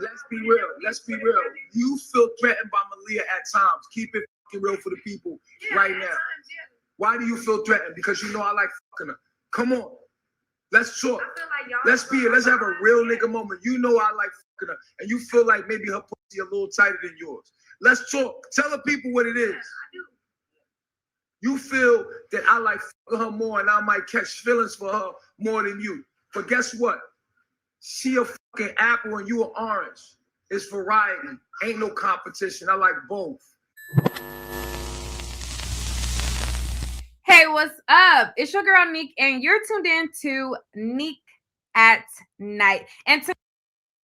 Let's be real. Let's be real. You feel threatened by Malia at times. Keep it fucking real for the people right now. Why do you feel threatened? Because you know I like fucking her. Come on. Let's talk. Let's have a real nigga moment. You know I like fucking her. And you feel like maybe her pussy a little tighter than yours. Let's talk. Tell the people what it is. You feel that I like fucking her more and I might catch feelings for her more than you. But guess what? She a fucking apple and you an orange. It's variety. Ain't no competition. I like both. Hey, what's up? It's your girl Nick, and you're tuned in to Nick at Night. And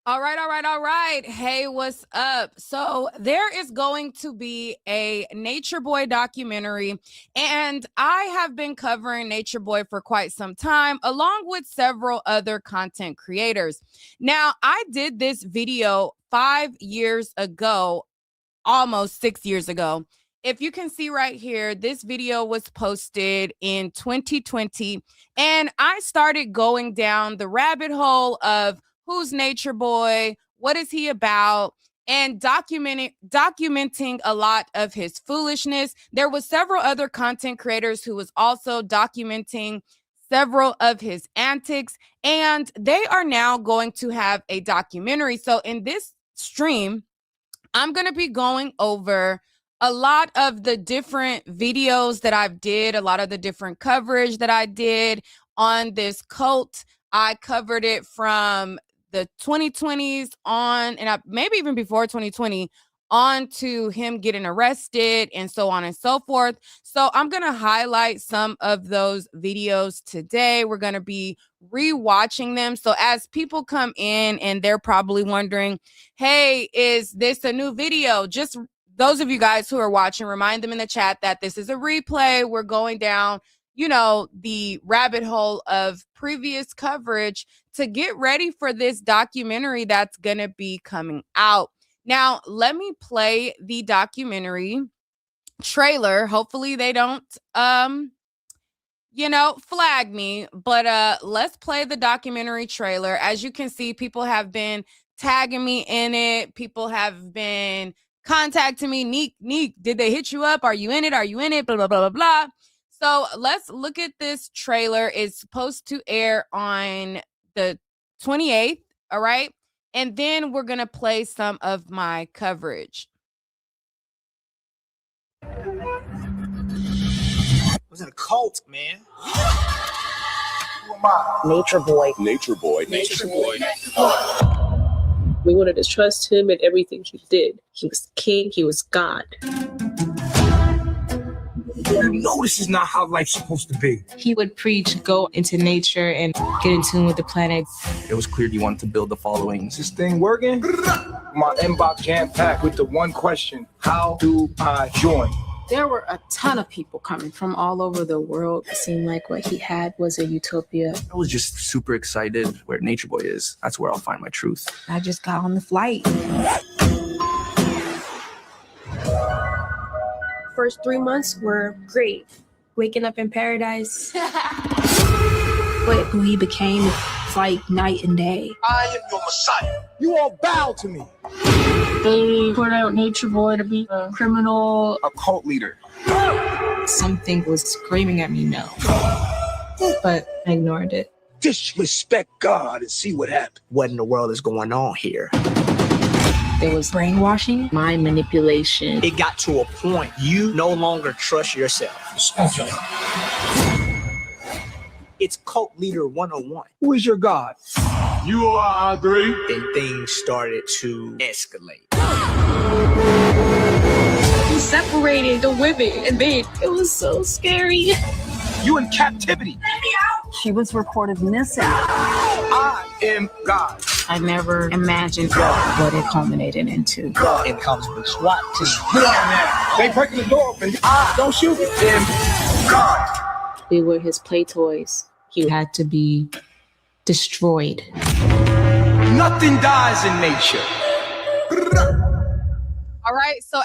All right. Hey, what's up? So there is going to be a Natureboy documentary, and I have been covering Natureboy for quite some time, along with several other content creators. Now, I did this video 5 years ago, almost 6 years ago. If you can see right here, this video was posted in 2020, and I started going down the rabbit hole of who's Natureboy, what is he about, and documenting a lot of his foolishness. There was several other content creators who was also documenting several of his antics, and they are now going to have a documentary. So in this stream, I'm going to be going over a lot of the different videos that I've did, a lot of the different coverage that I did on this cult. I covered it from the 2020s on, and maybe even before 2020, on to him getting arrested and so on and so forth. So I'm going to highlight some of those videos today. We're going to be rewatching them. So as people come in and they're probably wondering, hey, is this a new video? Just those of you guys who are watching, remind them in the chat that this is a replay. We're going down, the rabbit hole of previous coverage to get ready for this documentary that's going to be coming out. Now, let me play the documentary trailer. Hopefully they don't, flag me, but let's play the documentary trailer. As you can see, people have been tagging me in it. People have been contacting me. Neek, did they hit you up? Are you in it? Are you in it? Blah, blah, blah, blah, blah. So let's look at this trailer. It's supposed to air on the 28th, all right? And then we're going to play some of my coverage. It was in a cult, man. Who am I? Natureboy. We wanted to trust him in everything he did. He was king. He was God. You know this is not how life's supposed to be. He would preach, go into nature and get in tune with the planet. It was clear you wanted to build the following. Is this thing working? My inbox jam-packed with the one question: how do I join? There were a ton of people coming from all over the world. It seemed like what he had was a utopia. I was just super excited where Natureboy is. That's where I'll find my truth. I just got on the flight. First 3 months were great. Waking up in paradise. But who he became, it's like night and day. I am your Messiah. You all bow to me. They put out Natureboy to be a criminal. A cult leader. Something was screaming at me no. But I ignored it. Disrespect God and see what happens. What in the world is going on here? There was brainwashing, Mind manipulation. It got to a point you no longer trust yourself. It's cult leader 101. Who is your God? You are Andre. Then things started to escalate. He separated the women and men. It was so scary. You in captivity. she was reported missing. I am God. I never imagined what it culminated into. It comes with SWAT team. Get on now. They breaking the door open. Don't shoot them. God. We were his play toys. He had to be destroyed. Nothing dies in nature. All right, so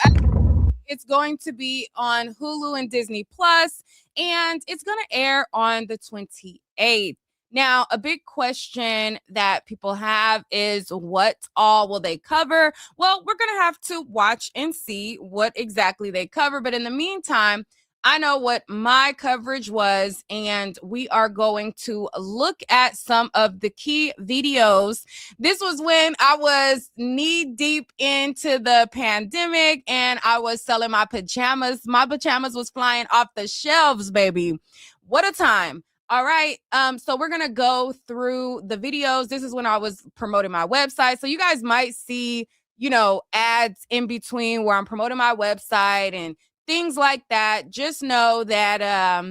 it's going to be on Hulu and Disney Plus, and it's going to air on the 28th. Now, a big question that people have is what all will they cover? Well, we're going to have to watch and see what exactly they cover. But in the meantime, I know what my coverage was, and we are going to look at some of the key videos. This was when I was knee deep into the pandemic and I was selling my pajamas. My pajamas was flying off the shelves, baby. What a time. All right. So we're going to go through the videos. This is when I was promoting my website. So you guys might see, you know, ads in between where I'm promoting my website and things like that. Just know that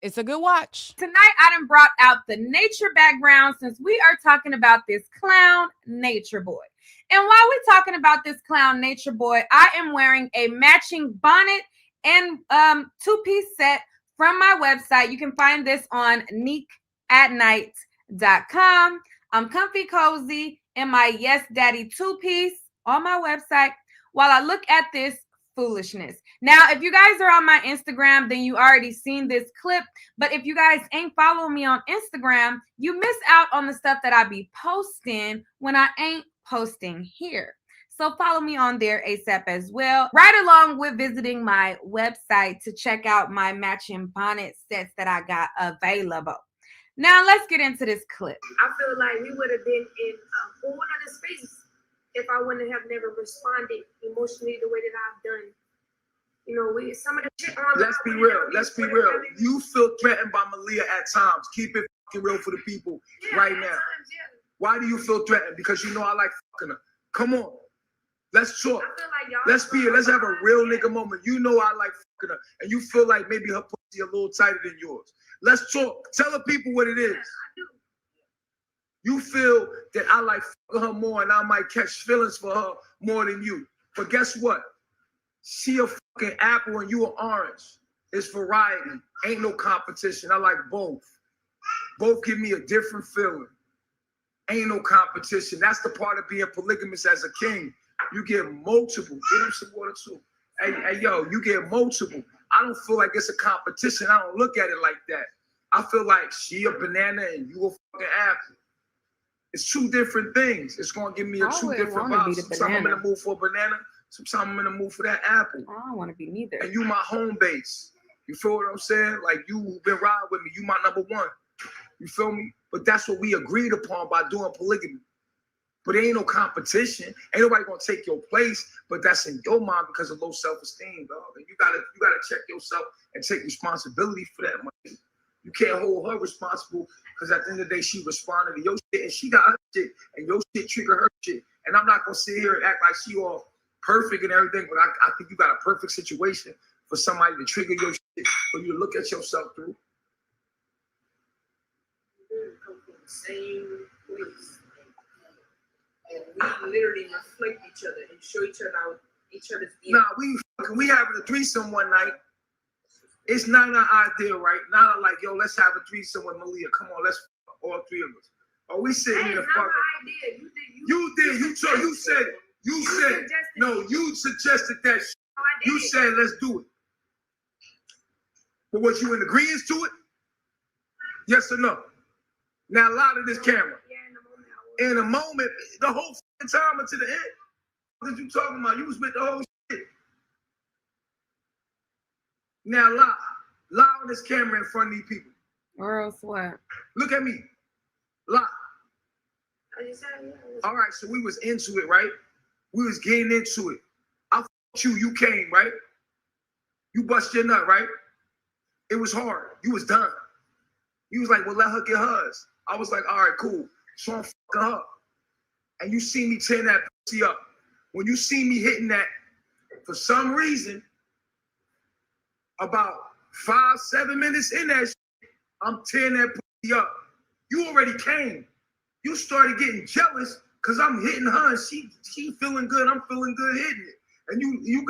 it's a good watch. Tonight, I done brought out the nature background since we are talking about this clown nature boy. And while we're talking about this clown nature boy, I am wearing a matching bonnet and two-piece set from my website. You can find this on niquelaclaire.com. I'm comfy cozy in my Yes Daddy two-piece on my website while I look at this foolishness. Now, if you guys are on my Instagram, then you already seen this clip. But if you guys ain't following me on Instagram, you miss out on the stuff that I be posting when I ain't posting here. So follow me on there ASAP as well, right along with visiting my website to check out my matching bonnet sets that I got available. Now, let's get into this clip. I feel like we would have been in a whole other space if I wouldn't have never responded emotionally the way that I've done. You know, some of the shit on. Let's be real. Let's be real. You feel threatened by Malia at times. Keep it fucking real for the people right now. Times, yeah. Why do you feel threatened? Because you know I like fucking her. Come on. Let's talk. Let's have a real nigga moment. You know I like fucking her. And you feel like maybe her pussy a little tighter than yours. Let's talk. Tell the people what it is. You feel that I like fucking her more and I might catch feelings for her more than you. But guess what? She a fucking apple and you an orange. It's variety. Ain't no competition. I like both. Both give me a different feeling. Ain't no competition. That's the part of being polygamous as a king. You get multiple. Get him some water too. Hey, yo, you get multiple. I don't feel like it's a competition. I don't look at it like that. I feel like she a banana and you a fucking apple. It's two different things. It's gonna give me two different vibes. Sometimes I'm in the mood for a banana. Sometimes I'm in the mood for that apple. I don't want to be neither. And you my home base. You feel what I'm saying? Like you been riding with me. You my number one. You feel me? But that's what we agreed upon by doing polygamy. But there ain't no competition. Ain't nobody gonna take your place. But that's in your mind because of low self-esteem, dog. And you gotta check yourself and take responsibility for that money. You can't hold her responsible because at the end of the day, she responded to your shit and she got her shit and your shit trigger her shit. And I'm not gonna sit here and act like she all perfect and everything, but I think you got a perfect situation for somebody to trigger your shit for you to look at yourself through. We come from the same place. And we literally reflect each other and show each other's DNA. Nah, we having a threesome one night. It's not an idea, right? Not like, yo, let's have a threesome with Malia. Come on, let's all three of us. Oh, we sitting here fucking. You did. You said it. You said it. No, you suggested that shit. You said let's do it. But was you in agreement to it? Yes or no? Now lie to this camera. In a moment, the whole time until the end. What are you talking about? You was with the whole shit. Now lie. Lie on this camera in front of these people. Or else what? Look at me. Lie. All right, so we was into it, right? We was getting into it. I fucked you, you came, right? You bust your nut, right? It was hard. You was done. You was like, well, let her get hers. I was like, all right, cool. So I'm fucking her. And you see me tearing that pussy up. When you see me hitting that, for some reason, about 5-7 minutes in that shit, I'm tearing that pussy up. You already came. You started getting jealous because I'm hitting her and she feeling good. I'm feeling good hitting it. And you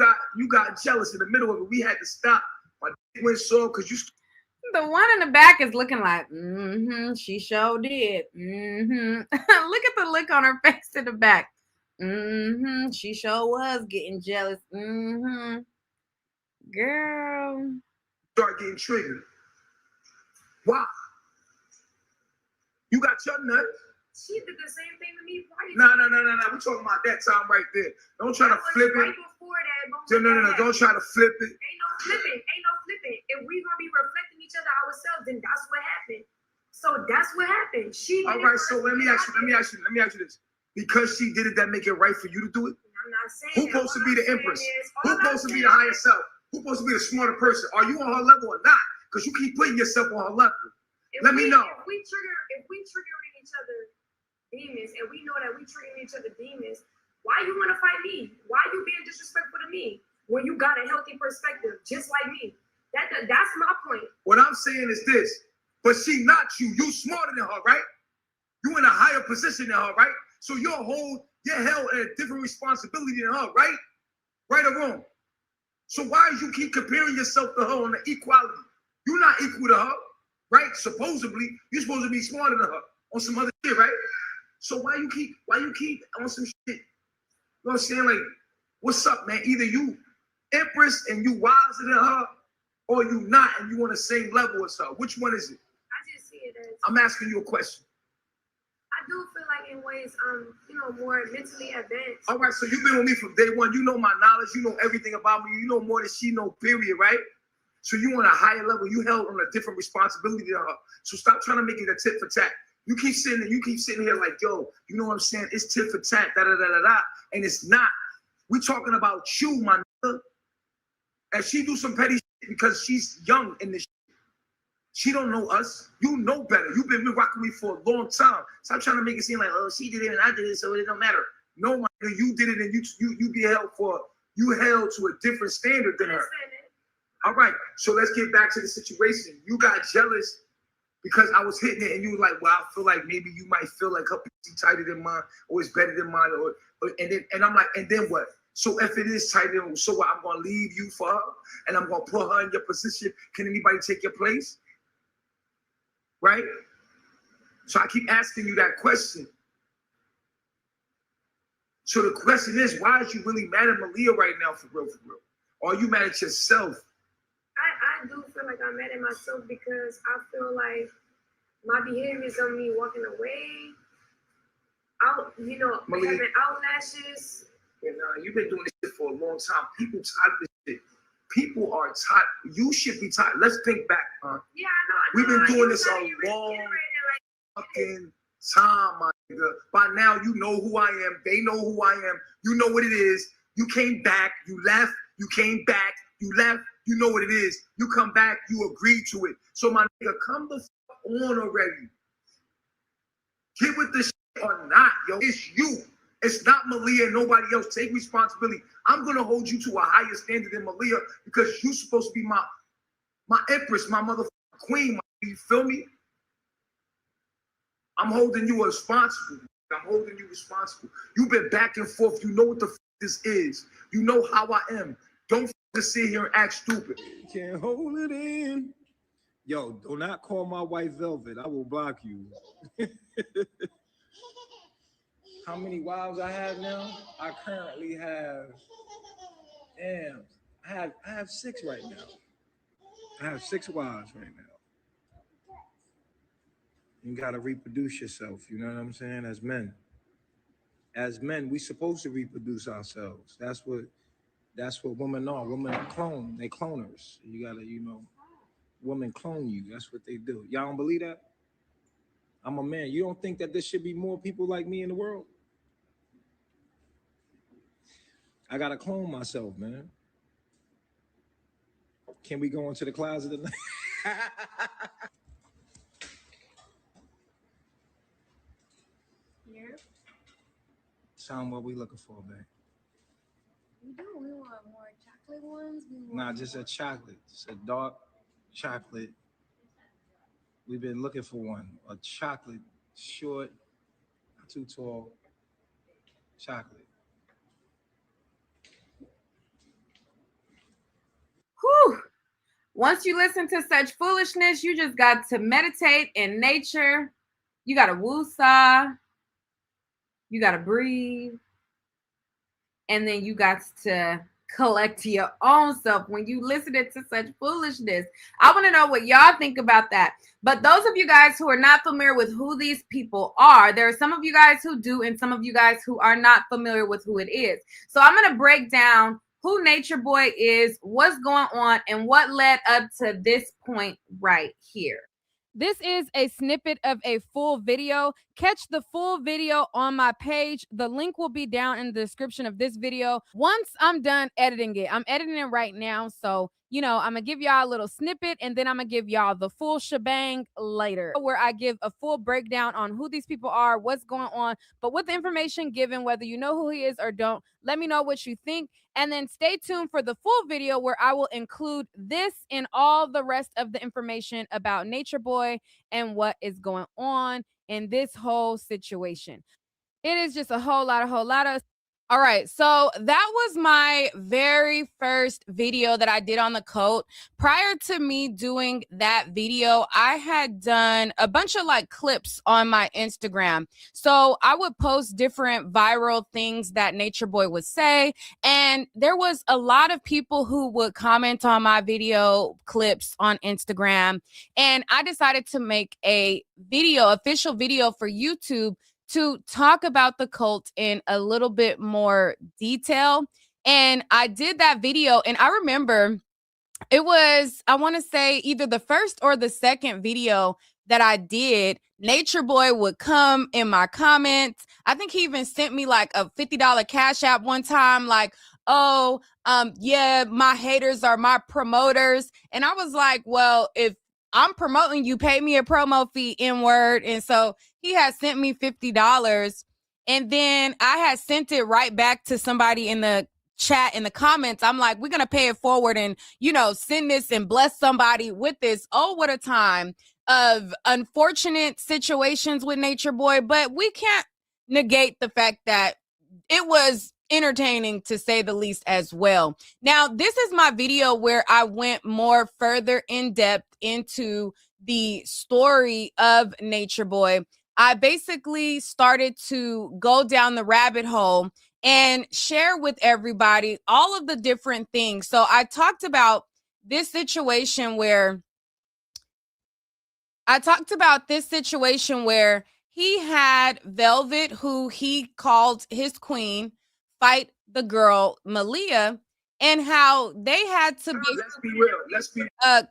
got jealous in the middle of it. We had to stop. My dick went sore because you. The one in the back is looking like, she sure did. Look at the look on her face in the back. She sure was getting jealous. Girl. Start getting triggered. Why? You got your nut. She did the same thing to me prior. No. We're talking about that time right there. Don't try to flip it. Right before that. No. Don't try to flip it. Ain't no flipping. If we gonna be reflecting each other ourselves, then that's what happened. So that's what happened. All right. So let me ask you this. Because she did it, that make it right for you to do it? I'm not saying. Who's supposed to be the empress? Who's supposed to be the higher self? Who's supposed to be the smarter person? Are you on her level or not? Because you keep putting yourself on her level. Let me know. If we triggering each other demons, and we know that we triggering each other demons, why you want to fight me? Why you being disrespectful to me when you got a healthy perspective, just like me? That's my point. What I'm saying is this, but she not you. You smarter than her, right? You in a higher position than her, right? So you're held at a different responsibility than her, right? Right or wrong? So why do you keep comparing yourself to her on the equality? You're not equal to her, right? Supposedly, you're supposed to be smarter than her on some other shit, right? So why you keep on some shit? You know what I'm saying? Like, what's up, man? Either you empress and you wiser than her, or you not and you on the same level as her. Which one is it? I just see it as. I'm asking you a question. I do feel like in ways, more mentally advanced. All right, so you've been with me from day one. You know my knowledge. You know everything about me. You know more than she know, period, right? So you on a higher level. You held on a different responsibility than her. So stop trying to make it a tit for tat. You keep sitting here like, yo, you know what I'm saying? It's tit for tat, da-da-da-da-da. And it's not. We talking about you, my nigga. And she do some petty shit because she's young in this shit. She don't know us. You know better. You've been rocking me for a long time. Stop trying to make it seem like, oh, she did it and I did it, so it don't matter. No, my nigga, you did it and you held to a different standard than her. All right, so let's get back to the situation. You got jealous because I was hitting it and you were like, well, I feel like maybe you might feel like her pussy tighter than mine or it's better than mine. And I'm like, and then what? So if it is tighter, so what? I'm going to leave you for her and I'm going to put her in your position. Can anybody take your place? Right? So I keep asking you that question. So the question is, why is you really mad at Malia right now for real? Or are you mad at yourself? I do feel like I'm mad at myself because I feel like my behaviors of me walking away, Malia, having eyelashes. You know, you've been doing this shit for a long time. People tired of this shit. People are tired. You should be tired. Let's think back, huh? Yeah, I know. We've been doing this a long fucking time, my nigga. By now, you know who I am. They know who I am. You know what it is. You came back. You left. You came back. You left. You know what it is. You come back. You agreed to it. So, my nigga, come the fuck on already. Get with this shit or not, yo. It's you. It's not Malia and nobody else. Take responsibility. I'm going to hold you to a higher standard than Malia because you're supposed to be my empress, my motherfucking queen. You feel me? I'm holding you responsible. You've been back and forth. You know what the fuck this is. You know how I am. Don't just sit here and act stupid. Can't hold it in. Yo, do not call my white velvet. I will block you. How many wives I have now? I currently have, I have 6 right now. I have 6 wives right now. You gotta reproduce yourself, you know what I'm saying? As men, we supposed to reproduce ourselves. That's what women are. Women are they cloners. You gotta, women clone you. That's what they do. Y'all don't believe that? I'm a man. You don't think that there should be more people like me in the world? I gotta clone myself, man. Can we go into the closet tonight? Yeah. Tell them what we looking for, man. We do. We want more chocolate ones. Nah, just a chocolate. Just a dark chocolate. We've been looking for one. A chocolate, short, not too tall, chocolate. Whew. Once you listen to such foolishness, you just got to meditate in nature. You got to woo-saw. You got to breathe. And then you got to collect your own self when you listen to such foolishness. I want to know what y'all think about that. But those of you guys who are not familiar with who these people are, there are some of you guys who do and some of you guys who are not familiar with who it is. So I'm going to break down who Natureboy is, what's going on, and what led up to this point right here. This is a snippet of a full video. Catch the full video on my page. The link will be down in the description of this video. Once I'm done editing it, I'm editing it right now. So, you know, I'm going to give y'all a little snippet and then I'm going to give y'all the full shebang later, where I give a full breakdown on who these people are, what's going on. But with the information given, whether you know who he is or don't, let me know what you think. And then stay tuned for the full video where I will include this and all the rest of the information about Natureboy and what is going on in this whole situation. It is just a whole lot of. All right, so that was my very first video that I did on the coat. Prior to me doing that video, I had done a bunch of like clips on my Instagram. So I would post different viral things that Natureboy would say. And there was a lot of people who would comment on my video clips on Instagram. And I decided to make a video, official video for YouTube, to talk about the cult in a little bit more detail. And I did that video, and I remember it was, I want to say, either the first or the second video that I did. Natureboy would come in my comments. I think he even sent me like a $50 Cash App one time, like, oh, yeah, my haters are my promoters. And I was like, well, if I'm promoting you, pay me a promo fee, N-word. And so he had sent me $50. And then I had sent it right back to somebody in the chat, in the comments. I'm like, we're going to pay it forward and, you know, send this and bless somebody with this. Oh, what a time of unfortunate situations with Natureboy. But we can't negate the fact that it was entertaining, to say the least, as well. Now, this is my video where I went more further in depth into the story of Natureboy. I basically started to go down the rabbit hole and share with everybody all of the different things. So I talked about this situation where he had Velvet, who he called his queen, fight the girl Malia, and how they had to Let's be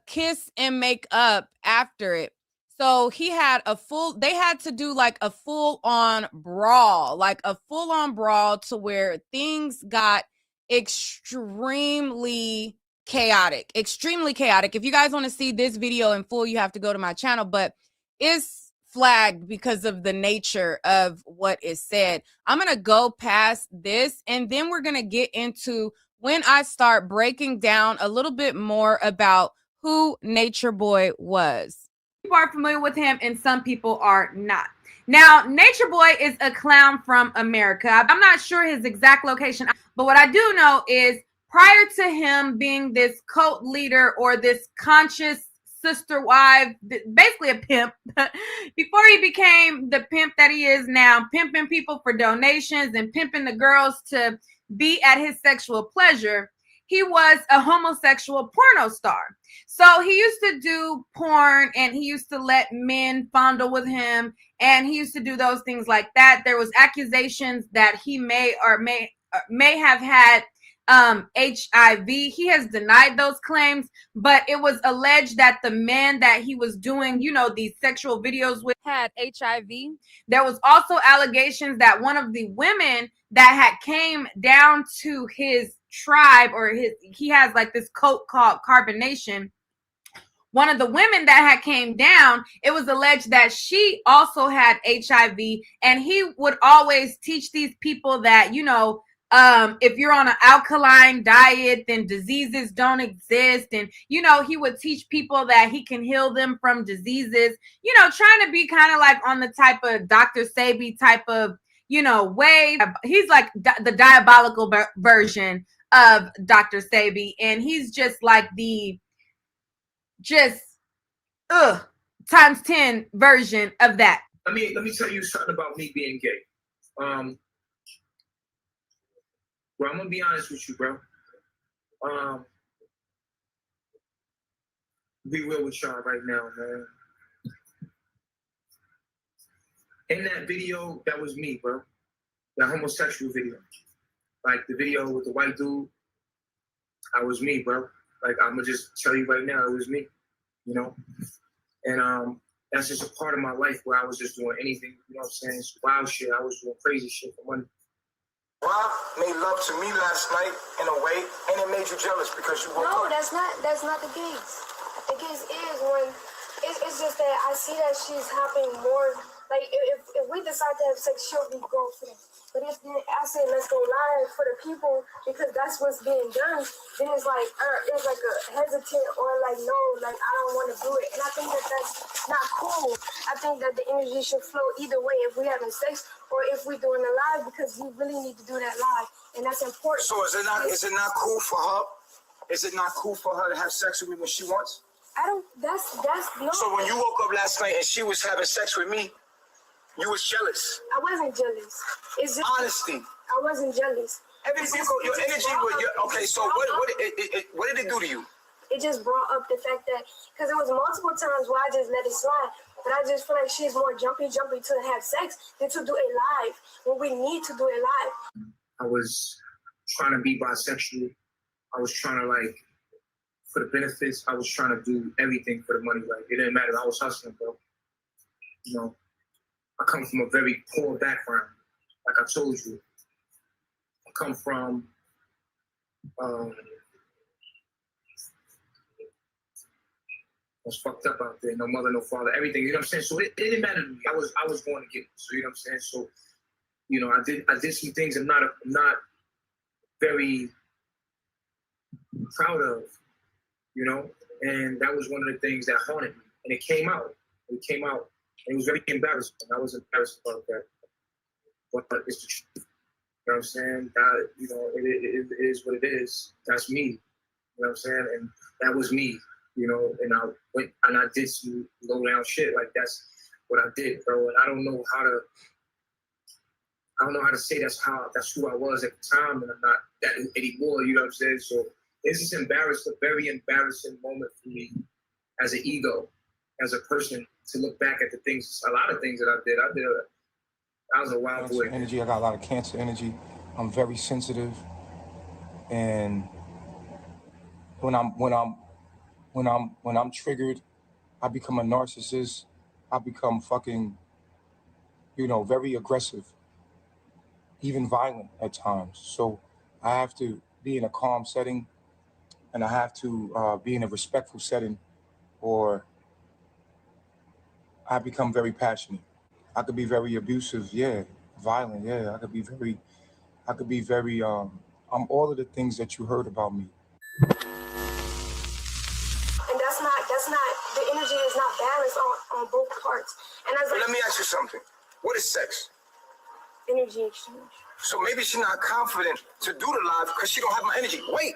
kiss and make up after it. So they had to do like a full-on brawl to where things got extremely chaotic. If you guys want to see this video in full, you have to go to my channel, but it's flagged because of the nature of what is said. I'm going to go past this, and then we're going to get into when I start breaking down a little bit more about who Natureboy was. People are familiar with him and some people are not. Now, Natureboy is a clown from America. I'm not sure his exact location, but what I do know is prior to him being this cult leader or this conscious sister wife, basically a pimp, before he became the pimp that he is now, pimping people for donations and pimping the girls to be at his sexual pleasure, he was a homosexual porno star. So he used to do porn and he used to let men fondle with him and he used to do those things like that. There was accusations that he may have had HIV. He has denied those claims, but it was alleged that the men that he was doing, you know, these sexual videos with had HIV. There was also allegations that one of the women that had came down to his tribe, or he has like this cult called Carbonation. One of the women that had came down, it was alleged that she also had HIV, and he would always teach these people that, you know, if you're on an alkaline diet, then diseases don't exist. And, you know, he would teach people that he can heal them from diseases, you know, trying to be kind of like on the type of Dr. Sebi type of, you know, way. He's like the diabolical version of Dr. Sebi. And he's just like the times 10 version of that. Let me tell you something about me being gay. Bro, I'm gonna be honest with you, bro. Be real with y'all right now, man. In that video, that was me, bro. That homosexual video. Like the video with the white dude, that was me, bro. Like, I'm gonna just tell you right now, it was me, you know? And that's just a part of my life where I was just doing anything, you know what I'm saying? It's wild shit. I was doing crazy shit for money. Rob made love to me last night in a way, and it made you jealous because you woke No, up. that's not the case. The case is when it's just that I see that she's happening more. Like if we decide to have sex, she'll be girlfriend. But if I say let's go live for the people because that's what's being done, then it's like a hesitant or like no, like I don't want to do it. And I think that that's not cool. I think that the energy should flow either way if we having sex or if we doing it live because you really need to do that live, and that's important. So is it not cool for her? Is it not cool for her to have sex with me when she wants? I don't. That's no. So when you woke up last night and she was having sex with me, you was jealous. I wasn't jealous. It's just honesty. I wasn't jealous. Your energy was okay. So what did it do to you? It just brought up the fact that because it was multiple times where I just let it slide, but I just feel like she's more jumpy to have sex than to do it live when we need to do it live. I was trying to be bisexual. I was trying to like. For the benefits, I was trying to do everything for the money. Like, it didn't matter. I was hustling, bro. You know, I come from a very poor background. Like I told you, I come from I was fucked up out there. No mother, no father, everything. You know what I'm saying? So it didn't matter to me. I was going to get it. So you know what I'm saying? So, you know, I did some things I'm not very proud of. You know, and that was one of the things that haunted me. And it came out. And it was very embarrassing. I was embarrassed about that. But it's the truth. You know what I'm saying? That, you know, it is what it is. That's me. You know what I'm saying? And that was me. You know, and I went and I did some low down shit. Like that's what I did, bro. And I don't know how to say that's who I was at the time, and I'm not that anymore. You know what I'm saying? So. This is a very embarrassing moment for me as an ego, as a person, to look back at a lot of things that I did. I was a wild boy. Energy. I got a lot of cancer energy. I'm very sensitive, and when I'm triggered, I become a narcissist. I become fucking, you know, very aggressive, even violent at times. So I have to be in a calm setting. And I have to be in a respectful setting, or I become very passionate. I could be very abusive, yeah, violent, yeah. I could be very. I'm all of the things that you heard about me. And that's not. The energy is not balanced on both parts. And as let me ask you something. What is sex? Energy exchange. So maybe she's not confident to do the live because she don't have my energy. Wait.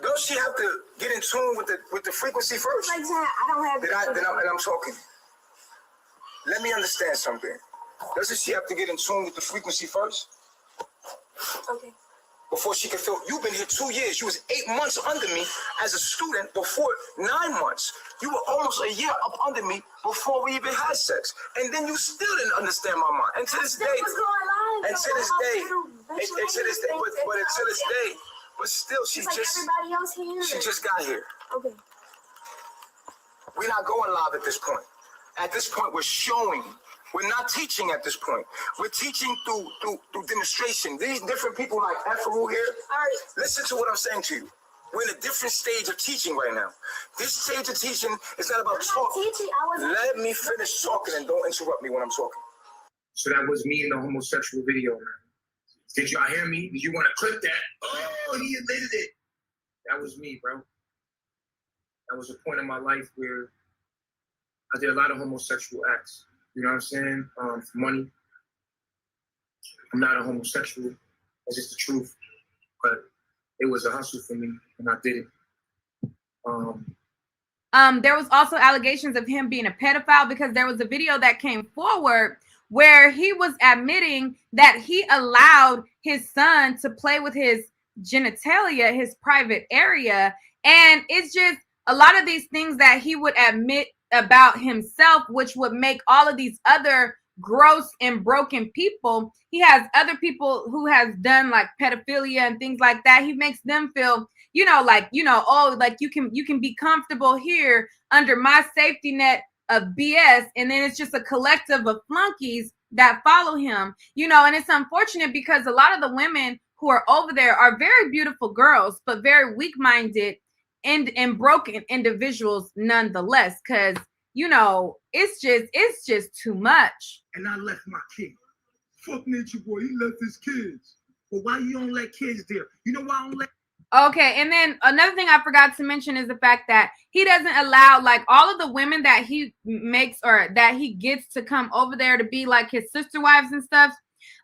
Does she have to get in tune with the frequency first? Like that, I don't have. And I'm talking. Let me understand something. Doesn't she have to get in tune with the frequency first? Okay. Before she can feel. You've been here 2 years. You was 8 months under me as a student. Before 9 months, you were almost a year up under me before we even had sex. And then you still didn't understand my mind. And to this day, but until this day. But still, she like just everybody else here. She just got here. Okay. We're not going live at this point. At this point, we're showing. We're not teaching at this point. We're teaching through demonstration. These different people like Pharaoh here. All right. Listen to what I'm saying to you. We're in a different stage of teaching right now. This stage of teaching is not about talking. Let me finish talking and don't interrupt me when I'm talking. So that was me in the homosexual video, man. Did y'all hear me? Did you want to clip that? Oh, he admitted it. That was me, bro. That was a point in my life where I did a lot of homosexual acts. You know what I'm saying? For money. I'm not a homosexual. That's just the truth. But it was a hustle for me, and I did it. There was also allegations of him being a pedophile because there was a video that came forward where he was admitting that he allowed his son to play with his genitalia, his private area. And it's just a lot of these things that he would admit about himself, which would make all of these other gross and broken people. He has other people who has done like pedophilia and things like that. He makes them feel, like, oh, like you can be comfortable here under my safety net of BS. And then it's just a collective of flunkies that follow him, and it's unfortunate because a lot of the women who are over there are very beautiful girls, but very weak-minded and broken individuals nonetheless, because it's just too much. And I left my kid. Fuck Natureboy, he left his kids. Well, why you don't let kids there? You know why I don't let? Okay, and then another thing I forgot to mention is the fact that he doesn't allow like all of the women that he makes or that he gets to come over there to be like his sister wives and stuff.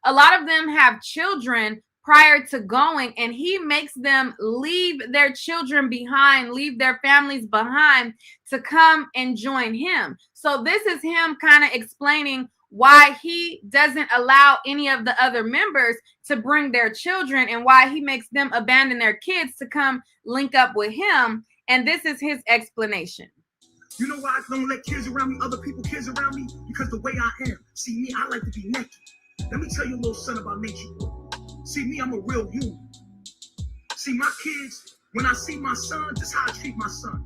A lot of them have children prior to going, and he makes them leave their children behind, leave their families behind to come and join him. So this is him kind of explaining why he doesn't allow any of the other members to bring their children and why he makes them abandon their kids to come link up with him. And this is his explanation. You know why I don't let kids around me, other people kids around me? Because the way I am. See, me, I like to be naked. Let me tell you a little something about Natureboy. See, me, I'm a real human. See, my kids, when I see my son, this is how I treat my son.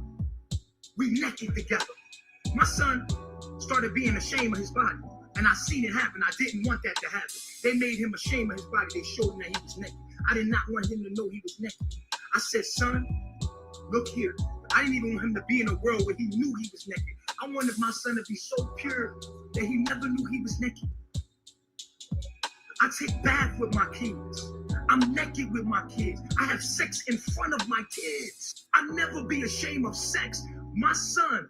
We naked together. My son started being ashamed of his body. And I seen it happen. I didn't want that to happen. They made him ashamed of his body. They showed him that he was naked. I did not want him to know he was naked. I said, son, look here. I didn't even want him to be in a world where he knew he was naked. I wanted my son to be so pure that he never knew he was naked. I take baths with my kids. I'm naked with my kids. I have sex in front of my kids. I'll never be ashamed of sex. My son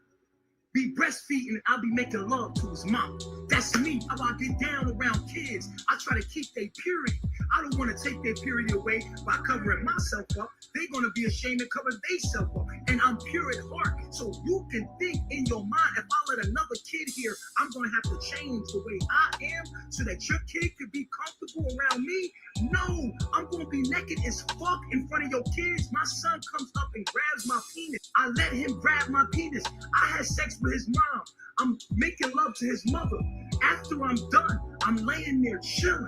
be breastfeeding and I'll be making love to his mom. That's me. How I get down around kids. I try to keep their purity. I don't want to take their purity away by covering myself up. They're going to be ashamed to cover themselves up. And I'm pure at heart. So you can think in your mind, if I let another kid here, I'm going to have to change the way I am so that your kid can be comfortable around me. No, I'm going to be naked as fuck in front of your kids. My son comes up and grabs my penis. I let him grab my penis. I had sex with his mom. I'm making love to his mother. After I'm done, I'm laying there chilling.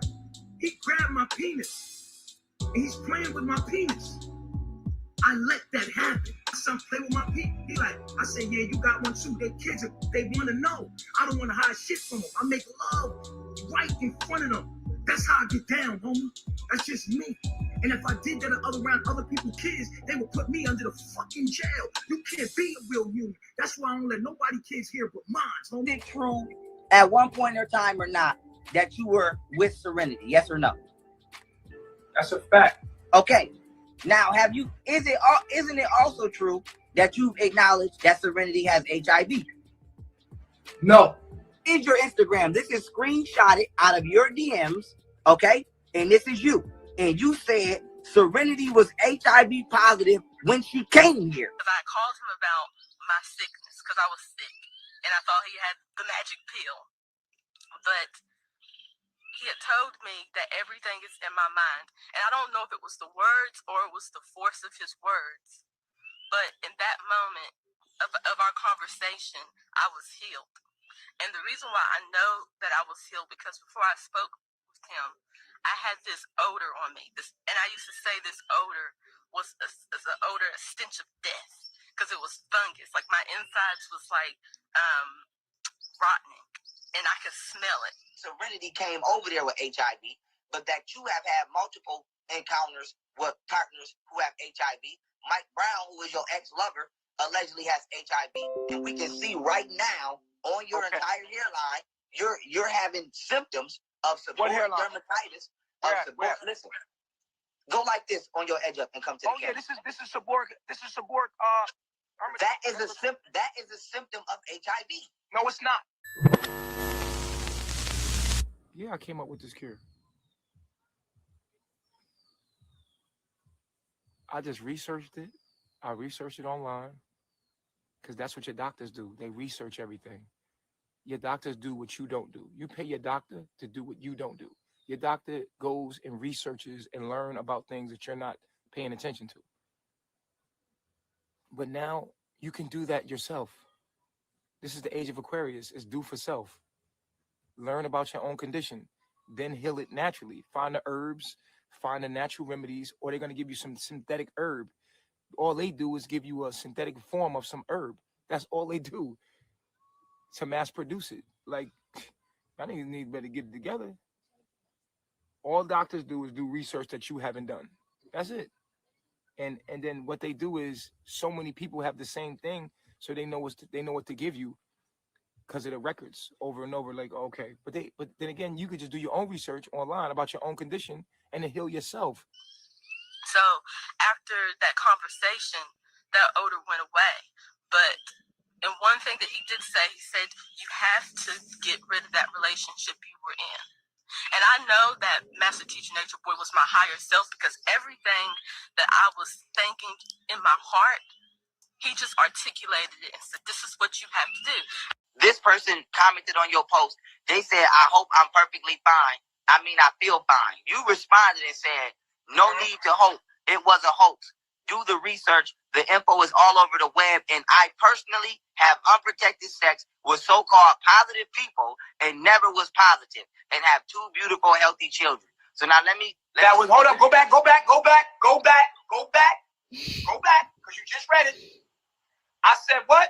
He grabbed my penis. And he's playing with my penis. I let that happen. My son play with my penis. He like, I say, yeah, you got one too. They kids, they want to know. I don't want to hide shit from them. I make love right in front of them. That's how I get down, homie. That's just me. And if I did that around other people's kids, they would put me under the fucking jail. You can't be a real human. That's why I don't let nobody kids here but mine. Is it true at one point in time or not that you were with Serenity? Yes or no? That's a fact. Okay. Now, isn't it also true that you've acknowledged that Serenity has HIV? No. Is your Instagram? This is screenshotted out of your DMs, okay? And this is you. And you said Serenity was HIV positive when she came here. I called him about my sickness because I was sick and I thought he had the magic pill. But he had told me that everything is in my mind. And I don't know if it was the words or it was the force of his words. But in that moment of our conversation, I was healed. And the reason why I know that I was healed, because before I spoke with him, I had this odor on me. And I used to say this odor was an odor, a stench of death, because it was fungus. Like my insides was like rotting, and I could smell it. Serenity came over there with HIV, but that you have had multiple encounters with partners who have HIV. Mike Brown, who is your ex-lover, allegedly has HIV, and we can see right now on your entire hairline, you're having symptoms of seborrheic dermatitis. Where? Listen, go like this on your edge up and come to the camera. Yeah, this is seborrheic. This is seborrheic. That is a symptom of HIV. No, it's not. Yeah, I came up with this cure. I just researched it. I researched it online because that's what your doctors do. They research everything. Your doctors do what you don't do. You pay your doctor to do what you don't do. Your doctor goes and researches and learn about things that you're not paying attention to. But now you can do that yourself. This is the age of Aquarius. It's do for self. Learn about your own condition, then heal it naturally. Find the herbs, find the natural remedies, or they're going to give you some synthetic herb. All they do is give you a synthetic form of some herb. That's all they do to mass produce it. Like, I think you need better get it together. All doctors do is do research that you haven't done. That's it. And then what they do is so many people have the same thing, so they know what to give you because of the records over and over. Like, okay, but then again, you could just do your own research online about your own condition and then heal yourself. So after that conversation, that odor went away. But and one thing that he did say, he said, you have to get rid of that relationship you were in. And I know that Master Teacher Nature Boy was my higher self, because everything that I was thinking in my heart, he just articulated it and said, this is what you have to do. This person commented on your post. They said, I hope I'm perfectly fine. I mean, I feel fine. You responded and said, no need to hope. It was a hoax. Do the research. The info is all over the web. And I personally have unprotected sex with so-called positive people and never was positive, and have 2 beautiful, healthy children. So now hold up. Go back, because you just read it. I said what?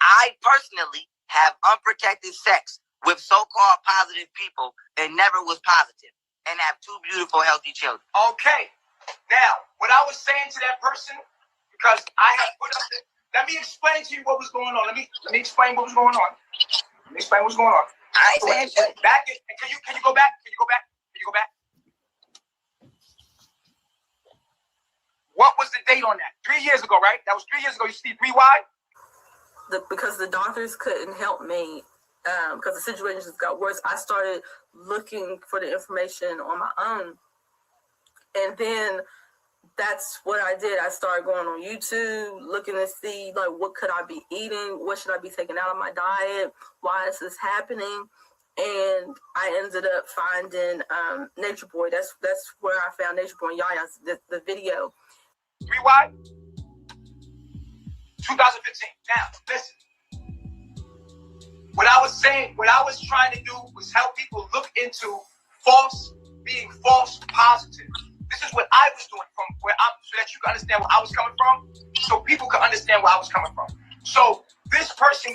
I personally have unprotected sex with so-called positive people and never was positive, and have 2 beautiful, healthy children. Okay. Now, what I was saying to that person, because I have put up the, let me explain to you what was going on. Let me explain what was going on. I ain't saying shit. Back in, can you go back? Can you go back? What was the date on that? 3 years ago, right? That was 3 years ago. You see 3 why? Because the doctors couldn't help me, because the situation just got worse. I started looking for the information on my own. And then that's what I did. I started going on YouTube, looking to see, like, what could I be eating? What should I be taking out of my diet? Why is this happening? And I ended up finding Nature Boy. That's where I found Nature Boy and Yaya's, the video. Rewind. 2015. Now, listen. What I was saying, what I was trying to do was help people look into being false positive. This is what I was doing from where so that you can understand where I was coming from, so people can understand where I was coming from. So this person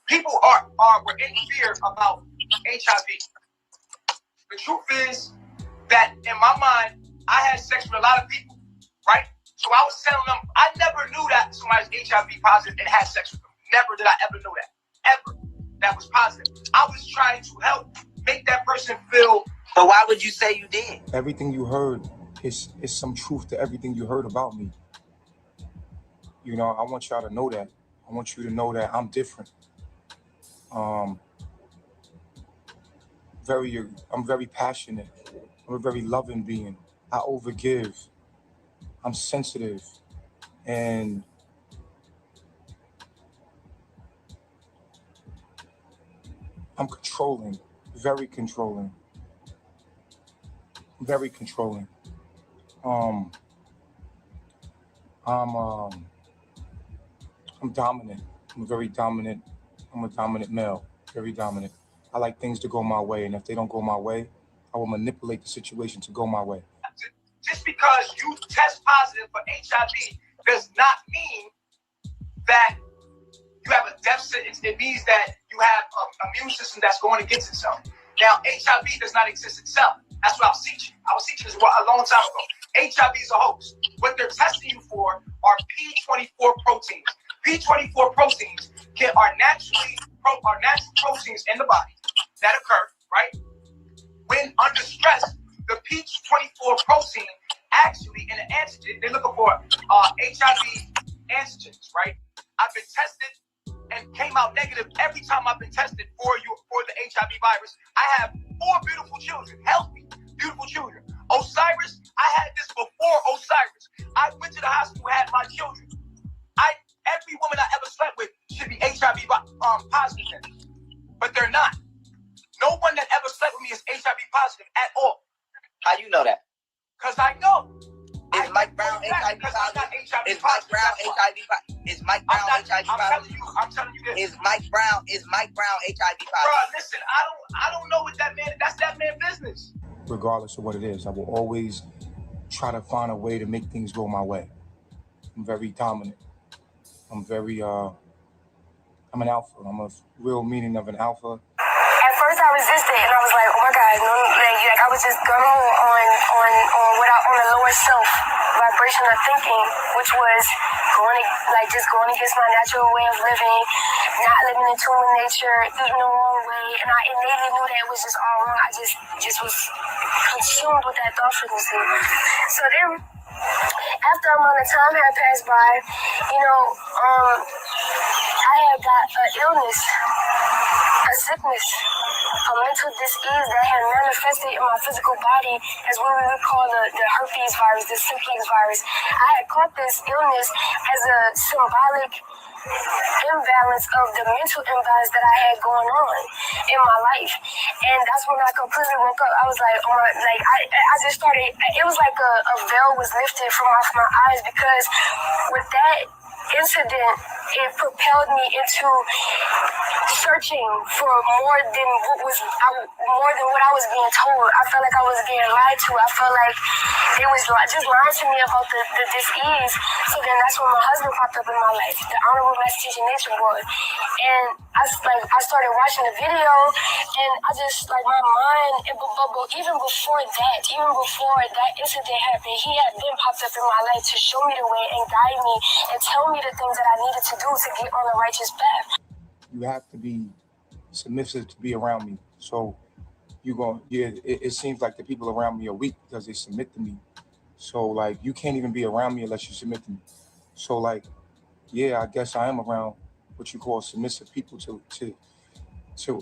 people were in fear about HIV. The truth is that in my mind, I had sex with a lot of people, right? So I was telling them, I never knew that somebody's HIV positive and had sex with them. Never did I ever know that. Ever. That was positive. I was trying to help make that person feel. So why would you say you did? Everything you heard is some truth to everything you heard about me. You know, I want y'all to know that. I want you to know that I'm different. I'm very passionate. I'm a very loving being. I overgive. I'm sensitive. And I'm controlling, very controlling. Very controlling. I'm dominant. I'm very dominant. I'm a dominant male, very dominant. I like things to go my way, and if they don't go my way, I will manipulate the situation to go my way. Just because you test positive for HIV does not mean that you have a deficit. It means that you have an immune system that's going against itself. Now, HIV does not exist itself. That's what I was teaching. I was teaching this a long time ago. HIV is a hoax. What they're testing you for are P24 proteins. P24 proteins are natural proteins in the body that occur, right? When under stress, the P24 protein actually in an antigen, they're looking for HIV antigens, right? I've been tested and came out negative every time I've been tested for the HIV virus. I have 4 beautiful children, healthy, beautiful children. Osiris, I had this before Osiris. I went to the hospital, had my children. Every woman I ever slept with should be HIV positive, but they're not. No one that ever slept with me is HIV positive at all. How you know that? Because I know. Mike Brown HIV positive? Is Mike Brown HIV positive? Is Mike Brown HIV positive? I'm telling you this. Is Mike Brown HIV positive? Bro, listen, I don't know what that man. That's that man's business. Regardless of what it is, I will always try to find a way to make things go my way. I'm very dominant. I'm an alpha. I'm a real meaning of an alpha. At first I resisted and I was like, oh my God, no, like I was just going on the lower self vibration of thinking, which was going against my natural way of living, not living in tune with nature, eating the wrong way, and I innately knew that it was just all wrong. I just was consumed with that thought frequency. So then, after a amount of time had passed by, I had got an illness, a sickness, a mental disease that had manifested in my physical body as what we would call the herpes virus, the simplex virus. I had caught this illness as a symbolic imbalance of the mental imbalance that I had going on in my life. And that's when I completely woke up. I was like, oh my, like I just started, it was like a veil was lifted from off my eyes, because with that incident, it propelled me into searching for more than what I was being told. I felt like I was being lied to. I felt like they was just lying to me about the disease. So then that's when my husband popped up in my life, the Honorable Master Teacher Natureboy. And I started watching the video, and I just my mind, even before that incident happened, he had been popped up in my life to show me the way and guide me and tell me the things that I needed to do to get on the righteous path. You have to be submissive to be around me. So it seems like the people around me are weak because they submit to me. So you can't even be around me unless you submit to me. So I guess I am around what you call submissive people to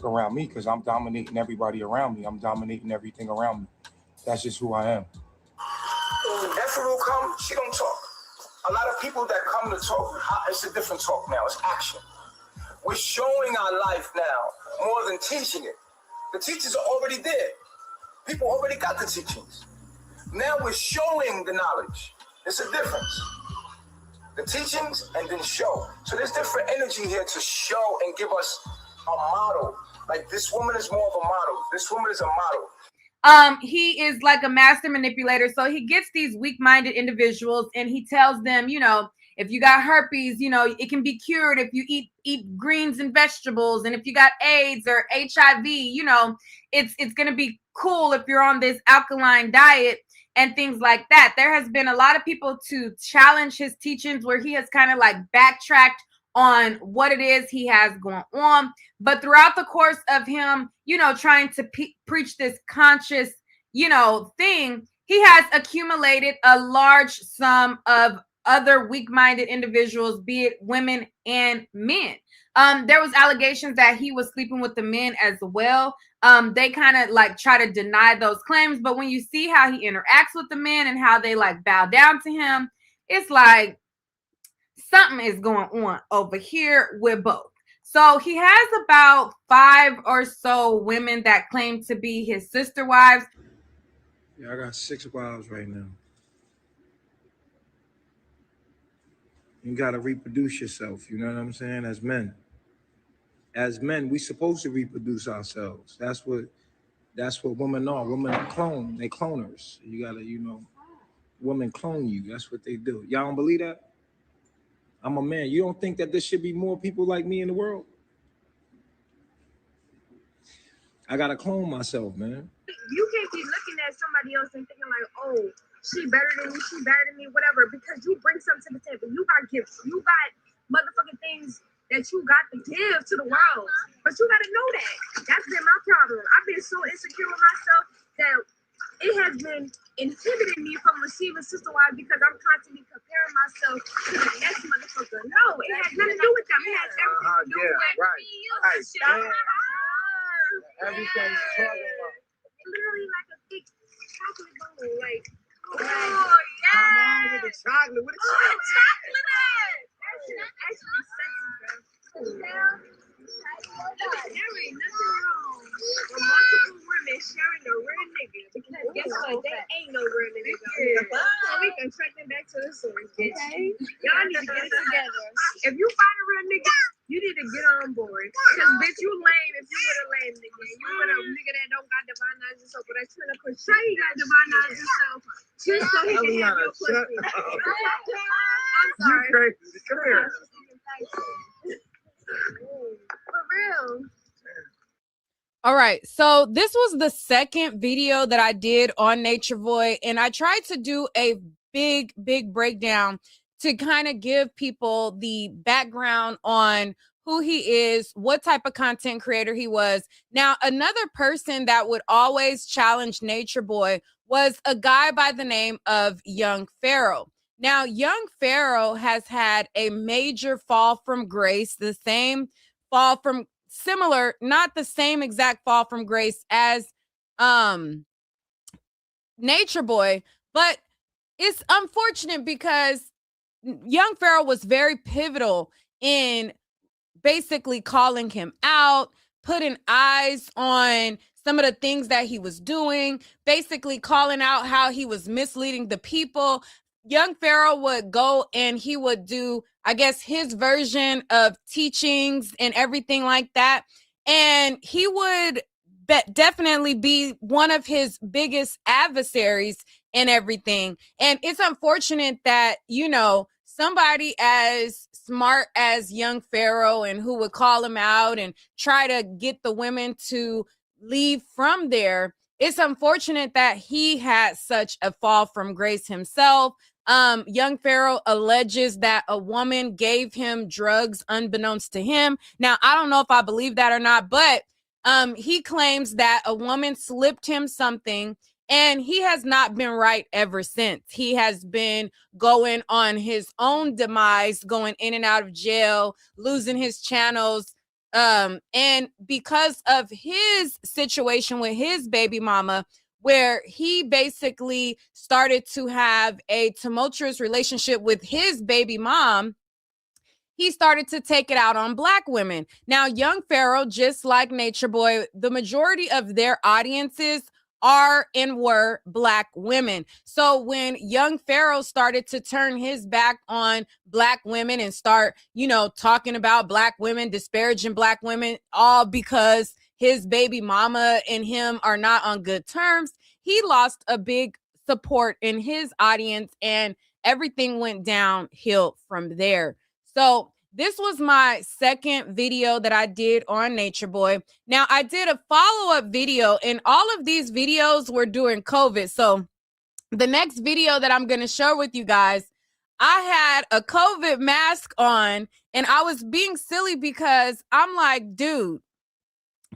around me, because I'm dominating everybody around me. I'm dominating everything around me. That's just who I am. When Pharaoh come, she don't talk. A lot of people that come to talk, it's a different talk now. It's action. We're showing our life now more than teaching it. The teachers are already there. People already got the teachings. Now we're showing the knowledge. There's a difference. The teachings and then show. So there's different energy here to show and give us a model. Like, this woman is more of a model. This woman is a model. He is like a master manipulator. So he gets these weak-minded individuals and he tells them, if you got herpes, it can be cured if you eat greens and vegetables. And if you got AIDS or HIV, it's going to be cool if you're on this alkaline diet and things like that. There has been a lot of people to challenge his teachings where he has kind of backtracked on what it is he has going on. But throughout the course of him, trying to preach this conscious, thing, he has accumulated a large sum of other weak-minded individuals, be it women and men. There was allegations that he was sleeping with the men as well. They kind of try to deny those claims, but when you see how he interacts with the men and how they bow down to him, it's like something is going on over here with both. So he has about 5 or so women that claim to be his sister wives. Yeah, I got 6 wives right now. You got to reproduce yourself. You know what I'm saying? As men, we supposed to reproduce ourselves. That's what women are. Women are clone. They cloners. You got to, women clone you. That's what they do. Y'all don't believe that? I'm a man. You don't think that there should be more people like me in the world? I got to clone myself, man. You can't be looking at somebody else and thinking oh, she better than me, whatever, because you bring something to the table. You got gifts. You got motherfucking things that you got to give to the world. But you got to know that. That's been my problem. I've been so insecure with myself that it has been inhibiting me from receiving sister wives, because I'm constantly comparing myself to the next motherfucker. No, it has nothing to do with them. It has everything to do with me. Everything you're talking about. Literally like a big chocolate bowl. Oh, Come on with the chocolate. What is chocolate at? That's actually sexy, bro. There ain't nothing wrong with multiple women sharing a real nigga, because guess what? They ain't no real nigga. So we can track them back Okay. Y'all need to get it together. If you find a real nigga, you need to get on board. Cause bitch, you lame if you with a lame nigga. You with a nigga that don't got divine knowledge himself, but that's trying to portray he got divine knowledge himself. Just so he can have your pussy. I'm sorry. You crazy. Come here. For real. All right, so this was the second video that I did on Natureboy, and I tried to do a big breakdown to kind of give people the background on who he is, what type of content creator he was. Now, another person that would always challenge Natureboy was a guy by the name of Young Pharaoh. Now, Young Pharaoh has had a major fall from grace, the same fall from similar, not the same exact fall from grace as Natureboy, but it's unfortunate because Young Pharaoh was very pivotal in basically calling him out, putting eyes on some of the things that he was doing, basically calling out how he was misleading the people. Young Pharaoh would go and he would do, I guess, his version of teachings and everything like that. And he would definitely be one of his biggest adversaries and everything. And it's unfortunate that, you know, somebody as smart as Young Pharaoh and who would call him out and try to get the women to leave from there, it's unfortunate that he had such a fall from grace himself. Young Pharaoh alleges that a woman gave him drugs unbeknownst to him. Now, I don't know if I believe that or not, but he claims that a woman slipped him something, and he has not been right ever since. He has been going on his own demise, going in and out of jail, losing his channels. And because of his situation with his baby mama, where he basically started to have a tumultuous relationship with his baby mom, he started to take it out on Black women. Now, Young Pharaoh, just like Natureboy, the majority of their audiences are and were Black women. So when Young Pharaoh started to turn his back on Black women and start, you know, talking about Black women, disparaging Black women, all because his baby mama and him are not on good terms, he lost a big support in his audience and everything went downhill from there. So this was my second video that I did on Natureboy. Now, I did a follow-up video, and all of these videos were during COVID. So the next video that I'm going to share with you guys, I had a COVID mask on, and I was being silly because I'm like, dude,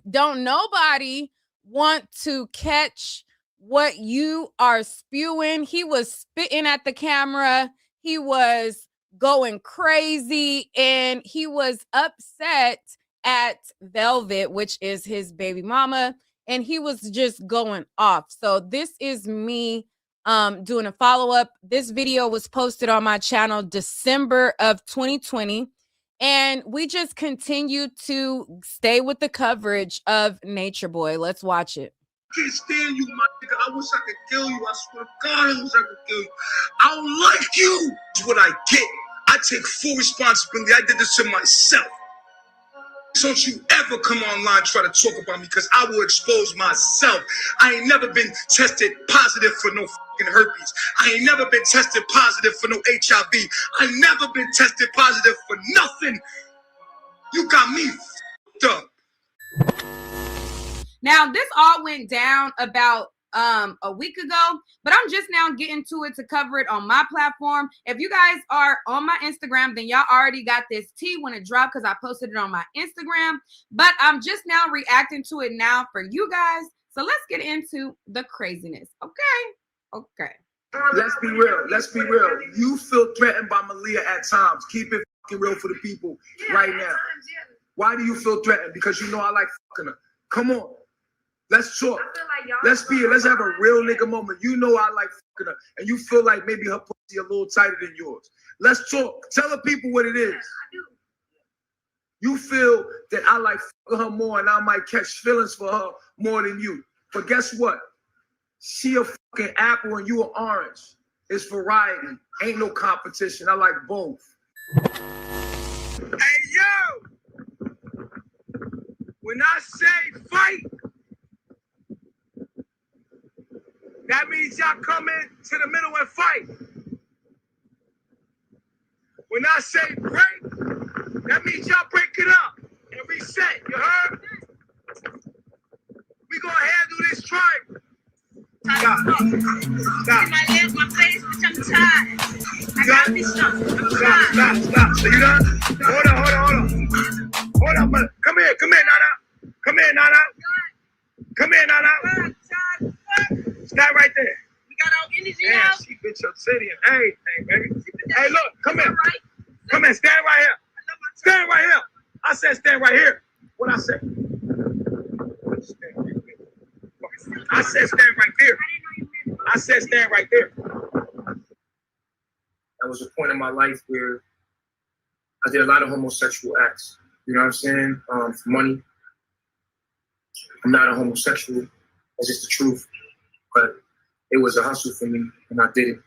don't nobody want to catch what you are spewing. He was spitting at the camera. He was going crazy, and he was upset at Velvet, which is his baby mama, and he was just going off. So this is me doing a follow-up. This video was posted on my channel December of 2020, and we just continue to stay with the coverage of Natureboy. Let's watch it. I can't stand you, my nigga. I wish I could kill you. I swear to God, I wish I could kill you. I don't like you. It's what I get. I take full responsibility. I did this to myself. Don't you ever come online and try to talk about me, because I will expose myself. I ain't never been tested positive for no fucking herpes. I ain't never been tested positive for no HIV. I never been tested positive for nothing. You got me fucked up. Now, this all went down about a week ago, but I'm just now getting to it to cover it on my platform. If you guys are on my Instagram, then y'all already got this tea when it dropped because I posted it on my Instagram, but I'm just now reacting to it now for you guys. So let's get into the craziness. Okay. Let's be real. Let's be real. You feel threatened by Malia at times. Keep it fucking real for the people right now. Why do you feel threatened? Because you know I like fucking her. Come on. Let's talk. Let's have a real nigga moment. You know I like fucking her, and you feel like maybe her pussy a little tighter than yours. Let's talk. Tell the people what it is. You feel that I like fucking her more, and I might catch feelings for her more than you. But guess what? She a fucking apple and you an orange. It's variety. Ain't no competition. I like both. Hey, yo! When I say fight, that means y'all come in to the middle and fight. When I say break, that means y'all break it up and reset. You heard? We gonna handle this tribe. Stop. Stop. My legs, my face, bitch, I'm tired. I gotta be strong. Stop. So you done? Hold on. Mother. Come here, Nana. Come here, Nana. Stand right there. We got our energy Man, now. she bitch your city and everything, baby. Hey, look, come here. Come here, stand right here. Stand right here. I said stand right here. What I said? I said stand right there. I said stand right there. That was a point in my life where I did a lot of homosexual acts. You know what I'm saying? For money. I'm not a homosexual. That's just the truth. But it was a hustle for me, and I did it.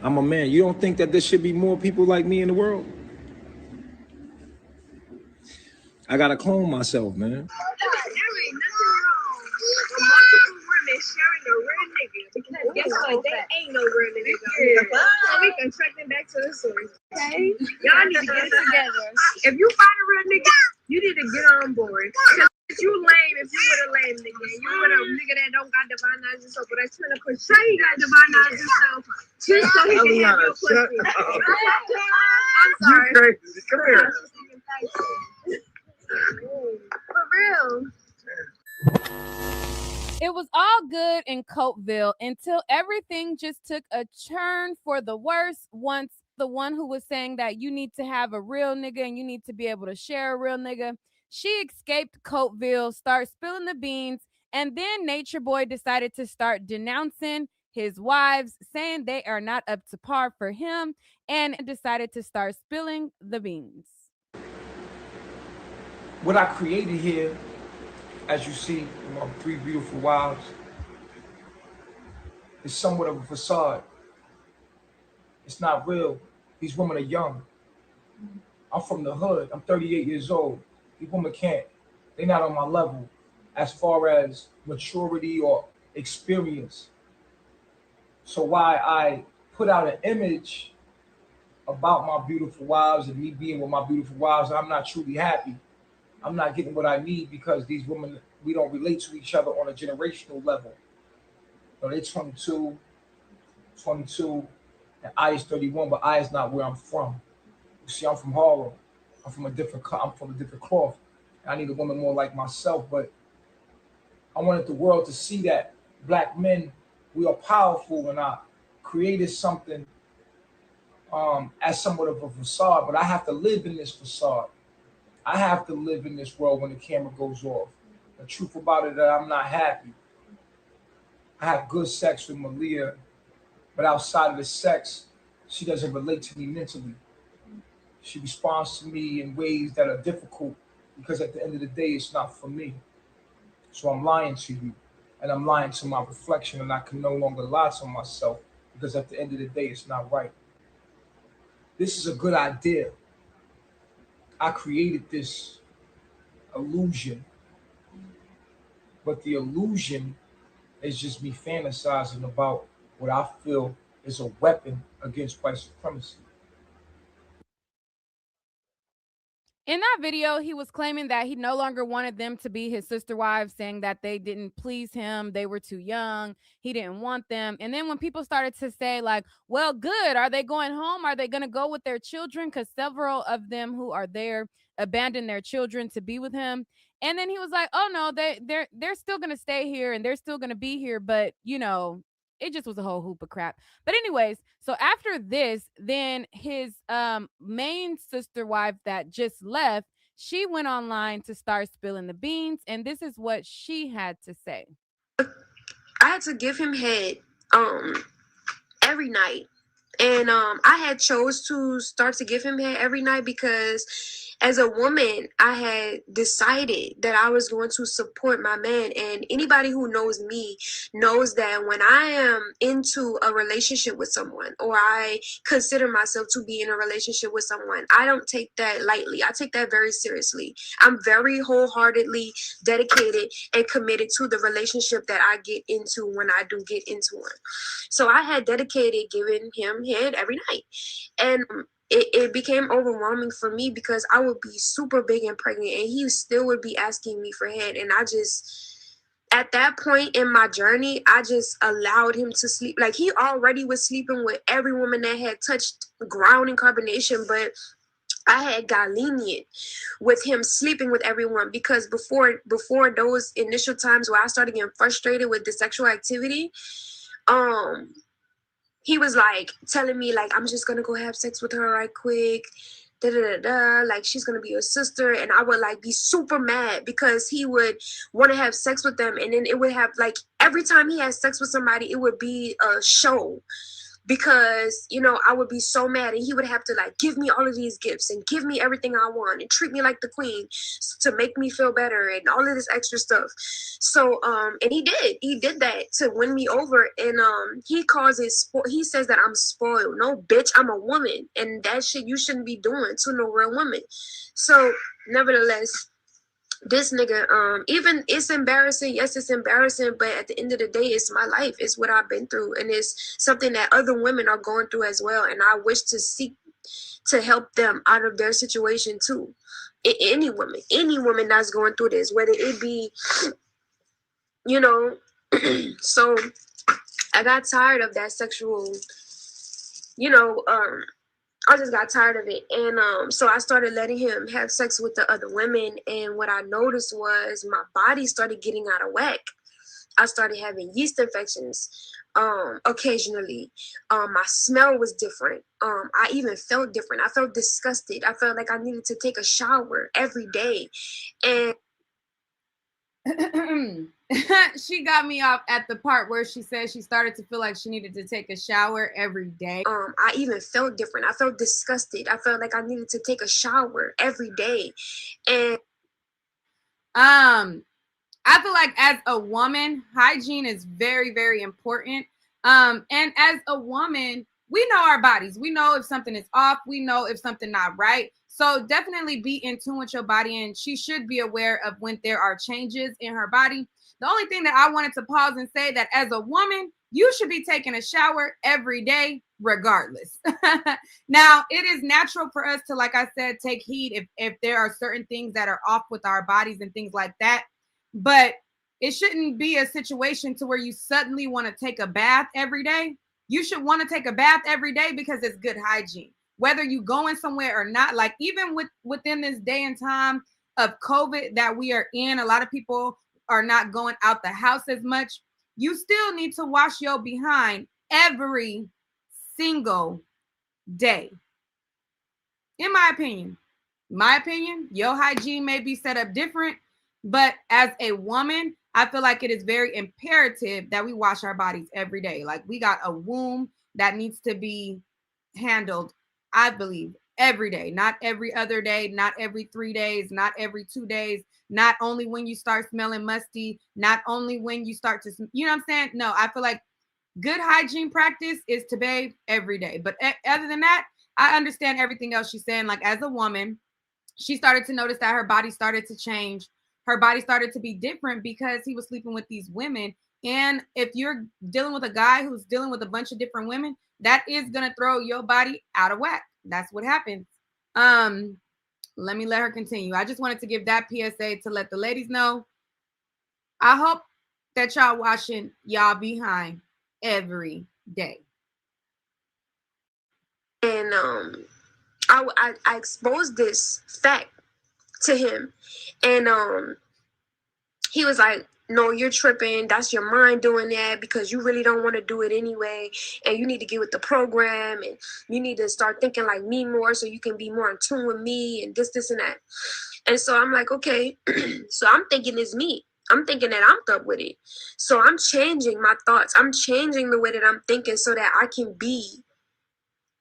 I'm a man. You don't think that there should be more people like me in the world? I gotta clone myself, man. There ain't nothing wrong with multiple women sharing a real nigga. Because guess what? There ain't no real nigga. So we can track them back to the source. Okay? Y'all need to get it together. If you find a real nigga, you need to get on board. Because you lame if you with a lame nigga. You with a nigga that don't got divine knowledge himself, but that's trying to push say he got divine knowledge himself. Just so he can have your pussy. I'm sorry. You crazy. Come here. For real. It was all good in Cokeville until everything just took a turn for the worse once the one who was saying that you need to have a real nigga and you need to be able to share a real nigga, she escaped Cokeville, started spilling the beans, and then Natureboy decided to start denouncing his wives, saying they are not up to par for him, and decided to start spilling the beans. What I created here, as you see, my 3 beautiful wives, is somewhat of a facade. It's not real. These women are young. I'm from the hood. I'm 38 years old. These women can't. They're not on my level as far as maturity or experience. So why I put out an image about my beautiful wives and me being with my beautiful wives, I'm not truly happy. I'm not getting what I need because these women, we don't relate to each other on a generational level. So they're 22, and I is 31, but I is not where I'm from. You see, I'm from Harlem. I'm from a different cloth. I need a woman more like myself, but I wanted the world to see that Black men, we are powerful, and I created something as somewhat of a facade, but I have to live in this facade. I have to live in this world when the camera goes off. The truth about it is that I'm not happy. I have good sex with Malia, but outside of the sex, she doesn't relate to me mentally. She responds to me in ways that are difficult because at the end of the day, it's not for me. So I'm lying to you, and I'm lying to my reflection, and I can no longer lie to myself because at the end of the day, it's not right. This is a good idea. I created this illusion, but the illusion is just me fantasizing about what I feel is a weapon against white supremacy. In that video, he was claiming that he no longer wanted them to be his sister wives, saying that they didn't please him, they were too young, he didn't want them. And then when people started to say like, well, good, are they going home? Are they going to go with their children? Because several of them who are there abandoned their children to be with him. And then he was like, oh no, they're still going to stay here and they're still going to be here. But, you know, it just was a whole hoop of crap. But anyways, so after this, then his main sister wife that just left, she went online to start spilling the beans, and this is what she had to say. I had to give him head every night. And I had chose to start to give him head every night because as a woman, I had decided that I was going to support my man. And anybody who knows me knows that when I am into a relationship with someone, or I consider myself to be in a relationship with someone, I don't take that lightly. I take that very seriously. I'm very wholeheartedly dedicated and committed to the relationship that I get into when I do get into one. So I had dedicated giving him head every night. And it became overwhelming for me because I would be super big and pregnant and he still would be asking me for head. And I just, at that point in my journey, I just allowed him to sleep. Like, he already was sleeping with every woman that had touched ground in carbonation, but I had got lenient with him sleeping with everyone because before those initial times where I started getting frustrated with the sexual activity, he was like telling me like, I'm just gonna go have sex with her right quick, da da da da, like she's gonna be your sister. And I would like be super mad because he would want to have sex with them, and then it would have like every time he had sex with somebody, it would be a show. Because, you know, I would be so mad and he would have to like give me all of these gifts and give me everything I want and treat me like the queen to make me feel better and all of this extra stuff. So, and he did that to win me over. And he calls it, he says that I'm spoiled. No, bitch, I'm a woman. And that shit you shouldn't be doing to no real woman. So, nevertheless, this nigga, even it's embarrassing. Yes, it's embarrassing, but at the end of the day, it's my life. It's what I've been through, and it's something that other women are going through as well. And I wish to seek to help them out of their situation too. Any woman that's going through this, whether it be, you know. So I got tired of that sexual, you know, I just got tired of it. And so I started letting him have sex with the other women. And what I noticed was my body started getting out of whack. I started having yeast infections occasionally. My smell was different. I even felt different. I felt disgusted. I felt like I needed to take a shower every day. And she got me off at the part where she said she started to feel like she needed to take a shower every day. I even felt different. I felt disgusted. I felt like I needed to take a shower every day. And I feel like as a woman, hygiene is very, very important. And as a woman, we know our bodies. We know if something is off. We know if something not right. So definitely be in tune with your body, and she should be aware of when there are changes in her body. The only thing that I wanted to pause and say that as a woman, you should be taking a shower every day, regardless. Now, it is natural for us to, like I said, take heed if there are certain things that are off with our bodies and things like that. But it shouldn't be a situation to where you suddenly want to take a bath every day. You should want to take a bath every day because it's good hygiene. Whether you going somewhere or not, like even within this day and time of COVID that we are in, a lot of people are not going out the house as much. You still need to wash your behind every single day. In my opinion, your hygiene may be set up different, but as a woman, I feel like it is very imperative that we wash our bodies every day. Like, we got a womb that needs to be handled, I believe, every day, not every other day, not every 3 days, not every 2 days, not only when you start smelling musty, not only when you start to, you know what I'm saying? No, I feel like good hygiene practice is to bathe every day. But other than that, I understand everything else she's saying. Like, as a woman, she started to notice that her body started to change. Her body started to be different because he was sleeping with these women. And if you're dealing with a guy who's dealing with a bunch of different women, that is going to throw your body out of whack. That's what happens. Let her continue. I just wanted to give that PSA to let the ladies know. I hope that y'all washing y'all behind every day. And I exposed this fact to him, and he was like, no, you're tripping. That's your mind doing that because you really don't want to do it anyway. And you need to get with the program, and you need to start thinking like me more so you can be more in tune with me and this and that. And so I'm like, okay. So I'm thinking it's me. I'm thinking that I'm up with it. So I'm changing my thoughts. I'm changing the way that I'm thinking so that I can be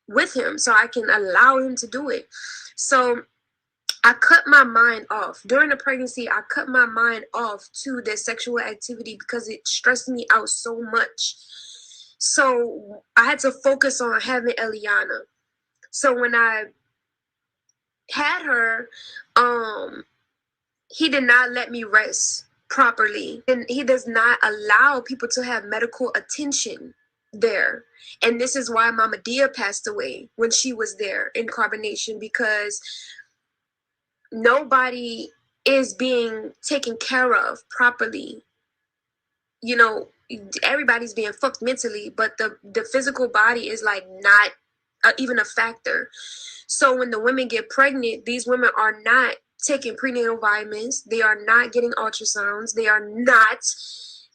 with him, so I can allow him to do it. So I cut my mind off. During the pregnancy, I cut my mind off to the sexual activity because it stressed me out so much. So I had to focus on having Eliana. So when I had her, he did not let me rest properly. And he does not allow people to have medical attention there. And this is why Mama Dia passed away when she was there in carbonation, because nobody is being taken care of properly. You know, everybody's being fucked mentally, but the physical body is like not even a factor. So when the women get pregnant, these women are not taking prenatal vitamins. They are not getting ultrasounds. They are not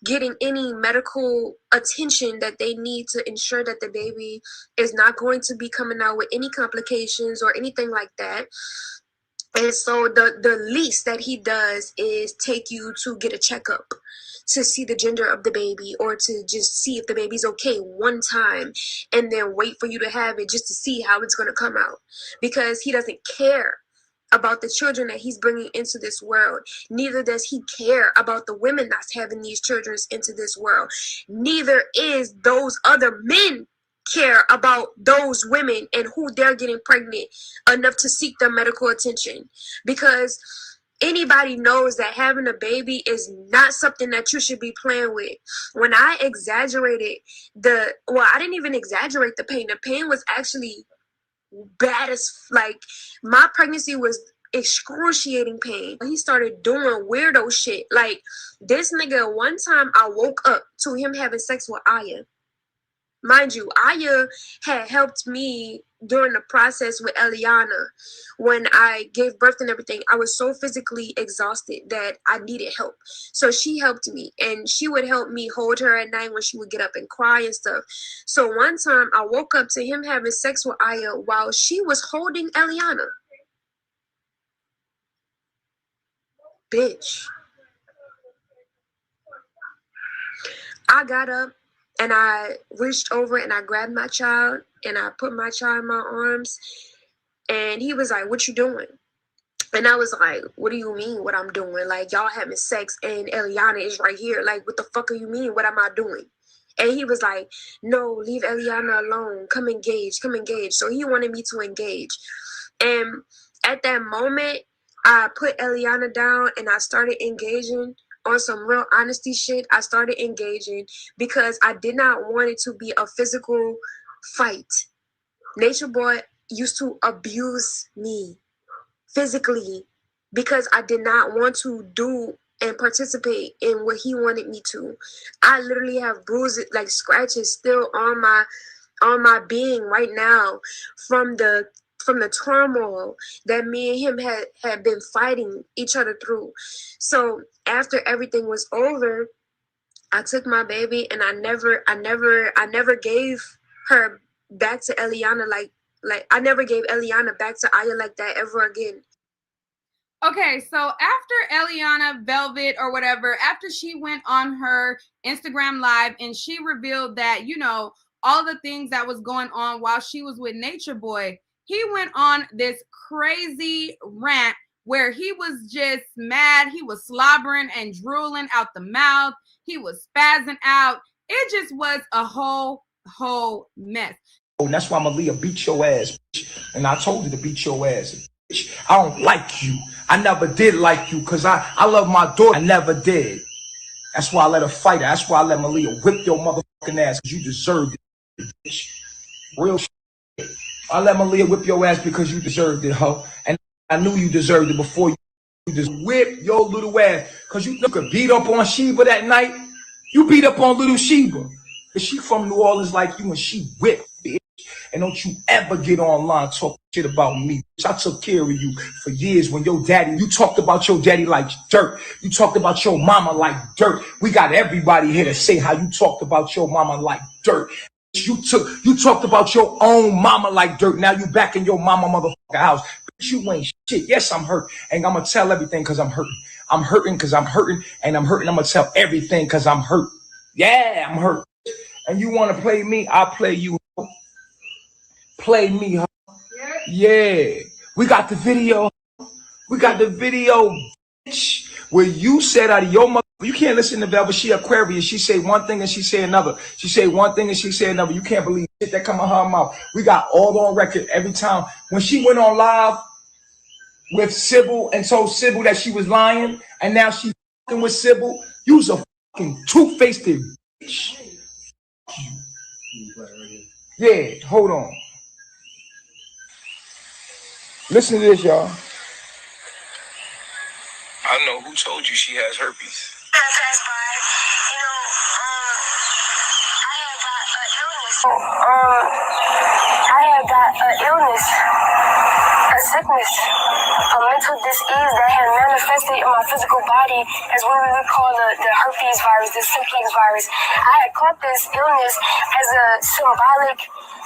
getting any medical attention that they need to ensure that the baby is not going to be coming out with any complications or anything like that. And so the least that he does is take you to get a checkup to see the gender of the baby, or to just see if the baby's okay one time, and then wait for you to have it just to see how it's going to come out, because he doesn't care about the children that he's bringing into this world. Neither does he care about the women that's having these children into this world. Neither is those other men care about those women and who they're getting pregnant enough to seek their medical attention, because anybody knows that having a baby is not something that you should be playing with. When I exaggerated I didn't even exaggerate the pain. The pain was actually bad as, like, my pregnancy was excruciating pain. He started doing weirdo shit. Like, this nigga, one time I woke up to him having sex with Aya. Mind you, Aya had helped me during the process with Eliana. When I gave birth and everything, I was so physically exhausted that I needed help. So she helped me, and she would help me hold her at night when she would get up and cry and stuff. So one time I woke up to him having sex with Aya while she was holding Eliana. Bitch. I got up and I reached over and I grabbed my child and I put my child in my arms, and he was like, "What you doing?" And I was like, "What do you mean what I'm doing? Like, y'all having sex and Eliana is right here. Like, what the fuck do you mean? What am I doing?" And he was like, "No, leave Eliana alone. Come engage, come engage." So he wanted me to engage. And at that moment, I put Eliana down and I started engaging on some real honesty shit. I started engaging because I did not want it to be a physical fight. Natureboy used to abuse me physically because I did not want to do and participate in what he wanted me to. I literally have bruises, like scratches still on my being right now from the turmoil that me and him had been fighting each other through. So after everything was over, I took my baby and I never gave her back to Eliana like I never gave Eliana back to Aya like that ever again. Okay, so after Eliana Velvet or whatever, after she went on her Instagram live and she revealed that, you know, all the things that was going on while she was with Natureboy, he went on this crazy rant where he was just mad. He was slobbering and drooling out the mouth. He was spazzing out. It just was a whole mess. And that's why Malia beat your ass, bitch. And I told her to beat your ass, bitch. I don't like you. I never did like you because I love my daughter. I never did. That's why I let her fight her. That's why I let Malia whip your motherfucking ass because you deserved it, bitch. Real shit. I let Malia whip your ass because you deserved it, ho. And I knew you deserved it before you just whip your little ass. Because you could beat up on Sheba that night. You beat up on little Sheba. But she from New Orleans like you and she whipped, bitch. And don't you ever get online talk shit about me. I took care of you for years when your daddy, you talked about your daddy like dirt. You talked about your mama like dirt. We got everybody here to say how you talked about your mama like dirt. You talked about your own mama like dirt. Now you back in your mama motherfucker house. Bitch, you ain't shit. Yes, I'm hurt. And I'm going to tell everything because I'm hurting. I'm hurting because I'm hurting. And I'm hurting. I'm going to tell everything because I'm hurt. Yeah, I'm hurt. And you want to play me? I'll play you. Play me, huh? Yeah. We got the video. We got the video, bitch, where you said out of your mother, you can't listen to Velvet. She Aquarius. She say one thing and she say another. She say one thing and she say another. You can't believe shit that come out her mouth. We got all on record every time. When she went on live with Sybil and told Sybil that she was lying, and now she's fucking with Sybil, you's a fucking two-faced bitch. Yeah, hold on. Listen to this, y'all. I don't know who told you she has herpes. I had got an illness, a sickness, a mental disease that had manifested in my physical body as what we would call the herpes virus, the simplex virus. I had caught this illness as a symbolic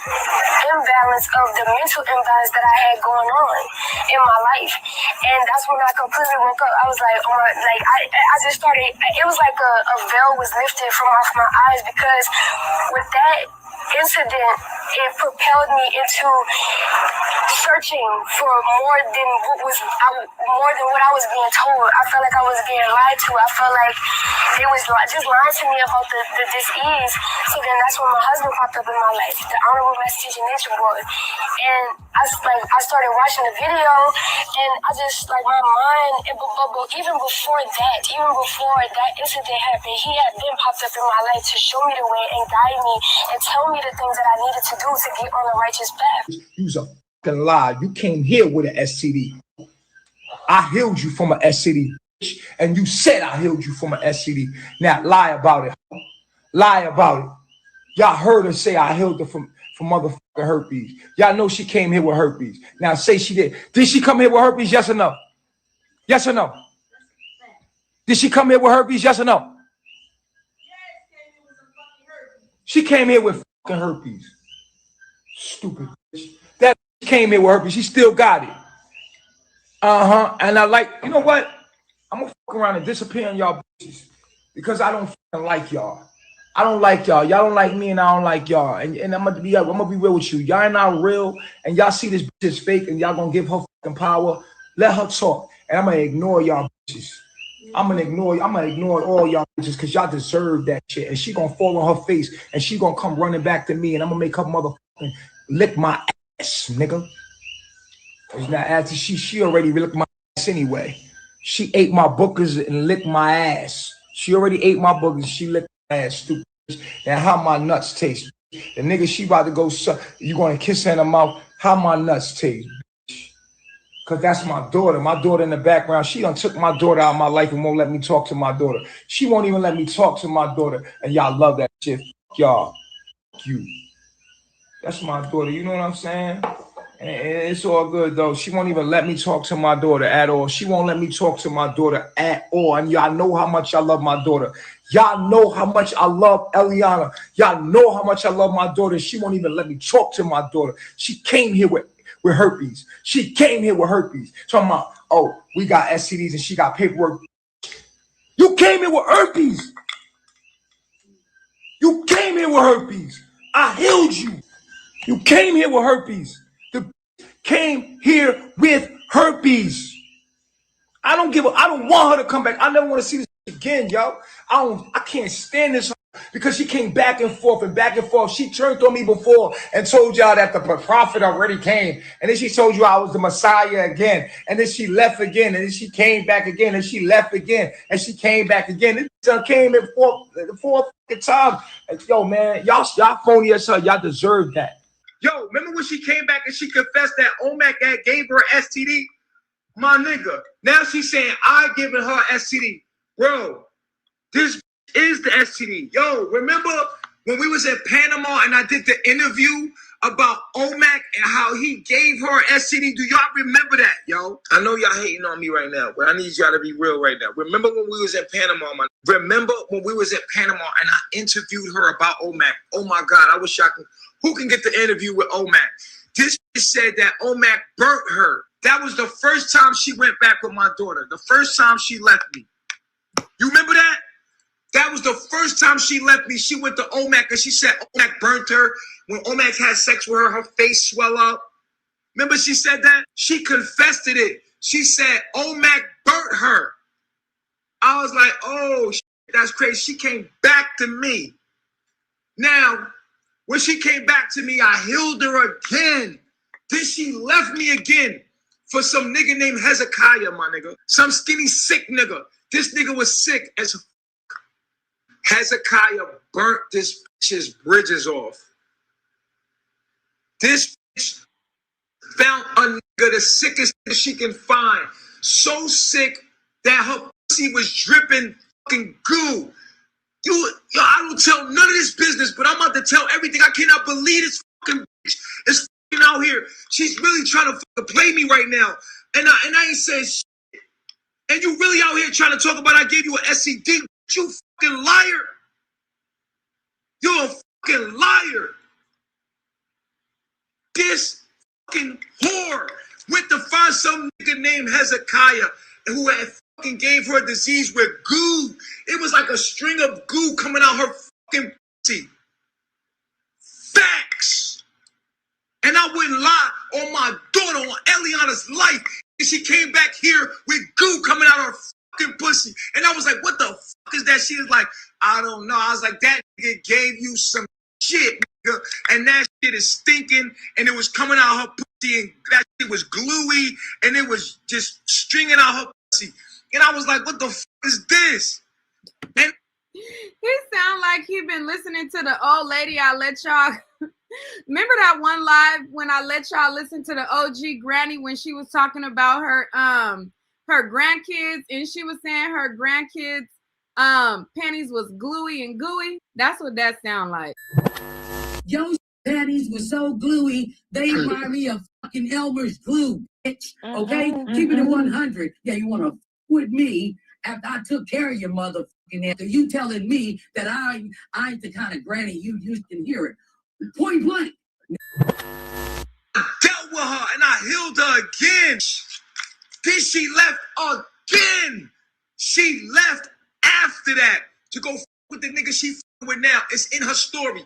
imbalance of the mental imbalance that I had going on in my life. And that's when I completely woke up. I was like, oh my, like I just started, it was like a veil was lifted from off my eyes, because with that incident, it propelled me into searching for more than what I was being told. I felt like I was being lied to. I felt like they was just lying to me about the disease. So then that's when my husband popped up in my life, the Honorable Master Teacher Natureboy. And I started watching the video, and I just like my mind. Even before that incident happened, he had been popped up in my life to show me the way and guide me and tell me the things that I needed to do to get on the righteous path. You's a fucking lie. You came here with an STD. I healed you from an STD, bitch, and you said I healed you from an STD. Now lie about it. Lie about it. Y'all heard her say I healed her from motherfucking herpes. Y'all know she came here with herpes. Now say she did. Did she come here with herpes? Yes or no? Yes or no? Did she come here with herpes? Yes or no? She came here with fucking herpes. Stupid bitch. That came here with herpes. She still got it. And I like, you know what? I'm gonna fuck around and disappear on y'all bitches because I don't fucking like y'all. I don't like y'all. Y'all don't like me, and I don't like y'all. And I'm gonna be real with you. Y'all not real, and y'all see this bitch is fake, and y'all gonna give her fucking power. Let her talk, and I'm gonna ignore y'all bitches. I'm gonna ignore all y'all bitches because y'all deserve that shit. And she gonna fall on her face, and she gonna come running back to me, and I'm gonna make her motherfucking lick my ass, nigga. It's not after she already licked my ass anyway. She ate my bookers and licked my ass. She already ate my bookers. She licked my ass, stupid. And how my nuts taste? The nigga she about to go suck. You gonna kiss her in the mouth? How my nuts taste? Cause that's my daughter. My daughter in the background. She done took my daughter out of my life and won't let me talk to my daughter. She won't even let me talk to my daughter. And y'all love that shit. Fuck y'all. Fuck you. That's my daughter. You know what I'm saying? And it's all good though. She won't even let me talk to my daughter at all. She won't let me talk to my daughter at all. And y'all know how much I love my daughter. Y'all know how much I love Eliana. Y'all know how much I love my daughter. She won't even let me talk to my daughter. She came here with herpes. She came here with herpes. Talking about, oh, we got STDs and she got paperwork. You came here with herpes. You came here with herpes. I healed you. You came here with herpes. Came here with herpes. I don't want her to come back. I never want to see this again, yo. I can't stand this because she came back and forth and back and forth. She turned on me before and told y'all that the prophet already came. And then she told you I was the Messiah again. And then she left again. And then she came back again. And she left again. And she came back again. This came in four fucking times. Yo, man, y'all phony as hell. Y'all deserve that. Yo, remember when she came back and she confessed that OMAC gave her STD? My nigga. Now she's saying I given her STD. Bro, this is the STD. Yo, remember when we was in Panama and I did the interview about OMAC and how he gave her STD? Do y'all remember that, yo? I know y'all hating on me right now, but I need y'all to be real right now. Remember when we was in Panama, man? Remember when we was in Panama and I interviewed her about OMAC? Oh my God, I wish I could. Who can get the interview with OMAC? This said that OMAC burnt her. That was the first time she went back with my daughter. The first time she left me. You remember that? That was the first time she left me. She went to OMAC and she said OMAC burnt her. When OMAC had sex with her, her face swelled up. Remember she said that? She confessed to it. She said, Omac burnt her. I was like, oh, shit, that's crazy. She came back to me. Now, when she came back to me, I healed her again. Then she left me again for some nigga named Hezekiah, my nigga. Some skinny, sick nigga. This nigga was sick as Hezekiah burnt this bitch's bridges off. This bitch found a nigga the sickest that she can find. So sick that her pussy was dripping fucking goo. I don't tell none of this business, but I'm about to tell everything. I cannot believe this fucking bitch is fucking out here. She's really trying to fucking play me right now. And I ain't saying shit. And you really out here trying to talk about I gave you an STD. You fucking liar. You're a fucking liar. This fucking whore went to find some nigga named Hezekiah who had fucking gave her a disease with goo. It was like a string of goo coming out her fucking pussy. Facts. And I wouldn't lie on my daughter, on Eliana's life. And she came back here with goo coming out her fucking pussy. And I was like, what the fuck is that? She was like, I don't know. I was like, that nigga gave you some shit, nigga. And that shit is stinking. And it was coming out her pussy. And that shit was gluey. And it was just stringing out her pussy. And I was like, what the fuck is this? And he sound like he been listening to the old lady I let y'all. Remember that one live when I let y'all listen to the OG granny when she was talking about her grandkids, and she was saying her grandkids panties was gluey and gooey? That's what that sound like. Yo, panties were so gluey, they remind me of fucking Elmer's glue, bitch. Okay? Keep it at 100. Yeah, you want to with me after I took care of your motherfucking ass. You telling me that I ain't the kind of granny you can hear it. Point blank. I dealt with her and I healed her again. Then she left again. She left after that to go with the nigga she with now. It's in her story.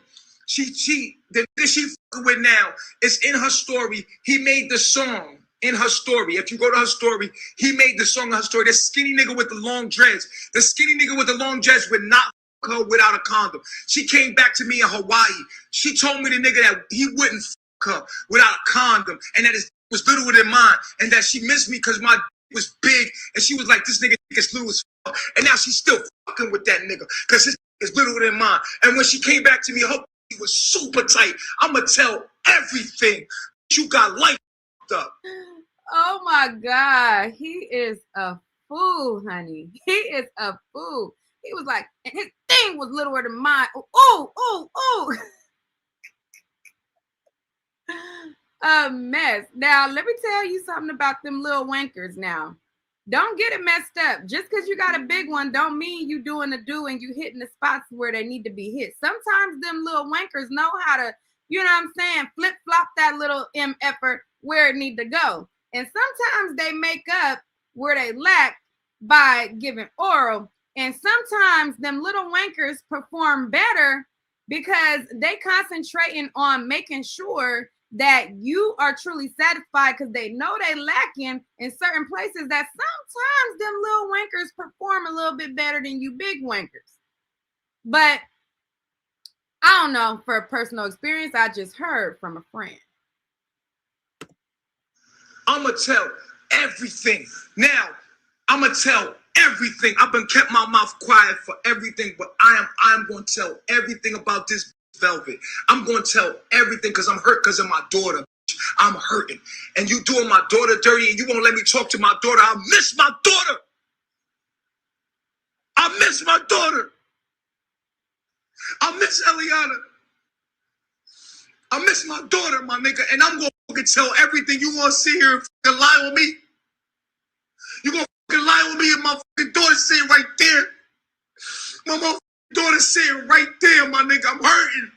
The nigga she with now is in her story. He made the song in her story. If you go to her story, he made the song in her story. The skinny nigga with the long dreads. The skinny nigga with the long dreads would not fuck her without a condom. She came back to me in Hawaii. She told me the nigga that he wouldn't fuck her without a condom, and that his was littler than mine, and that she missed me because my was big, and she was like, this nigga is little as fuck. And now she's still fucking with that nigga because his is littler than mine. And when she came back to me, her was super tight. I'ma tell everything. You got life up. Oh my God. He is a fool, honey. He is a fool. He was like, and his thing was littler than mine. Oh. A mess. Now, let me tell you something about them little wankers now. Don't get it messed up. Just because you got a big one don't mean you doing the do and you hitting the spots where they need to be hit. Sometimes them little wankers know how to, you know what I'm saying, flip-flop that little effort where it need to go. And sometimes they make up where they lack by giving oral. And sometimes them little wankers perform better because they concentrating on making sure that you are truly satisfied because they know they lacking in certain places that sometimes them little wankers perform a little bit better than you big wankers. But I don't know, for a personal experience, I just heard from a friend. I'ma tell everything. Now, I'ma tell everything. I've been kept my mouth quiet for everything, but I'm going to tell everything about this velvet. I'm going to tell everything because I'm hurt because of my daughter. I'm hurting. And you doing my daughter dirty and you won't let me talk to my daughter. I miss my daughter. I miss my daughter. I miss Eliana. I miss my daughter, my nigga. And I'm going to tell everything. You want to sit here and fucking lie on me? You going to fucking lie on me and my fucking daughter sitting right there? My motherfucking daughter sitting right there, my nigga. I'm hurting.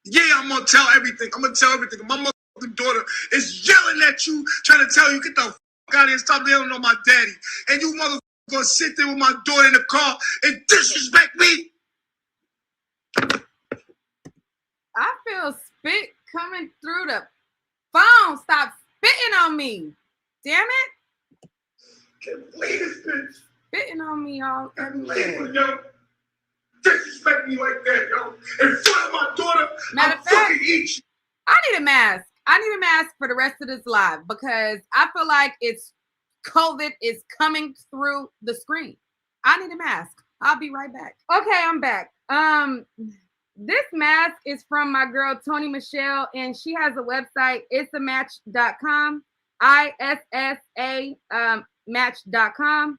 Yeah, I'm going to tell everything. I'm going to tell everything. My motherfucking daughter is yelling at you, trying to tell you, get the fuck out of here, stop yelling on my daddy. And you motherfucker going to sit there with my daughter in the car and disrespect me? I feel spit coming through the phone. Stop spitting on me. Damn it. Can't believe this bitch. Spitting on me all everywhere. Yo, disrespect me like that, yo. In front of my daughter, Matter I'm of fact, fucking eat you. I need a mask. I need a mask for the rest of this live because I feel like it's COVID is coming through the screen. I need a mask. I'll be right back. Okay, I'm back. This mask is from my girl Tony Michelle, and she has a website. It's a match.com, ISSA match.com,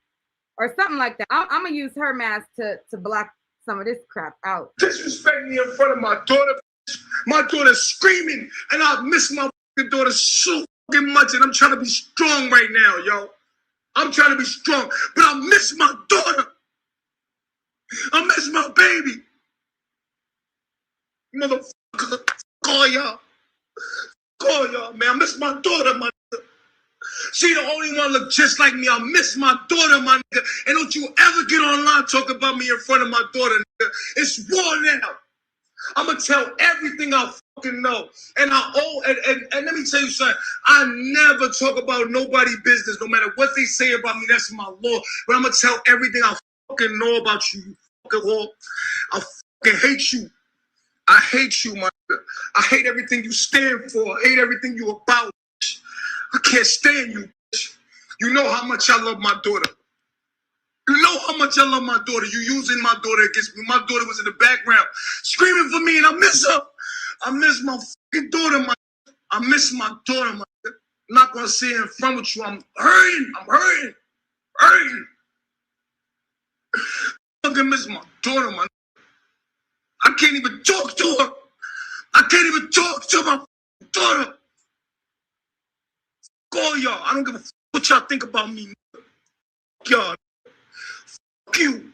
or something like that. I'm gonna use her mask to block some of this crap out. Disrespect me in front of my daughter. My daughter's screaming, and I miss my fucking daughter so fucking much, and I'm trying to be strong right now, yo. I'm trying to be strong, but I miss my daughter. I miss my baby. Motherfucker, call y'all. Call y'all, man. I miss my daughter, my nigga. She the only one look just like me. I miss my daughter, my nigga. And don't you ever get online talk about me in front of my daughter, nigga. It's war now. I'm gonna tell everything I fucking know. And and let me tell you something. I never talk about nobody's business, no matter what they say about me. That's my law. But I'm gonna tell everything I fucking know about you, you fucking whore. I fucking hate you. I hate you, my nigga. I hate everything you stand for. I hate everything you about. Bitch. I can't stand you, bitch. You know how much I love my daughter. You know how much I love my daughter. You using my daughter against me. My daughter was in the background screaming for me, and I miss her. I miss my fucking daughter, I miss my daughter, my nigga. I'm not gonna sit in front with you. I'm hurting. Hurting. I fucking miss my daughter, my nigga. I can't even talk to her. I can't even talk to my daughter. Call y'all. I don't give a fuck what y'all think about me. Fuck y'all. Fuck you.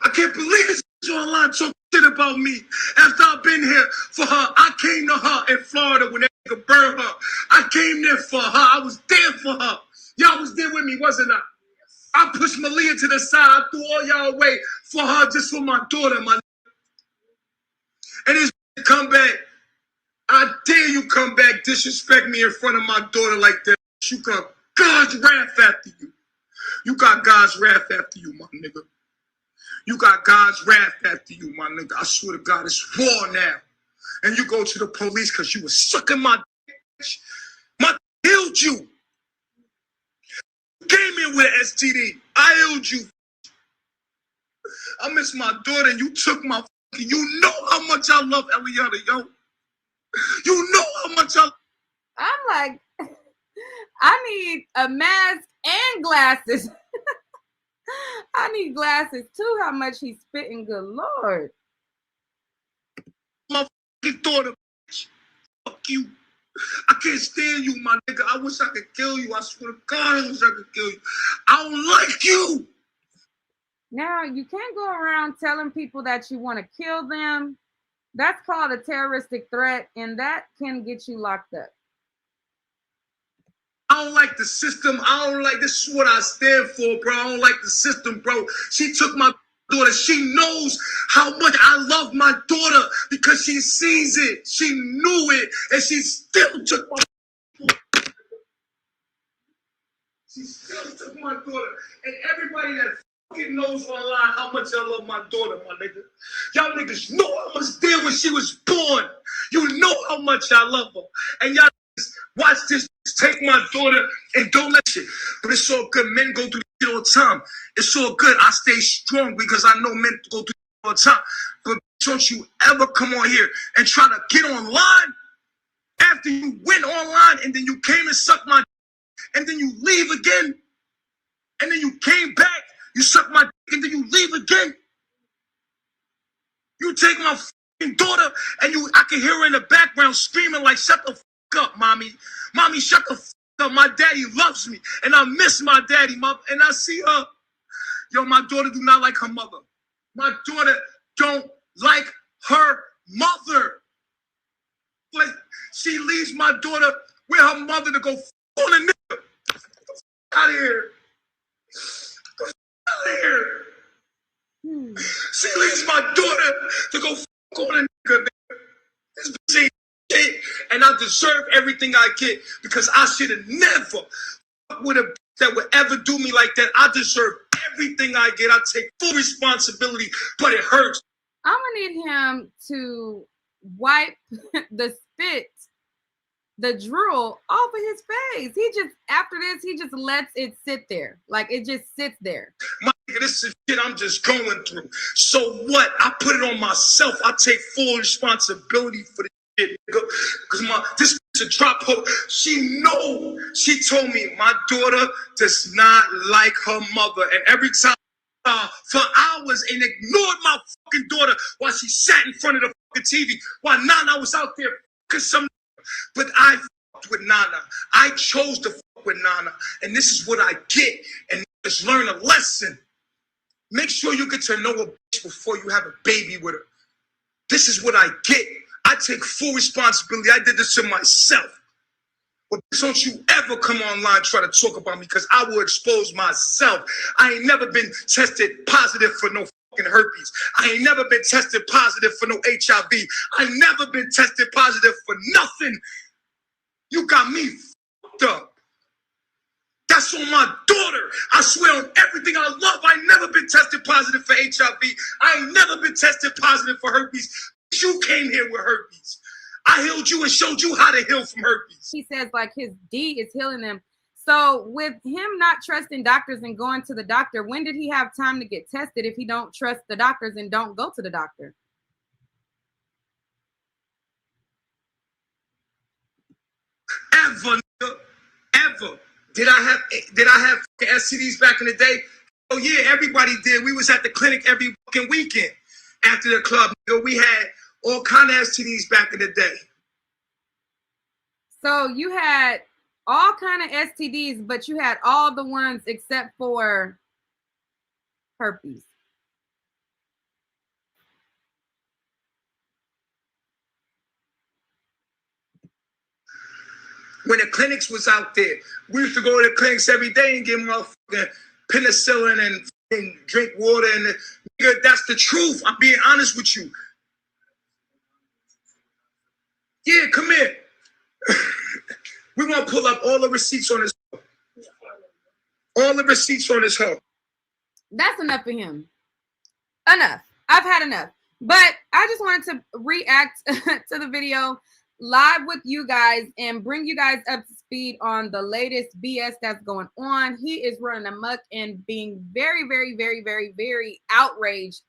I can't believe this online talking shit about me. After I've been here for her, I came to her in Florida when they could burn her. I came there for her. I was there for her. Y'all was there with me, wasn't I? I pushed Malia to the side. I threw all y'all away for her, just for my daughter, my. And this come back. I dare you come back, disrespect me in front of my daughter like that. You got God's wrath after you. You got God's wrath after you, my nigga. You got God's wrath after you, my nigga. I swear to God, it's war now. And you go to the police because you was sucking my bitch. My killed you. Came in with an STD. I illed you. I miss my daughter and you took my. You know how much I love Eliana, yo. You know how much I'm like, I need a mask and glasses. I need glasses too. How much he's spitting, good Lord. My fucking daughter, bitch. Fuck you. I can't stand you, my nigga. I wish I could kill you. I swear to God, I wish I could kill you. I don't like you. Now, you can't go around telling people that you want to kill them. That's called a terroristic threat, and that can get you locked up. I don't like the system. I don't like, this is what I stand for, bro. I don't like the system, bro. She took my daughter. She knows how much I love my daughter because she sees it. She knew it, and she still took my daughter. She still took my daughter. And everybody that fucking knows online how much I love my daughter, my nigga. Y'all niggas know I was there when she was born. You know how much I love her. And y'all watch this, take my daughter and don't let shit. But it's all good. Men go through shit all the time. It's all good. I stay strong because I know men go through shit all the time. But don't you ever come on here and try to get online after you went online and then you came and sucked my dick and then you leave again and then you came back, you suck my dick and then you leave again. You take my fucking daughter and I can hear her in the background screaming like, shut the fuck up, mommy. Mommy, shut the fuck up. My daddy loves me. And I miss my daddy. And I see her. Yo, my daughter do not like her mother. My daughter don't like her mother. Like, she leaves my daughter with her mother to go on a nigga. Out of here. Out of here. She leaves my daughter to go on a nigga. This bitch ain't shit. And I deserve everything I get because I should have never with a that would ever do me like that. I deserve everything I get. I take full responsibility, but it hurts. I'm gonna need him to wipe the spit, the drool off of his face. He just, after this, he just lets it sit there. Like it just sits there. My nigga, this is shit I'm just going through. So what? I put it on myself. I take full responsibility for the shit, nigga. Because this is a drop hook. She told me my daughter does not like her mother. And every time for hours and ignored my fucking daughter while she sat in front of the fucking TV while Nana was out there fucking but I fucked with Nana. I chose to fuck with Nana. And this is what I get. And just learn a lesson. Make sure you get to know a bitch before you have a baby with her. This is what I get. I take full responsibility. I did this to myself. But don't you ever come online try to talk about me because I will expose myself. I ain't never been tested positive for no fucking herpes. I ain't never been tested positive for no HIV. I ain't never been tested positive for nothing. You got me fucked up. That's on my daughter. I swear on everything I love. I ain't never been tested positive for HIV. I ain't never been tested positive for herpes. You came here with herpes. I healed you and showed you how to heal from herpes. He says like his D is healing them. So with him not trusting doctors and going to the doctor, when did he have time to get tested if he don't trust the doctors and don't go to the doctor? Ever. Did I have STDs back in the day? Oh yeah, everybody did. We was at the clinic every fucking weekend after the club. We had all kind of STDs back in the day. So you had all kind of STDs, but you had all the ones except for herpes. When the clinics was out there, we used to go to the clinics every day and get motherfucking penicillin and drink water. And nigga, that's the truth. I'm being honest with you. Yeah, come here. We're going to pull up all the receipts on this. All the receipts on this hoe. That's enough for him. Enough. I've had enough. But I just wanted to react to the video live with you guys and bring you guys up to speed on the latest BS that's going on. He is running amok and being very, very, very, very, very outraged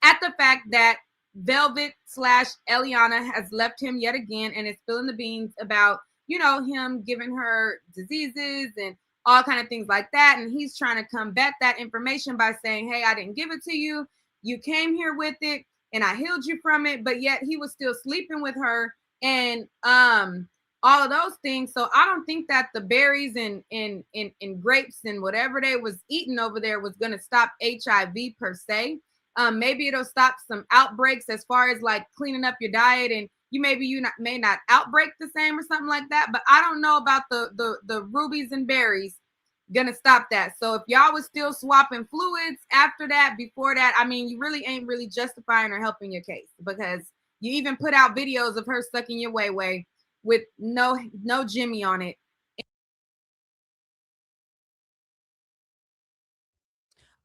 at the fact that Velvet/Eliana has left him yet again and is spilling the beans about, you know, him giving her diseases and all kind of things like that. And he's trying to combat that information by saying, hey, I didn't give it to you. You came here with it and I healed you from it. But yet he was still sleeping with her and all of those things. So I don't think that the berries and grapes and whatever they was eating over there was going to stop HIV per se. Maybe it'll stop some outbreaks as far as like cleaning up your diet, and you may not outbreak the same or something like that. But I don't know about the rubies and berries gonna stop that. So if y'all was still swapping fluids after that, before that, I mean, you really ain't really justifying or helping your case, because you even put out videos of her sucking your way with no Jimmy on it.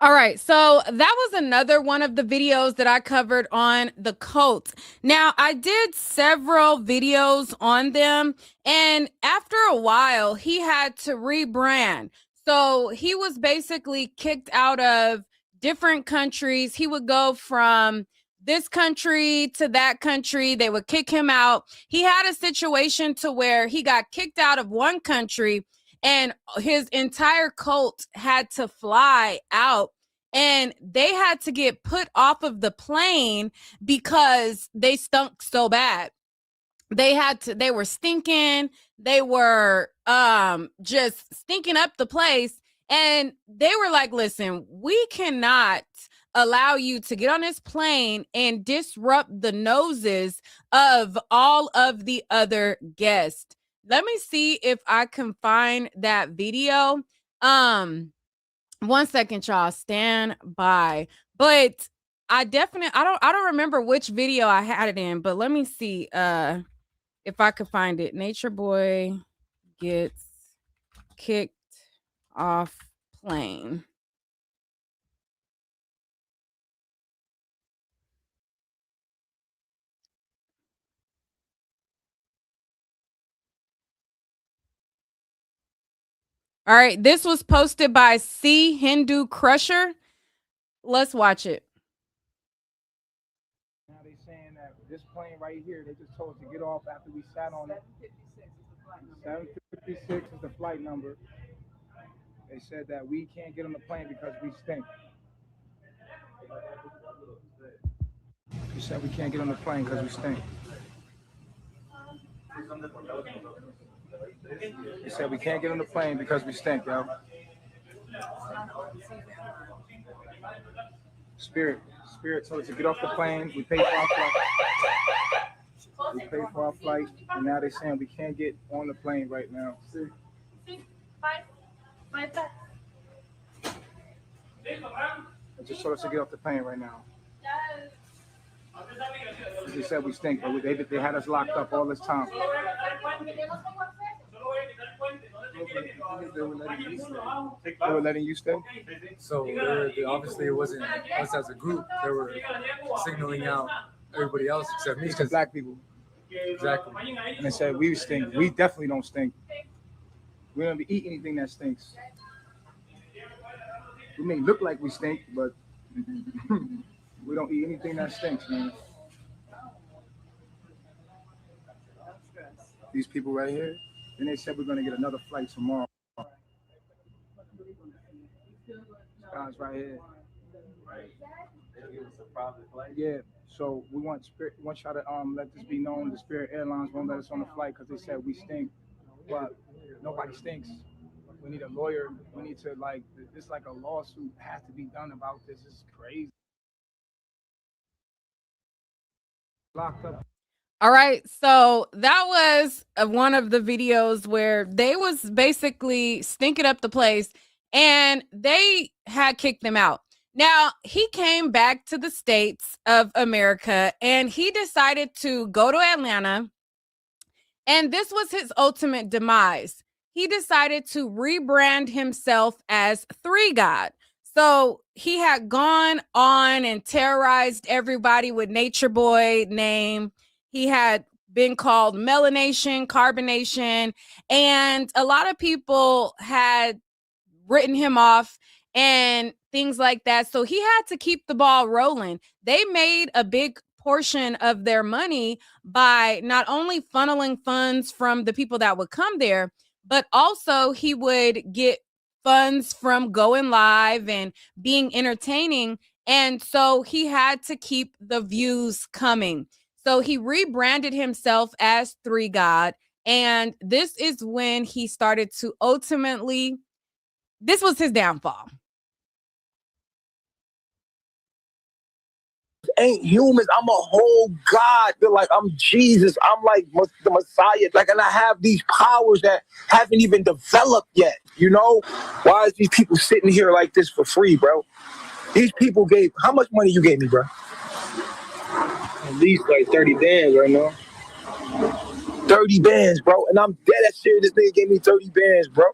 All right, so that was another one of the videos that I covered on the cult. Now, I did several videos on them, and after a while, he had to rebrand. So he was basically kicked out of different countries. He would go from this country to that country. They would kick him out. He had a situation to where he got kicked out of one country and his entire cult had to fly out, and they had to get put off of the plane because they stunk so bad. They were stinking. They were just stinking up the place. And they were like, listen, we cannot allow you to get on this plane and disrupt the noses of all of the other guests. Let me see if I can find that video. 1 second, y'all. Stand by. But I don't remember which video I had it in, but let me see. if I could find it. Nature Boy gets kicked off plane. All right, this was posted by C Hindu Crusher. Let's watch it. Now they saying that this plane right here, they just told us to get off after we sat on it. 756 is the flight number. They said that we can't get on the plane because we stink. They said we can't get on the plane because we stink. They said we can't get on the plane because we stink, yo. Spirit told us to get off the plane. We paid for our flight. We paid for our flight, and now they're saying we can't get on the plane right now. They just told us to get off the plane right now. They said we stink, but they had us locked up all this time. They were letting you stay? So obviously it wasn't us as a group. They were signaling out everybody else except me. Because black people. Exactly. And they said we stink. We definitely don't stink. We don't eat anything that stinks. We may look like we stink, but we don't eat anything that stinks, man. These people right here. Then they said we're gonna get another flight tomorrow. Guys right here. Yeah. So we want Spirit. We want y'all to let this be known. The Spirit Airlines won't let us on the flight because they said we stink, but nobody stinks. We need a lawyer. We need to this like a lawsuit has to be done about this. It's crazy. Locked up. All right, so that was one of the videos where they was basically stinking up the place and they had kicked them out. Now, he came back to the States of America and he decided to go to Atlanta, and this was his ultimate demise. He decided to rebrand himself as 3 God. So he had gone on and terrorized everybody with Nature Boy name. He had been called melanation, carbonation, and a lot of people had written him off and things like that. So he had to keep the ball rolling. They made a big portion of their money by not only funneling funds from the people that would come there, but also he would get funds from going live and being entertaining. And so he had to keep the views coming. So he rebranded himself as 3 God. And this is when he started to ultimately, this was his downfall. Ain't humans. I'm a whole God. They're like, I'm Jesus. I'm like the Messiah. Like, and I have these powers that haven't even developed yet. You know? Why is these people sitting here like this for free, bro? These people gave, how much money you gave me, bro? At least like 30 bands right now. 30 bands, bro. And I'm dead at serious. This nigga gave me 30 bands, bro.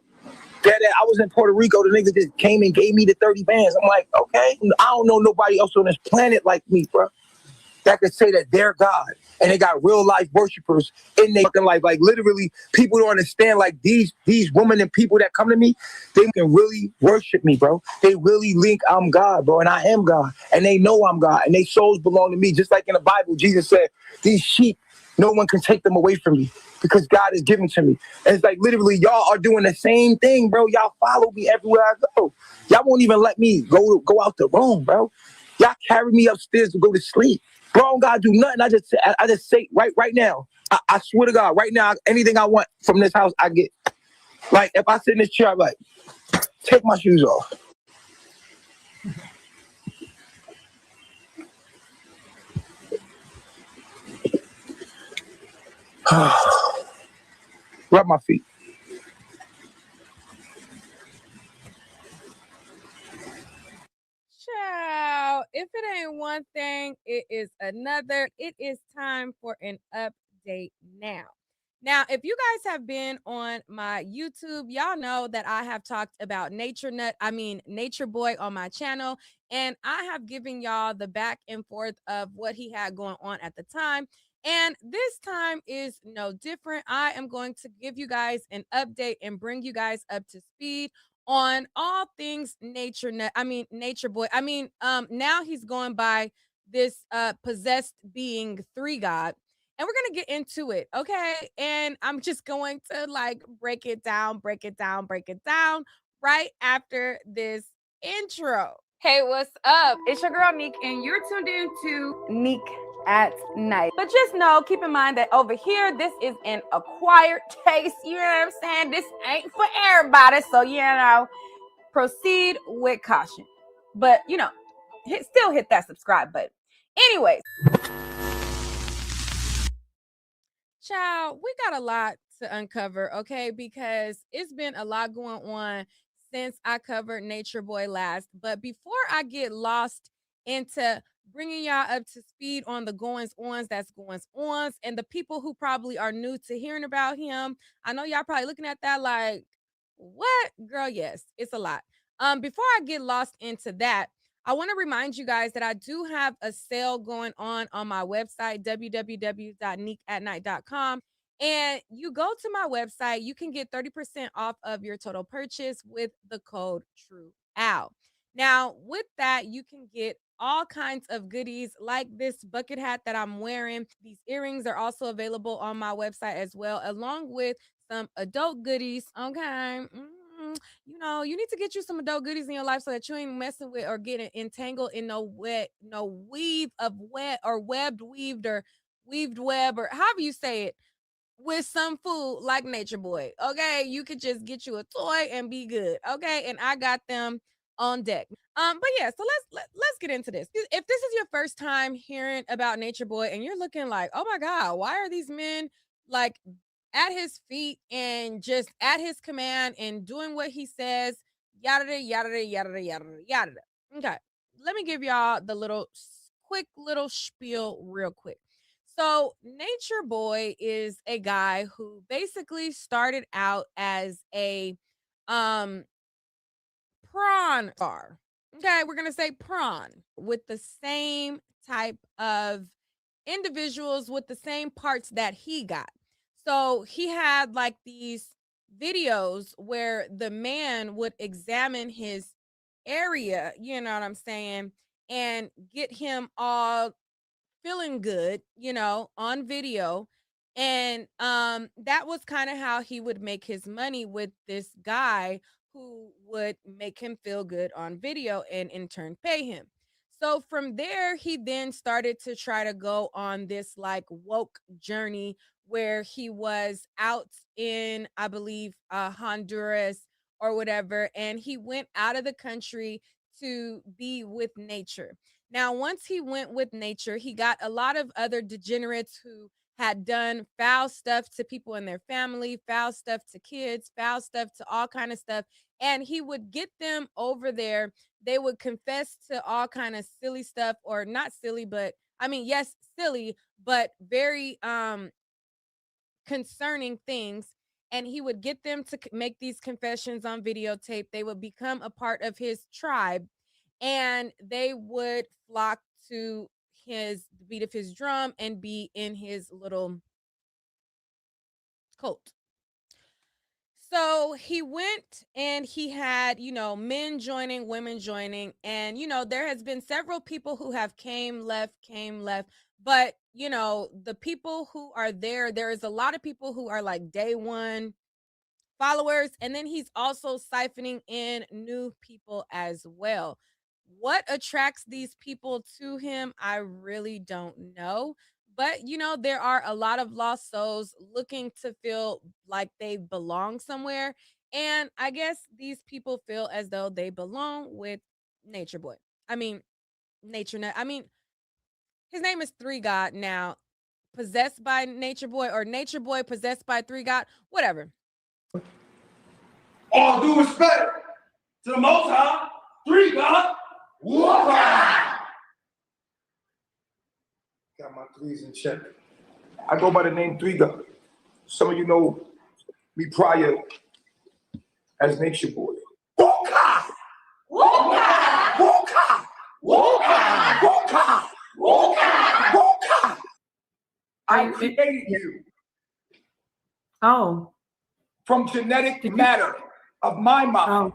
I was in Puerto Rico. The nigga just came and gave me the 30 bands. I'm like, okay. I don't know nobody else on this planet like me, bro, that could say that they're God. And they got real life worshipers in their fucking life. Like literally, people don't understand. Like these women and people that come to me, they can really worship me, bro. They really link I'm God, bro, and I am God. And they know I'm God. And their souls belong to me. Just like in the Bible, Jesus said, these sheep, no one can take them away from me because God is given to me. And it's like literally, y'all are doing the same thing, bro. Y'all follow me everywhere I go. Y'all won't even let me go out the room, bro. Y'all carry me upstairs to go to sleep. Bro, I don't gotta do nothing. I just say right now. I swear to God, right now, anything I want from this house, I get. Like if I sit in this chair, I'm like, take my shoes off. Rub my feet. Ciao. If it ain't one thing, it is another. It is time for an update now. Now, if you guys have been on my YouTube, y'all know that I have talked about Nature Boy on my channel, and I have given y'all the back and forth of what he had going on at the time. And this time is no different. I am going to give you guys an update and bring you guys up to speed on all things Nature Boy. Now he's going by this possessed being 3 God. And we're going to get into it, okay? And I'm just going to like break it down right after this intro. Hey, what's up? It's your girl Neek, and you're tuned in to Neek at Night. But just know, keep in mind that over here, this is an acquired taste. You know what I'm saying? This ain't for everybody. So, proceed with caution. But, still hit that subscribe button. Anyways. Child, we got a lot to uncover, okay? Because it's been a lot going on since I covered Nature Boy last. But before I get lost into bringing y'all up to speed on the goings-ons, and the people who probably are new to hearing about him, I know y'all probably looking at that like, what? Girl, yes, it's a lot. Before I get lost into that, I want to remind you guys that I do have a sale going on my website, www.neekatnight.com. And you go to my website, you can get 30% off of your total purchase with the code TRUEOW. Now, with that, you can get all kinds of goodies like this bucket hat that I'm wearing. These earrings are also available on my website as well, along with some adult goodies, okay? You need to get you some adult goodies in your life so that you ain't messing with or getting entangled in no weave of wet or webbed weaved web, or however you say it, with some food like Nature Boy. Okay, you could just get you a toy and be good. Okay, and I got them on deck. But yeah, so let's get into this. If this is your first time hearing about Nature Boy and you're looking like, oh my God, why are these men like at his feet and just at his command and doing what he says, yada yada yada yada yada. Okay, let me give y'all the quick little spiel real quick. So Nature Boy is a guy who basically started out as a prawn star. Okay, we're gonna say prawn, with the same type of individuals with the same parts that he got. So he had like these videos where the man would examine his area, you know what I'm saying, and get him all feeling good, on video. And that was kind of how he would make his money with this guy who would make him feel good on video and in turn pay him. So from there, he then started to try to go on this like woke journey where he was out in, I believe, Honduras or whatever. And he went out of the country to be with nature. Now, once he went with nature, he got a lot of other degenerates who had done foul stuff to people in their family, foul stuff to kids, foul stuff to all kind of stuff. And he would get them over there. They would confess to all kind of silly stuff, or not silly, but yes, silly, but very concerning things. And he would get them to make these confessions on videotape. They would become a part of his tribe, and they would flock to his beat of his drum and be in his little cult. So he went and he had, men joining, women joining. And, there has been several people who have came, left. But, the people who are there is a lot of people who are like day one followers. And then he's also siphoning in new people as well. What attracts these people to him, I really don't know. But, there are a lot of lost souls looking to feel like they belong somewhere. And I guess these people feel as though they belong with Nature Boy. Nature Nut. His name is 3 God now. Possessed by Nature Boy, or Nature Boy possessed by 3 God, whatever. All due respect to the Most High, 3 God. Got my threes in check. I go by the name 3 God. Some of you know me prior as Nature Boy. Walker! Walker! Walker! Walker! Walker! Walker! Walker! I created you. Oh. From genetic matter of my mind.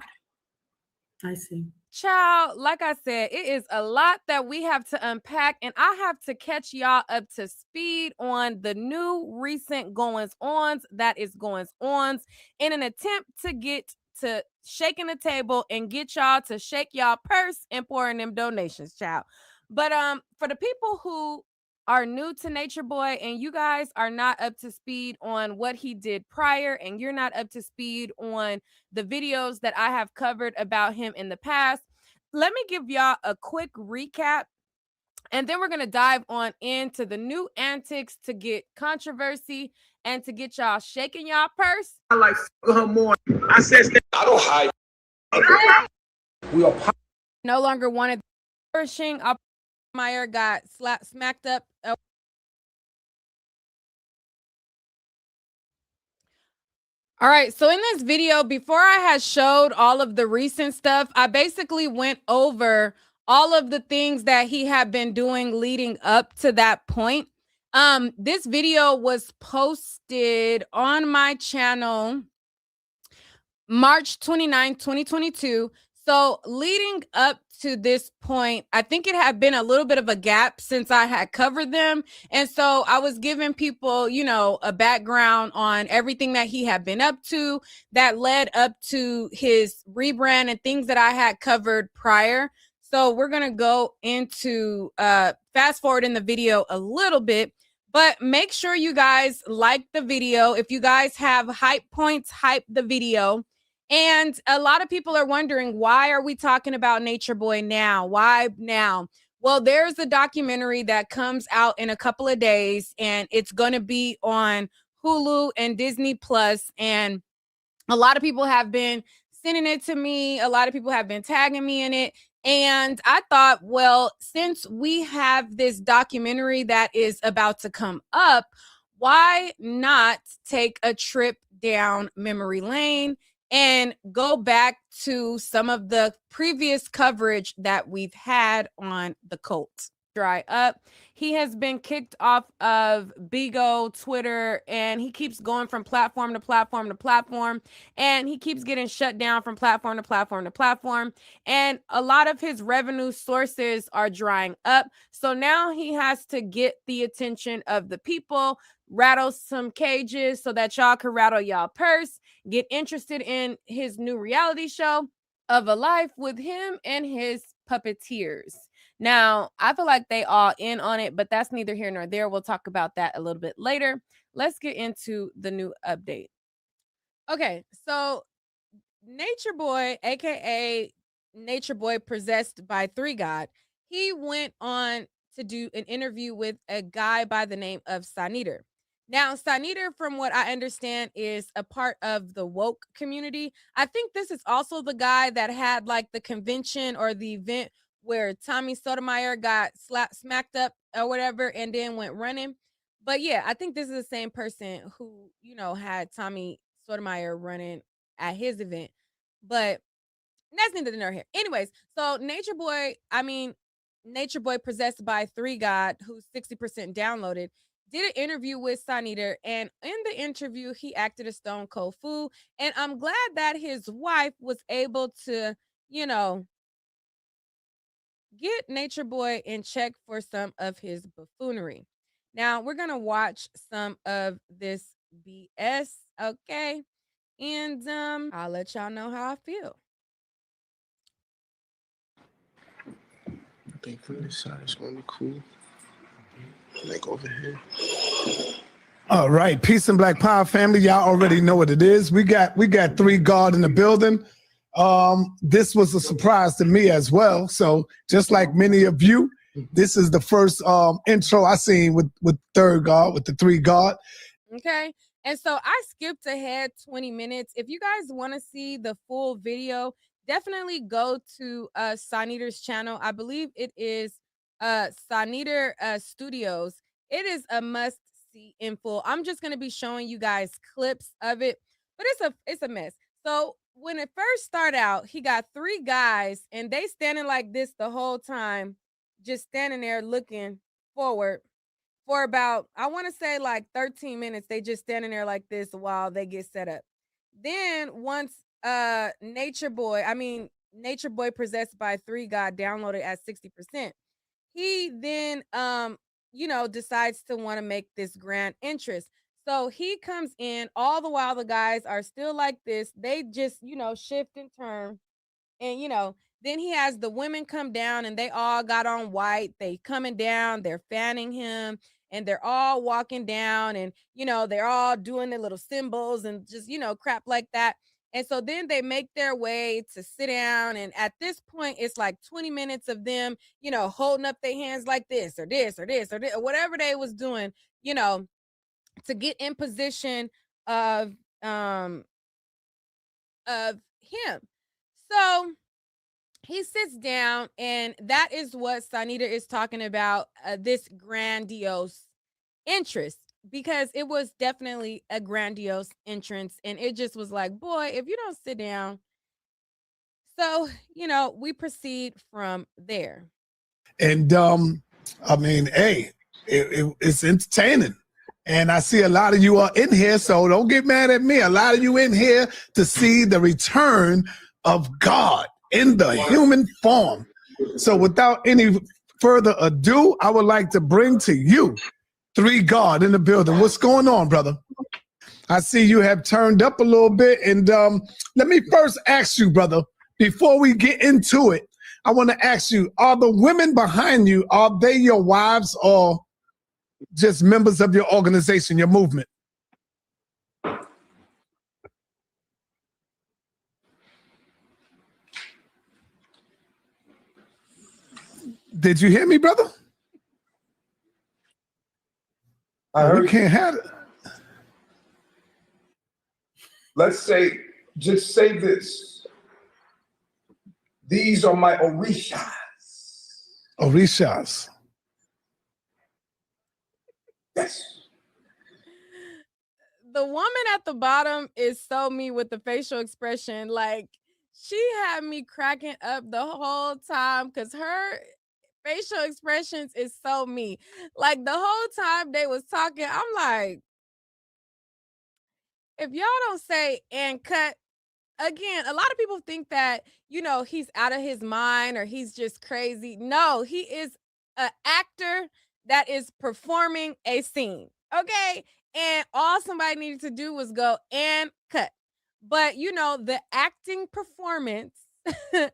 Oh. I see. Child, like I said, it is a lot that we have to unpack, and I have to catch y'all up to speed on the new recent goings-ons that is goings-ons in an attempt to get to shaking the table and get y'all to shake y'all purse and pour in them donations, child. But for the people who are new to Nature Boy and you guys are not up to speed on what he did prior, and you're not up to speed on the videos that I have covered about him in the past, let me give y'all a quick recap, and then we're going to dive on into the new antics to get controversy and to get y'all shaking y'all purse. I like her more. I said I don't hide. We are no longer wanted. Pershing Meyer got smacked up. All right, so in this video, before I had showed all of the recent stuff, I basically went over all of the things that he had been doing leading up to that point. This video was posted on my channel March 29, 2022. So leading up to this point, I think it had been a little bit of a gap since I had covered them. And so I was giving people, you know, a background on everything that he had been up to that led up to his rebrand and things that I had covered prior. So we're going to go into fast forward in the video a little bit, but make sure you guys like the video. If you guys have hype points, hype the video. And a lot of people are wondering, why are we talking about Nature Boy now? Why now? Well, there's a documentary that comes out in a couple of days, and it's going to be on Hulu and Disney Plus. And a lot of people have been sending it to me. A lot of people have been tagging me in it. And I thought, well, since we have this documentary that is about to come up, why not take a trip down memory lane and go back to some of the previous coverage that we've had on the cult? Dry up. He has been kicked off of Bigo, Twitter, and he keeps going from platform to platform to platform, and he keeps getting shut down from platform to platform to platform, and a lot of his revenue sources are drying up. So now he has to get the attention of the people, rattle some cages so that y'all can rattle y'all purse, get interested in his new reality show of a life with him and his puppeteers. Now, I feel like they all in on it, but that's neither here nor there. We'll talk about that a little bit later. Let's get into the new update. Okay, so Nature Boy, aka Nature Boy possessed by Three God, he went on to do an interview with a guy by the name of Saniter. Now, Saniter, from what I understand, is a part of the woke community. I think this is also the guy that had like the convention or the event where Tommy Sotomayor got smacked up or whatever and then went running. But yeah, I think this is the same person who, you know, had Tommy Sotomayor running at his event. But that's neither nor here. Anyways, so Nature Boy possessed by Three God, who's 60% downloaded, did an interview with Saniter, and in the interview, he acted a stone cold fool. And I'm glad that his wife was able to, you know, get Nature Boy in check for some of his buffoonery. Now, we're going to watch some of this BS, okay? And I'll let y'all know how I feel. I think from this side it's gonna be cool. Like over here. All right, peace and Black Power family. Y'all already know what it is. We got Three God in the building. This was a surprise to me as well. So just like many of you, this is the first intro I seen with Third God, with the Three God. Okay. And so I skipped ahead 20 minutes. If you guys want to see the full video, definitely go to Saniter's channel. I believe it is Saniter Studios. It is a must see in full. I'm just gonna be showing you guys clips of it, but it's a mess. So when it first started out, he got 3 guys and they standing like this the whole time, just standing there looking forward for about, I want to say like 13 minutes. They just standing there like this while they get set up. Then once Nature Boy possessed by 3 got downloaded at 60%. He then decides to want to make this grand entrance. So he comes in all the while the guys are still like this. They just, shift and turn. And then he has the women come down and they all got on white. They coming down, they're fanning him and they're all walking down and they're all doing their little symbols and just crap like that. And so then they make their way to sit down, and at this point it's like 20 minutes of them holding up their hands like this or this or this or this, or whatever they was doing to get in position of him. So he sits down, and that is what Sanita is talking about, this grandiose interest, because it was definitely a grandiose entrance, and it just was like, boy, if you don't sit down. So, we proceed from there. And I mean, hey, it's entertaining. And I see a lot of you are in here, so don't get mad at me. A lot of you in here to see the return of God in the human form. So without any further ado, I would like to bring to you 3 God in the building. What's going on, brother? I see you have turned up a little bit. And let me first ask you, brother, before we get into it, I want to ask you, are the women behind you, are they your wives or just members of your organization, your movement? Did you hear me, brother? We can't have it. Let's say, just say this. These are my orishas. Orishas. Yes. The woman at the bottom is so me with the facial expression. Like, she had me cracking up the whole time because her facial expressions is so me. Like, the whole time they was talking, I'm like, if y'all don't say and cut, again, a lot of people think that, he's out of his mind or he's just crazy. No, he is an actor that is performing a scene. Okay. And all somebody needed to do was go and cut. But, the acting performance, the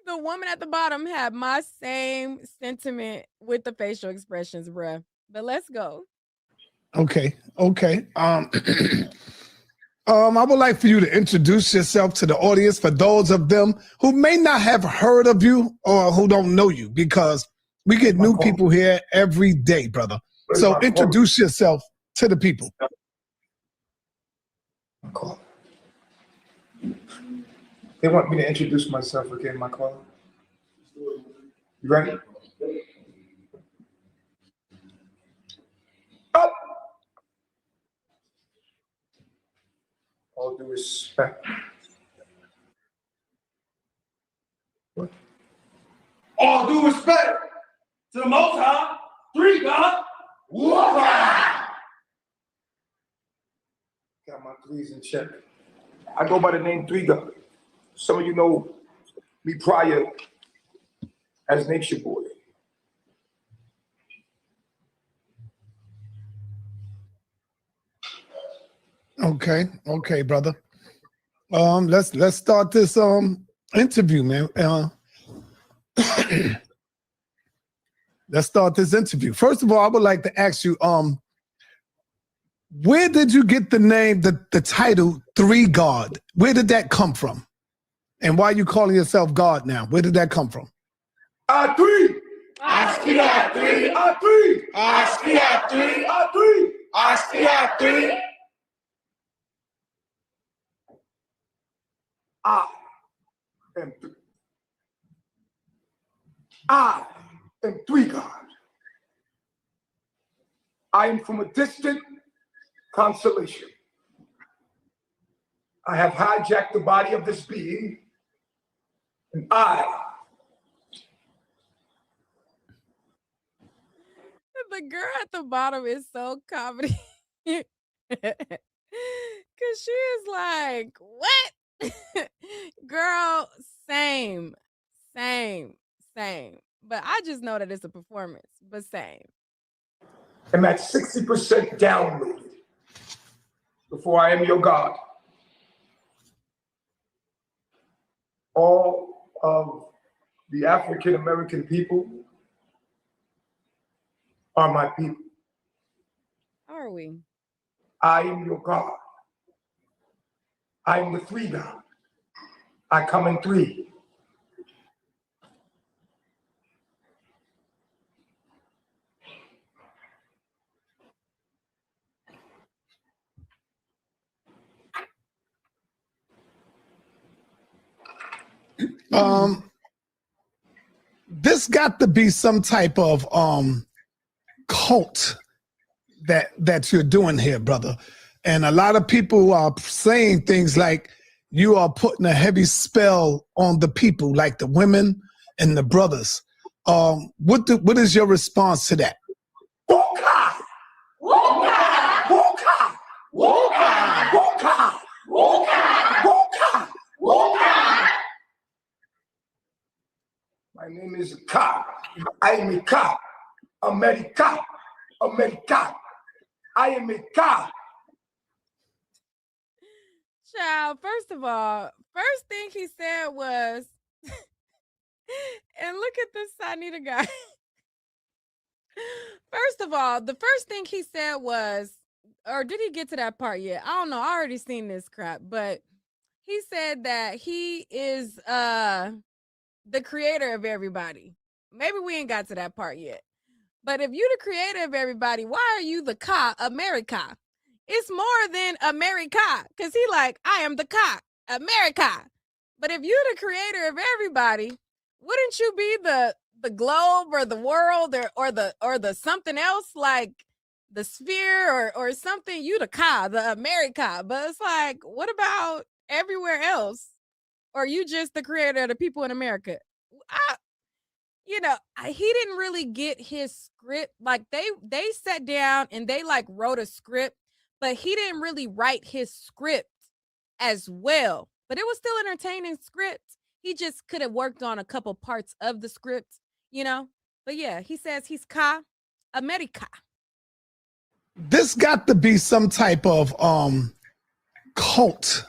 woman at the bottom had my same sentiment with the facial expressions, bruh. But let's go. Okay. I would like for you to introduce yourself to the audience for those of them who may not have heard of you or who don't know you, because we get new people here every day, brother. So introduce yourself to the people. They want me to introduce myself again, my caller. You ready? Up. All due respect. What? All due respect to the Most High, 3 God. Got my 3s in check. I go by the name 3 God. Some of you know me prior as Natureboy. Okay, brother. Let's start this interview, man. Let's start this interview. First of all, I would like to ask you, where did you get the name, the title 3 God? Where did that come from? And why are you calling yourself God now? Where did that come from? 3. Askia 3. 3. Askia 3. 3. Askia 3. I am 3. I am 3 God. I am from a distant constellation. I have hijacked the body of this being, and The girl at the bottom is so comedy. Cause she is like, what? Girl, same. But I just know that it's a performance, but same. am at 60% downloaded before I am your God. All of the African American people are my people. Are we? I am your God. I am the three God. I come in three. This got to be some type of cult that you're doing here, brother. And a lot of people are saying things like you are putting a heavy spell on the people, like the women and the brothers. What is your response to that? My name is Ka. I am a Ka. America. I am a Ka. Child, first of all, first thing he said was, and look at this Sanita guy. First of all, the first thing he said was, or did he get to that part yet? I don't know. I already seen this crap, but he said that he is the creator of everybody. Maybe we ain't got to that part yet. But if you the creator of everybody, why are you the Ka America? It's more than America, because he like, I am the Ka America. But if you the creator of everybody, wouldn't you be the globe or the world or the something else, like the sphere or something? You the Ka, the America. But it's like, what about everywhere else? Or you just the creator of the people in America? He didn't really get his script. Like they sat down and they like wrote a script, but he didn't really write his script as well. But it was still entertaining script. He just could have worked on a couple parts of the script, But yeah, he says he's Ka America. This got to be some type of cult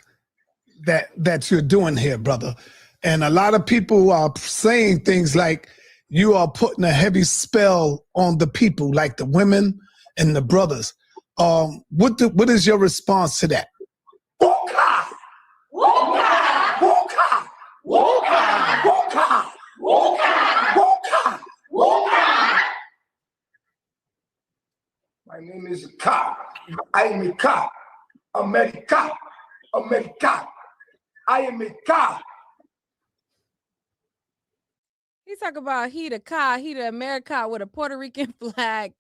that you're doing here, brother. And a lot of people are saying things like you are putting a heavy spell on the people, like the women and the brothers. What is your response to that? My name is Ka. I am a Ka. America. I am a Ka. He talk about he the Ka, he the America with a Puerto Rican flag.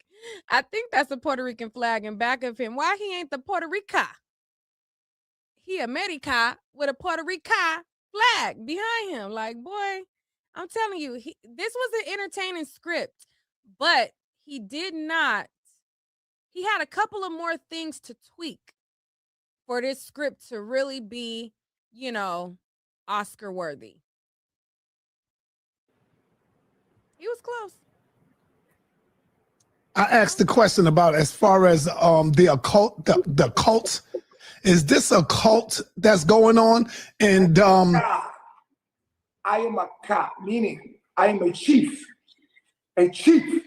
I think that's a Puerto Rican flag in back of him. Why he ain't the Puerto Rica? He America with a Puerto Rica flag behind him. Like, boy, I'm telling you, this was an entertaining script, but he had a couple of more things to tweak for this script to really be, Oscar worthy. He was close. I asked the question about as far as the occult, the cult. Is this a cult that's going on? And I am a Ka, meaning I am a chief. A chief.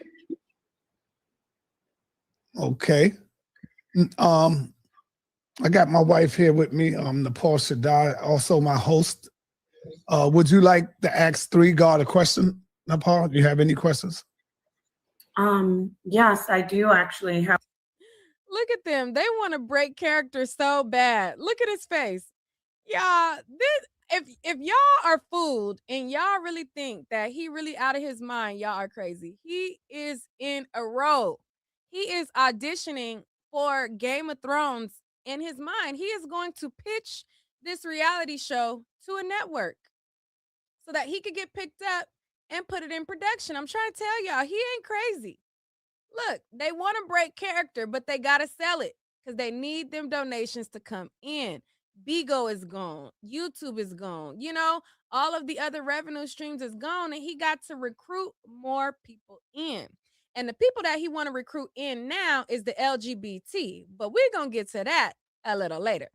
Okay. I got my wife here with me, Nepal Shaddai, also my host. Would you like to ask Three God a question, Nepal? Do you have any questions? Yes, I do actually have. Look at them. They want to break character so bad. Look at his face. Y'all, if y'all are fooled and y'all really think that he really out of his mind, y'all are crazy. He is in a role. he is auditioning for Game of Thrones in his mind. He is going to pitch this reality show to a network so that he could get picked up and put it in production. I'm trying to tell y'all, he ain't crazy. Look, they want to break character, but they got to sell it because they need them donations to come in. Bigo is gone. YouTube is gone. You know, all of the other revenue streams is gone, and he got to recruit more people in. And the people that he want to recruit in now is the LGBT, but we're going to get to that a little later.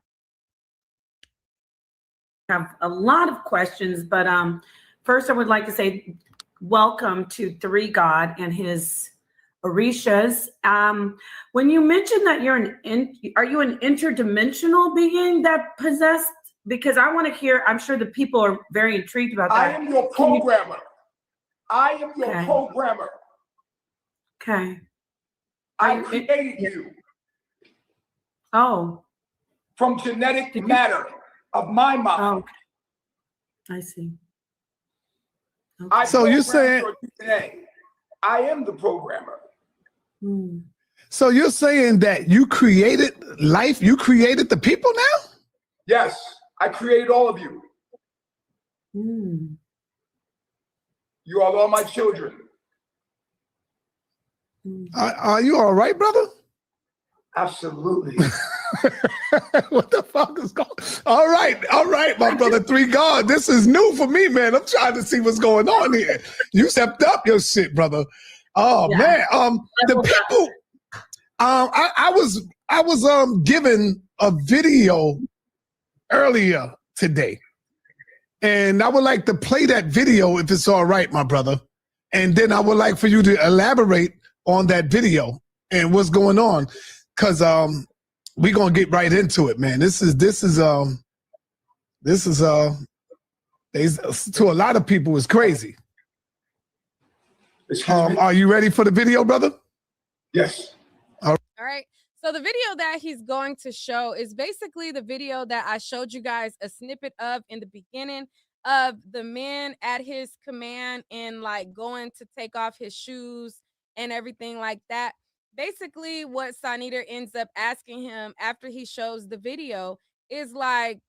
Have a lot of questions, but first I would like to say welcome to Three God and his Orishas. When you mentioned that are you an interdimensional being that possessed? Because I want to hear, I'm sure the people are very intrigued about that. I am your programmer. I am your programmer. Okay. I created you. Oh. From genetic matter of my mind. I see. Okay. So you're saying I am the programmer. So you're saying that you created life, you created the people now? Yes, I created all of you. You are all my children. Are you all right, brother? Absolutely. What the fuck is going on? All right, my brother Three God. This is new for me, man. I'm trying to see what's going on here. You stepped up your shit, brother. Oh man. The people I was given a video earlier today. And I would like to play that video if it's all right, my brother. And then I would like for you to elaborate on that video and what's going on. Cause we're gonna get right into it, man. This is to a lot of people is crazy. Are you ready for the video, brother? Yes. All right. So the video that he's going to show is basically the video that I showed you guys a snippet of in the beginning of the men at his command and like going to take off his shoes and everything like that. Basically, what Sanita ends up asking him after he shows the video is like,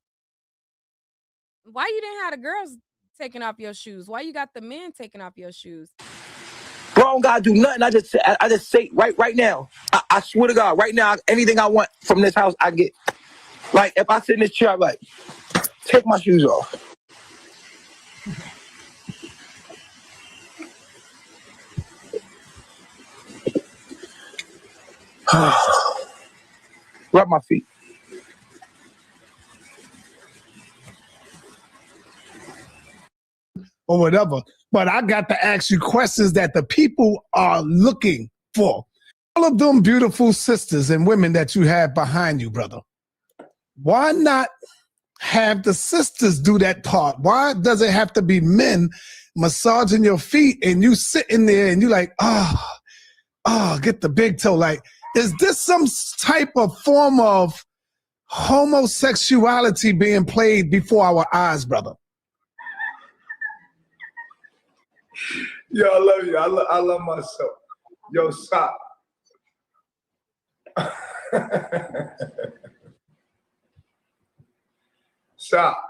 why you didn't have the girls taking off your shoes? Why you got the men taking off your shoes? Bro, I don't gotta do nothing. I just say right now. I swear to God, right now, anything I want from this house, I get. Like, if I sit in this chair, I'm like, take my shoes off. Rub my feet. Or whatever. But I got to ask you questions that the people are looking for. All of them beautiful sisters and women that you have behind you, brother. Why not have the sisters do that part? Why does it have to be men massaging your feet and you sitting there and you like, get the big toe? Like, is this some type of form of homosexuality being played before our eyes, brother? Yo, I love you. I love myself. Yo, stop. Stop.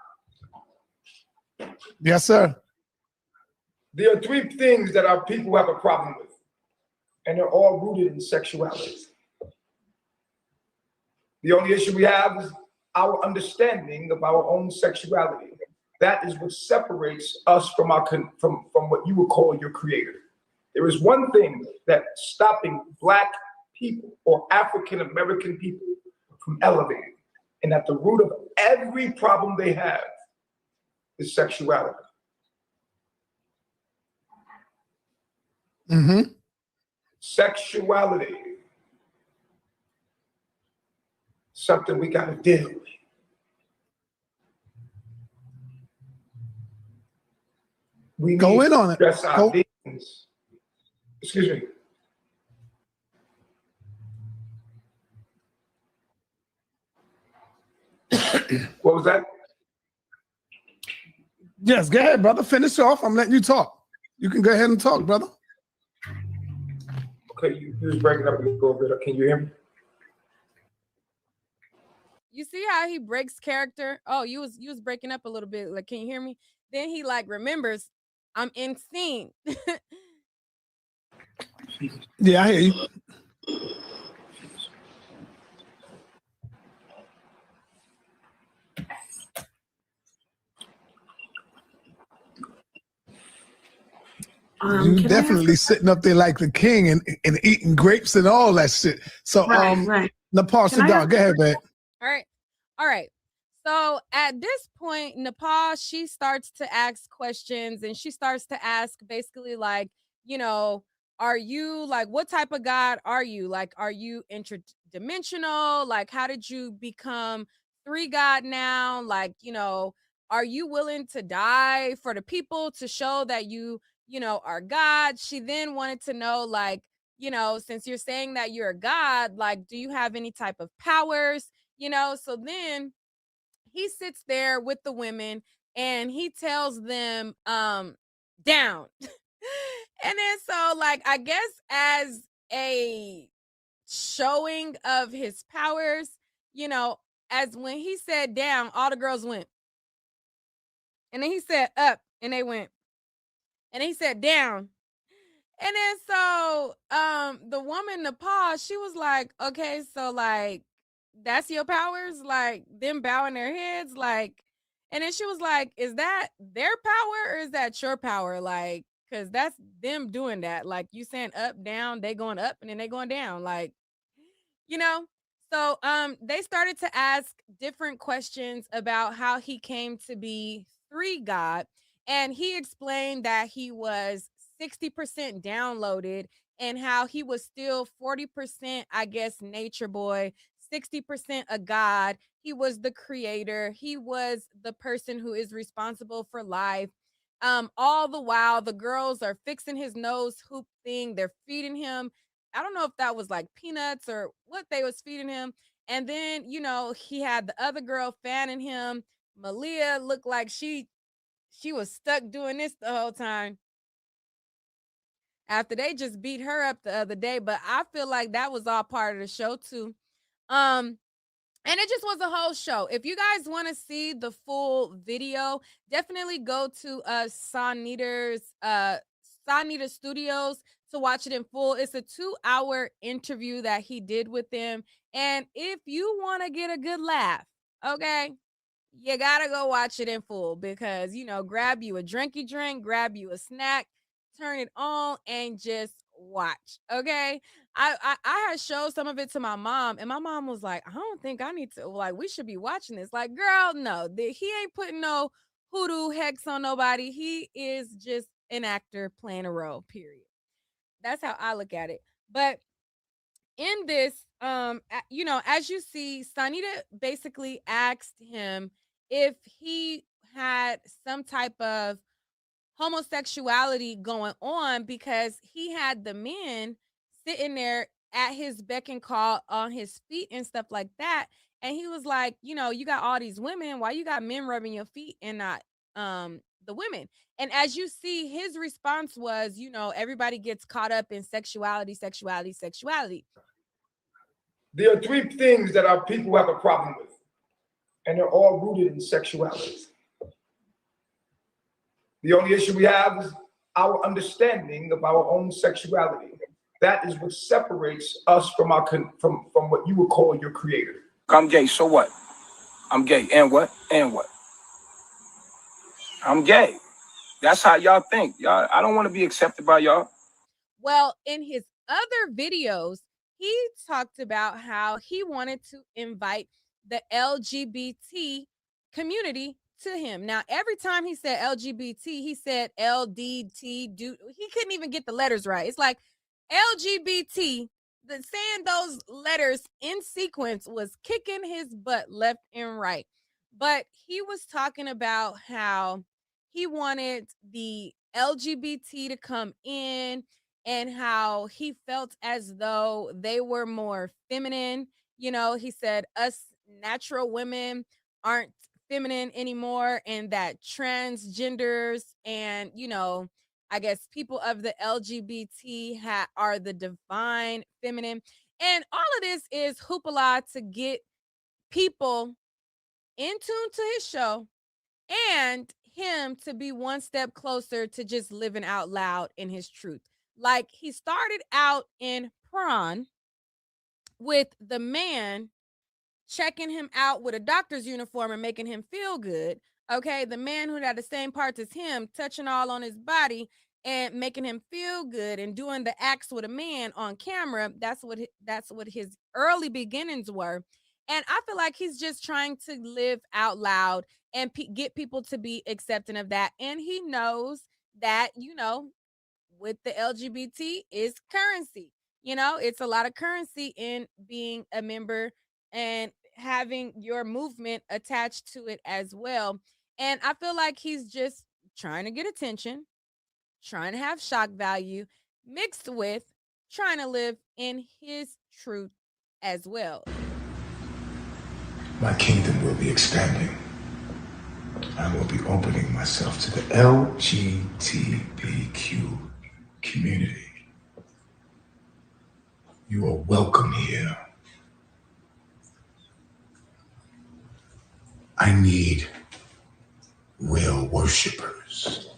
Yes, sir. There are three things that our people have a problem with, and they're all rooted in sexuality. The only issue we have is our understanding of our own sexuality. That is what separates us from what you would call your creator. There is one thing that's stopping Black people or African American people from elevating, and at the root of every problem they have is sexuality. Sexuality. Something we got to deal with. We go in on it. Our demons. Excuse me. What was that? Yes, go ahead, brother. Finish off. I'm letting you talk. You can go ahead and talk, brother. Okay, you was breaking up a little bit. Can you hear me? You see how he breaks character? Oh, you was breaking up a little bit. Like, can you hear me? Then he like remembers I'm in scene. Yeah, I hear you. You Can I ask definitely sitting up there like the king and eating grapes and all that shit. So, right. Nepal, Can I sit down. ask- Go ahead, man. All right. So at this point, Nepal, she starts to ask questions and she starts to ask basically like, you know, are you like, what type of God are you? Like, are you interdimensional? Like, how did you become three God now? Like, you know, are you willing to die for the people to show that you know, are God? She then wanted to know, like, you know, since you're saying that you're a God, like, do you have any type of powers? You know, so then he sits there with the women and he tells them down. And then so like I guess as a showing of his powers, you know, as when he said down, all the girls went. And then he said up and they went. And then he said down. And then so the woman Nepal, she was like, okay, so like that's your powers, like them bowing their heads, like, and then she was like, is that their power or is that your power? Like, because that's them doing that. Like you saying up, down, they going up and then they going down, like, you know. So they started to ask different questions about how he came to be three God, and he explained that he was 60% downloaded and how he was still 40%, I guess, nature boy, 60% a god. He was the creator. He was the person who is responsible for life. All the while the girls are fixing his nose hoop thing. They're feeding him. I don't know if that was like peanuts or what they was feeding him. And then, you know, he had the other girl fanning him. Malia looked like she was stuck doing this the whole time after they just beat her up the other day. But I feel like that was all part of the show too. And it just was a whole show. If you guys want to see the full video, definitely go to Sonita's Sonita Studios to watch it in full. It's a 2-hour interview that he did with them. And if you want to get a good laugh, okay, you gotta go watch it in full because, you know, grab you a drinky drink, grab you a snack, turn it on and just watch. Okay. I had showed some of it to my mom and my mom was like, I don't think I need to, like, we should be watching this. Like, girl, no, he ain't putting no hoodoo hex on nobody. He is just an actor playing a role, period. That's how I look at it. But in this, you know, as you see, Sanita basically asked him if he had some type of homosexuality going on because he had the men sitting there at his beck and call on his feet and stuff like that. And he was like, you know, you got all these women, why you got men rubbing your feet and not the women? And as you see, his response was, you know, everybody gets caught up in sexuality. There are three things that our people have a problem with, and they're all rooted in sexuality. The only issue we have is our understanding of our own sexuality. That is what separates us from our from what you would call your creator. I'm gay, so what? I'm gay, and what? And what? I'm gay. That's how y'all think. Y'all, I don't want to be accepted by y'all. Well, in his other videos, he talked about how he wanted to invite the LGBT community to him. Now, every time he said LGBT, he said LDT. Dude, he couldn't even get the letters right. It's like LGBT. Saying those letters in sequence was kicking his butt left and right. But he was talking about how he wanted the LGBT to come in and how he felt as though they were more feminine. You know, he said us natural women aren't feminine anymore and that transgenders and, you know, I guess people of the LGBT are the divine feminine. And all of this is hoopla to get people in tune to his show and him to be one step closer to just living out loud in his truth. Like he started out in prawn with the man checking him out with a doctor's uniform and making him feel good. Okay, the man who had the same parts as him, touching all on his body and making him feel good and doing the acts with a man on camera. That's what his early beginnings were. And I feel like he's just trying to live out loud and get people to be accepting of that. And he knows that, with the LGBT is currency. It's a lot of currency in being a member and having your movement attached to it as well. And I feel like he's just trying to get attention, trying to have shock value, mixed with trying to live in his truth as well. My kingdom will be expanding. I will be opening myself to the LGBTQ community. You are welcome here. I need real worshipers.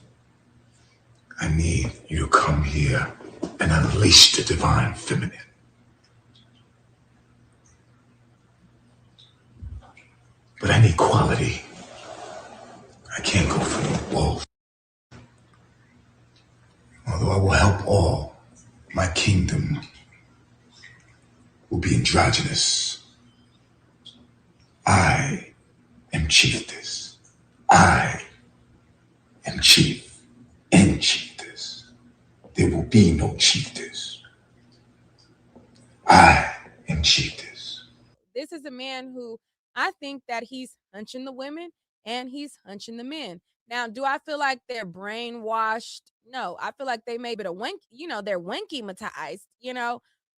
I need you to come here and unleash the divine feminine. But I need quality. I can't go for the wolf. Although I will help all, my kingdom will be androgynous. I am chiefess. I am chief and chiefess. There will be no chiefess. I am chiefess. This is a man who I think that he's hunching the women and he's hunching the men. Now, do I feel like they're brainwashed? No, I feel like they may be a wink, they're winky-matized,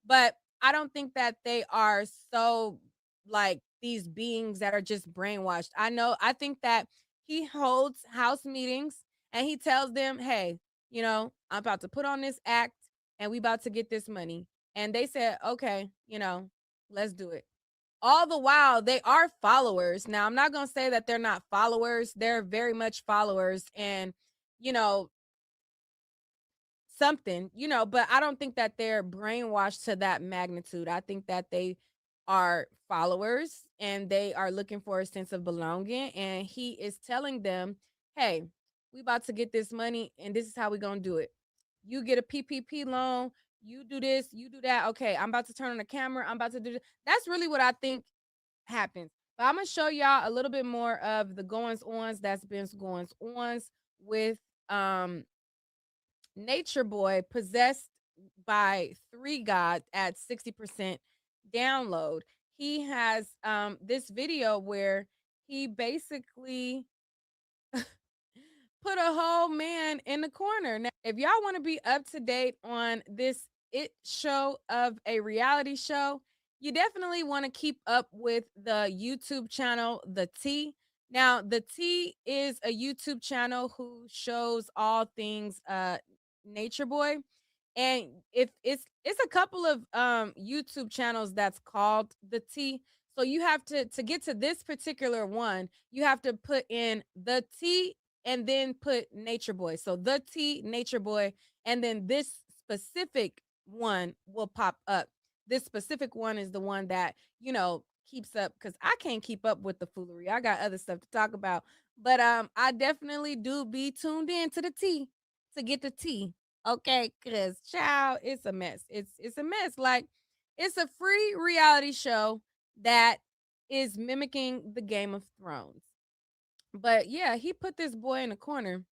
but I don't think that they are so like these beings that are just brainwashed. I think that he holds house meetings and he tells them, hey, I'm about to put on this act and we about to get this money. And they said, okay, let's do it. All the while, they are followers. Now, I'm not going to say that they're not followers. They're very much followers and, something, but I don't think that they're brainwashed to that magnitude. I think that they are followers and they are looking for a sense of belonging. And he is telling them, hey, we about to get this money and this is how we going to do it. You get a PPP loan. You do this, you do that. Okay, I'm about to turn on the camera. I'm about to do this. That's really what I think happens. But I'm going to show y'all a little bit more of the goings-ons that's been goings-ons with Natureboy, possessed by 3 God at 60% download. He has this video where he basically put a whole man in the corner. Now, if y'all want to be up to date on this show of a reality show, you definitely want to keep up with the YouTube channel, The T. Now, The T is a YouTube channel who shows all things Natureboy. And if it's a couple of YouTube channels that's called The T. So you have to get to this particular one, you have to put in The T and then put Natureboy. So The T, Natureboy, and then this specific one will pop up. This specific one is the one that, keeps up, because I can't keep up with the foolery. I got other stuff to talk about. But I definitely do be tuned in to the T to get the tea. Okay, because child, it's a mess. It's a mess. Like, it's a free reality show that is mimicking the Game of Thrones. But yeah, he put this boy in a corner,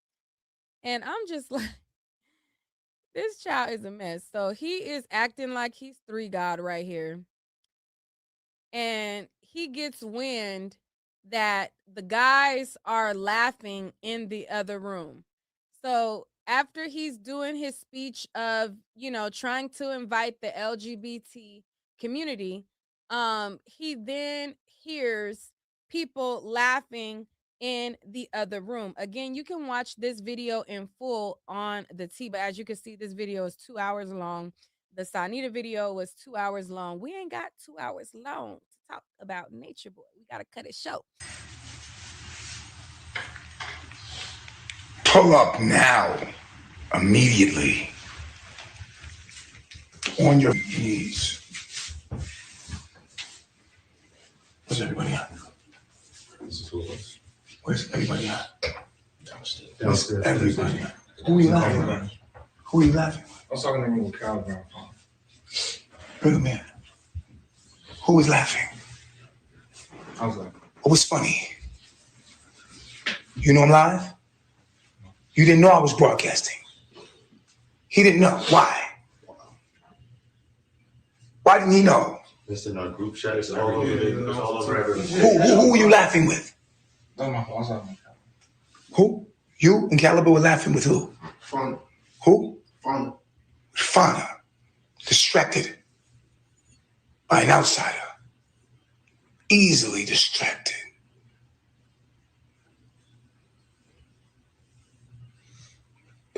and I'm just like, this child is a mess. So he is acting like he's 3 God right here. And he gets wind that the guys are laughing in the other room. So after he's doing his speech of, trying to invite the LGBT community, he then hears people laughing in the other room. Again, you can watch this video in full on the T, but as you can see, this video is 2 hours long. The Sanita video was 2 hours long. We ain't got 2 hours long to talk about Nature Boy. We got to cut it short. Pull up now, immediately, on your knees. Where's everybody at? Where's everybody at? Where's everybody at? Who are you laughing at? Who are you laughing at? I was talking to him with Calvin. Bring him in. Who was laughing? I was like, What was funny? You know I'm live? You didn't know I was broadcasting. He didn't know. Why? Why didn't he know? It's in our group chat. It's all over there. It's all over everything. Who were you laughing with? that's my fault. I was talking to Who? You and Caliber were laughing with who? Fun. Who? Fun. Fauna. Distracted by an outsider. Easily distracted.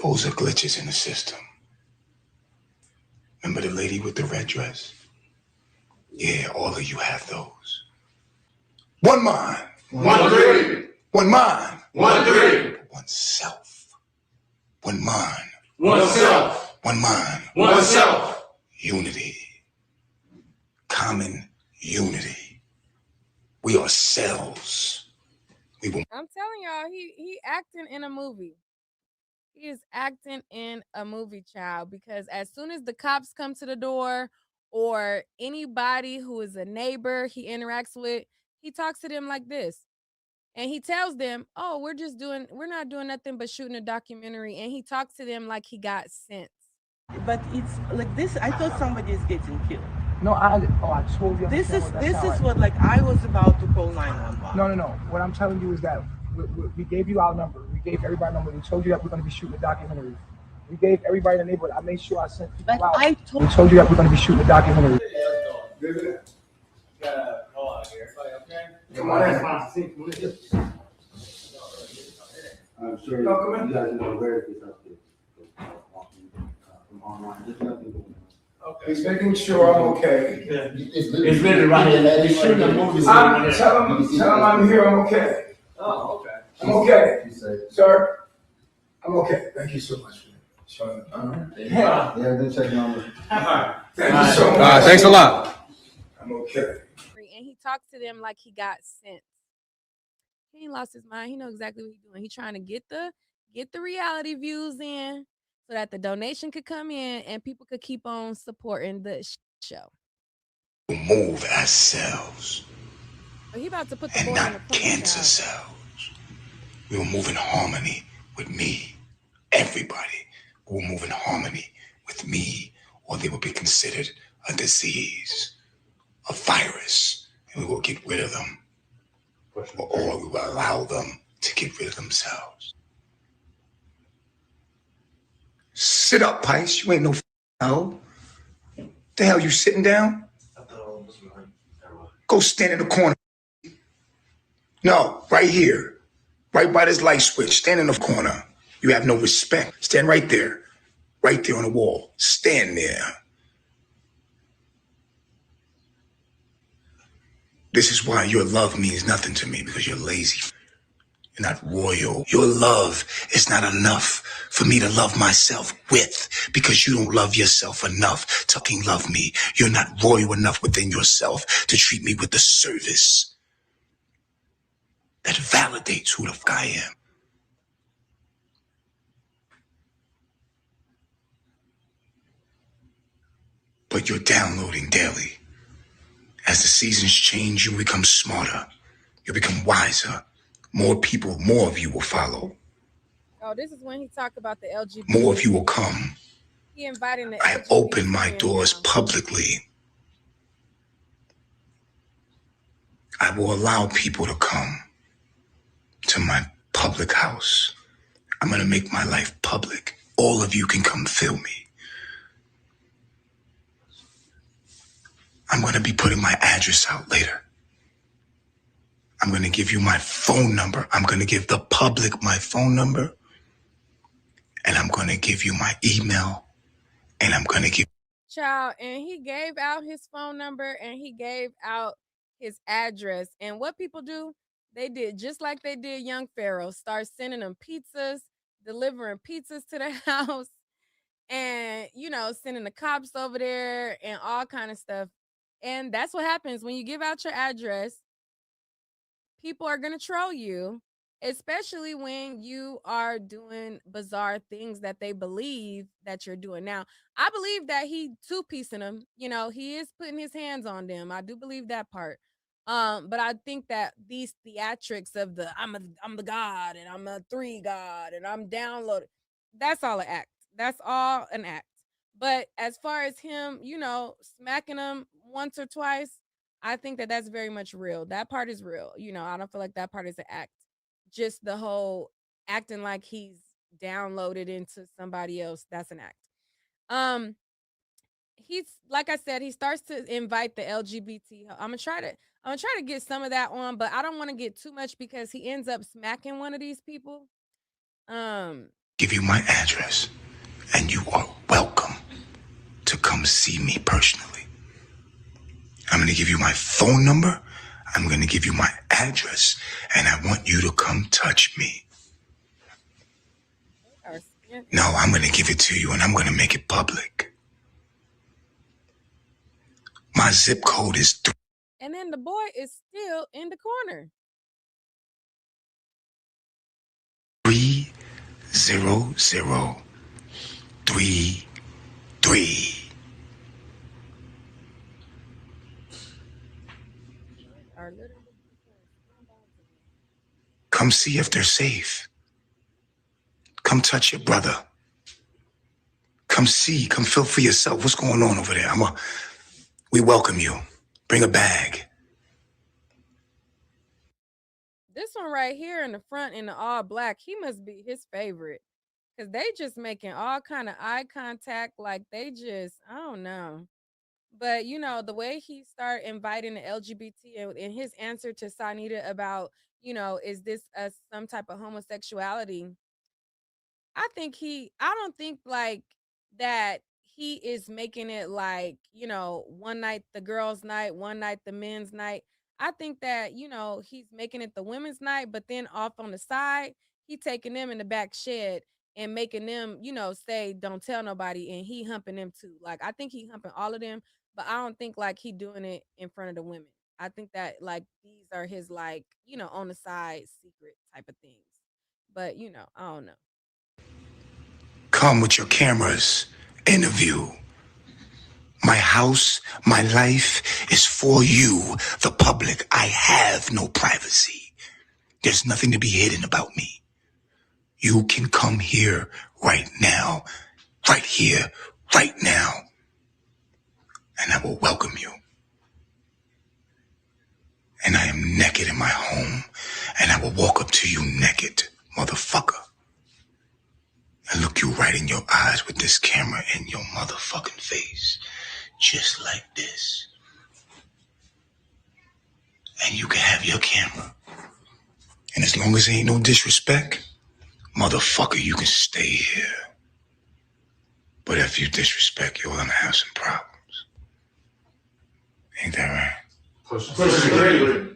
Those are glitches in the system. Remember the lady with the red dress? Yeah, all of you have those. One mind. One dream. One mind. One dream. One self. One mind. One self. One mind. One self. Unity. Common unity. We are selves. We will. I'm telling y'all, he acting in a movie. He is acting in a movie, child, because as soon as the cops come to the door or anybody who is a neighbor he interacts with, he talks to them like this. And he tells them, oh, we're not doing nothing but shooting a documentary. And he talks to them like he got sense. But it's like this. I thought somebody is getting killed. No, I told you. This is what like I was about to call 911. No. What I'm telling you is that we gave you our number. We gave everybody a number. We told you that we're going to be shooting a documentary. We gave everybody in the neighborhood. I made sure I sent people out. I told you that we're going to be shooting a documentary. Come on in. I'm sure you guys know where this up to. From online. There's nothing going on. Okay. He's making sure I'm okay. It's literally right here. It's shooting a movie. Tell him I'm here. I'm okay. Oh, okay. I'm okay. Sir, I'm okay. Thank you so much for showing up. Yeah, then checking on me. Thank you so much. thanks a lot. I'm okay. And he talks to them like he got sense. He ain't lost his mind. He knows exactly what he's doing. He's trying to get the reality views in so that the donation could come in and people could keep on supporting the show. Move as cells But he about to put the and boy in the not corner, cancer child. cells. We will move in harmony with me. Everybody will move in harmony with me, or they will be considered a disease, a virus, and we will get rid of them. Or we will allow them to get rid of themselves. Sit up, Pice. You ain't no hell. The hell you sitting down? Go stand in the corner. No, right here. Right by this light switch. Stand in the corner. You have no respect. Stand right there. Right there on the wall. Stand there. This is why your love means nothing to me, because you're lazy. You're not royal. Your love is not enough for me to love myself with, because you don't love yourself enough to fucking love me. You're not royal enough within yourself to treat me with the service that validates who the fuck I am. But you're downloading daily. As the seasons change, you become smarter. You become wiser. More people, more of you will follow. Oh, this is when he talked about the LGBT. More of you will come. He inviting the I LGBT open my in doors now. publicly. I will allow people to come to my public house. I'm going to make my life public. All of you can come feel me. I'm going to be putting my address out later. I'm I'm going to give you my phone number. I'm going to give the public my phone number. And I'm going to give you my email. And I'm going to give... Child, and he gave out his phone number and he gave out his address. And what people do, they did just like they did Young Pharaoh, start sending them pizzas, delivering pizzas to the house, and, you know, sending the cops over there and all kind of stuff. And that's what happens when you give out your address. People are going to troll you, especially when you are doing bizarre things that they believe that you're doing. Now, I believe that he two-piecing them. You know, he is putting his hands on them. I do believe that part. But I think that these theatrics of the I'm the God and I'm a 3 God and I'm downloaded, that's all an act. That's all an act. But as far as him, you know, smacking them once or twice, I think that that's very much real. That part is real. You know, I don't feel like that part is an act. Just the whole acting like he's downloaded into somebody else, that's an act. He's, like I said, he starts to invite the LGBT. I'm gonna try to get some of that on, but I don't want to get too much because he ends up smacking one of these people. Give you my address, and you are welcome to come see me personally. I'm going to give you my phone number. I'm going to give you my address, and I want you to come touch me. No, I'm going to give it to you, and I'm going to make it public. My zip code is... And then the boy is still in the corner. 30033. Come see if they're safe. Come touch your brother. Come see, come feel for yourself. What's going on over there? We welcome you. Bring a bag. This one right here in the front in the all black, he must be his favorite. Because they just making all kind of eye contact. Like they just, I don't know. But, you know, the way he started inviting the LGBT and his answer to Sanita about, you know, is this some type of homosexuality? I don't think like that he is making it like, you know, one night the girls' night, one night the men's night. I think that, you know, he's making it the women's night, but then off on the side, he taking them in the back shed and making them, you know, say, don't tell nobody, and he humping them too. Like, I think he humping all of them, but I don't think like he doing it in front of the women. I think that like these are his like, you know, on the side secret type of things. But, you know, I don't know. Come with your cameras. Interview. My house, my life is for you, the public. I have no privacy. There's nothing to be hidden about me. You can come here right now, right here, right now, and I will welcome you. And I am naked in my home, and I will walk up to you naked, motherfucker, and look you right in your eyes with this camera in your motherfucking face, just like this. And you can have your camera. And as long as there ain't no disrespect, motherfucker, you can stay here. But if you disrespect, you're gonna have some problems. Ain't that right? Push it.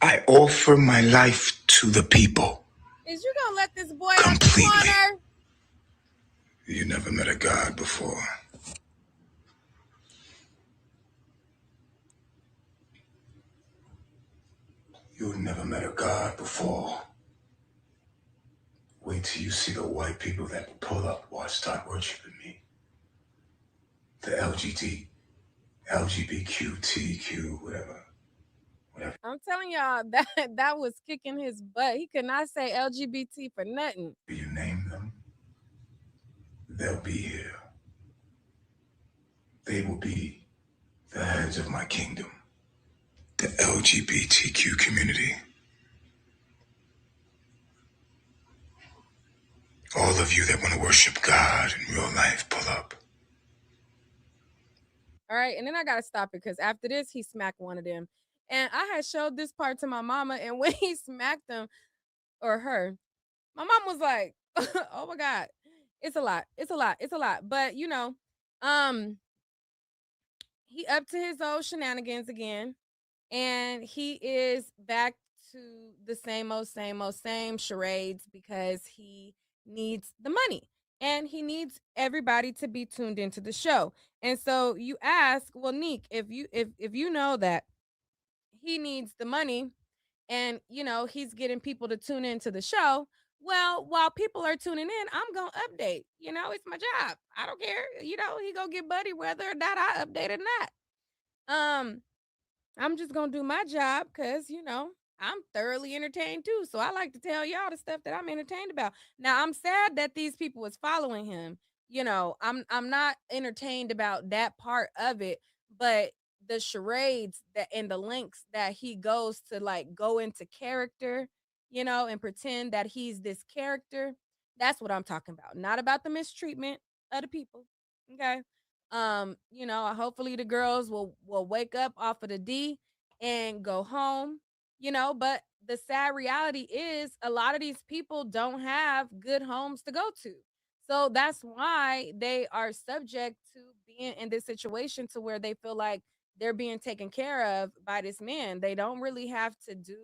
I offer my life to the people. Is you gonna let this boy out the corner? You never met a God before. You never met a God before. Wait till you see the white people that will pull up or start worshiping me. The LGBTQ, whatever. I'm telling y'all that was kicking his butt. He could not say LGBT for nothing. You name them, they'll be here. They will be the heads of my kingdom. The LGBTQ community. All of you that want to worship God in real life, pull up. All right, and then I gotta stop it because after this, he smacked one of them. And I had showed this part to my mama, and when he smacked him or her, my mom was like, "Oh my God, it's a lot, it's a lot, it's a lot." But you know, he up to his old shenanigans again, and he is back to the same charades because he needs the money and he needs everybody to be tuned into the show. And so you ask, well, Neek, if you know that he needs the money and you know he's getting people to tune into the show, well, while people are tuning in, I'm gonna update. You know, it's my job. I don't care. You know, he gonna get buddy whether or not I update or not. I'm just gonna do my job because you know I'm thoroughly entertained too. So I like to tell y'all the stuff that I'm entertained about. Now I'm sad that these people was following him. You know, I'm not entertained about that part of it, but the charades that and the links that he goes to like go into character, you know, and pretend that he's this character. That's what I'm talking about. Not about the mistreatment of the people. Okay. You know, hopefully the girls will wake up off of the D and go home, you know, but the sad reality is a lot of these people don't have good homes to go to. So that's why they are subject to being in this situation to where they feel like they're being taken care of by this man. They don't really have to do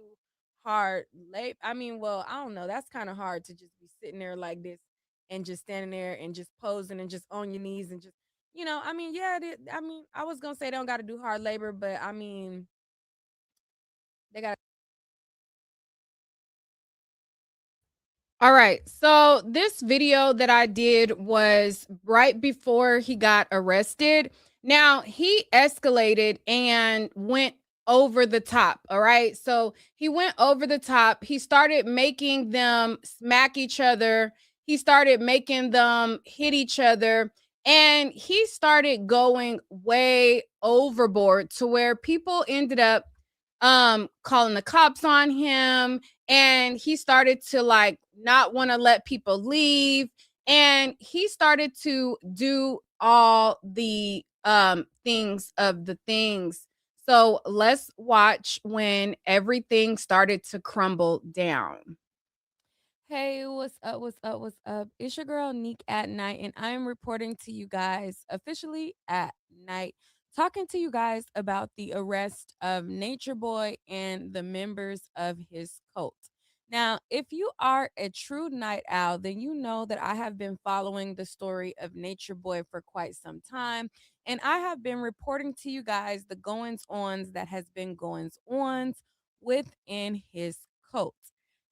hard labor. I mean, well, I don't know. That's kind of hard to just be sitting there like this and just standing there and just posing and just on your knees and just you know, I mean, yeah, I mean, I was gonna say they don't got to do hard labor, but I mean, they got. All right, so this video that I did was right before he got arrested. Now he escalated and went over the top. All right, so he went over the top. He started making them smack each other. He started making them hit each other. And he started going way overboard to where people ended up calling the cops on him, and he started to like not want to let people leave, and he started to do all the things of the things. So let's watch when everything started to crumble down. Hey, what's up? What's up? What's up? It's your girl Neek at night, and I am reporting to you guys officially at night, talking to you guys about the arrest of Natureboy and the members of his cult. Now, if you are a true night owl, then you know that I have been following the story of Natureboy for quite some time, and I have been reporting to you guys the goings ons that has been goings ons within his cult.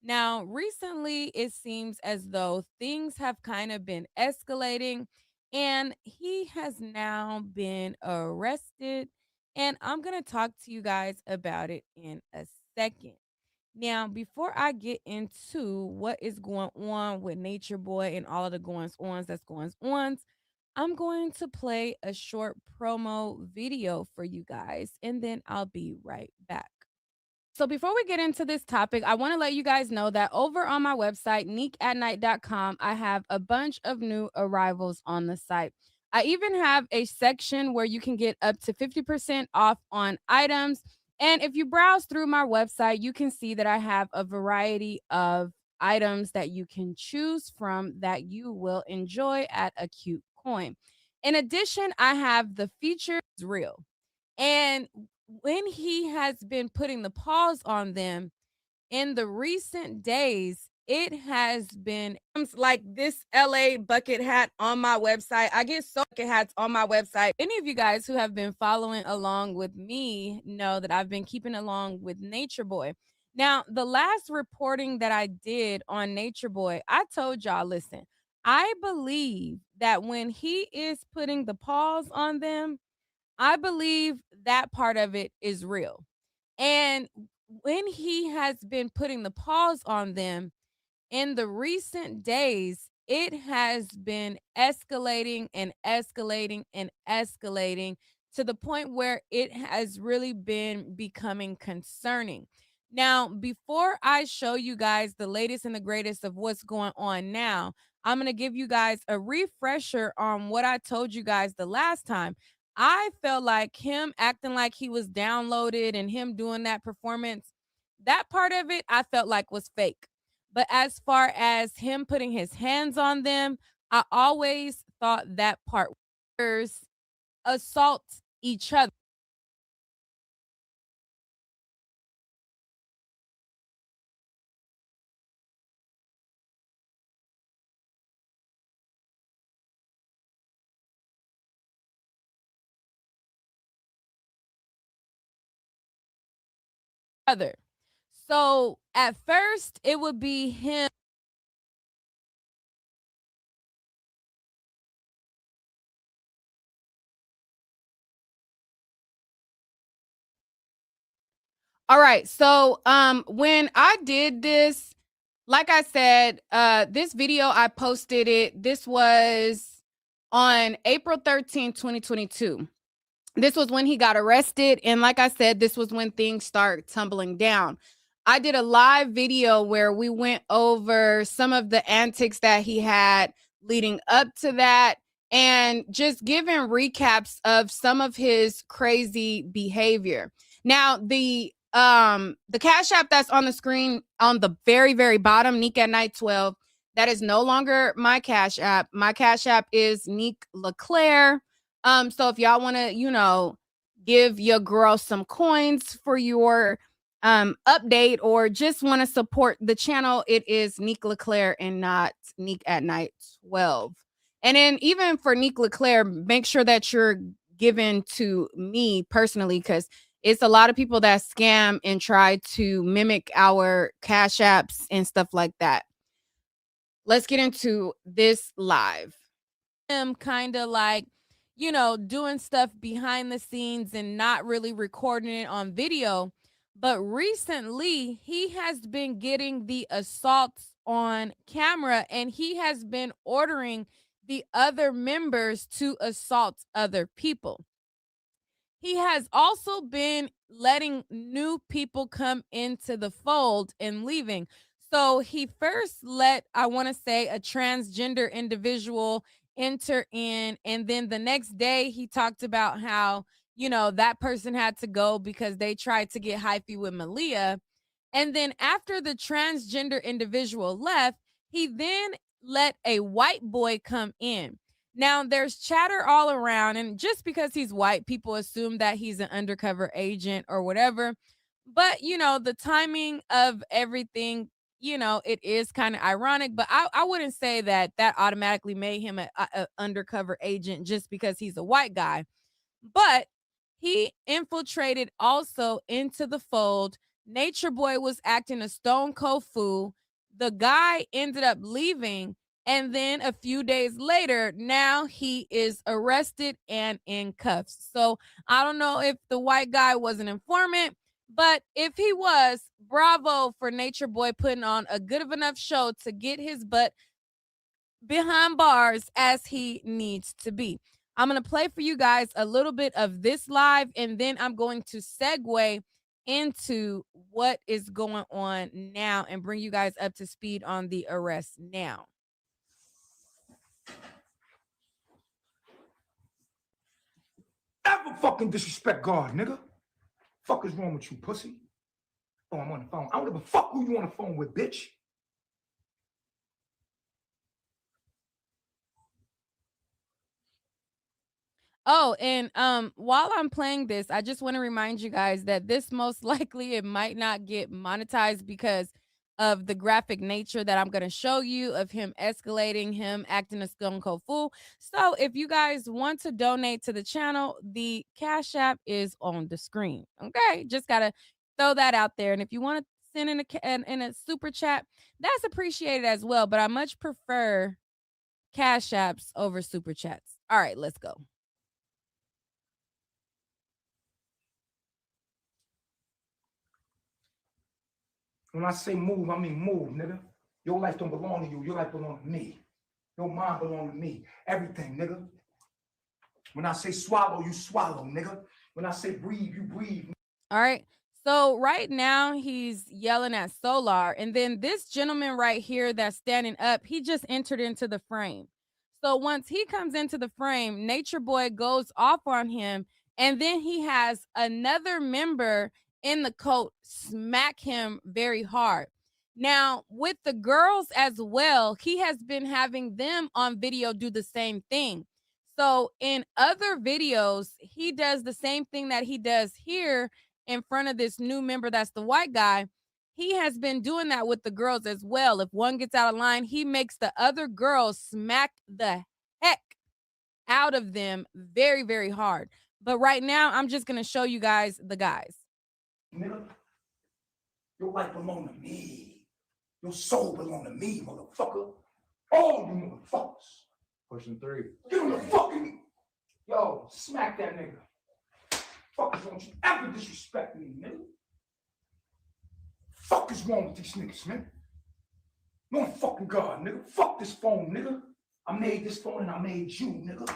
Now, recently, it seems as though things have kind of been escalating, and he has now been arrested. And I'm going to talk to you guys about it in a second. Now, before I get into what is going on with Natureboy and all of the goings ons that's going on, I'm going to play a short promo video for you guys, and then I'll be right back. So before we get into this topic, I want to let you guys know that over on my website, neekatnight.com, I have a bunch of new arrivals on the site. I even have a section where you can get up to 50% off on items. And if you browse through my website, you can see that I have a variety of items that you can choose from that you will enjoy at a cute coin. In addition, I have the features reel. And when he has been putting the pause on them in the recent days, it has been like this LA bucket hat on my website. I get so bucket hats on my website. Any of you guys who have been following along with me know that I've been keeping along with Natureboy. Now, the last reporting that I did on Natureboy, I told y'all, listen, I believe that when he is putting the pause on them, I believe that part of it is real. And when he has been putting the pause on them in the recent days, it has been escalating and escalating and escalating to the point where it has really been becoming concerning. Now, before I show you guys the latest and the greatest of what's going on now, I'm going to give you guys a refresher on what I told you guys the last time. I felt like him acting like he was downloaded and him doing that performance, that part of it I felt like was fake. But as far as him putting his hands on them, I always thought that part was assault each other. So at first it would be him. All right. So when I did this, like I said, this video I posted it. This was on April 13th, 2022. This was when he got arrested. And like I said, this was when things start tumbling down. I did a live video where we went over some of the antics that he had leading up to that and just giving recaps of some of his crazy behavior. Now, the Cash App that's on the screen on the very, very bottom, Nick at Night 12, that is no longer my Cash App. My Cash App is niquelaclaire. So if y'all want to, give your girl some coins for your update or just want to support the channel, it is niquelaclaire and not Nick at Night 12. And then even for niquelaclaire, make sure that you're given to me personally, because it's a lot of people that scam and try to mimic our Cash Apps and stuff like that. Let's get into this live. I'm kind of like, doing stuff behind the scenes and not really recording it on video. But recently, he has been getting the assaults on camera and he has been ordering the other members to assault other people. He has also been letting new people come into the fold and leaving. So he first let, I want to say, a transgender individual enter in. And then the next day he talked about how, that person had to go because they tried to get hyphy with Malia. And then after the transgender individual left, he then let a white boy come in. Now, there's chatter all around, and just because he's white, people assume that he's an undercover agent or whatever. But, the timing of everything, it is kind of ironic, but I wouldn't say that automatically made him a undercover agent just because he's a white guy. But he infiltrated also into the fold. Natureboy was acting a stone cold fool. The guy ended up leaving. And then a few days later, now he is arrested and in cuffs. So I don't know if the white guy was an informant, but if he was, bravo for Natureboy putting on a good of enough show to get his butt behind bars as he needs to be. I'm going to play for you guys a little bit of this live, and then I'm going to segue into what is going on now and bring you guys up to speed on the arrest now. Ever fucking disrespect God, nigga? Fuck is wrong with you, pussy? Oh, I'm on the phone. I don't give a fuck who you on the phone with, bitch. Oh, and while I'm playing this, I just want to remind you guys that this most likely it might not get monetized because of the graphic nature that I'm going to show you of him escalating, him acting a stone cold fool. So if you guys want to donate to the channel, the Cash App is on the screen. Okay, just got to throw that out there. And if you want to send in a super chat, that's appreciated as well. But I much prefer Cash Apps over super chats. All right, let's go. When I say move, I mean move, nigga. Your life don't belong to you. Your life belong to me. Your mind belong to me. Everything, nigga. When I say swallow, you swallow, nigga. When I say breathe, you breathe. All right. So right now he's yelling at Solar, and then this gentleman right here that's standing up, he just entered into the frame. So once he comes into the frame, Nature Boy goes off on him, and then he has another member in the cult smack him very hard. Now, with the girls as well, he has been having them on video do the same thing. So in other videos, he does the same thing that he does here in front of this new member that's the white guy. He has been doing that with the girls as well. If one gets out of line, he makes the other girls smack the heck out of them very, very hard. But right now, I'm just going to show you guys the guys. Nigga, your life belong to me. Your soul belong to me, motherfucker. All you motherfuckers. Question 3. Give him the fucking... Yo, smack that nigga. Fuckers, don't you ever disrespect me, nigga. Fuck is wrong with these niggas, man? No fucking God, nigga. Fuck this phone, nigga. I made this phone and I made you, nigga.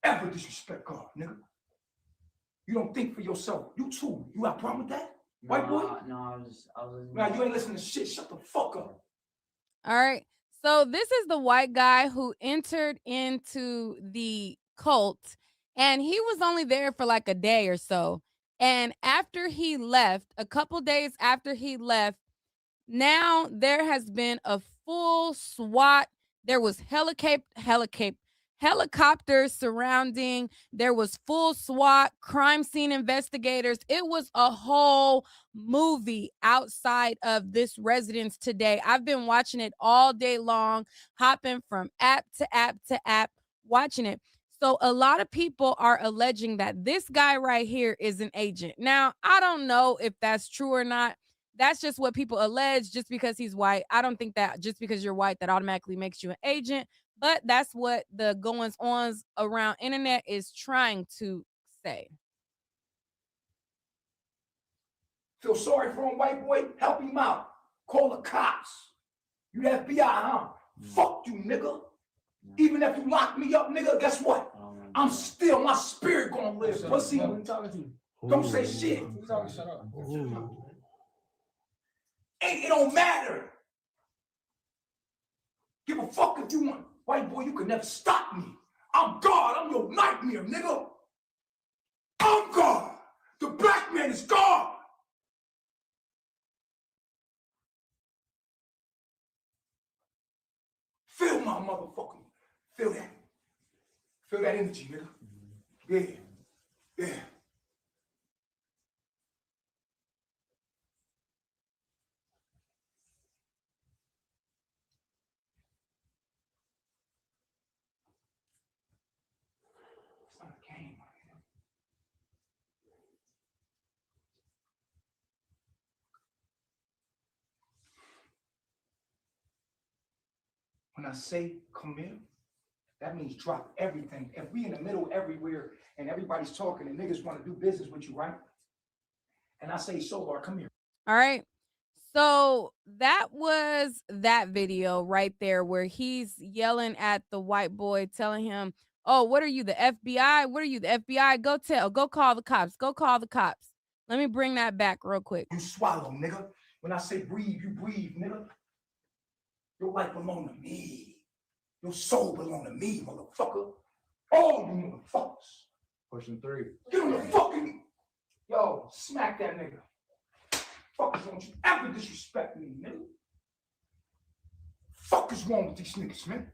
Ever disrespect God, nigga. You don't think for yourself. You too. You got a problem with that? White boy? No, I was Now you ain't listening to shit. Shut the fuck up. All right. So this is the white guy who entered into the cult, and he was only there for like a day or so. And after he left, a couple days after he left, now there has been a full SWAT. There was helicopters surrounding. There was full SWAT, crime scene investigators. It was a whole movie outside of this residence today. I've been watching it all day long, hopping from app to app to app, watching it. So a lot of people are alleging that this guy right here is an agent. Now, I don't know if that's true or not. That's just what people allege just because he's white. I don't think that just because you're white, that automatically makes you an agent. But that's what the goings-ons around internet is trying to say. Feel sorry for him, white boy? Help him out. Call the cops. You the FBI, huh? Fuck you, nigga. Even if you lock me up, nigga, guess what? I'm still, my spirit gonna live. Pussy. Don't say shit. It don't matter. Give a fuck if you want. White boy, you can never stop me. I'm God. I'm your nightmare, nigga. I'm God. The black man is God. Feel my motherfucking. Feel that. Feel that energy, nigga. Yeah. Yeah. When I say come here, that means drop everything. If we in the middle everywhere and everybody's talking and niggas want to do business with you, right? And I say, Solar, come here. All right. So that was that video right there where he's yelling at the white boy, telling him, oh, what are you, the FBI? What are you, the FBI? Go call the cops. Go call the cops. Let me bring that back real quick. You swallow, nigga. When I say breathe, you breathe, nigga. Your life belong to me. Your soul belong to me, motherfucker. All you motherfuckers. Question 3. Give him the fucking... Yo, smack that nigga. Fuckers, don't you ever disrespect me, nigga. Fuck is wrong with these niggas, man?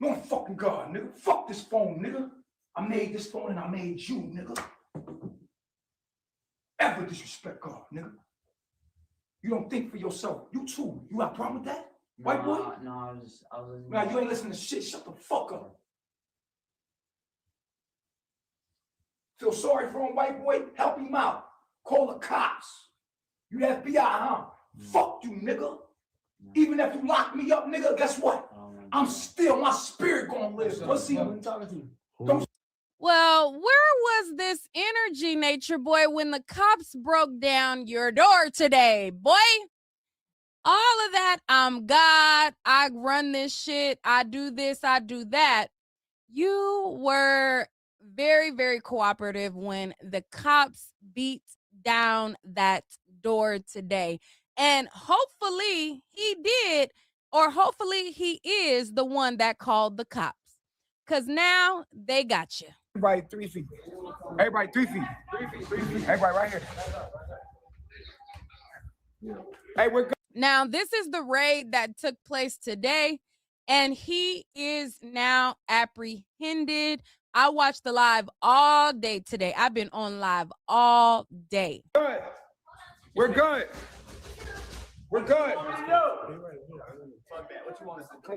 No fucking God, nigga. Fuck this phone, nigga. I made this phone and I made you, nigga. Ever disrespect God, nigga. You don't think for yourself. You too. You got a problem with that? White boy? No, I was Now you ain't listening to shit. Shut the fuck up. Feel sorry for him, white boy? Help him out. Call the cops. You the FBI, huh? Fuck you, nigga. Even if you lock me up, nigga, guess what? I'm still, my spirit gonna live. Pussy. Well, where was this energy, Nature Boy, when the cops broke down your door today, boy? All of that, I'm God, I run this shit, I do this, I do that. You were very, very cooperative when the cops beat down that door today. And hopefully he did, or hopefully he is the one that called the cops. Because now they got you. Everybody 3 feet. Everybody 3 feet. 3 feet. Everybody right here. Hey, we're good. Now, this is the raid that took place today, and he is now apprehended. I watched the live all day today. I've been on live all day. Good. We're good. We're good. What you want us to do?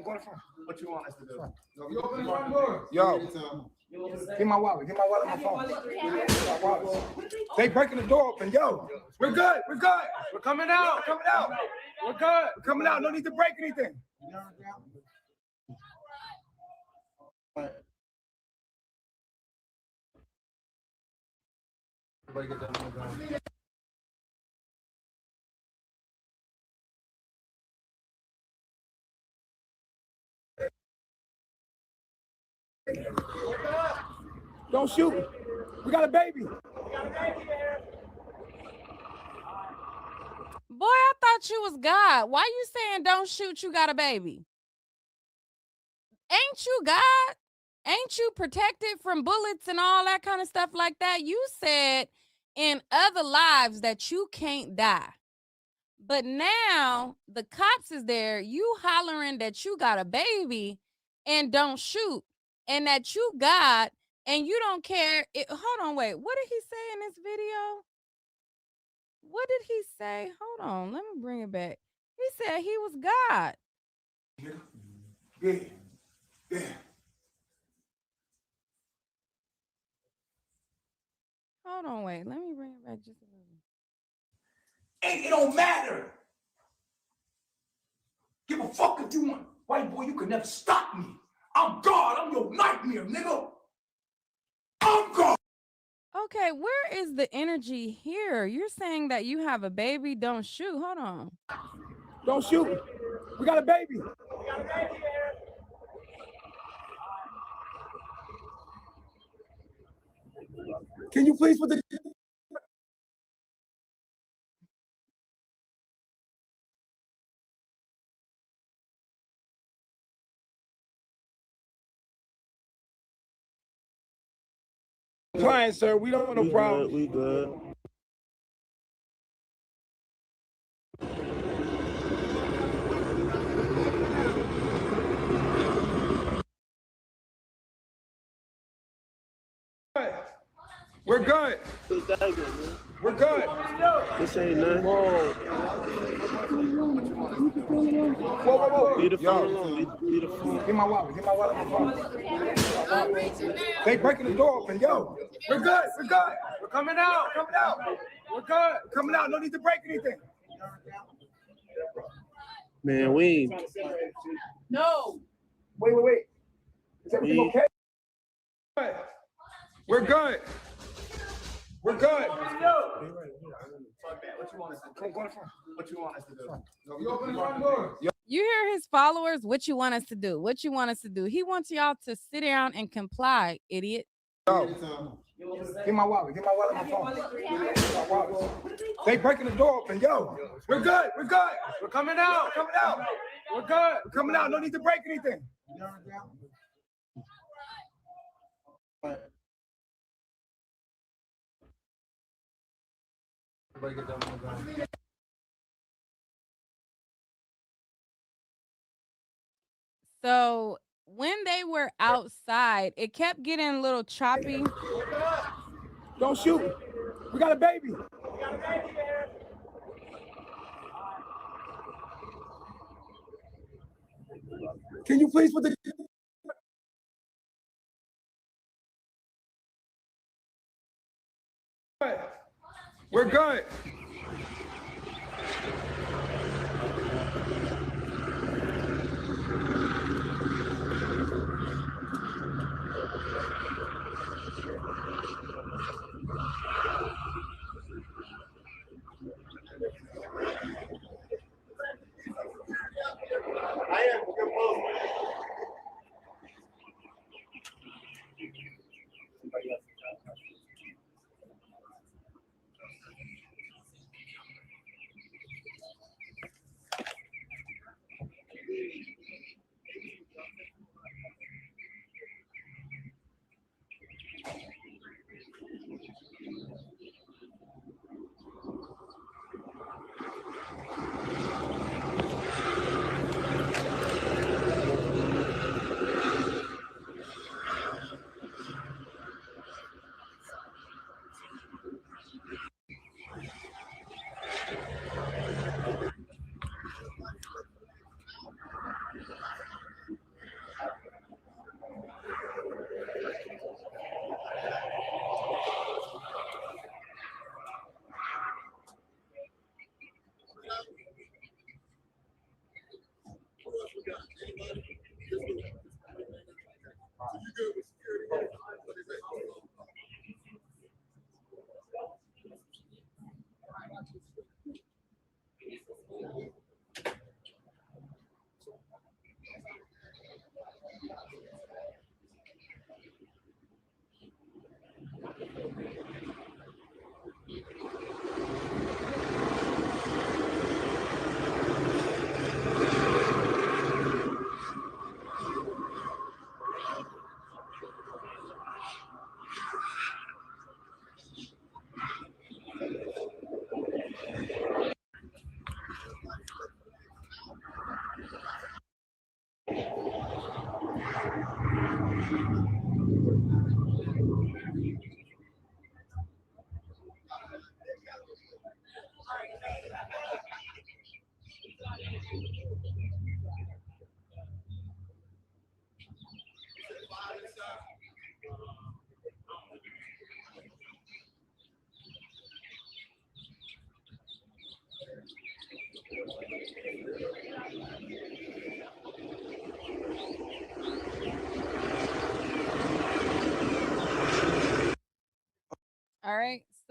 What you want us to do? You open the front door. Yo, get my wallet. Get my wallet on my phone. My wallet. They breaking the door open. Yo, we're good. We're good. We're coming out. We're coming out. We're good. We're coming out. No need to break anything. Everybody get that on the ground. Don't shoot. We got a baby. Boy, I thought you was God. Why you saying don't shoot, you got a baby? Ain't you God? Ain't you protected from bullets and all that kind of stuff like that? You said in other lives that you can't die. But now the cops is there, you hollering that you got a baby and don't shoot, and that you God and you don't care. Hold on, wait. What did he say in this video? What did he say? Hold on, let me bring it back. He said he was God. Yeah. Yeah. Hold on, wait. Let me bring it back just a little. It don't matter. Give a fuck if you want. White boy, you can never stop me. I'm God. I'm your nightmare, nigga. I'm God. Okay, where is the energy here? You're saying that you have a baby, don't shoot. Hold on. Don't shoot. We got a baby. Can you please put the... Client, sir, we don't have no problem. We good. We're good. We're good. This ain't nothing. Whoa. Whoa. Beautiful. Beautiful. Get my wallet. Get my wallet on my phone. They breaking the door open. Yo, we're good. We're good. We're coming out. Coming out. We're good. Coming out. No need to break anything. Man, we ain't. No. Wait. Is everything okay? We're good. We're good. What you want us to do? What you want us to do? You open the front door. You hear his followers, what you want us to do? What you want us to do? He wants y'all to sit down and comply, idiot. Yo, get my wallet. Get my wallet on my phone. They breaking the door open. Yo, we're good. We're good. We're coming out. Coming out. We're good. We're coming out. No need to break anything. Everybody get that on the ground. So when they were outside, it kept getting a little choppy. Don't shoot. We got a baby. Can you please put the... We're good.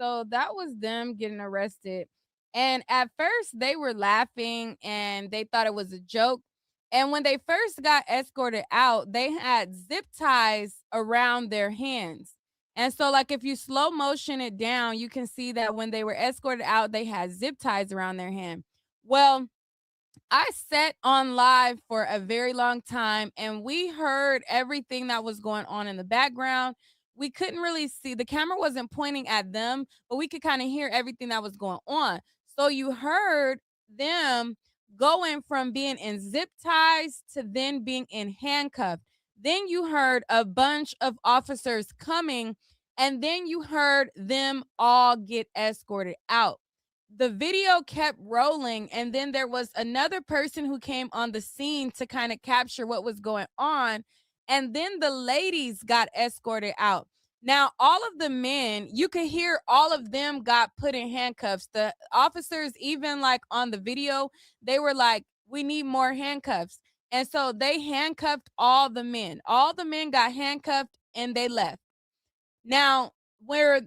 So that was them getting arrested. And at first, they were laughing and they thought it was a joke. And when they first got escorted out, they had zip ties around their hands. And so, like, if you slow motion it down, you can see that when they were escorted out, they had zip ties around their hand. Well, I sat on live for a very long time and we heard everything that was going on in the background. We couldn't really see, the camera wasn't pointing at them, but we could kind of hear everything that was going on. So you heard them going from being in zip ties to then being in handcuffed. Then you heard a bunch of officers coming, and then you heard them all get escorted out. The video kept rolling, and then there was another person who came on the scene to kind of capture what was going on, and then the ladies got escorted out. Now, all of the men, you could hear all of them got put in handcuffs. The officers, even like on the video, they were like, we need more handcuffs. And so they handcuffed all the men. All the men got handcuffed and they left. Now, where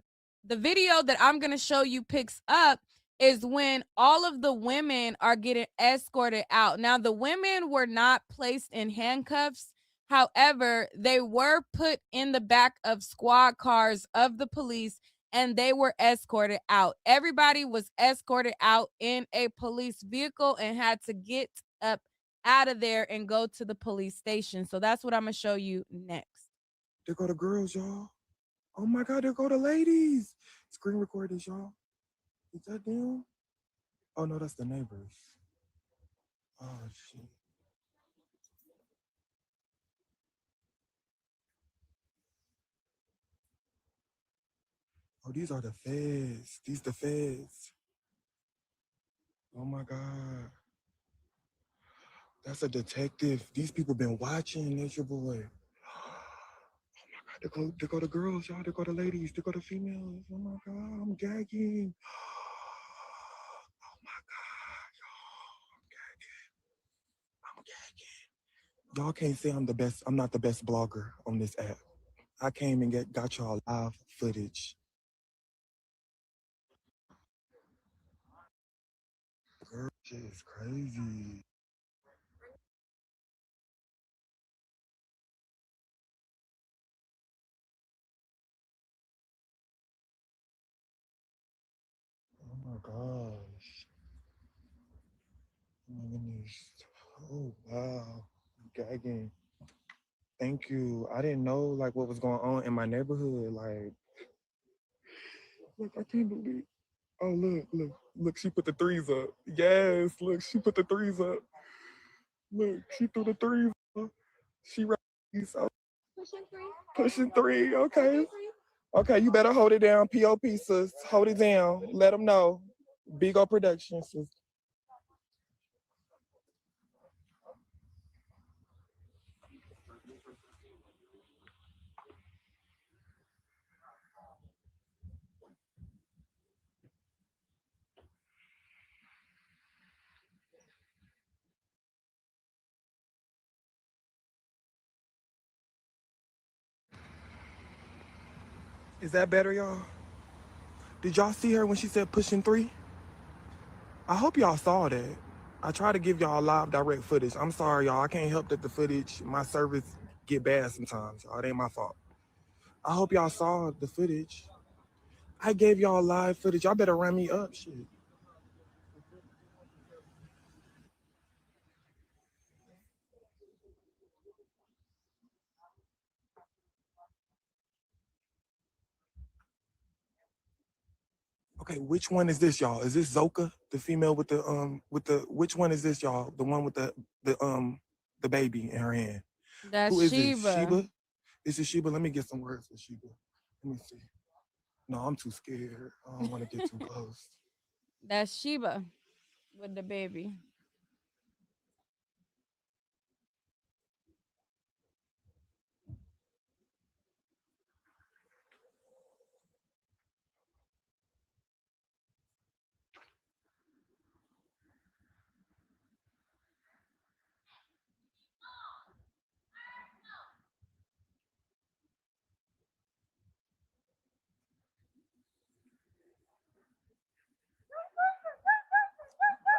the video that I'm going to show you picks up is when all of the women are getting escorted out. Now, the women were not placed in handcuffs. However, they were put in the back of squad cars of the police and they were escorted out. Everybody was escorted out in a police vehicle and had to get up out of there and go to the police station. So that's what I'm going to show you next. There go the girls, y'all. Oh my God, there go the ladies. Screen recorders, y'all. Is that them? Oh no, that's the neighbors. Oh shit. Oh, these are the feds. These the feds. Oh my God. That's a detective. These people been watching Natureboy. There go the girls, y'all. There go the ladies. There go the females. Oh my God, I'm gagging. Oh my God, y'all. I'm gagging. Y'all can't say I'm the best. I'm not the best blogger on this app. I came and got y'all live footage. Girl, shit is crazy. Oh my gosh. Oh my goodness. Oh wow. I'm gagging. Thank you. I didn't know like what was going on in my neighborhood. Like, look, I can't believe. Oh look, she put the threes up. Yes, look, she put the threes up. Look, she threw the threes up. She raised up. Pushing three, okay. Okay, you better hold it down, POP, sis. Hold it down. Let them know. Big O Productions, sis. Is that better, y'all? Did y'all see her when she said pushing three? I hope y'all saw that. I try to give y'all live direct footage. I'm sorry, y'all. I can't help that the footage, my service get bad sometimes, y'all. It ain't my fault. I hope y'all saw the footage. I gave y'all live footage. Y'all better run me up, shit. Okay, which one is this, y'all? Is this Zoka, the female with the which one is this, y'all? The one with the baby in her hand. That's Who is Sheba. this? Sheba? This is Sheba. Let me get some words for Sheba. Let me see. No, I'm too scared. I don't want to get too close. That's Sheba with the baby.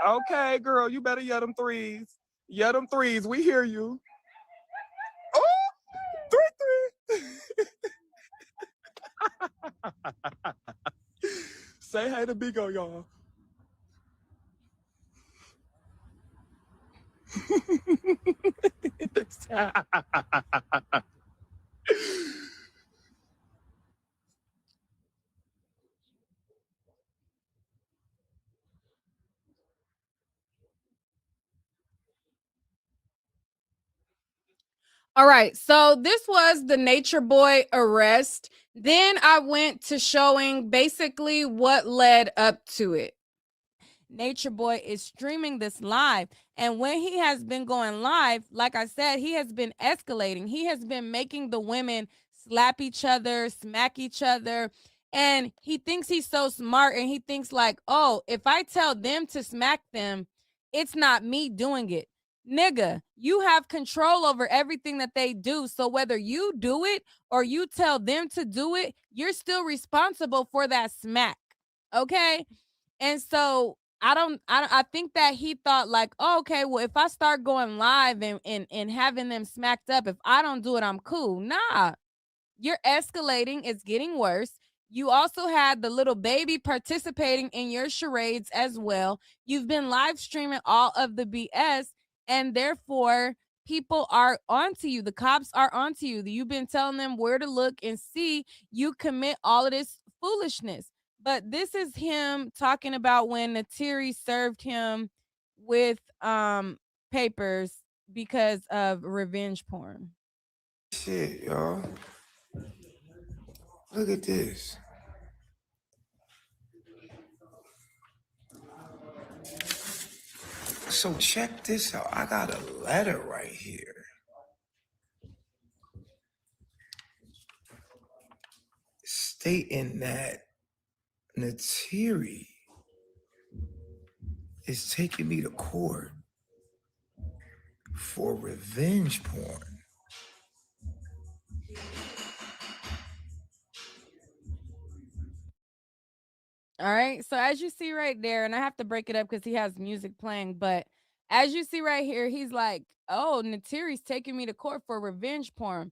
Okay, girl, you better yell them threes. Yell them threes. We hear you. Oh, 3-3. Say hey to Bigo, y'all. All right, so this was the Nature Boy arrest. Then I went to showing basically what led up to it. Nature Boy is streaming this live, and when he has been going live, like I said, he has been escalating. He has been making the women slap each other, smack each other, and he thinks he's so smart, and he thinks like, oh, if I tell them to smack them, it's not me doing it. Nigga, you have control over everything that they do. So whether you do it or you tell them to do it, you're still responsible for that smack. Okay? And so I think that he thought like, oh, okay, well, if I start going live and having them smacked up, if I don't do it, I'm cool. Nah, you're escalating. It's getting worse. You also had the little baby participating in your charades as well. You've been live streaming all of the BS, and therefore people are onto you. The cops are onto you. You've been telling them where to look and see you commit all of this foolishness. But this is him talking about when Natiri served him with papers because of revenge porn. Shit, y'all. Look at this. So check this out. I got a letter right here. Stating that Natiri is taking me to court for revenge porn. All right. So as you see right there, and I have to break it up because he has music playing, but as you see right here, he's like, oh, Natiri's taking me to court for revenge porn.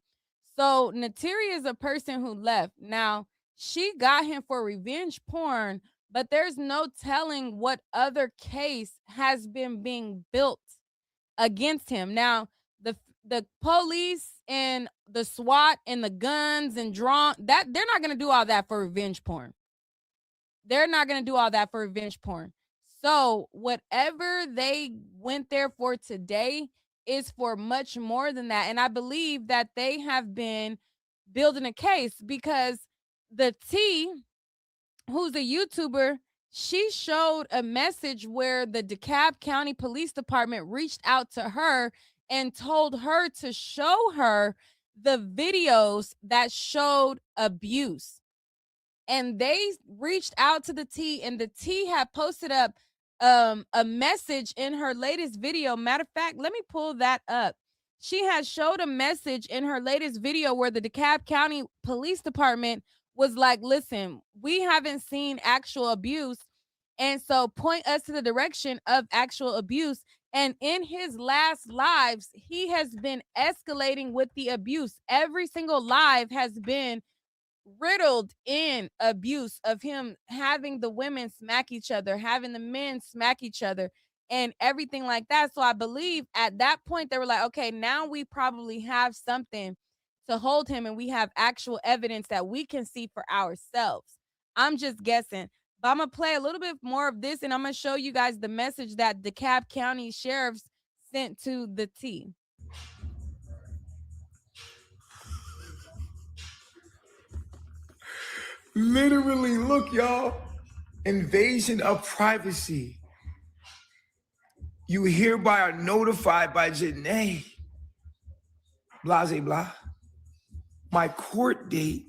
So Natiri is a person who left. Now, she got him for revenge porn, but there's no telling what other case has been being built against him. Now, the police and the SWAT and the guns and drawn, that they're not going to do all that for revenge porn. They're not going to do all that for revenge porn. So whatever they went there for today is for much more than that. And I believe that they have been building a case because the T, who's a YouTuber, she showed a message where the DeKalb County Police Department reached out to her and told her to show her the videos that showed abuse. And they reached out to the T, and the T had posted up a message in her latest video. Matter of fact, let me pull that up. She has showed a message in her latest video where the DeKalb County Police Department was like, listen, we haven't seen actual abuse, and so point us to the direction of actual abuse. And in his last lives, he has been escalating with the abuse. Every single live has been riddled in abuse of him having the women smack each other, having the men smack each other, and everything like that. So I believe at that point they were like, okay, now we probably have something to hold him, and we have actual evidence that we can see for ourselves. I'm just guessing, but I'm gonna play a little bit more of this, and I'm gonna show you guys the message that DeKalb County sheriffs sent to the T. Literally, look, y'all. Invasion of privacy. You hereby are notified by Janae. Blase blah. My court date.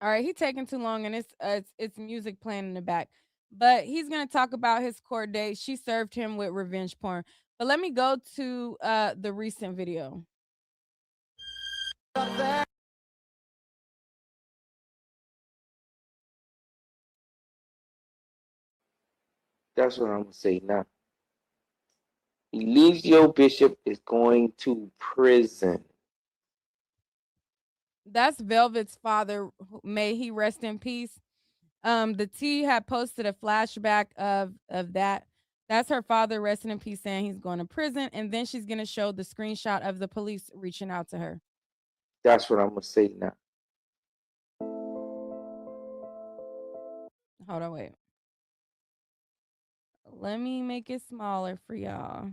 All right, he's taking too long, and it's music playing in the back. But he's gonna talk about his court date. She served him with revenge porn. But let me go to the recent video. That's what I'm gonna say now. Eligio Bishop is going to prison. That's Velvet's father. May he rest in peace. The T had posted a flashback of that. That's her father resting in peace, saying he's going to prison, and then she's gonna show the screenshot of the police reaching out to her. That's what I'm gonna say now. Hold on, wait. Let me make it smaller for y'all.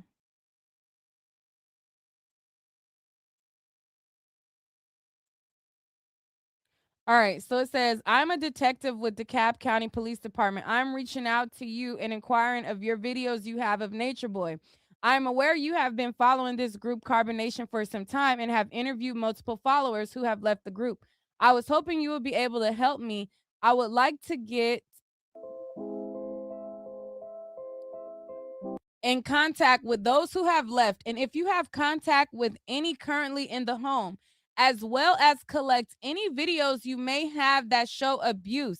All right, so it says, I'm a detective with DeKalb County Police Department. I'm reaching out to you and inquiring of your videos you have of Natureboy. I'm aware you have been following this group Carbonation for some time and have interviewed multiple followers who have left the group. I was hoping you would be able to help me. I would like to get in contact with those who have left, and if you have contact with any currently in the home, as well as collect any videos you may have that show abuse,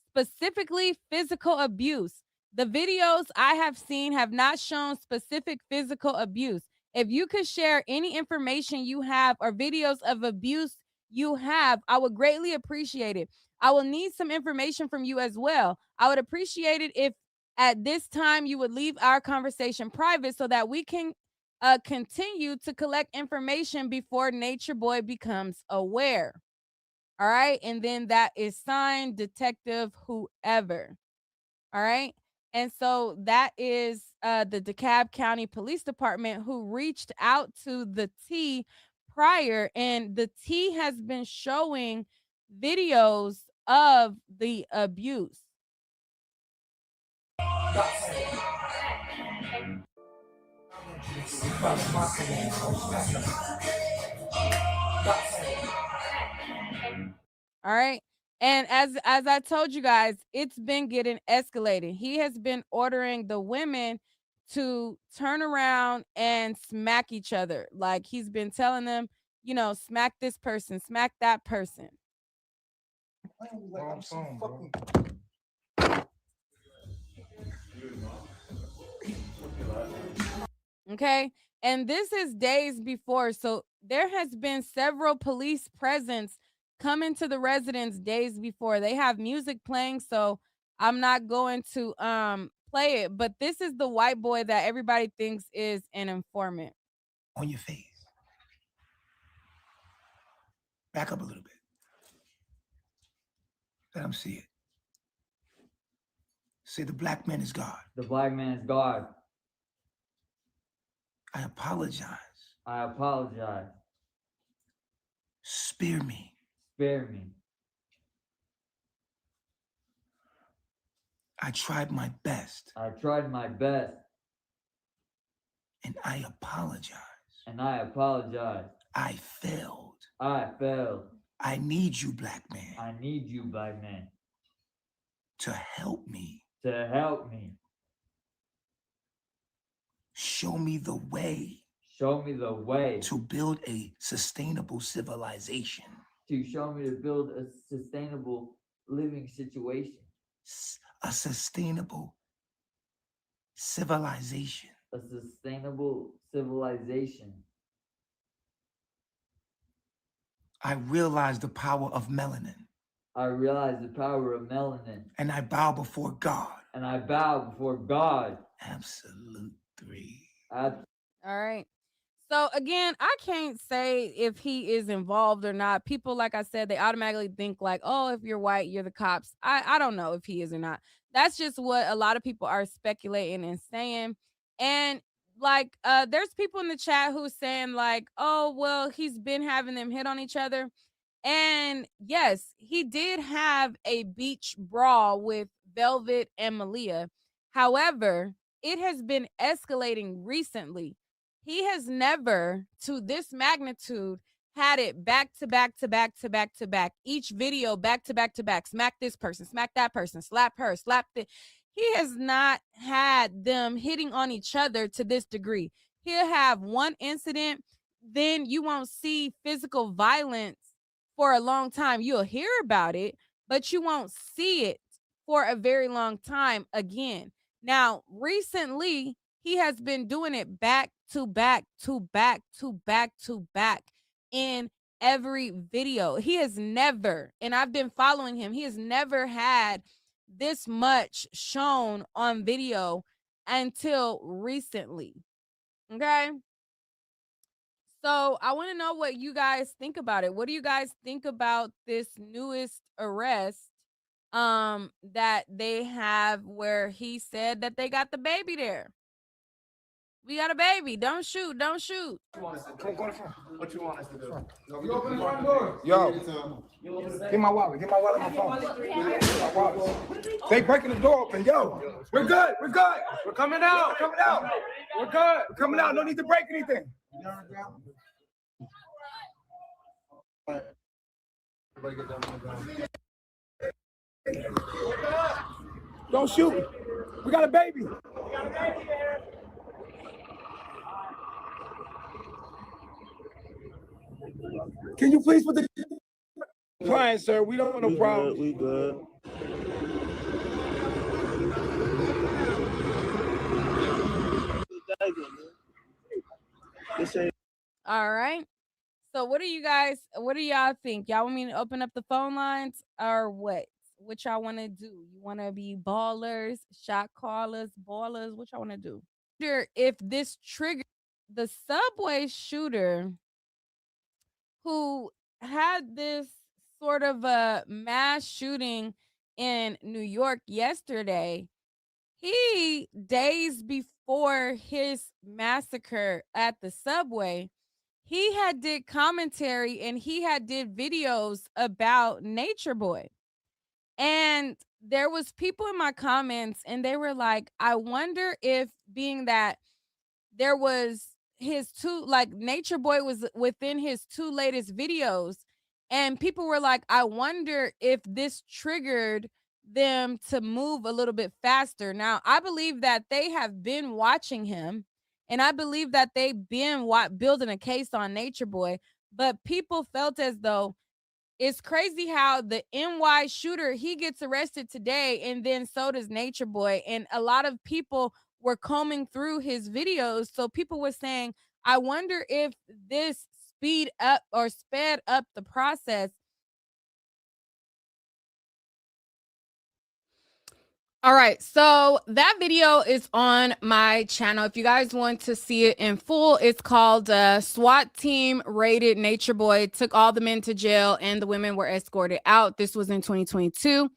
specifically physical abuse. The videos I have seen have not shown specific physical abuse. If you could share any information you have or videos of abuse you have, I would greatly appreciate it. I will need some information from you as well. I would appreciate it if at this time you would leave our conversation private so that we can continue to collect information before Natureboy becomes aware. All right. And then that is signed Detective Whoever. All right. And so that is the DeKalb County Police Department, who reached out to the T prior, and the T has been showing videos of the abuse. All right. And as I told you guys, it's been getting escalated. He has been ordering the women to turn around and smack each other. Like, he's been telling them, you know, smack this person, smack that person. Okay. And this is days before. So there has been several police presence coming to the residence days before. They have music playing, so I'm not going to play it. But this is the white boy that everybody thinks is an informant. On your face. Back up a little bit. Let them see it. Say the black man is God. The black man is God. I apologize. I apologize. Spare me. Spare me. I tried my best. I tried my best. And I apologize. And I apologize. I failed. I failed. I need you, black man. I need you, black man. To help me. To help me. Show me the way. Show me the way. To build a sustainable civilization. To show me to build a sustainable living situation. A sustainable civilization. A sustainable civilization. I realize the power of melanin. I realize the power of melanin. And I bow before God. And I bow before God. Absolute 3. All right. So again, I can't say if he is involved or not. People, like I said, they automatically think like, oh, if you're white, you're the cops. I don't know if he is or not. That's just what a lot of people are speculating and saying. And like, there's people in the chat who's saying like, oh, well, he's been having them hit on each other. And yes, he did have a beach brawl with Velvet and Malia. However, it has been escalating recently. He has never, to this magnitude, had it back to back to back to back to back. Each video back to back to back. Smack this person, smack that person, slap her, slap the. He has not had them hitting on each other to this degree. He'll have one incident, then you won't see physical violence for a long time. You'll hear about it, but you won't see it for a very long time again. Now, recently, he has been doing it back to back to back to back to back in every video. He has never, and I've been following him, he has never had this much shown on video until recently. Okay? So I want to know what you guys think about it. What do you guys think about this newest arrest that they have where he said that they got the baby there? We got a baby. Don't shoot. Don't shoot. What you want us to do? You open the front door. Yo, get my wallet. Get my wallet on my phone. My wallet. They breaking the door open. Yo, we're good. We're good. We're coming out. We're coming out. We're good. We're coming out. No need to break anything. Don't shoot. We got a baby. Can you please put the fine, sir? We don't want no problem. We good. All right. So what do y'all think? Y'all want me to open up the phone lines or what? What y'all want to do? You want to be ballers, shot callers, ballers? What y'all want to do? If this triggered the Subway shooter who had this sort of a mass shooting in New York yesterday, he, days before his massacre at the Subway, he had did commentary and he had did videos about Natureboy. And there was people in my comments and they were like, I wonder if, being that there was his two, like Natureboy was within his two latest videos, and people were like, I wonder if this triggered them to move a little bit faster. Now, I believe that they have been watching him, and I believe that they've been building a case on Natureboy, but people felt as though it's crazy how the NY shooter, he gets arrested today, and then so does Natureboy. And a lot of people were combing through his videos. So people were saying, I wonder if this sped up the process. All right, so that video is on my channel. If you guys want to see it in full, it's called SWAT Team Raided Natureboy, Took All the Men to Jail, and the women were escorted out. This was in 2022.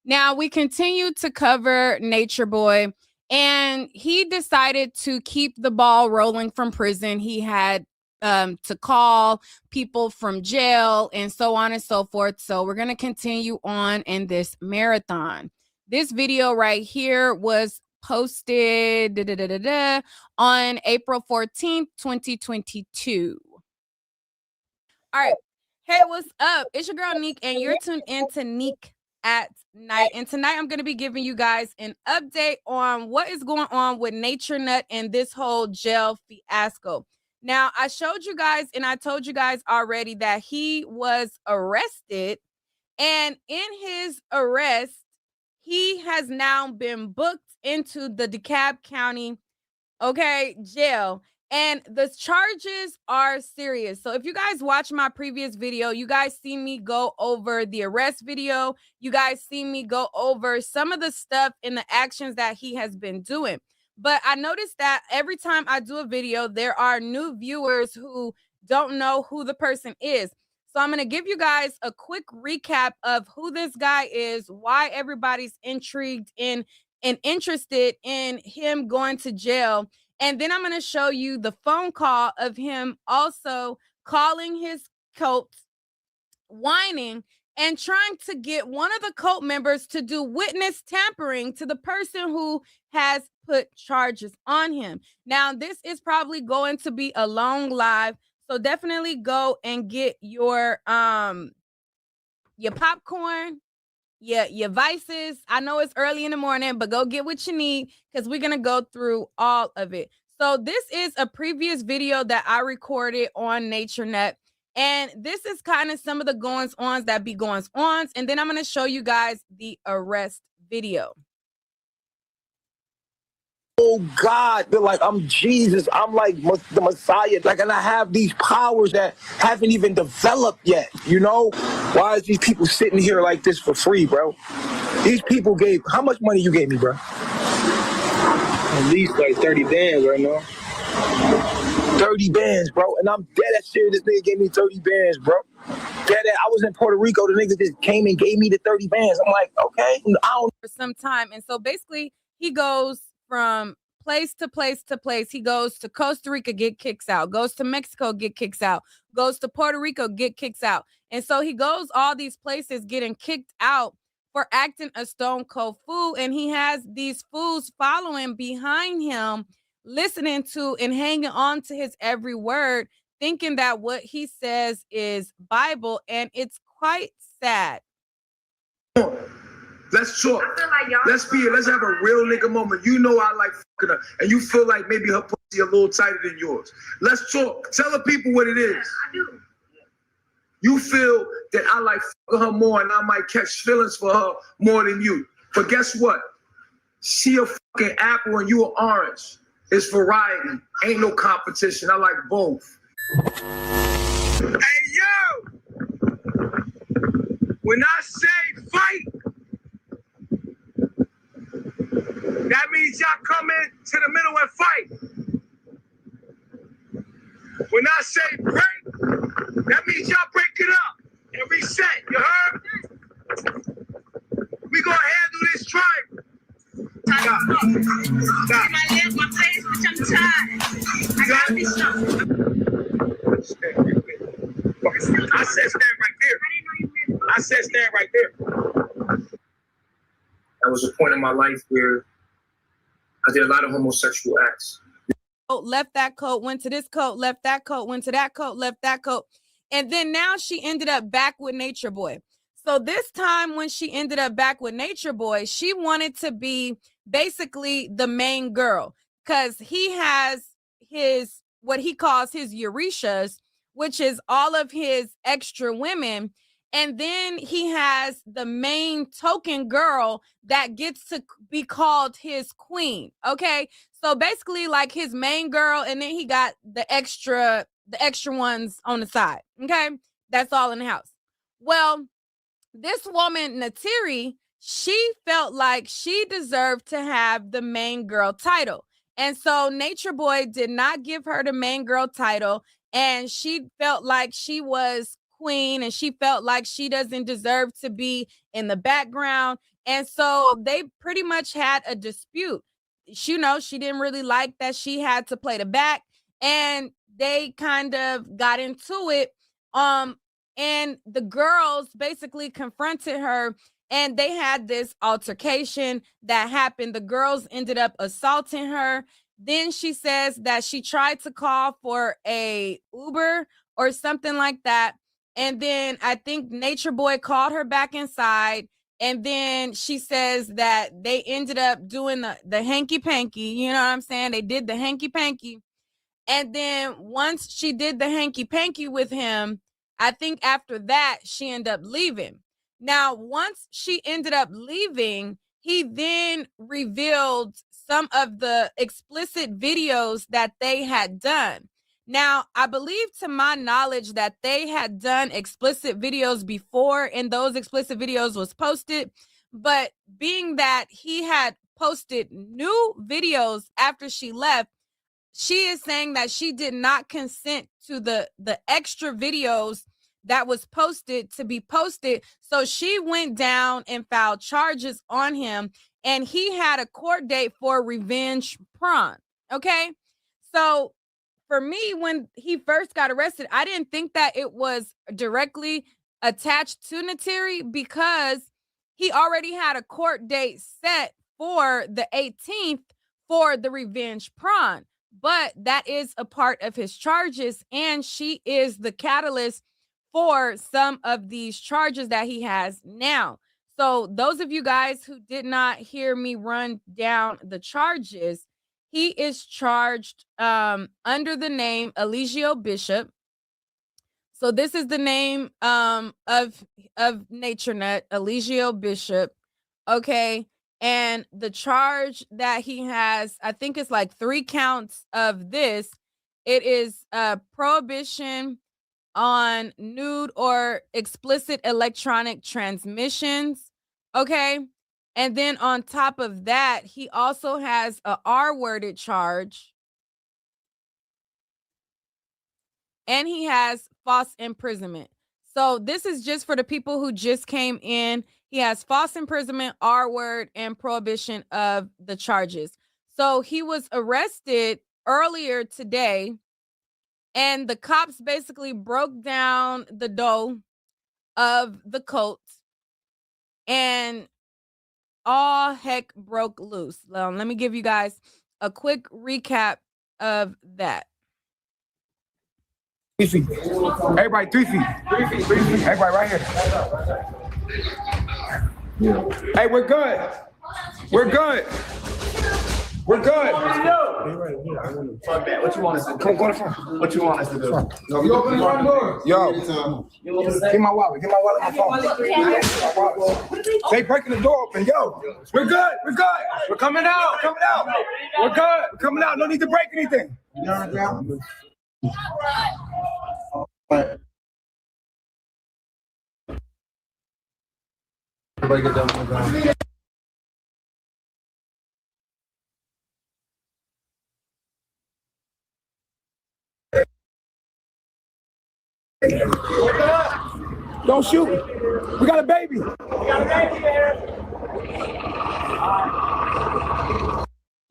Now, we continue to cover Natureboy, and he decided to keep the ball rolling from prison. He had to call people from jail and so on and so forth. So we're going to continue on in this marathon. This video right here was posted on April 14th, 2022. All right. Hey, what's up? It's your girl, Neek, and you're tuned into Neek at Night. And tonight I'm going to be giving you guys an update on what is going on with Nature Nut and this whole jail fiasco. Now, I showed you guys and I told you guys already that he was arrested, and in his arrest, he has now been booked into the DeKalb County, jail. And the charges are serious. So if you guys watch my previous video, you guys see me go over the arrest video. You guys see me go over some of the stuff and the actions that he has been doing. But I noticed that every time I do a video, there are new viewers who don't know who the person is. So I'm going to give you guys a quick recap of who this guy is, why everybody's intrigued in and interested in him going to jail. And then I'm going to show you the phone call of him also calling his cult, whining, and trying to get one of the cult members to do witness tampering to the person who has put charges on him. Now, this is probably going to be a long live, so definitely go and get your popcorn, your vices. I know it's early in the morning, but go get what you need because we're going to go through all of it. So this is a previous video that I recorded on NatureNet. And this is kind of some of the goings-ons that be goings-ons. And then I'm going to show you guys the arrest video. oh God, they're like, I'm Jesus, I'm like the Messiah, like, and I have these powers that haven't even developed yet, you know? Why is these people sitting here like this for free, bro? These people gave, how much money you gave me, bro? At least like 30 bands right now. 30 bands, bro, and I'm dead at serious. This nigga gave me 30 bands, bro. Dead at, I was in Puerto Rico, the nigga just came and gave me the 30 bands. I'm like, okay, I don't. For some time. And so basically he goes from place to place to place. He goes to Costa Rica, get kicks out, goes to Mexico, get kicks out, goes to Puerto Rico, get kicks out. And so he goes all these places getting kicked out for acting a stone cold fool. And he has these fools following behind him, listening to and hanging on to his every word, thinking that what he says is Bible. And it's quite sad. Let's talk. Let's have a real nigga moment. You know I like fucking her, and you feel like maybe her pussy a little tighter than yours. Let's talk. Tell the people what it is. I do. You feel that I like fucking her more, and I might catch feelings for her more than you. But guess what? She a fucking apple and you an orange. It's variety. Ain't no competition. I like both. Hey, yo! When I say fight, that means y'all come in to the middle and fight. When I say break, that means y'all break it up and reset. You heard? We gonna handle this tribe. Stop. My legs, my face, bitch, I'm tired. I gotta be strong. Stand right there. I said stand right there. I said stand right there. That was a point in my life where I did a lot of homosexual acts. Left that coat, went to this coat, left that coat, went to that coat, left that coat. And then now she ended up back with Natureboy. So this time when she ended up back with Natureboy, she wanted to be basically the main girl because he has his, what he calls his Eurecias, which is all of his extra women. And then he has the main token girl that gets to be called his queen. Okay. So basically like his main girl, and then he got the extra ones on the side. Okay. That's all in the house. Well, this woman, Natiri, she felt like she deserved to have the main girl title. And so Natureboy did not give her the main girl title. And she felt like she was queen and she felt like she doesn't deserve to be in the background. And so they pretty much had a dispute. You know, she didn't really like that she had to play the back, and they kind of got into it. And the girls basically confronted her, and they had this altercation that happened. The girls ended up assaulting her. Then she says that she tried to call for a Uber or something like that. And then I think Natureboy called her back inside. And then she says that they ended up doing the hanky-panky. You know what I'm saying? They did the hanky-panky. And then once she did the hanky-panky with him, I think after that, she ended up leaving. Now, once she ended up leaving, he then revealed some of the explicit videos that they had done. Now, I believe to my knowledge that they had done explicit videos before, and those explicit videos was posted. But being that he had posted new videos after she left, she is saying that she did not consent to the extra videos that was posted to be posted. So she went down and filed charges on him, and he had a court date for revenge porn. Okay. So for me, when he first got arrested, I didn't think that it was directly attached to Natiri because he already had a court date set for the 18th for the revenge porn. But that is a part of his charges, and she is the catalyst for some of these charges that he has now. So those of you guys who did not hear me run down the charges, he is charged under the name Eligio Bishop. So this is the name of Nature Nut, Eligio Bishop. Okay. And the charge that he has, I think it's like 3 counts of this. It is prohibition on nude or explicit electronic transmissions. Okay. And then on top of that, he also has a R-worded charge. And he has false imprisonment. So this is just for the people who just came in. He has false imprisonment, R-word, and prohibition of the charges. So he was arrested earlier today, and the cops basically broke down the door of the cult, and all heck broke loose. Let me give you guys a quick recap of that. 3 feet. Everybody 3 feet. 3 feet. 3 feet. Everybody right here. Hey, we're good. We're good. We're good. Fuck that. What you want us to do? Come go to the front. What you want us to do? You open the front door. Yo. Get my wallet. Get my wallet. My phone. They breaking the door open. Yo. We're good. We're good. We're coming out. Coming out. We're good. We're coming out. No need to break anything. Everybody get down. Don't shoot. We got a baby.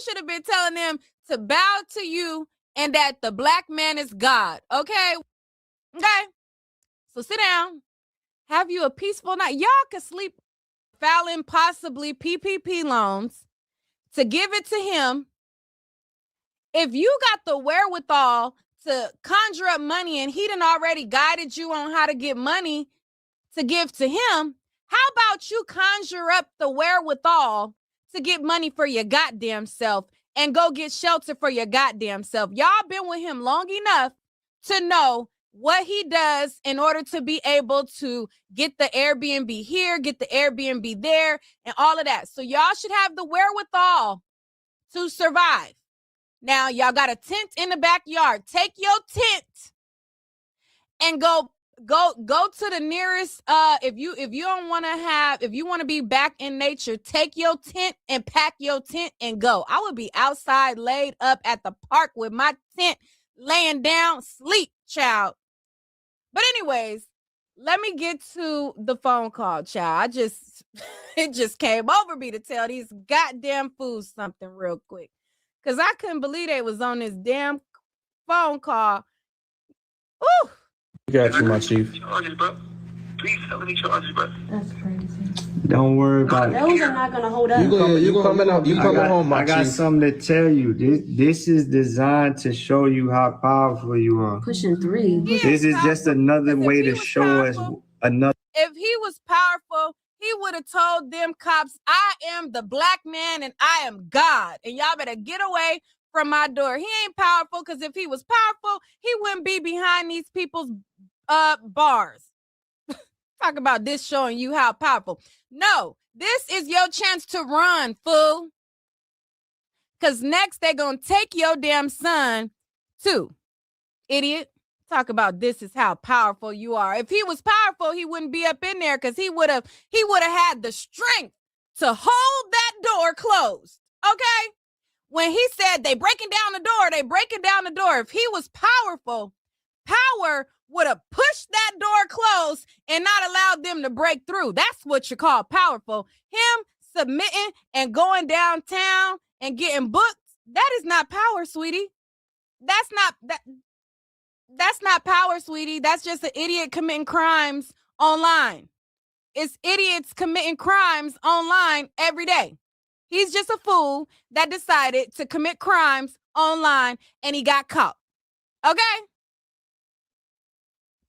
Should have been telling them to bow to you and that the black man is God. Okay? Okay? So sit down. Have you a peaceful night. Y'all can sleep filing possibly PPP loans to give it to him. If you got the wherewithal to conjure up money and he done already guided you on how to get money to give to him, how about you conjure up the wherewithal to get money for your goddamn self and go get shelter for your goddamn self? Y'all been with him long enough to know what he does in order to be able to get the Airbnb here, get the Airbnb there, and all of that. So y'all should have the wherewithal to survive. Now, y'all got a tent in the backyard. Take your tent and go to the nearest, if you want to be back in nature, take your tent and pack your tent and go. I would be outside laid up at the park with my tent laying down, sleep, child. But anyways, let me get to the phone call, child. It just came over me to tell these goddamn fools something real quick. Because I couldn't believe they was on this damn phone call. Ooh. Got you, my chief. Charges, bro. 3 felony charges, bro. That's crazy. Don't worry about it. Those are not gonna hold up. You coming home, my I got chief. something to tell you. This is designed to show you how powerful you are. Pushing 3. This is just another way to show us another. If he was powerful, he would have told them cops, I am the black man and I am God. And y'all better get away from my door. He ain't powerful because if he was powerful, he wouldn't be behind these people's bars. Talk about this showing you how powerful. No, this is your chance to run, fool. Because next they're going to take your damn son too. Idiot. Talk about this is how powerful you are. If he was powerful, he wouldn't be up in there because he would have had the strength to hold that door closed. Okay? When he said they breaking down the door, if he was powerful, power would have pushed that door closed and not allowed them to break through. That's what you call powerful. Him submitting and going downtown and getting booked, that is not power, sweetie. That's not power, sweetie. That's just an idiot committing crimes online. It's idiots committing crimes online every day. He's just a fool that decided to commit crimes online and he got caught. Okay?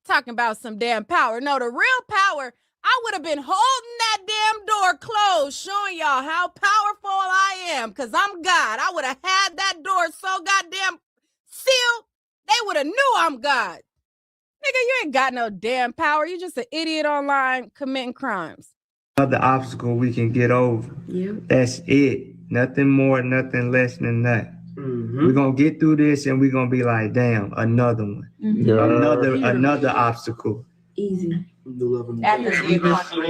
Talking about some damn power. No, the real power, I would have been holding that damn door closed, showing y'all how powerful I am, because I'm God. I would have had that door so goddamn sealed, they would have knew I'm God. Nigga, you ain't got no damn power. You just an idiot online committing crimes. Another obstacle we can get over. Yeah. That's it. Nothing more, nothing less than that. We're gonna get through this and we're gonna be like, damn, another one. Yeah. Another obstacle. Easy. After look up the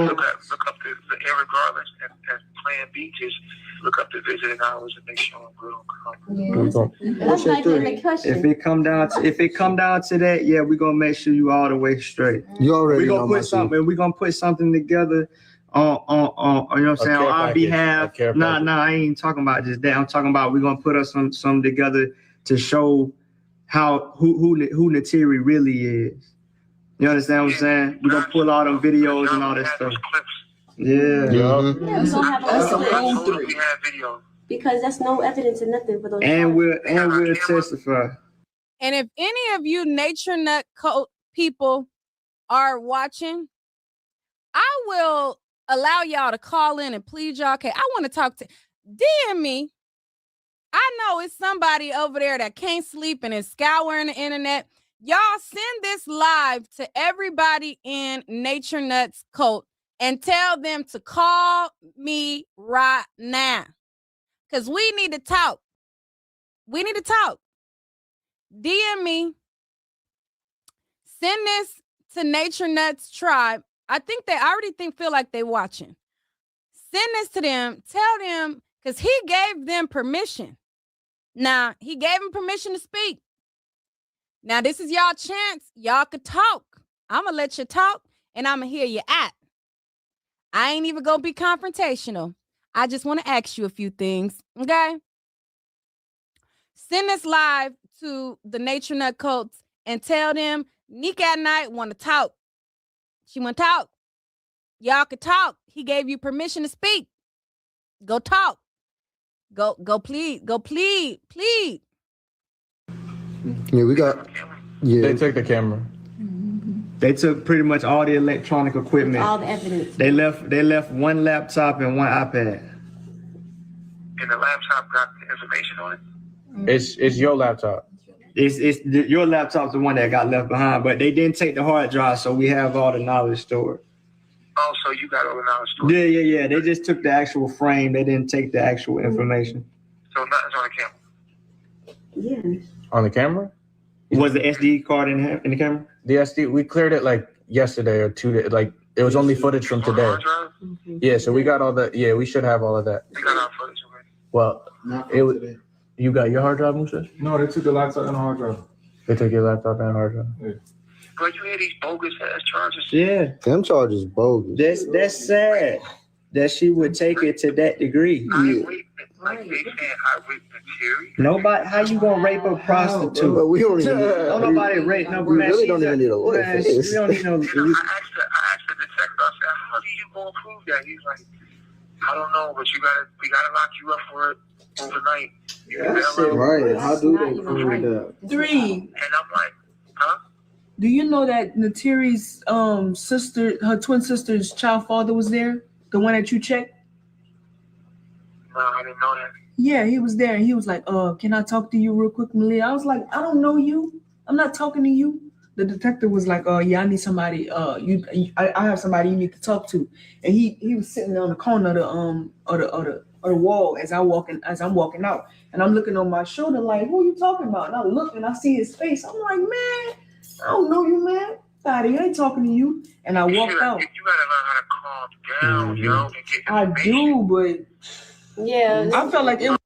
irregardless and plan B, just look up the visiting hours and make sure I'm good on If it come down to that, yeah, we're gonna make sure you all the way straight. You already We're know gonna my put something. We're gonna put something together on you know what I'm saying, on our behalf. Nah, I ain't talking about just that. I'm talking about we're gonna put us some together to show how who Nateri really is. You understand what I'm saying? We're gonna pull all them videos and all that stuff. Yeah. Yeah, we don't have That's a we have video. because that's no evidence or nothing for those. And we'll testify. And if any of you nature nut cult people are watching, I will allow y'all to call in and plead y'all. Okay, I want to talk to DM me. I know it's somebody over there that can't sleep and is scouring the internet. Y'all send this live to everybody in Nature Nuts Cult and tell them to call me right now. Because we need to talk. We need to talk. DM me. Send this to Nature Nuts Tribe. I already feel like they watching. Send this to them. Tell them, because he gave them permission. Now, he gave them permission to speak. Now, this is y'all chance. Y'all could talk. I'm going to let you talk, and I'm going to hear you out. I ain't even going to be confrontational. I just want to ask you a few things, okay? Send this live to the Nature Nut Cults and tell them Nick at Night want to talk. She want to talk. Y'all could talk. He gave you permission to speak. Go talk. Go plead. Go plead. Plead. Yeah, we got. Yeah, They took the camera. They took pretty much all the electronic equipment. All the evidence. They left one laptop and one iPad. And the laptop got the information on it. It's your laptop. Your laptop's the one that got left behind, but they didn't take the hard drive, so we have all the knowledge stored. Oh, so you got all the knowledge stored. Yeah. They just took the actual frame. They didn't take the actual information. So nothing's on the camera. Yeah. On the camera? Was the SD card in the camera? The SD, we cleared it like yesterday or 2 days. Like it was only footage from today. Yeah, so we got all that. Yeah, we should have all of that. We got our footage already. Well, it was. You got your hard drive, Musa? No, they took the laptop and the hard drive. They took your laptop and hard drive. Yeah. But you hear these bogus ass charges. Yeah. Them charges bogus. That's sad that she would take it to that degree. Like they saying I raped Nateri. Nobody, how you gonna rape a prostitute? But we don't even. Don't nobody rape no We man. really don't even need a lawyer for this. We don't need no. I asked the detective, I said, how do you go prove that? He's like, I don't know, but we gotta lock you up for it overnight. Right. How do they prove that? 3. And I'm like, huh? Do you know that Nateri's sister, her twin sister's child father was there? The one that you checked? No, I didn't know that. Yeah, he was there. He was like, can I talk to you real quick, Malia? I was like, I don't know you. I'm not talking to you. The detective was like, yeah, I need somebody. I have somebody you need to talk to. And he was sitting on the corner of the wall as I'm walking out. And I'm looking on my shoulder like, who are you talking about? And I look and I see his face. I'm like, man, I don't know you, man. Daddy, I ain't talking to you. And I walked out. You gotta learn how to calm down, yo. And get I do, but yeah, I felt like it was.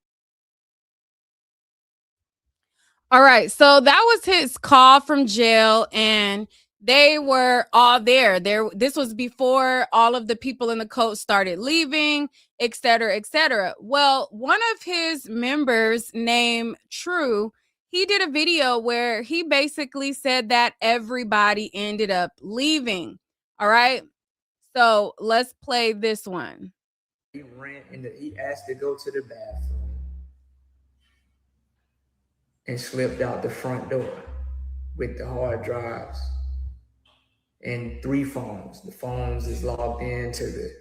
All right, so that was his call from jail, and they were all there. This was before all of the people in the cult started leaving, et cetera, et cetera. Well, one of his members named True, he did a video where he basically said that everybody ended up leaving. All right, so let's play this one. He asked to go to the bathroom and slipped out the front door with the hard drives and 3 phones. The phones is logged into the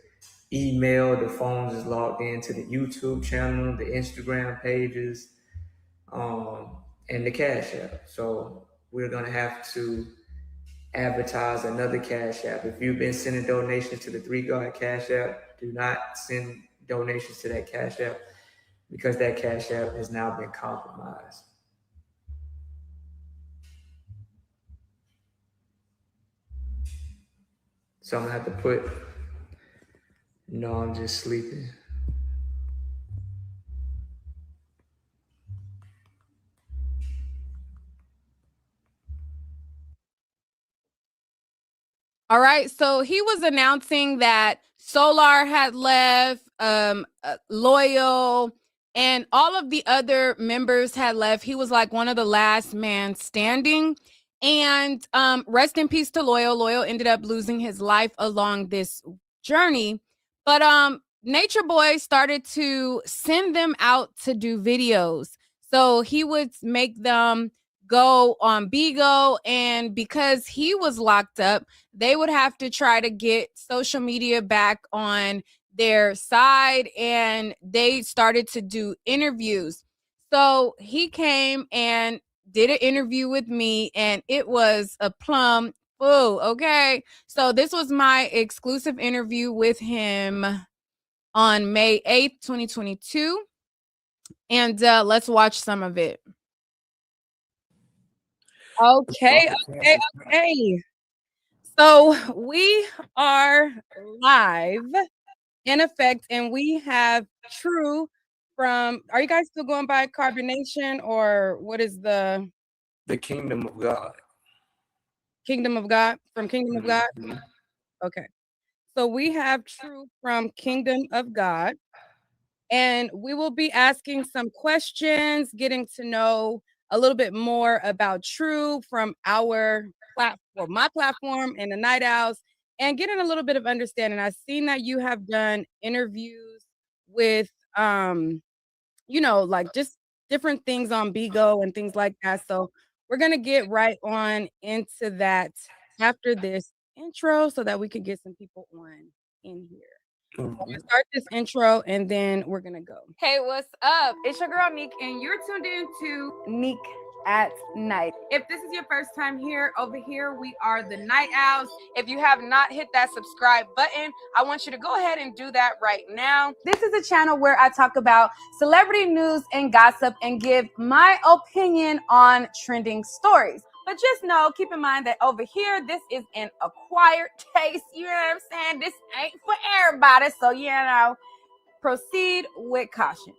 email, the phones is logged into the YouTube channel, the Instagram pages, and the Cash App. So we're gonna have to advertise another Cash App. If you've been sending donations to the 3 God Cash App, do not send donations to that Cash App because that Cash App has now been compromised. So I'm gonna have to put, no, I'm just sleeping. All right, so he was announcing that Solar had left, Loyal, and all of the other members had left. He was like one of the last man standing. And rest in peace to Loyal. Loyal ended up losing his life along this journey. But Natureboy started to send them out to do videos. So he would make them go on Bigo, and because he was locked up, they would have to try to get social media back on their side, and they started to do interviews. So he came and did an interview with me, and it was a plum full. Okay, so this was my exclusive interview with him on May 8th, 2022, and let's watch some of it. Okay. So we are live in effect, and we have True from, are you guys still going by Carbonation, or what is the Kingdom of God. Kingdom of God? From Kingdom of God? Mm-hmm. Okay. So we have True from Kingdom of God, and we will be asking some questions, getting to know a little bit more about True from our platform, my platform, and the Night Owls, and getting a little bit of understanding. I've seen that you have done interviews with, like just different things on Bigo and things like that. So we're gonna get right on into that after this intro, so that we can get some people on in here. I'm gonna start this intro and then we're gonna go. Hey, what's up? It's your girl Neek, and you're tuned in to Neek at Night. If this is your first time here, over here we are the Night Owls. If you have not hit that subscribe button, I want you to go ahead and do that right now. This is a channel where I talk about celebrity news and gossip and give my opinion on trending stories. But just know, keep in mind that over here, this is an acquired taste. You know what I'm saying? This ain't for everybody. So, proceed with caution.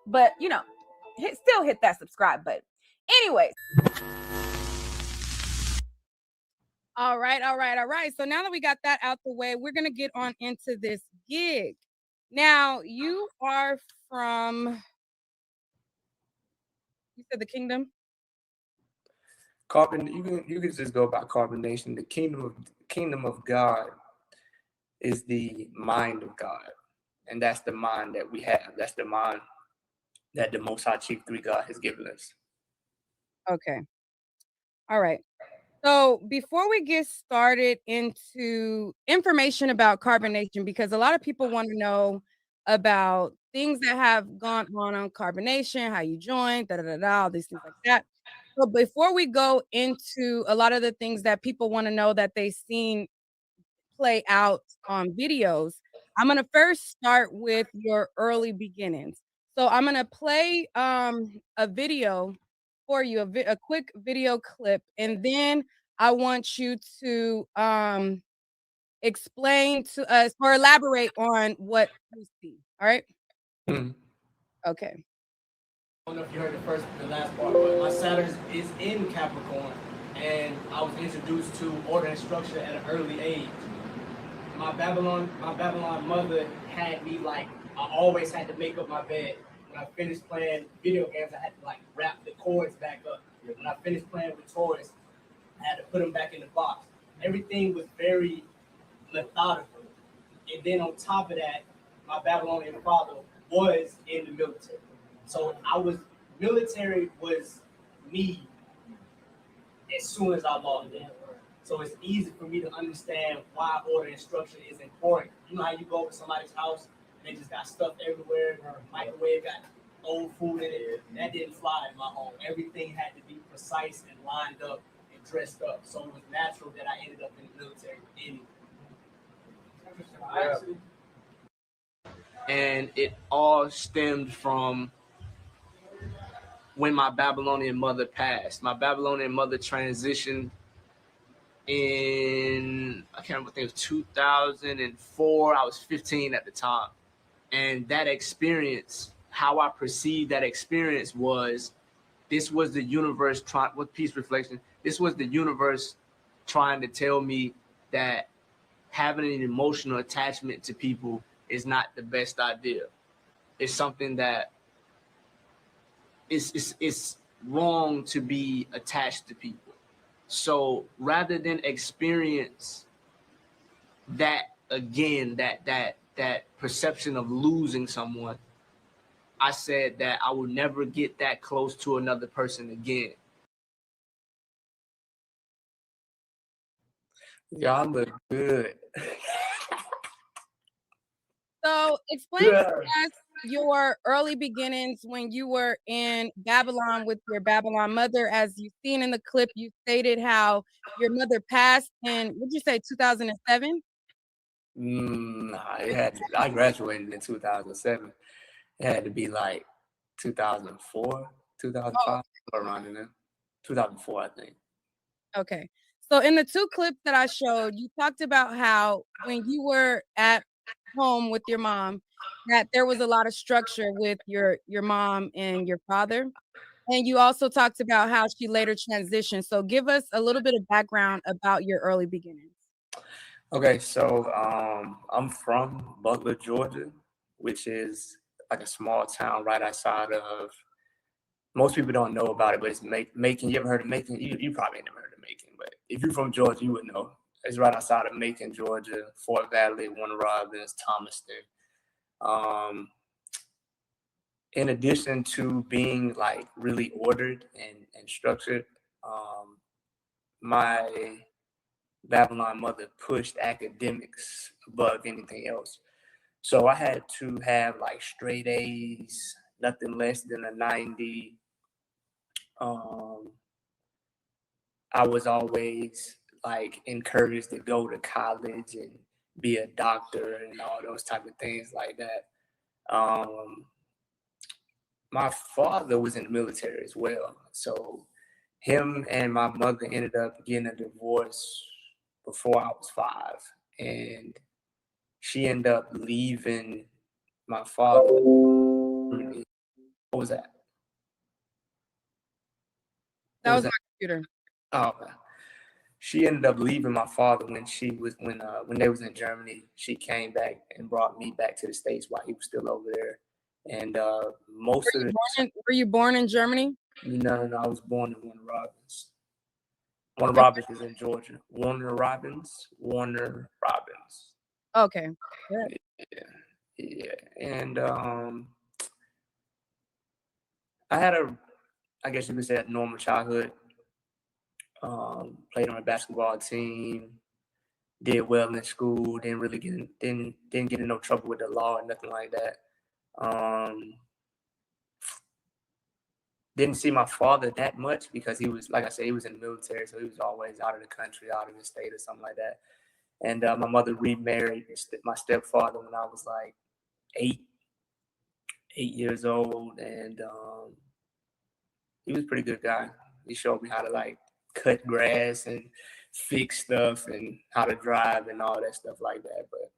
But, still hit that subscribe button. Anyways. All right. So now that we got that out the way, we're going to get on into this gig. Now, you are from, you said the Kingdom? You can just go by Carbonation. The kingdom of God is the mind of God, and that's the mind that we have. That's the mind that the Most High Chief 3 God has given us. Okay. All right. So before we get started into information about Carbonation, because a lot of people want to know about things that have gone on Carbonation, how you joined, all these things like that. So before we go into a lot of the things that people want to know that they've seen play out on videos, I'm going to first start with your early beginnings. So I'm going to play a video for you, a quick video clip, and then I want you to explain to us or elaborate on what you see. All right? Okay. I don't know if you heard the last part, but my Saturn is in Capricorn, and I was introduced to order and structure at an early age. My Babylon mother had me I always had to make up my bed. When I finished playing video games, I had to wrap the cords back up. When I finished playing with toys, I had to put them back in the box. Everything was very methodical. And then on top of that, my Babylonian father was in the military. So military was me as soon as I logged in. So it's easy for me to understand why order and structure is important. You know how you go to somebody's house and they just got stuff everywhere, microwave got old food in it. That didn't fly in my home. Everything had to be precise and lined up in dressed up. So it was natural that I ended up in the military anyway. And it all stemmed from when my Babylonian mother passed. My Babylonian mother transitioned in, I can't remember, I think it was 2004. I was 15 at the time. And that experience, how I perceived that experience was, this was the universe trying, with peace reflection, this was the universe trying to tell me that having an emotional attachment to people is not the best idea. It's something that it's wrong to be attached to people. So rather than experience that again, that perception of losing someone, I said that I will never get that close to another person again. Y'all look good. So explain to us your early beginnings when you were in Babylon with your Babylon mother. As you've seen in the clip, you stated how your mother passed in, what'd you say, 2007? Nah, I graduated in 2007. It had to be like 2004, 2005, around in there. 2004, I think. Okay. So in the two clips that I showed, you talked about how when you were at home with your mom, that there was a lot of structure with your mom and your father. And you also talked about how she later transitioned. So give us a little bit of background about your early beginnings. Okay, so I'm from Butler, Georgia, which is like a small town right outside of, most people don't know about it, but it's Macon. You ever heard of Macon? You probably ain't never heard of Macon, but if you're from Georgia, you would know. It's right outside of Macon, Georgia, Fort Valley, Warner Robins, Thomaston. In addition to being like really ordered and structured, my Babylon mother pushed academics above anything else. So I had to have like straight A's, nothing less than a 90. I was always like encouraged to go to college and be a doctor and all those type of things like that. My father was in the military as well. So him and my mother ended up getting a divorce before I was 5. And she ended up leaving my father. What was that? That was my computer. Oh, okay. She ended up leaving my father when they was in Germany. She came back and brought me back to the States while he was still over there. And Were you born in Germany? No, I was born in Warner Robins. Warner Robins is in Georgia. Warner Robins. Okay. Yeah. And I had I guess you could say, a normal childhood. Played on a basketball team, did well in school, didn't get in no trouble with the law or nothing like that. Didn't see my father that much because he was, like I said, he was in the military, so he was always out of the country, out of the state or something like that. And my mother remarried my stepfather when I was like 8 years old, and he was a pretty good guy. He showed me how to like cut grass and fix stuff and how to drive and all that stuff like that. But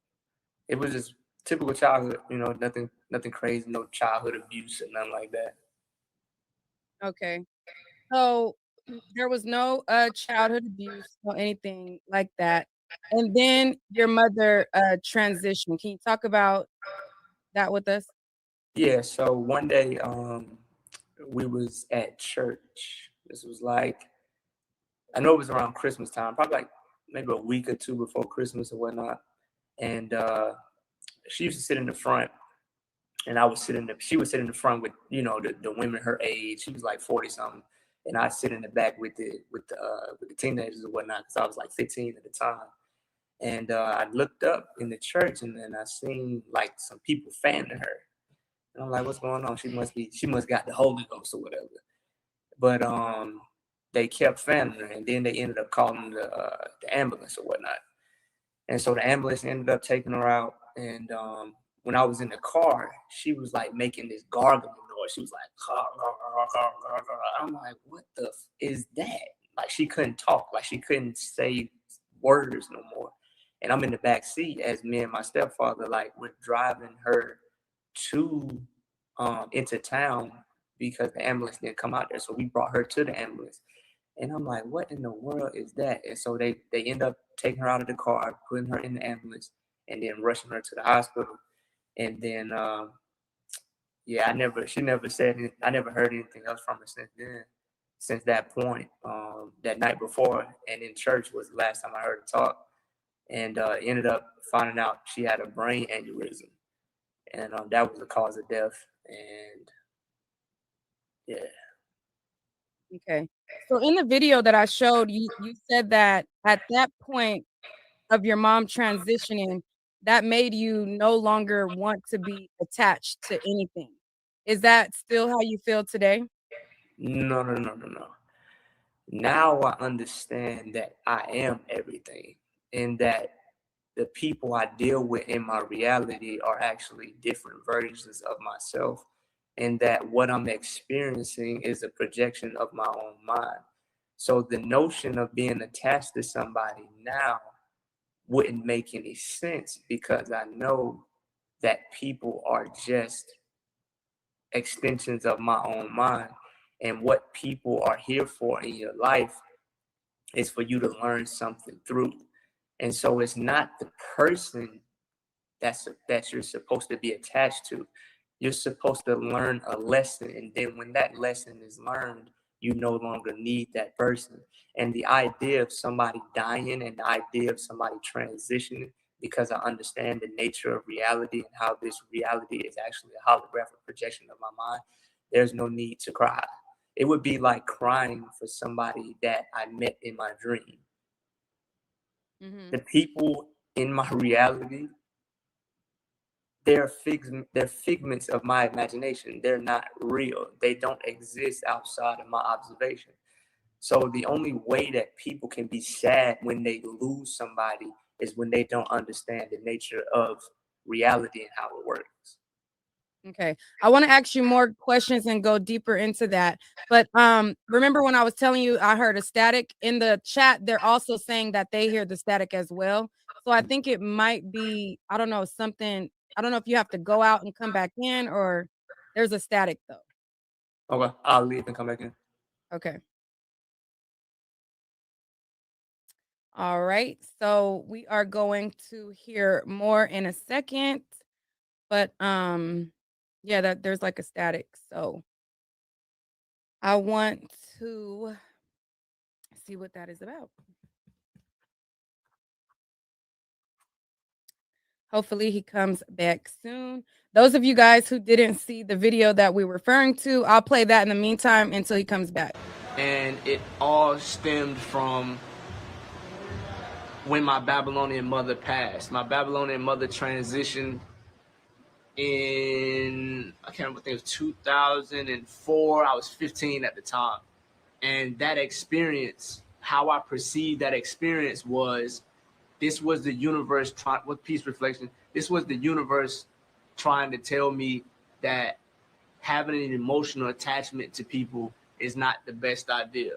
it was just typical childhood, nothing crazy, no childhood abuse or nothing like that. Okay. So there was no childhood abuse or anything like that. And then your mother transitioned. Can you talk about that with us? Yeah, so one day we was at church. This was like, I know it was around Christmas time, probably like maybe a week or two before Christmas or whatnot. And she used to sit in the front, and she would sit in the front with, the women her age. She was like 40 something. And I'd sit in the back with the teenagers or whatnot, because I was like 15 at the time. And I looked up in the church, and then I seen like some people fanning her. And I'm like, what's going on? She must got the Holy Ghost or whatever. But they kept fanning her, and then they ended up calling the ambulance or whatnot. And so the ambulance ended up taking her out. And when I was in the car, she was like making this gargling noise. She was like, "Gar, gar, gar, gar, gar, gar." I'm like, what the is that? Like, she couldn't talk. Like, she couldn't say words no more. And I'm in the back seat as me and my stepfather, like, we're driving her to into town because the ambulance didn't come out there. So we brought her to the ambulance. And I'm like, what in the world is that? And so they end up taking her out of the car, putting her in the ambulance, and then rushing her to the hospital. And then, she never said anything. I never heard anything else from her since then, since that point. That night before, and in church was the last time I heard her talk. And ended up finding out she had a brain aneurysm. And that was the cause of death. And yeah. Okay. So in the video that I showed, you said that at that point of your mom transitioning, that made you no longer want to be attached to anything. Is that still how you feel today? No. Now I understand that I am everything, and that the people I deal with in my reality are actually different versions of myself, and that what I'm experiencing is a projection of my own mind. So the notion of being attached to somebody now wouldn't make any sense, because I know that people are just extensions of my own mind. And what people are here for in your life is for you to learn something through. And so it's not the person that you're supposed to be attached to. You're supposed to learn a lesson. And then when that lesson is learned, you no longer need that person. And the idea of somebody dying and the idea of somebody transitioning, because I understand the nature of reality and how this reality is actually a holographic projection of my mind, there's no need to cry. It would be like crying for somebody that I met in my dream. Mm-hmm. The people in my reality, they're figments of my imagination. They're not real. They don't exist outside of my observation. So the only way that people can be sad when they lose somebody is when they don't understand the nature of reality and how it works. Okay. I want to ask you more questions and go deeper into that. But remember when I was telling you I heard a static in the chat, they're also saying that they hear the static as well. So I think it might be, I don't know, something. I don't know if you have to go out and come back in, or there's a static though. Okay, I'll leave and come back in. Okay. All right. So we are going to hear more in a second. But yeah, that there's like a static. So I want to see what that is about. Hopefully he comes back soon. Those of you guys who didn't see the video that we're referring to, I'll play that in the meantime until he comes back. And it all stemmed from when my Babylonian mother passed. My Babylonian mother transitioned in, I can't remember, I think it was 2004. I was 15 at the time. And that experience, how I perceived that experience was, this was the universe with peace reflection. This was the universe trying to tell me that having an emotional attachment to people is not the best idea.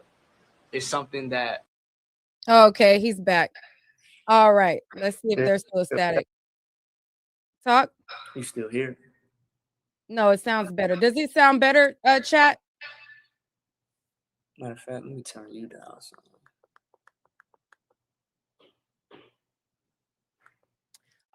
It's something that. Okay, he's back. All right, let's see if there's still static. Talk. He's still here. No, it sounds better. Does it sound better, chat? Matter of fact, let me turn you down.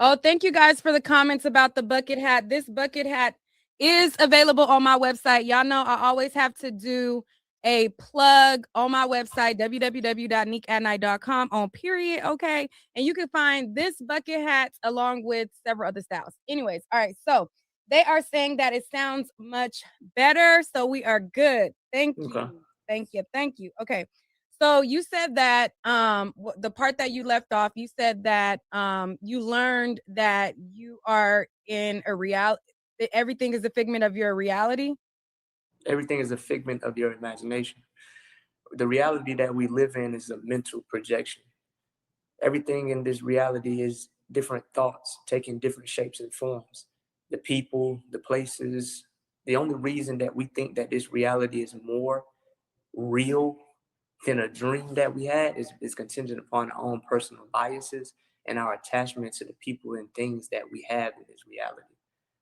Oh, thank you guys for the comments about the bucket hat. This bucket hat is available on my website. Y'all know I always have to do a plug on my website, www.niquelaclaire.com on period. Okay. And you can find this bucket hat along with several other styles. Anyways, all right. So they are saying that it sounds much better. So we are good. Thank you. Okay. Thank you. Thank you. Okay. So you said that the part that you left off, you said that you learned that you are in a reality, everything is a figment of your reality. Everything is a figment of your imagination. the reality that we live in is a mental projection. Everything in this reality is different thoughts taking different shapes and forms. The people, the places. The only reason that we think that this reality is more real than a dream that we had is contingent upon our own personal biases and our attachment to the people and things that we have in this reality.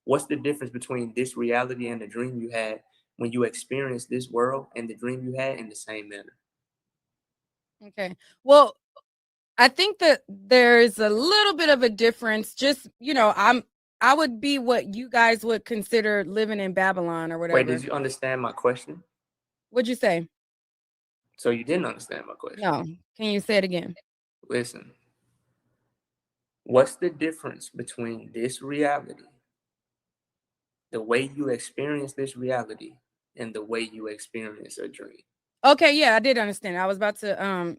What's the difference between this reality and the dream you had when you experienced this world and the dream you had in the same manner? Okay. Well, I think that there's a little bit of a difference. Just, I would be what you guys would consider living in Babylon or whatever. Wait, did you understand my question? What'd you say? So you didn't understand my question? No. Can you say it again? Listen. What's the difference between this reality, the way you experience this reality, and the way you experience a dream? Okay, yeah, I did understand. I was about to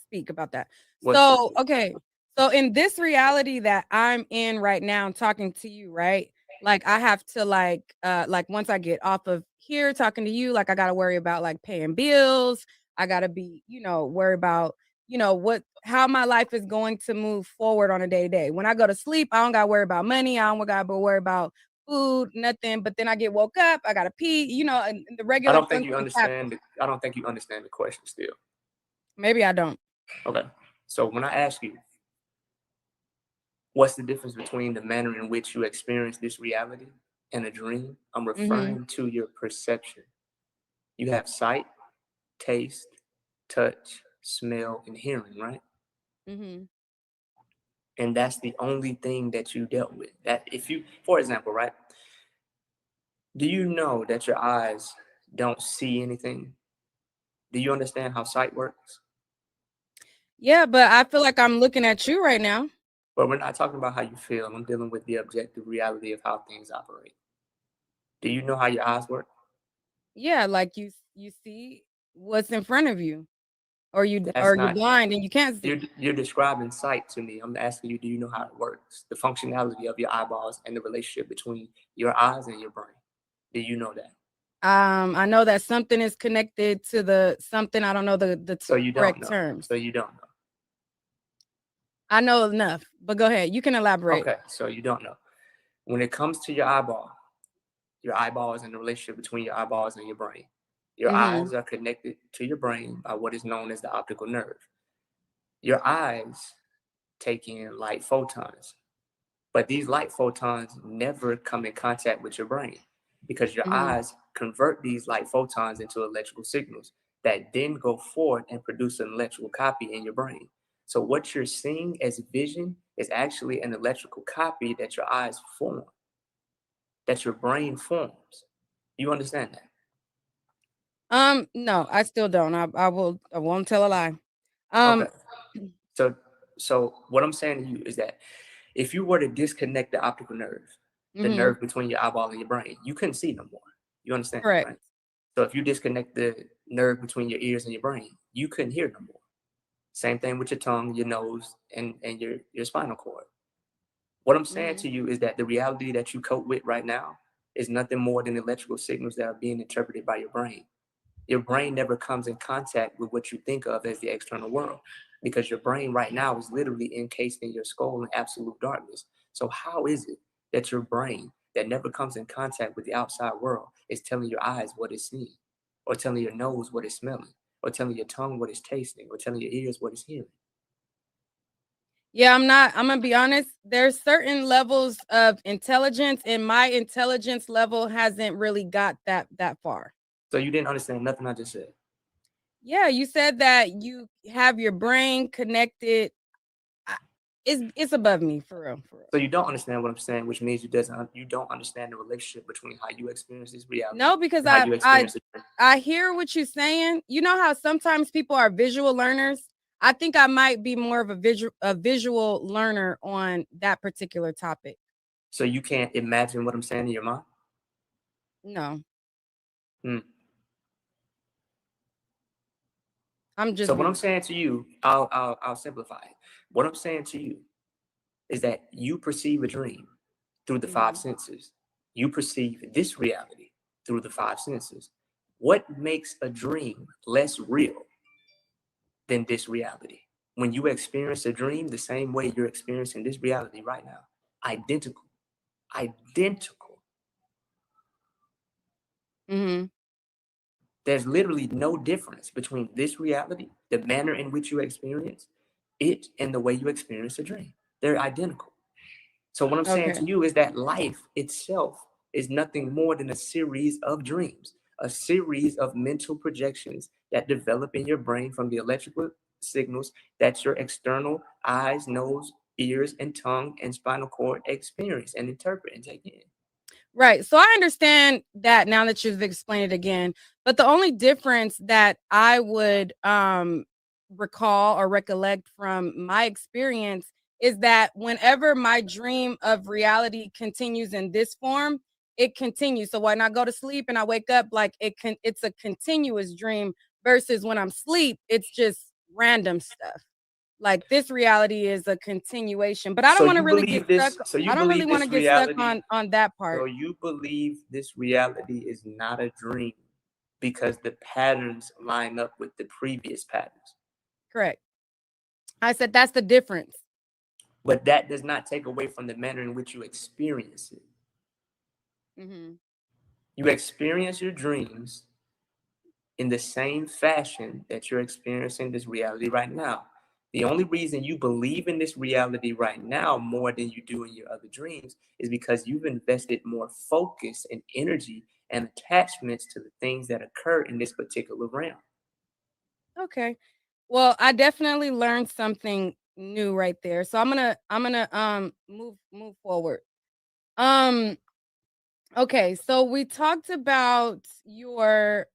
speak about that. What's So, okay. So in this reality that I'm in right now, I'm talking to you, right? Like I have to like once I get off of here talking to you, like I gotta worry about like paying bills. I gotta be, worry about, how my life is going to move forward on a day-to-day. When I go to sleep, I don't gotta worry about money, I don't gotta worry about food, nothing. But then I get woke up, I gotta pee, and the I regular don't think you functions happen. understand. I don't think you understand the question still. Maybe I don't. Okay. So when I ask you, what's the difference between the manner in which you experience this reality and a dream? I'm referring to your perception. You have sight, taste, touch, smell, and hearing, right? Mm-hmm. And that's the only thing that you dealt with. That if you, for example, right? Do you know that your eyes don't see anything? Do you understand how sight works? Yeah, but I feel like I'm looking at you right now. But we're not talking about how you feel. I'm dealing with the objective reality of how things operate. Do you know how your eyes work? Yeah, like you see what's in front of you, or you're That's not, blind and you can't see. you're describing sight to me. I'm asking you, do you know how it works? The functionality of your eyeballs and the relationship between your eyes and your brain. Do you know that? I know that something is connected to the something. I don't know the So you don't correct know. terms. So you don't know. I know enough, but go ahead. You can elaborate. Okay, so you don't know. When it comes to your eyeballs and the relationship between your eyeballs and your brain, your eyes are connected to your brain by what is known as the optical nerve. Your eyes take in light photons, but these light photons never come in contact with your brain because your eyes convert these light photons into electrical signals that then go forward and produce an electrical copy in your brain. So what you're seeing as vision is actually an electrical copy that your eyes form, that your brain forms. You understand that? No, I still don't. I won't tell a lie. Okay. So what I'm saying to you is that if you were to disconnect the optical nerve, the nerve between your eyeball and your brain, you couldn't see no more. You understand? Correct. Right? So if you disconnect the nerve between your ears and your brain, you couldn't hear no more. Same thing with your tongue, your nose, and your spinal cord. What I'm saying to you is that the reality that you cope with right now is nothing more than electrical signals that are being interpreted by your brain. Your brain never comes in contact with what you think of as the external world because your brain right now is literally encased in your skull in absolute darkness. So how is it that your brain that never comes in contact with the outside world is telling your eyes what it's seeing, or telling your nose what it's smelling, or telling your tongue what it's tasting, or telling your ears what it's hearing? Yeah, I'm gonna be honest. There's certain levels of intelligence, and my intelligence level hasn't really got that far. So you didn't understand nothing I just said. Yeah, you said that you have your brain connected. It's above me for real. So you don't understand what I'm saying, which means you don't understand the relationship between how you experience this reality. No, because and how you experience it. I hear what you're saying. You know how sometimes people are visual learners? I think I might be more of a visual learner on that particular topic. So you can't imagine what I'm saying in your mind? No. Hmm. I'm just. So what I'm saying to you, I'll simplify it. What I'm saying to you is that you perceive a dream through the five senses. You perceive this reality through the five senses. What makes a dream less real than this reality? When you experience a dream the same way you're experiencing this reality right now, identical. Mm-hmm. There's literally no difference between this reality, the manner in which you experience it, and the way you experience a dream. They're identical. So what I'm saying to you is that life itself is nothing more than a series of dreams, a series of mental projections that develop in your brain from the electrical signals that your external eyes, nose, ears, and tongue and spinal cord experience and interpret and take in. Right. So I understand that now that you've explained it again, but the only difference that I would recall or recollect from my experience is that whenever my dream of reality continues in this form, it continues. So when I go to sleep and I wake up, like it's a continuous dream versus when I'm asleep, it's just random stuff. Like this reality is a continuation, but I don't want to really get stuck. I don't really want to get stuck on that part. So you believe this reality is not a dream because the patterns line up with the previous patterns. Correct. I said that's the difference. But that does not take away from the manner in which you experience it. Mm-hmm. You experience your dreams in the same fashion that you're experiencing this reality right now. The only reason you believe in this reality right now more than you do in your other dreams is because you've invested more focus and energy and attachments to the things that occur in this particular realm. Okay. Well, I definitely learned something new right there. So I'm gonna move forward. Okay, so we talked about your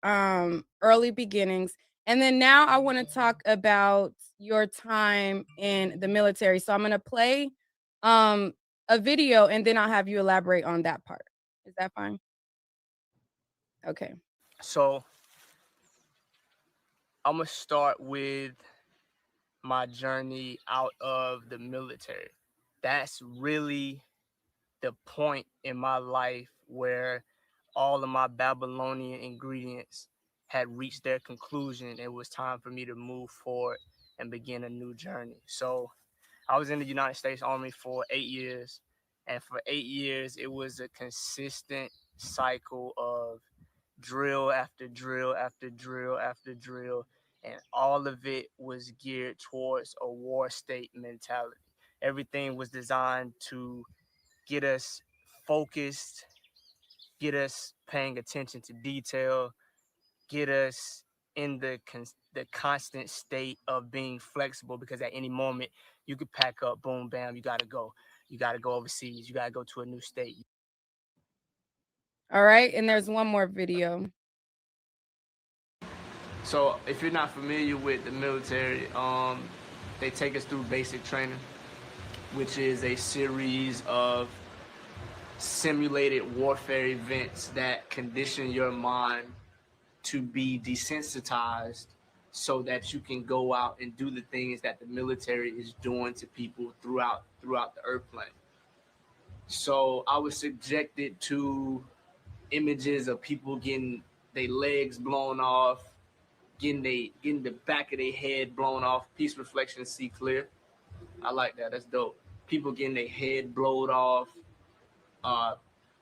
early beginnings, and then now I want to talk about your time in the military. So I'm gonna play a video and then I'll have you elaborate on that part. Is that fine? Okay. So I'm gonna start with my journey out of the military. That's really the point in my life where all of my Babylonian ingredients had reached their conclusion. It was time for me to move forward and begin a new journey. So I was in the United States Army for 8 years. And for 8 years, it was a consistent cycle of drill after drill after drill after drill. And all of it was geared towards a war state mentality. Everything was designed to get us focused, get us paying attention to detail, get us in the constant state of being flexible, because at any moment you could pack up, boom, bam, you got to go overseas, you got to go to a new state. All right, and there's one more video. So if you're not familiar with the military, they take us through basic training, which is a series of simulated warfare events that condition your mind to be desensitized so that you can go out and do the things that the military is doing to people throughout the earth plane. So I was subjected to images of people getting their legs blown off, getting the back of their head blown off. Peace, reflection, see clear. I like that. That's dope. People getting their head blowed off.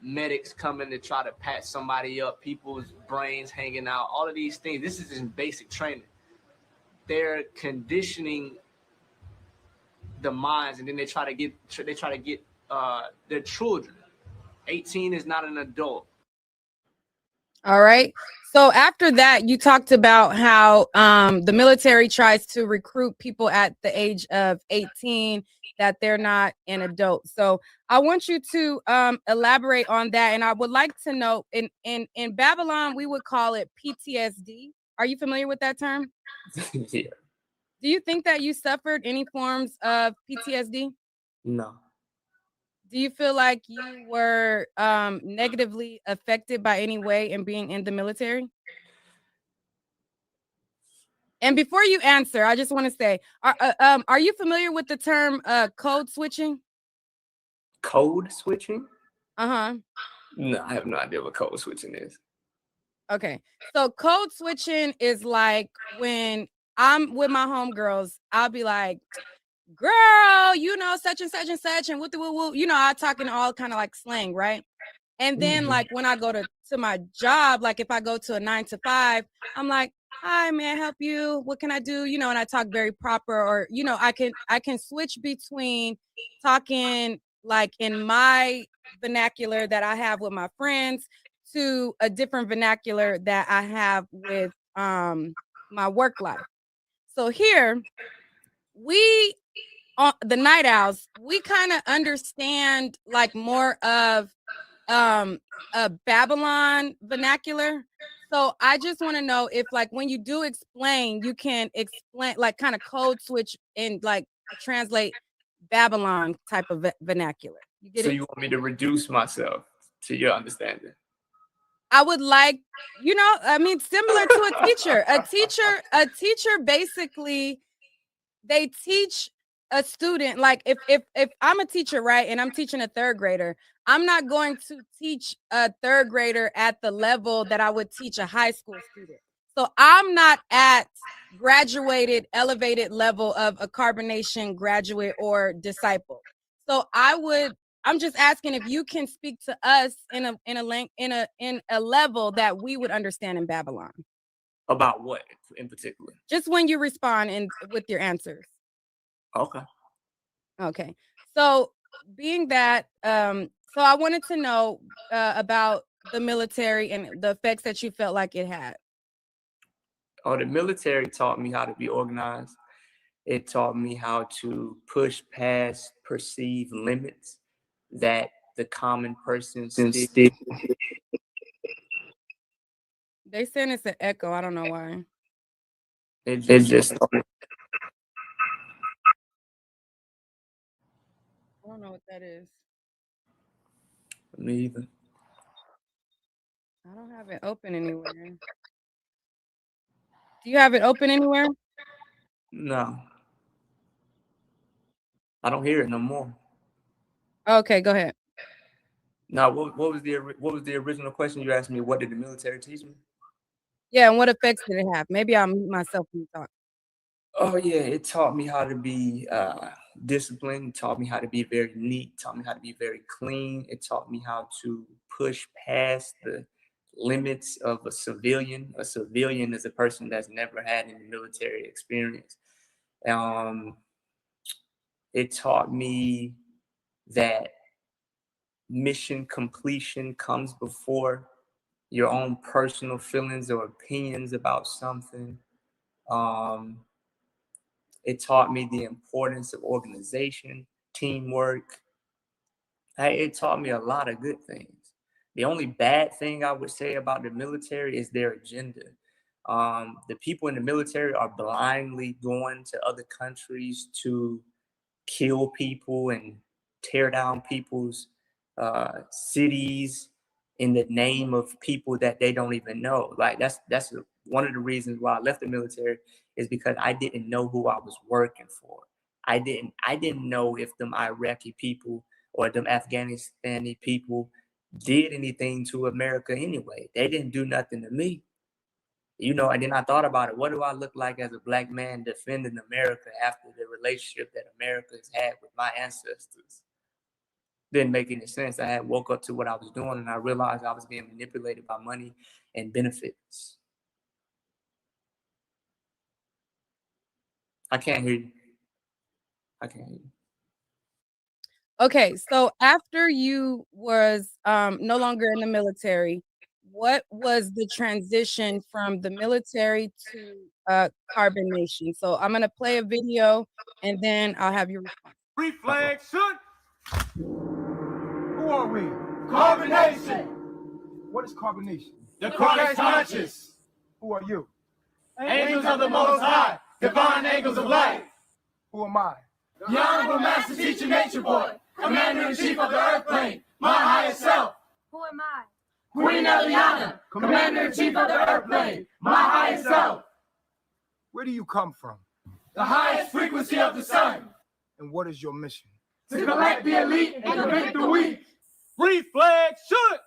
Medics coming to try to patch somebody up. People's brains hanging out. All of these things. This is in basic training. They're conditioning the minds, and then they try to get their children. 18 is not an adult. All right. So after that, you talked about how the military tries to recruit people at the age of 18, that they're not an adult. So I want you to elaborate on that. And I would like to know, in Babylon, we would call it PTSD. Are you familiar with that term? Yeah. Do you think that you suffered any forms of PTSD? No. Do you feel like you were negatively affected by any way in being in the military? And before you answer, I just want to say, are you familiar with the term code switching? Code switching? Uh-huh. No, I have no idea what code switching is. Okay. So code switching is like when I'm with my homegirls, I'll be like, girl, you know, such and such and such, and woo woo woo. You know, I talk in all kind of like slang, right? And then like when I go to my job, like if I go to a 9 to 5, I'm like, hi, may I help you? What can I do? You know, and I talk very proper, or you know, I can switch between talking like in my vernacular that I have with my friends to a different vernacular that I have with my work life. So here we the night owls, we kind of understand like more of a Babylon vernacular. So I just want to know if like when you do explain, you can explain like kind of code switch and like translate Babylon type of vernacular. You get So it? you want me to reduce myself to your understanding? I would like, you know, I mean, similar to a teacher. A teacher basically, they teach a student, like if I'm a teacher, right, and I'm teaching a third grader, I'm not going to teach a third grader at the level that I would teach a high school student. So I'm not at graduated, elevated level of a carbonation graduate or disciple. So I'm just asking if you can speak to us in a level that we would understand in Babylon. About what in particular? Just when you respond and with your answers. Okay. Okay. So being that, so I wanted to know about the military and the effects that you felt like it had. Oh, the military taught me how to be organized. It taught me how to push past perceived limits that the common person still. They saying it's an echo. I don't know why. It just I don't know what that is. Me either. I don't have it open anywhere. Do you have it open anywhere? No. I don't hear it no more. Okay, go ahead. Now, what was the original question you asked me? What did the military teach me? Yeah, and what effects did it have? Maybe I'll mute myself when you talk. Oh yeah, it taught me how to be disciplined. It taught me how to be very neat. Taught me how to be very clean. It taught me how to push past the limits of a civilian. A civilian is a person that's never had any military experience. It taught me that mission completion comes before your own personal feelings or opinions about something. It taught me the importance of organization, teamwork. It taught me a lot of good things. The only bad thing I would say about the military is their agenda. The people in the military are blindly going to other countries to kill people and tear down people's cities in the name of people that they don't even know. Like that's one of the reasons why I left the military, is because I didn't know who I was working for. I didn't know if them Iraqi people or them Afghanistani people did anything to America anyway. They didn't do nothing to me. You know, and then I thought about it. What do I look like as a Black man defending America after the relationship that America has had with my ancestors? Didn't make any sense. I had woke up to what I was doing, and I realized I was being manipulated by money and benefits. I can't hear you. I can't hear you. Okay, so after you was no longer in the military, what was the transition from the military to carbonation? So I'm gonna play a video and then I'll have you respond. Reflection. Who are we? Carbonation. What is carbonation? The Christ conscious. Who are you? Angels of the Most High. Divine angels of light. Who am I? The Honorable Master Teacher Natureboy. Commander-in-Chief of the Earth Plane. My highest self. Who am I? Queen Eliana. Commander-in-Chief of the Earth Plane. My highest self. Where do you come from? The highest frequency of the sun. And what is your mission? To collect the elite and convict the weak. Reflection.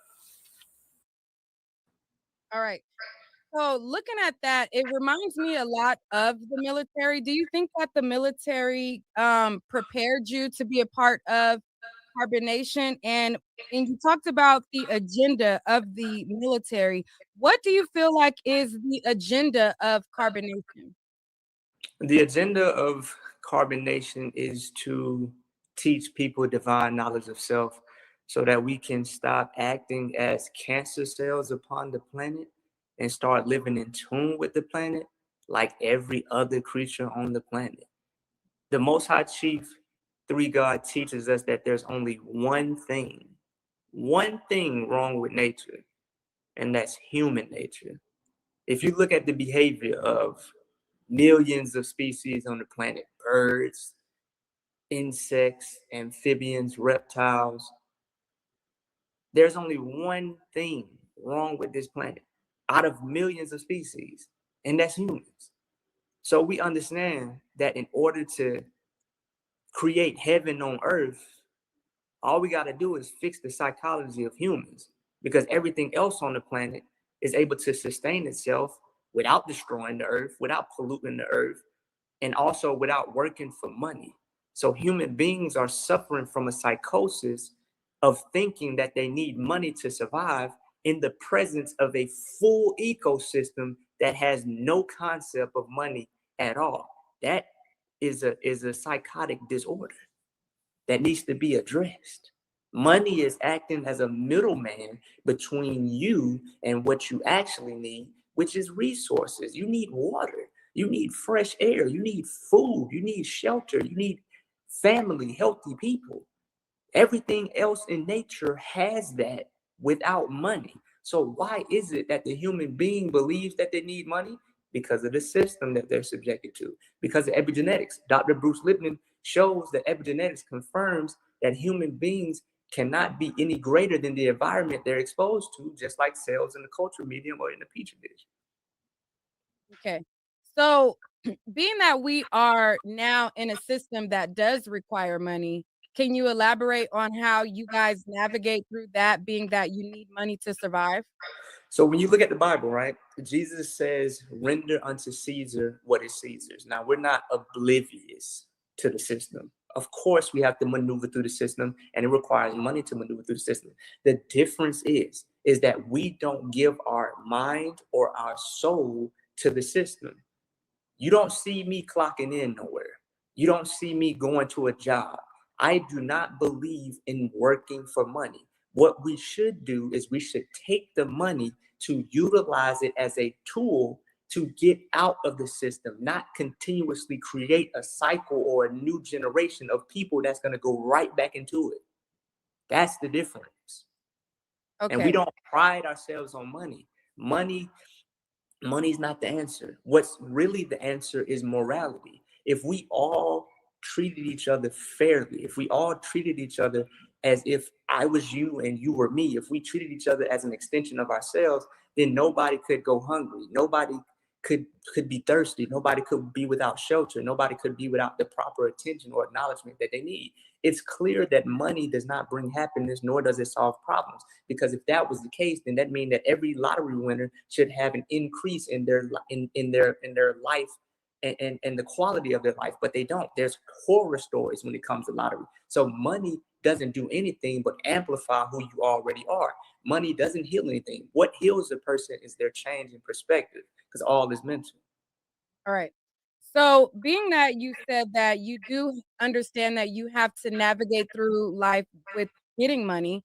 All right. So looking at that, it reminds me a lot of the military. Do you think that the military prepared you to be a part of carbonation? And you talked about the agenda of the military. What do you feel like is the agenda of carbonation? The agenda of carbonation is to teach people divine knowledge of self so that we can stop acting as cancer cells upon the planet and start living in tune with the planet like every other creature on the planet. The Most High Chief, Three God, teaches us that there's only one thing wrong with nature, and that's human nature. If you look at the behavior of millions of species on the planet, birds, insects, amphibians, reptiles, there's only one thing wrong with this planet out of millions of species, and that's humans. So we understand that in order to create heaven on earth, all we got to do is fix the psychology of humans, because everything else on the planet is able to sustain itself without destroying the earth, without polluting the earth, and also without working for money. So human beings are suffering from a psychosis of thinking that they need money to survive in the presence of a full ecosystem that has no concept of money at all. That is a psychotic disorder that needs to be addressed. Money is acting as a middleman between you and what you actually need, which is resources. You need water, you need fresh air, you need food, you need shelter, you need family, healthy people. Everything else in nature has that without money. So why is it that the human being believes that they need money? Because of the system that they're subjected to, because of epigenetics. Dr. Bruce Lipton shows that epigenetics confirms that human beings cannot be any greater than the environment they're exposed to, just like cells in the culture medium or in the petri dish. Okay. So being that we are now in a system that does require money, can you elaborate on how you guys navigate through that, being that you need money to survive? So when you look at the Bible, right, Jesus says, render unto Caesar what is Caesar's. Now, we're not oblivious to the system. Of course, we have to maneuver through the system, and it requires money to maneuver through the system. The difference is that we don't give our mind or our soul to the system. You don't see me clocking in nowhere. You don't see me going to a job. I do not believe in working for money. What we should do is we should take the money to utilize it as a tool to get out of the system, not continuously create a cycle or a new generation of people that's going to go right back into it. That's the difference. Okay. And we don't pride ourselves on money. Money's not the answer. What's really the answer is morality. If we all treated each other fairly, if we all treated each other as if I was you and you were me, if we treated each other as an extension of ourselves, then nobody could go hungry. Nobody could be thirsty. Nobody could be without shelter. Nobody could be without the proper attention or acknowledgement that they need. It's clear that money does not bring happiness, nor does it solve problems. Because if that was the case, then that means that every lottery winner should have an increase in their life and the quality of their life, but they don't. There's horror stories when it comes to lottery. So money doesn't do anything but amplify who you already are. Money doesn't heal anything. What heals a person is their change in perspective, because all is mental. All right. So being that you said that you do understand that you have to navigate through life with getting money,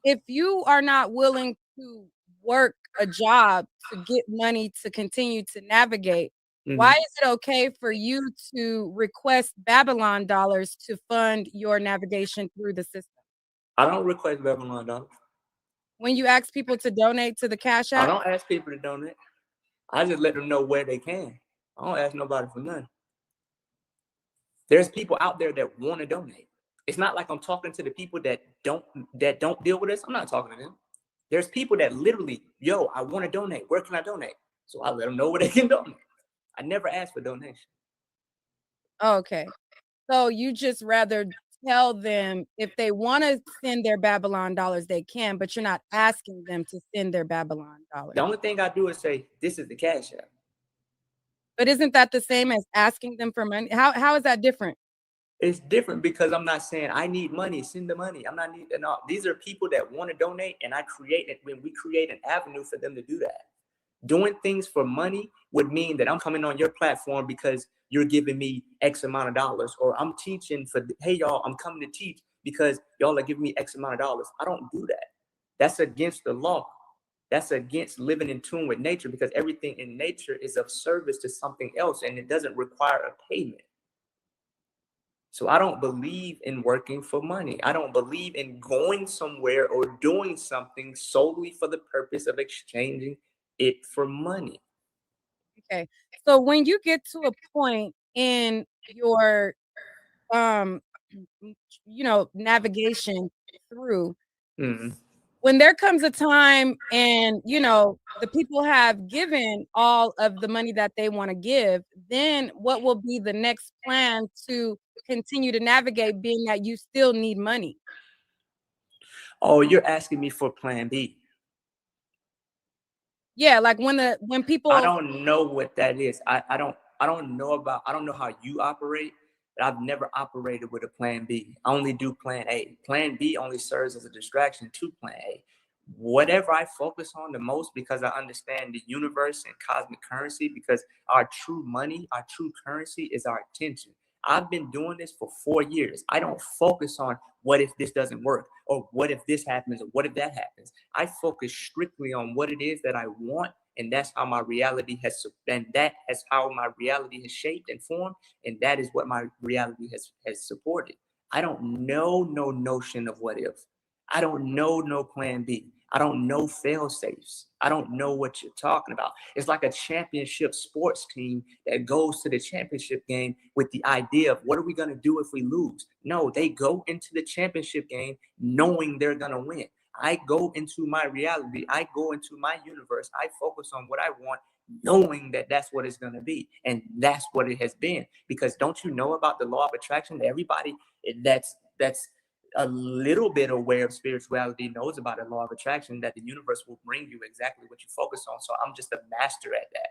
if you are not willing to work a job to get money to continue to navigate, why is it okay for you to request Babylon dollars to fund your navigation through the system? I don't request Babylon dollars. When you ask people to donate to the Cash App? I don't ask people to donate. I just let them know where they can. I don't ask nobody for nothing. There's people out there that want to donate. It's not like I'm talking to the people that don't deal with us. I'm not talking to them. There's people that literally, yo, I want to donate. Where can I donate? So I let them know where they can donate. I never ask for donation. Okay. So you just rather tell them if they want to send their Babylon dollars, they can, but you're not asking them to send their Babylon dollars. The only thing I do is say, this is the Cash App. But isn't that the same as asking them for money? How is that different? It's different because I'm not saying I need money, send the money. I'm not needing. No, these are people that want to donate, and when we create an avenue for them to do that. Doing things for money would mean that I'm coming on your platform because you're giving me X amount of dollars, or I'm teaching for, hey y'all, I'm coming to teach because y'all are giving me X amount of dollars. I don't do that. That's against the law. That's against living in tune with nature, because everything in nature is of service to something else, and it doesn't require a payment. So I don't believe in working for money. I don't believe in going somewhere or doing something solely for the purpose of exchanging it for money. Okay. So when you get to a point in your navigation through, when there comes a time and the people have given all of the money that they want to give, then what will be the next plan to continue to navigate, being that you still need money? Oh, you're asking me for plan B. Yeah, like when people, I don't know what that is. I don't know how you operate, but I've never operated with a plan B. I only do plan A. Plan B only serves as a distraction to plan A. Whatever I focus on the most, because I understand the universe and cosmic currency, because our true money, our true currency is our attention. I've been doing this for 4 years. I don't focus on what if this doesn't work, or what if this happens, or what if that happens. I focus strictly on what it is that I want, and that's how my reality has shaped and formed, and that is what my reality has supported. I don't know no notion of what if. I don't know no plan B. I don't know fail safes. I don't know what you're talking about. It's like a championship sports team that goes to the championship game with the idea of what are we going to do if we lose? No, they go into the championship game knowing they're going to win. I go into my reality. I go into my universe. I focus on what I want, knowing that that's what it's going to be. And that's what it has been. Because don't you know about the law of attraction? Everybody that's a little bit aware of spirituality knows about the law of attraction, that the universe will bring you exactly what you focus on. So I'm just a master at that.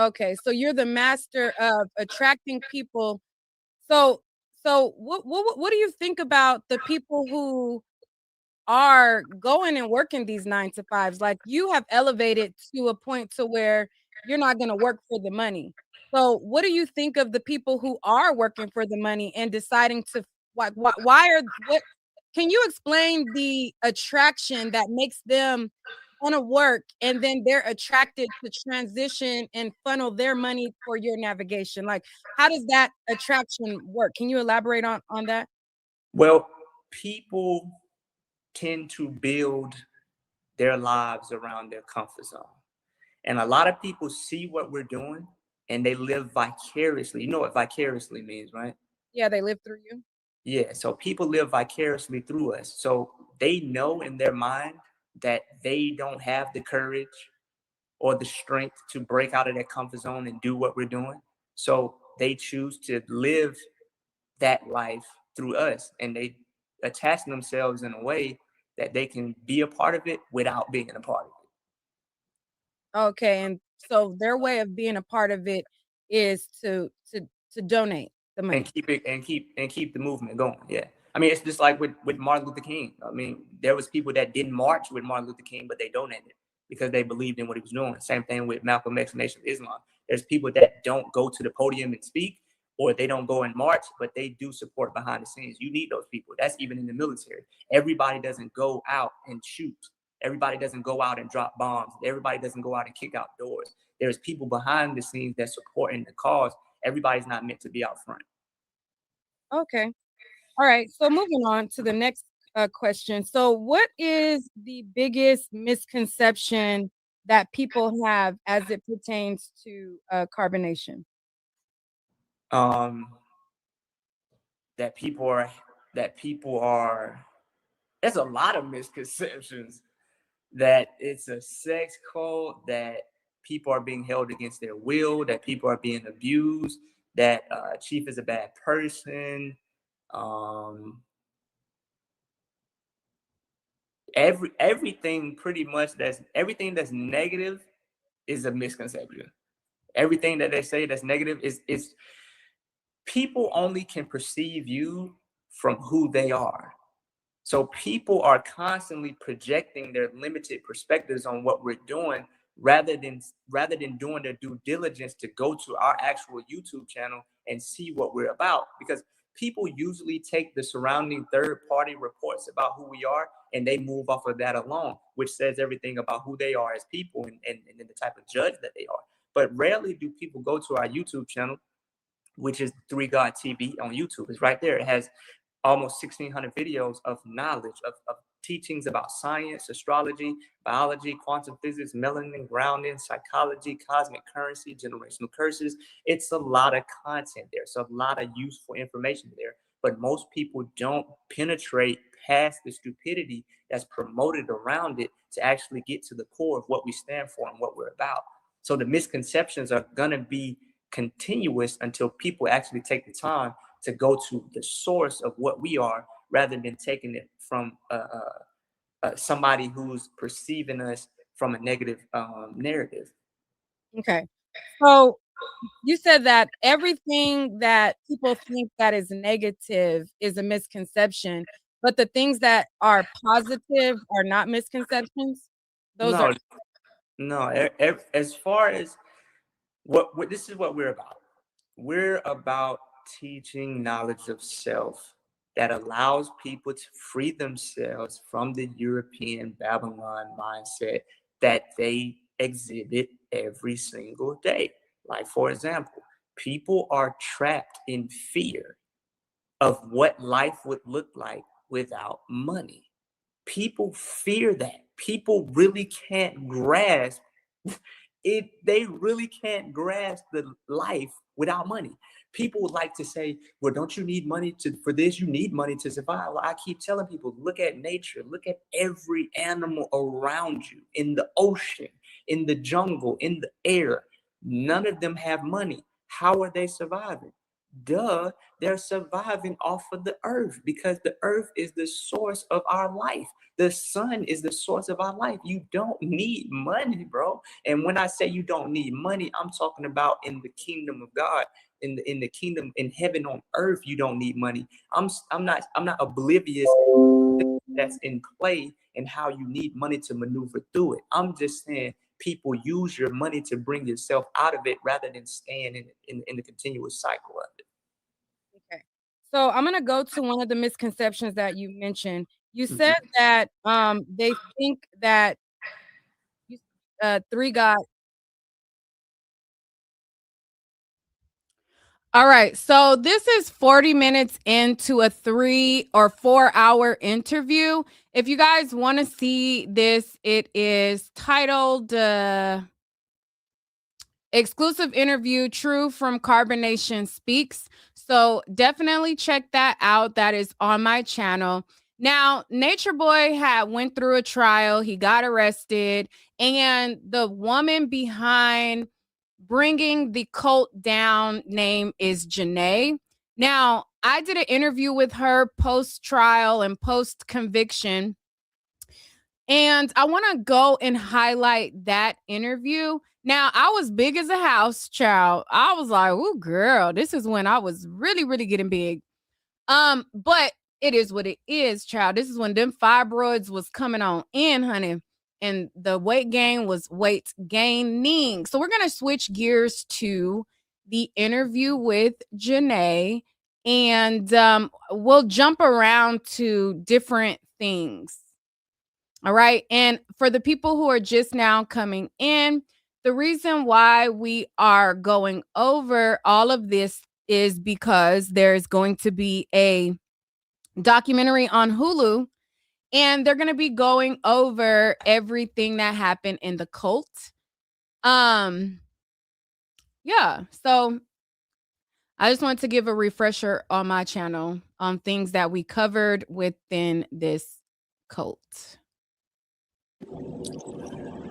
Okay, so you're the master of attracting people. So what do you think about the people who are going and working these 9 to 5s? Like, you have elevated to a point to where you're not going to work for the money. So what do you think of the people who are working for the money and deciding to can you explain the attraction that makes them want to work, and then they're attracted to transition and funnel their money for your navigation? Like, how does that attraction work? Can you elaborate on that? Well, people tend to build their lives around their comfort zone. And a lot of people see what we're doing and they live vicariously. You know what vicariously means, right? Yeah, they live through you. Yeah, so people live vicariously through us. So they know in their mind that they don't have the courage or the strength to break out of their comfort zone and do what we're doing. So they choose to live that life through us, and they attach themselves in a way that they can be a part of it without being a part of it. Okay, and so their way of being a part of it is to donate the money and keep the movement going. Yeah, I mean, it's just like with Martin Luther King. I mean, there was people that didn't march with Martin Luther King, but they donated because they believed in what he was doing. Same thing with Malcolm X, Nation of Islam. There's people that don't go to the podium and speak, or they don't go and march, but they do support behind the scenes. You need those people. That's even in the military. Everybody doesn't go out and shoot. Everybody doesn't go out and drop bombs. Everybody doesn't go out and kick out doors. There's people behind the scenes that supporting the cause. Everybody's not meant to be out front. Okay. All right. So moving on to the next question. So what is the biggest misconception that people have as it pertains to carbonation? That people are, there's a lot of misconceptions that it's a sex cult, that people are being held against their will, that people are being abused, that Chief is a bad person. Everything pretty much everything that's negative is a misconception. Everything that they say that's negative is people only can perceive you from who they are. So people are constantly projecting their limited perspectives on what we're doing rather than doing their due diligence to go to our actual YouTube channel and see what we're about. Because people usually take the surrounding third-party reports about who we are and they move off of that alone, which says everything about who they are as people and the type of judge that they are. But rarely do people go to our YouTube channel, which is 3 God TV on YouTube. It's right there. It has almost 1,600 videos of knowledge, of teachings about science, astrology, biology, quantum physics, melanin, grounding, psychology, cosmic currency, generational curses. It's a lot of content there. So a lot of useful information there. But most people don't penetrate past the stupidity that's promoted around it to actually get to the core of what we stand for and what we're about. So the misconceptions are going to be continuous until people actually take the time to go to the source of what we are rather than taking it from somebody who's perceiving us from a negative narrative. Okay. So you said that everything that people think that is negative is a misconception, but the things that are positive are not misconceptions. Those are As far as what this is what we're about. We're about teaching knowledge of self that allows people to free themselves from the European Babylon mindset that they exhibit every single day. Like, for example, people are trapped in fear of what life would look like without money. People fear that. People really can't grasp it. They really can't grasp the life without money. People would like to say, well, don't you need money for this? You need money to survive. Well, I keep telling people, look at nature, look at every animal around you, in the ocean, in the jungle, in the air. None of them have money. How are they surviving? Duh, they're surviving off of the earth because the earth is the source of our life. The sun is the source of our life. You don't need money, bro. And when I say you don't need money, I'm talking about in the kingdom of God, in the kingdom, in heaven on earth. You don't need money. I'm not oblivious that's in play and how you need money to maneuver through it. I'm just saying people use your money to bring yourself out of it rather than staying in the continuous cycle of it. okay. So I'm gonna go to one of the misconceptions that you mentioned. You said that they think that 3 God. All right, so this is 40 minutes into a 3 or 4 hour interview. If you guys want to see this, it is titled Exclusive Interview, True from Carbonation Speaks. So definitely check that out. That is on my channel. Now, Natureboy had went through a trial. He got arrested. And the woman behind bringing the cult down name is Janae. Now, I did an interview with her post-trial and post-conviction. And I want to go and highlight that interview. Now, I was big as a house child. I was like, oh, girl, this is when I was really, really getting big. But it is what it is, child. This is when them fibroids was coming on in, honey. And the weight gain was weight gaining. So we're going to switch gears to the interview with Janae. And we'll jump around to different things. All right. And for the people who are just now coming in, the reason why we are going over all of this is because there's going to be a documentary on Hulu, and they're going to be going over everything that happened in the cult. Yeah. So I just wanted to give a refresher on my channel on things that we covered within this cult.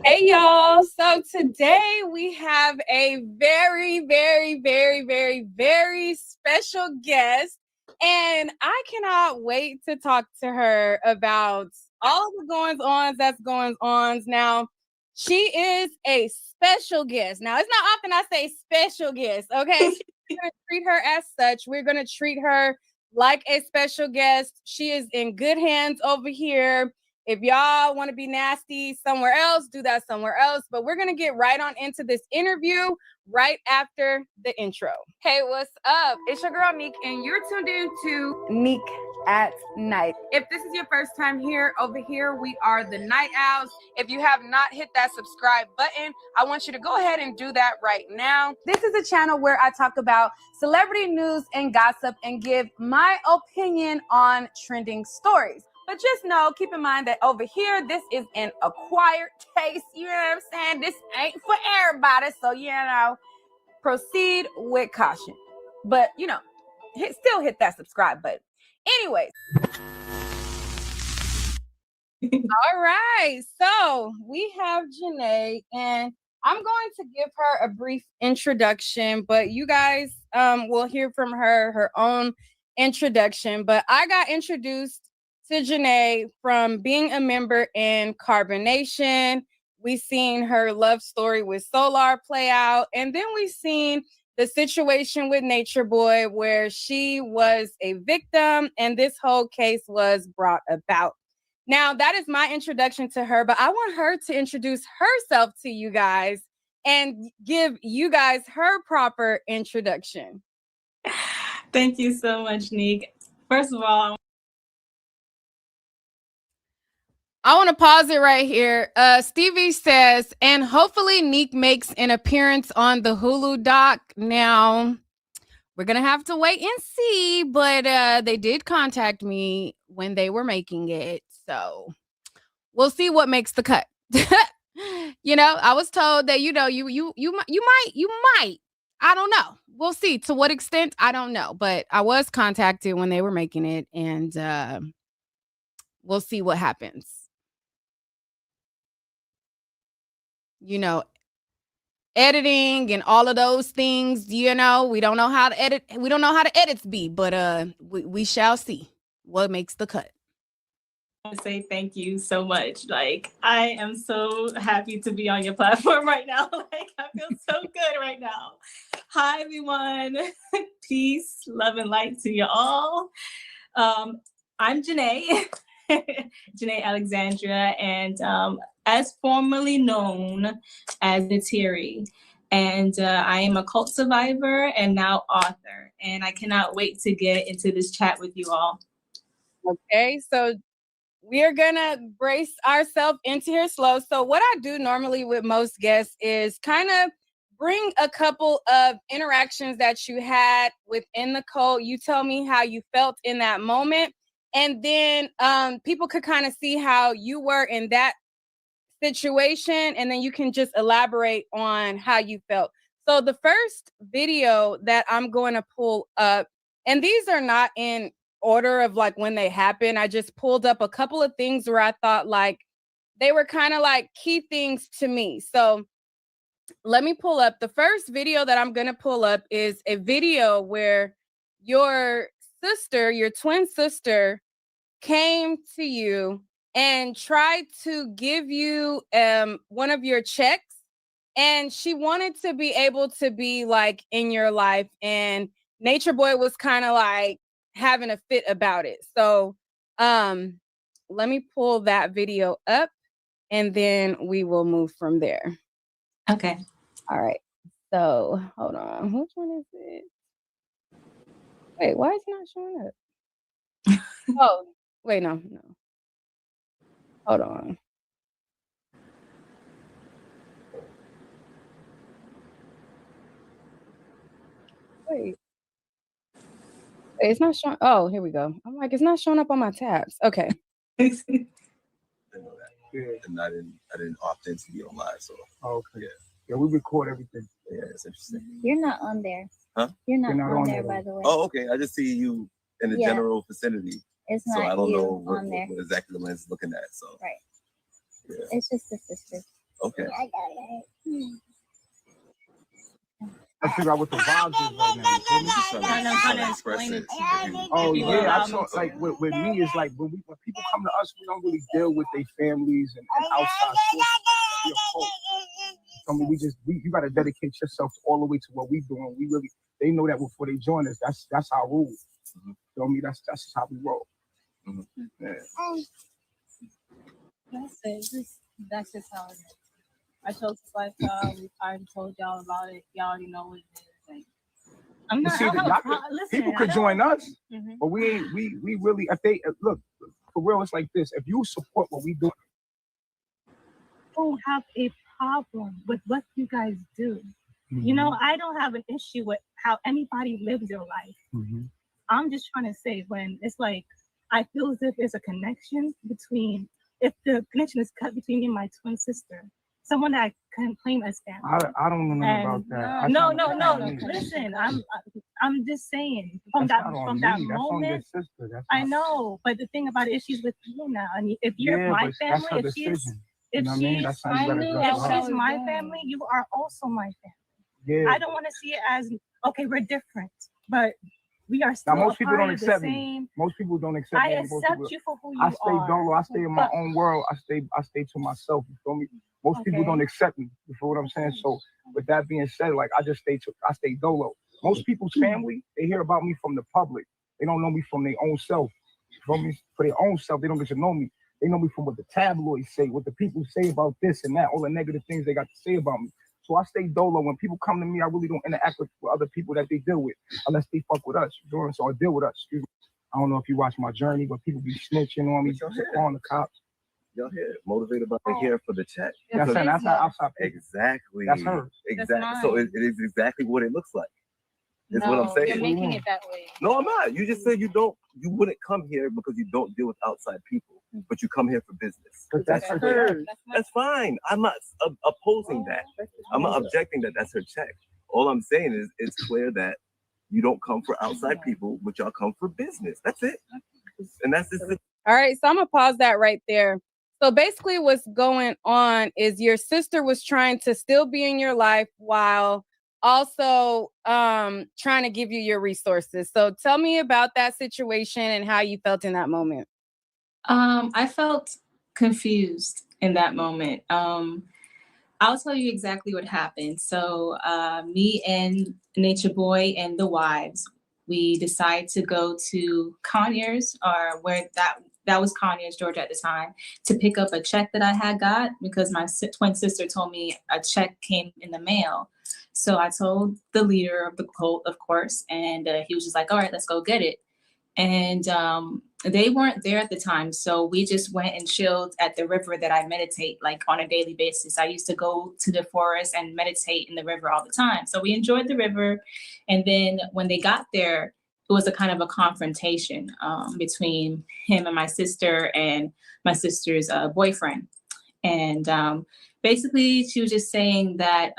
Hey y'all, so today we have a very, very, very, very, very special guest. And I cannot wait to talk to her about all the goings-ons that's goings-ons. Now, she is a special guest. Now, it's not often I say special guest, okay? We're going to treat her as such. We're going to treat her like a special guest. She is in good hands over here. If y'all want to be nasty somewhere else, do that somewhere else. But we're going to get right on into this interview right after the intro. Hey, what's up? It's your girl, Neek, and you're tuned in to Neek at Night. If this is your first time here, over here, we are the Night Owls. If you have not hit that subscribe button, I want you to go ahead and do that right now. This is a channel where I talk about celebrity news and gossip and give my opinion on trending stories. But just know, keep in mind that over here, this is an acquired taste. You know what I'm saying? This ain't for everybody. So, you know, proceed with caution. But, you know, still hit that subscribe button. Anyways. All right. So we have Janae, and I'm going to give her a brief introduction, but you guys will hear from her own introduction. But I got introduced to Janae from being a member in Carbonation. We seen her love story with Solar play out, and then we seen the situation with Natureboy where she was a victim and this whole case was brought about. Now, that is my introduction to her, but I want her to introduce herself to you guys and give you guys her proper introduction. Thank you so much, Neek. First of all, I want to pause it right here. Stevie says, and hopefully Neek makes an appearance on the Hulu doc. Now, we're going to have to wait and see, but they did contact me when they were making it. So we'll see what makes the cut. You know, I was told that, you know, you might. I don't know. We'll see. To what extent, I don't know. But I was contacted when they were making it, and we'll see what happens. You know, editing and all of those things, you know, we don't know how to edit. We don't know how the edits be, but we shall see what makes the cut. I want to say thank you so much. Like, I am so happy to be on your platform right now. Like, I feel so good right now. Hi, everyone. Peace, love, and light to you all. I'm Janae, Janae Alexandria, and as formerly known as Nateri. And I am a cult survivor and now author. And I cannot wait to get into this chat with you all. Okay, so we're gonna brace ourselves into here slow. So what I do normally with most guests is kind of bring a couple of interactions that you had within the cult. You tell me how you felt in that moment. And then people could kind of see how you were in that situation. And then you can just elaborate on how you felt. So the first video that I'm going to pull up, and these are not in order of like when they happen. I just pulled up a couple of things where I thought like they were kind of like key things to me. So let me pull up. The first video that I'm going to pull up is a video where your sister, your twin sister, came to you and tried to give you one of your checks, and she wanted to be able to be like in your life, and Natureboy was kind of like having a fit about it. So let me pull that video up and then we will move from there. Okay. All right. So hold on. Which one is it? Wait, why is it not showing up? Oh, wait, no. Hold on. Wait, it's not showing. Oh, here we go. I'm like, it's not showing up on my tabs. Okay. I know that. Yeah. And I didn't opt in to be on live, so. Oh, okay. Yeah, we record everything. Yeah, it's interesting. You're not on there. Huh? You're not on there, by the way. Oh, okay. I just see you in the general vicinity. It's so not I don't you know what exactly the lens is looking at. So. Right. Yeah. It's just the sister. Okay. I got it. figure out what the vibes is right now. You feel me? And I'm trying to explain it to you. Oh You yeah, allow I me saw to. like with me it's like when people come to us, we don't really deal with their families and outside sources. We a cult. I mean, you gotta dedicate yourself all the way to what we doing. They know that before they join us. That's our rule. You feel me? That's just how we roll. Yeah. That's just how it is. I chose this lifestyle. I told y'all about it. Y'all already know what it is. Like, I'm not. People could join us, but we really if they look for real. It's like this. If you support what we do, don't have a problem with what you guys do. You know, I don't have an issue with how anybody lives their life. I'm just trying to say when it's like I feel as if there's a connection between. If the connection is cut between me and my twin sister, someone that I can claim as family. I don't know nothing about that. No. Listen, I'm just saying from that moment. I know, but the thing about it is she's with you now, and if you're my family, if she's my family, you are also my family. I don't want to see it as okay, we're different, but we are still. Now, most people don't accept me. me. Most people don't accept me. I accept you for who you are. I stay dolo. I stay in my own world. I stay to myself. You feel me? Most people don't accept me. You feel what I'm saying? So with that being said, like I stay dolo. Most people's family, they hear about me from the public. They don't know me from their own self. You feel me? For their own self, they don't get to know me. They know me from what the tabloids say, what the people say about this and that, all the negative things they got to say about me. So I stay dolo. When people come to me, I really don't interact with other people that they deal with, unless they fuck with us. You know, so I deal with us. Excuse me. I don't know if you watch my journey, but people be snitching on me, calling the cops. Y'all here, motivated by here for the check. That's how outside people. Exactly. That's her. Exactly. So it is exactly what it looks like. Is what I'm saying. You're making it that way. No, I'm not. You just said you wouldn't come here because you don't deal with outside people, but you come here for business. But that's her. That's fine. I'm not opposing that. I'm not objecting that that's her check. All I'm saying is it's clear that you don't come for outside people, but y'all come for business. That's it. And that's just it. All right, so I'm gonna pause that right there. So basically what's going on is your sister was trying to still be in your life while also trying to give you your resources. So tell me about that situation and how you felt in that moment. I felt confused in that moment. I'll tell you exactly what happened. So me and Natureboy and the wives, we decided to go to Conyers, or where that was Conyers, Georgia at the time, to pick up a check that I had got because my twin sister told me a check came in the mail. So I told the leader of the cult, of course, and he was just like, all right, let's go get it. And they weren't there at the time. So we just went and chilled at the river that I meditate like on a daily basis. I used to go to the forest and meditate in the river all the time. So we enjoyed the river. And then when they got there, it was a kind of a confrontation between him and my sister's boyfriend. And basically she was just saying that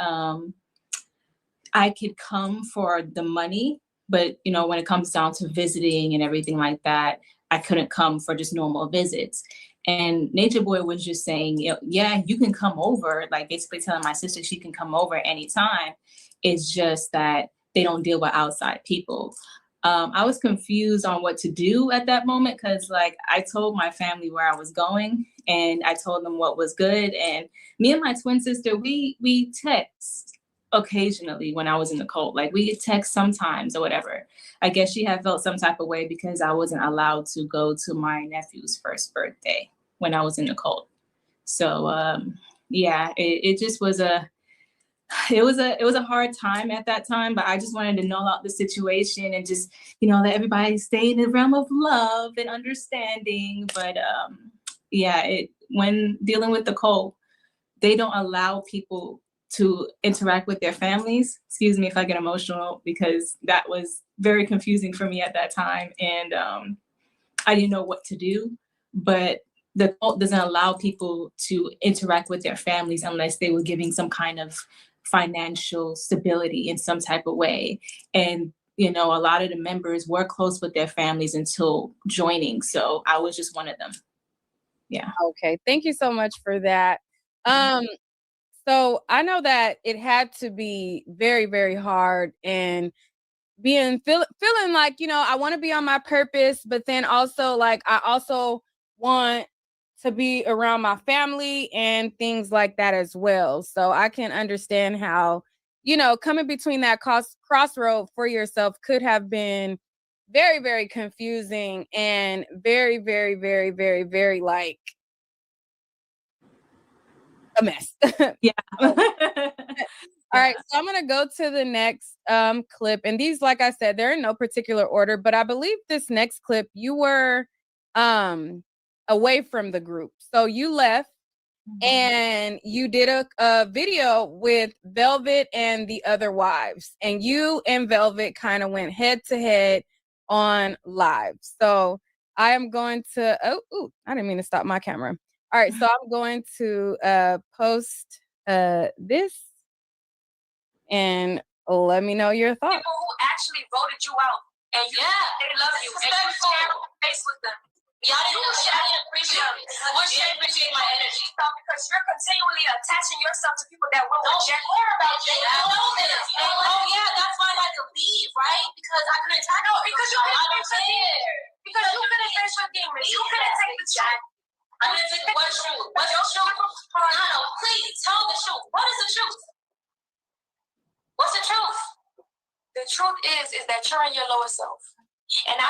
I could come for the money, but you know, when it comes down to visiting and everything like that, I couldn't come for just normal visits. And Natureboy was just saying, yeah, you can come over, like basically telling my sister she can come over anytime. It's just that they don't deal with outside people. I was confused on what to do at that moment because like I told my family where I was going and I told them what was good. And me and my twin sister, we text occasionally when I was in the cult. Like we could text sometimes or whatever. I guess she had felt some type of way because I wasn't allowed to go to my nephew's first birthday when I was in the cult. So yeah, it just was it was a hard time at that time, but I just wanted to know about the situation and just, you know, let everybody stay in the realm of love and understanding. But yeah, when dealing with the cult, they don't allow people to interact with their families. Excuse me if I get emotional, because that was very confusing for me at that time. And I didn't know what to do, but the cult doesn't allow people to interact with their families unless they were giving some kind of financial stability in some type of way. And, you know, a lot of the members were close with their families until joining. So I was just one of them. Yeah. Okay. Thank you so much for that. So I know that it had to be very, very hard, and feeling like, you know, I want to be on my purpose, but then also like I also want to be around my family and things like that as well. So I can understand how, you know, coming between that crossroad for yourself could have been very, very confusing and very, very, very, very, very like a mess. Yeah. All right, so I'm gonna go to the next clip, and these, like I said, they're in no particular order, but I believe this next clip you were away from the group, so you left and you did a video with Velvet and the other wives, and you and Velvet kind of went head to head on live. So I am going to I didn't mean to stop my camera. All right, so I'm going to post this. And let me know your thoughts. People who actually voted you out, and they love you, and you share face with them. Y'all didn't appreciate it. You didn't appreciate my energy. Because you're continually attaching yourself to people that will reject you. Don't care about you. You know this. Oh yeah, that's why I had to leave, right? Because I couldn't take it. Because you couldn't face your demons. You couldn't take the truth. I'm gonna take what truth? What's your truth? No, please tell the truth. What is the truth? What's the truth? The truth is that you're in your lower self. And I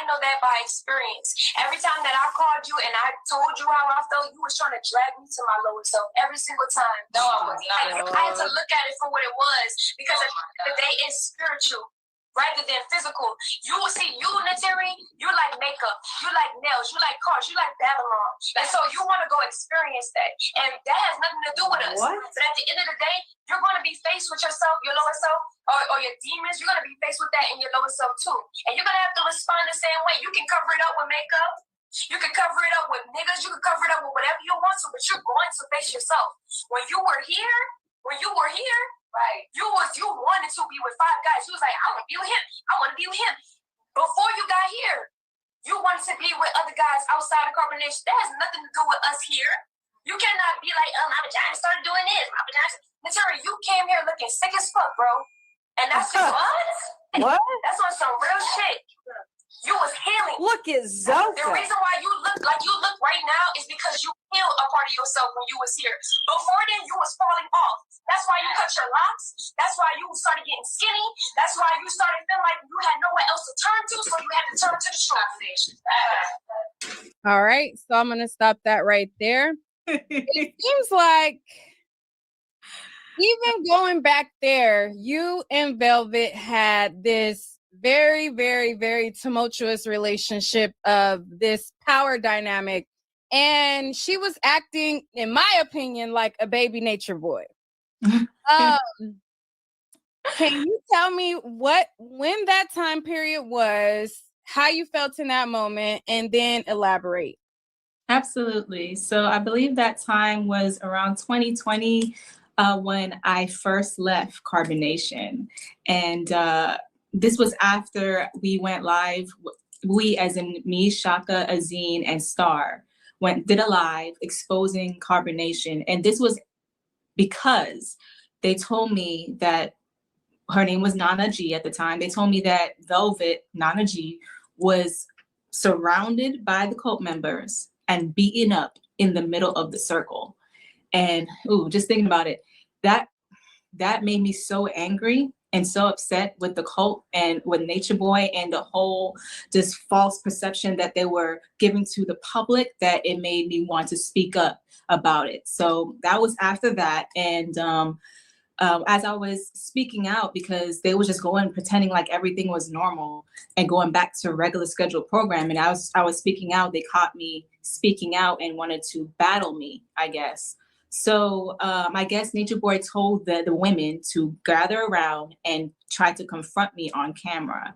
know that by experience. Every time that I called you and I told you how I felt, you was trying to drag me to my lower self every single time. No, I was not. I had to look at it for what it was, because at the end of the day, it's spiritual rather than physical. You will see, you Nateri, you like makeup, you like nails, you like cars, you like Babylon. And so you want to go experience that. And that has nothing to do with us. What? But at the end of the day, you're going to be faced with yourself, your lower self, or your demons. You're going to be faced with that in your lower self too. And you're going to have to respond the same way. You can cover it up with makeup. You can cover it up with niggas. You can cover it up with whatever you want to, but you're going to face yourself. When you were here, right, you wanted to be with 5 guys. You was like, I want to be with him. I want to be with him. Before you got here, you wanted to be with other guys outside of Confrontation. That has nothing to do with us here. You cannot be like, my vagina started doing this. My vagina. Nateri, you came here looking sick as fuck, bro. And that's what? What? That's on some real shit. You was healing. Look at Zoka. The reason why you look like you look right now is because you healed a part of yourself when you was here. Before then, you was falling off. That's why you cut your locks. That's why you started getting skinny. That's why you started feeling like you had nowhere else to turn to, so you had to turn to the truth. All right, so I'm gonna stop that right there. It seems like even going back there, you and Velvet had this very, very, very tumultuous relationship of this power dynamic. And she was acting, in my opinion, like a baby nature boy. Can you tell me when that time period was, how you felt in that moment, and then elaborate? Absolutely. So I believe that time was around 2020 when I first left Carbonation. And this was after we went live. We, as in me, Shaka, Azine, and Star, did a live exposing Carbonation. And this was because they told me that her name was Nana G at the time. They told me that Velvet, Nana G, was surrounded by the cult members and beaten up in the middle of the circle. And just thinking about it, that made me so angry and so upset with the cult and with Nature Boy and the whole just false perception that they were giving to the public, that it made me want to speak up about it. So that was after that. And as I was speaking out, because they were just pretending like everything was normal and going back to regular scheduled program. And I was speaking out, they caught me speaking out and wanted to battle me, I guess. So I guess Nature Boy told the women to gather around and try to confront me on camera.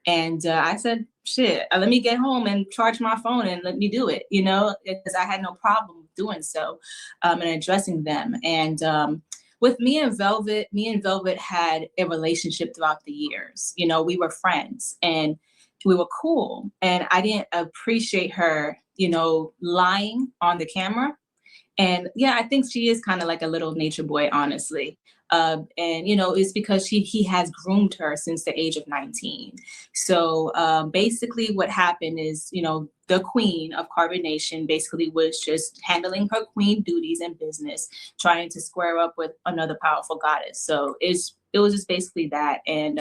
And I said, shit, let me get home and charge my phone and let me do it, because I had no problem doing so and addressing them. And with me and Velvet had a relationship throughout the years. We were friends and we were cool. And I didn't appreciate her, lying on the camera And yeah, I think she is kind of like a little nature boy, honestly. And you know, it's because he has groomed her since the age of 19. So basically what happened is, you know, the queen of Carbonation basically was just handling her queen duties in business, trying to square up with another powerful goddess. So it was just basically that. And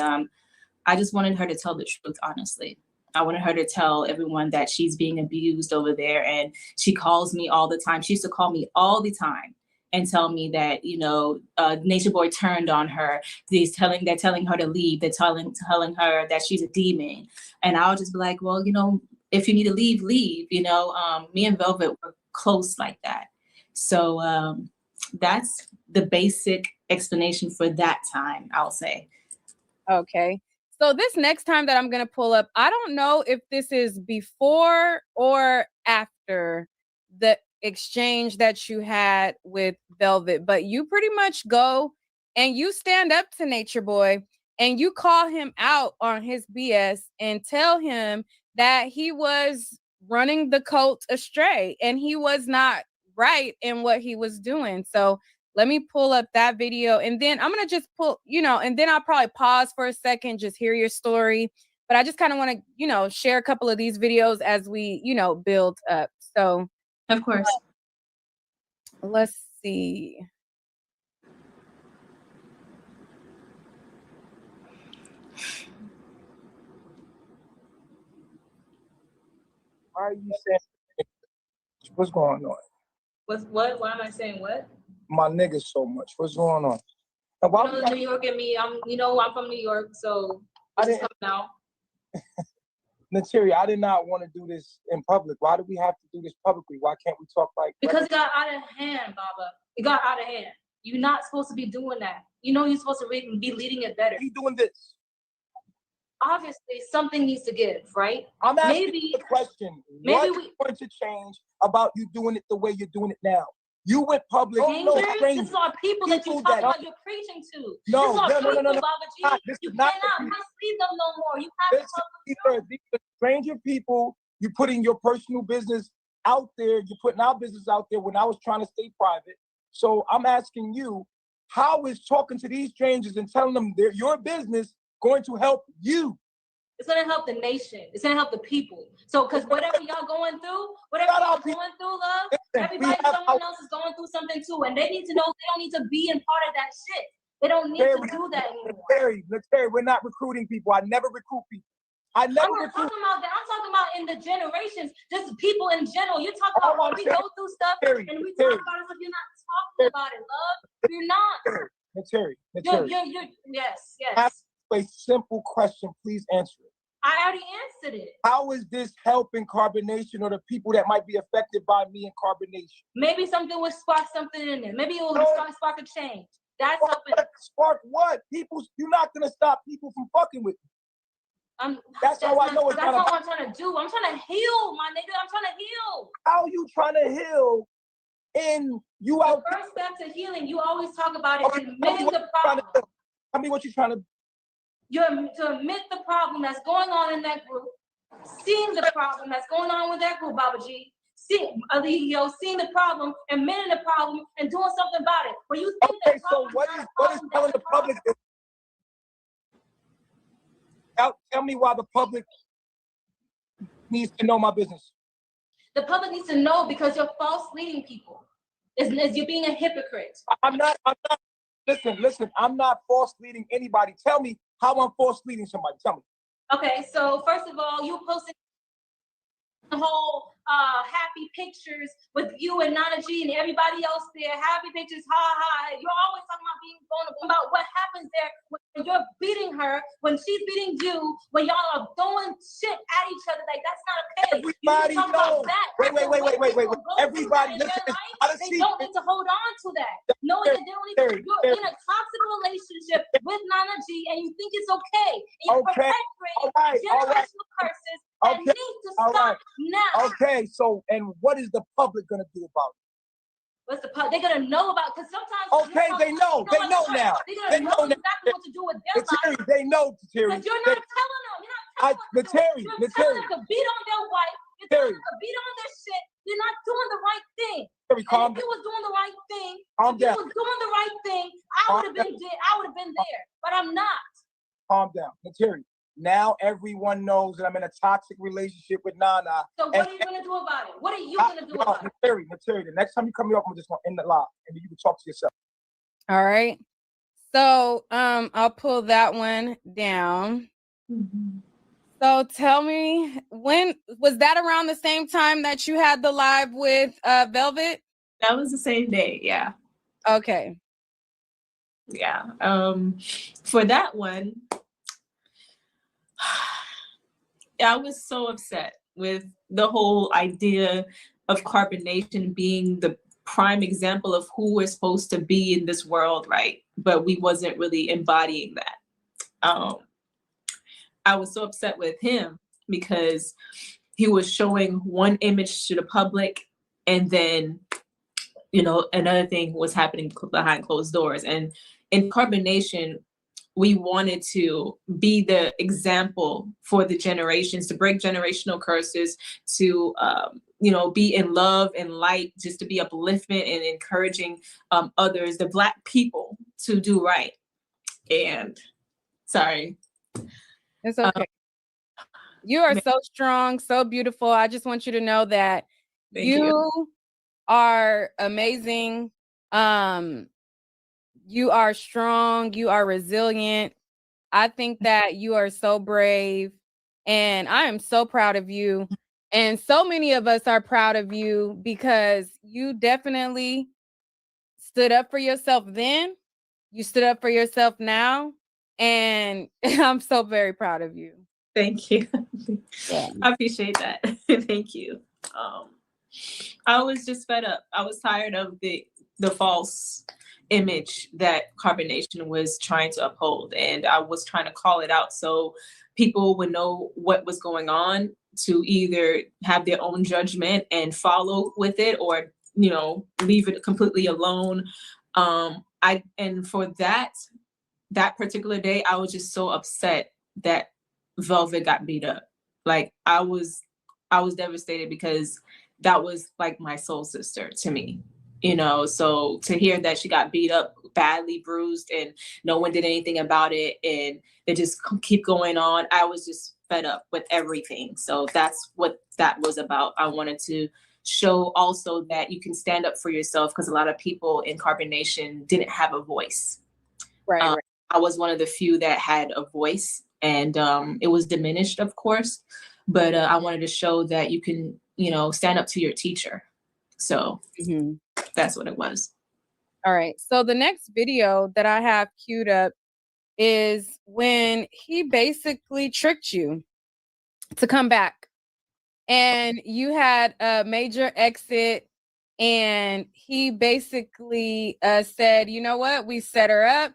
I just wanted her to tell the truth, honestly. I wanted her to tell everyone that she's being abused over there. And she calls me all the time. She used to call me all the time and tell me that, you know, Nature Boy turned on her. They're telling her to leave. They're telling her that she's a demon. And I'll just be like, well, you know, if you need to leave, leave. You know, me and Velvet were close like that. So that's the basic explanation for that time, I'll say. Okay. So this next time that I'm going to pull up, I don't know if this is before or after the exchange that you had with Velvet, but you pretty much go and you stand up to Nature Boy and you call him out on his BS and tell him that he was running the cult astray and he was not right in what he was doing. So let me pull up that video and then I'm going to just pull, you know, and then I'll probably pause for a second, just hear your story. But I just kind of want to, you know, share a couple of these videos as we, you know, build up. So, of course, let's see. Why are you saying what's going on? What? Why am I saying what? My niggas so much. What's going on? And why New York and me, I'm from New York, so I didn't now. Nataria, I did not want to do this in public. Why do we have to do this publicly? Why can't we talk like because it got out of hand, Baba. It got out of hand. You're not supposed to be doing that. You know you're supposed to be leading it better. You doing this? Obviously, something needs to give, right? I'm asking the question. What's going to change about you doing it the way you're doing it now? You went public. These are people that you talk about, you're preaching to. No, these are people, no. Baba G. You cannot mislead them no more. You have to these are stranger people. You're putting your personal business out there. You're putting our business out there when I was trying to stay private. So I'm asking you, how is talking to these strangers and telling them your business going to help you? It's going to help the nation. It's going to help the people. So, because whatever y'all going through, love, someone else is going through something too. And they need to know they don't need to be in part of that shit. They don't need to do that anymore. Terry, we're not recruiting people. I never recruit people. I'm not talking about that. I'm talking about in the generations, just people in general. You're talking about when we go through stuff and we talk about it, so you're not talking about it, love. You're not. Terry. Yes. Ask a simple question. Please answer it. I already answered it. How is this helping Carbonation or the people that might be affected by me and Carbonation? Maybe something will spark something in there. Maybe it will spark a change. That's helping. Spark what? People, you're not gonna stop people from fucking with me. That's how I know it's that's what I'm trying to do. I'm trying to heal, my nigga. I'm trying to heal. How you trying to heal? The first step to healing, you always talk about it, admitting the problem. Tell me what you're trying to do. You're to admit the problem that's going on in that group, seeing the problem that's going on with that group, Baba G. Seeing the problem, admitting the problem, and doing something about it. When you think that so what is telling the public? Tell me why the public needs to know my business. The public needs to know because you're false leading people. You're being a hypocrite. I'm not. Listen. I'm not false leading anybody. Tell me how I'm false leading somebody. Tell me. Okay, so first of all, you posted the whole happy pictures with you and Nana G and everybody else there. Happy pictures, ha. You're always talking about being vulnerable, about what happens there when you're beating her, when she's beating you, when y'all are throwing shit at each other. Like, that's not okay. Everybody knows. Wait. Everybody listen. They don't need to hold on to that. Knowing that they don't need to, you're in a toxic relationship with Nana G and you think it's okay. And you're perpetuating generational curses. That needs to stop now. Okay, so, and what is the public gonna do about it? What's the public? They're gonna know about, because sometimes. Okay, they know. They know now. They're gonna know exactly what to do with their life. They know, Terry. But you're not telling them. You're not telling them. You're telling them to beat on their wife. You're telling them to beat on their shit. You're not doing the right thing. Terry, calm And if you was doing the right thing, Calm if you down. was doing the right thing, I would have been there, but I'm not. Calm down. Terry, now everyone knows that I'm in a toxic relationship with Nana. So what are you gonna do about it? What are you gonna do about it? Terry, the next time you come here, I'm just gonna end the live and then you can talk to yourself. All right. So I'll pull that one down. So tell me, when was that around the same time that you had the live with Velvet? That was the same day, yeah. Okay. Yeah. For that one, I was so upset with the whole idea of Carbonation being the prime example of who we're supposed to be in this world, right? But we wasn't really embodying that. I was so upset with him because he was showing one image to the public and then, you know, another thing was happening behind closed doors. And in Carbonation, we wanted to be the example for the generations, to break generational curses, to you know, be in love and light, just to be upliftment and encouraging others, the Black people, to do right. And sorry. It's okay. You are so strong, so beautiful. I just want you to know that you are amazing. You are strong. You are resilient. I think that you are so brave, and I am so proud of you. And so many of us are proud of you because you definitely stood up for yourself then. You stood up for yourself now. And I'm so very proud of you. Thank you. Yeah. I appreciate that. Thank you. I was just fed up. I was tired of the false image that Carbonation was trying to uphold. And I was trying to call it out so people would know what was going on, to either have their own judgment and follow with it, or, you know, leave it completely alone. And for that particular day, I was just so upset that Velvet got beat up. Like, I was devastated because that was like my soul sister to me, you know. So to hear that she got beat up, badly bruised, and no one did anything about it, and they just keep going on, I was just fed up with everything. So that's what that was about. I wanted to show also that you can stand up for yourself, because a lot of people in Carbonation didn't have a voice. Right. I was one of the few that had a voice, and it was diminished, of course, but I wanted to show that you can, you know, stand up to your teacher. So that's what it was. All right. So the next video that I have queued up is when he basically tricked you to come back, and you had a major exit, and he basically said, you know what, we set her up,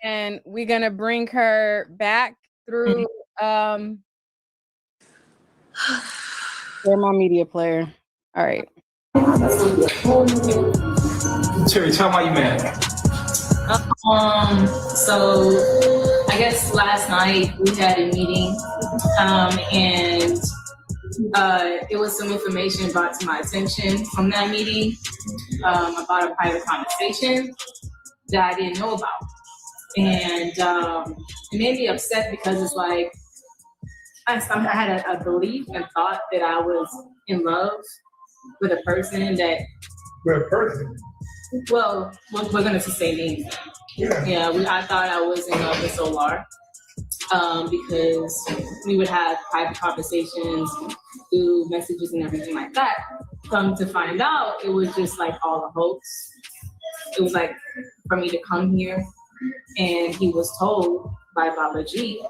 and we're gonna bring her back through where my media player. All right. Terry, tell me why you mad. So I guess last night we had a meeting, and it was some information brought to my attention from that meeting about a private conversation that I didn't know about. And it made me upset because it's like, I had a belief and thought that I was in love with a person that... With a person? Well, we're going to say names. Yeah, I thought I was in love with Solar because we would have private conversations through messages and everything like that. Come to find out, it was just like all a hoax. It was like for me to come here, and he was told by Baba G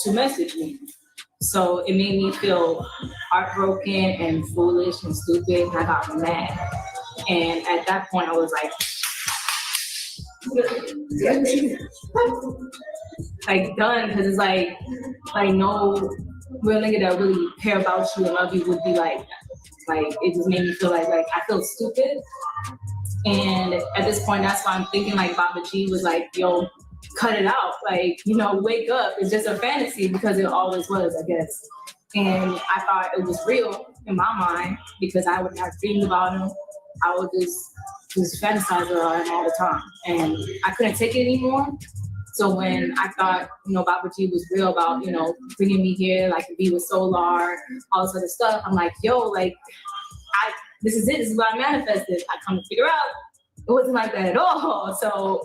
to message me. So it made me feel heartbroken and foolish and stupid. I got mad. And at that point I was like done, because it's like no real nigga that really care about you and love you would be like it just made me feel like I feel stupid. And at this point, that's why I'm thinking like Baba G was like, yo, cut it out, like, you know, wake up. It's just a fantasy, because it always was, I guess. And I thought it was real, in my mind because I would have dreams about him. I would just fantasize about him all the time, and I couldn't take it anymore. So when I thought, Baba G was real about, bringing me here, like to be with Solar, all this other stuff, I'm like, yo, like, this is it. This is what I manifested. I come to figure out it wasn't like that at all. So,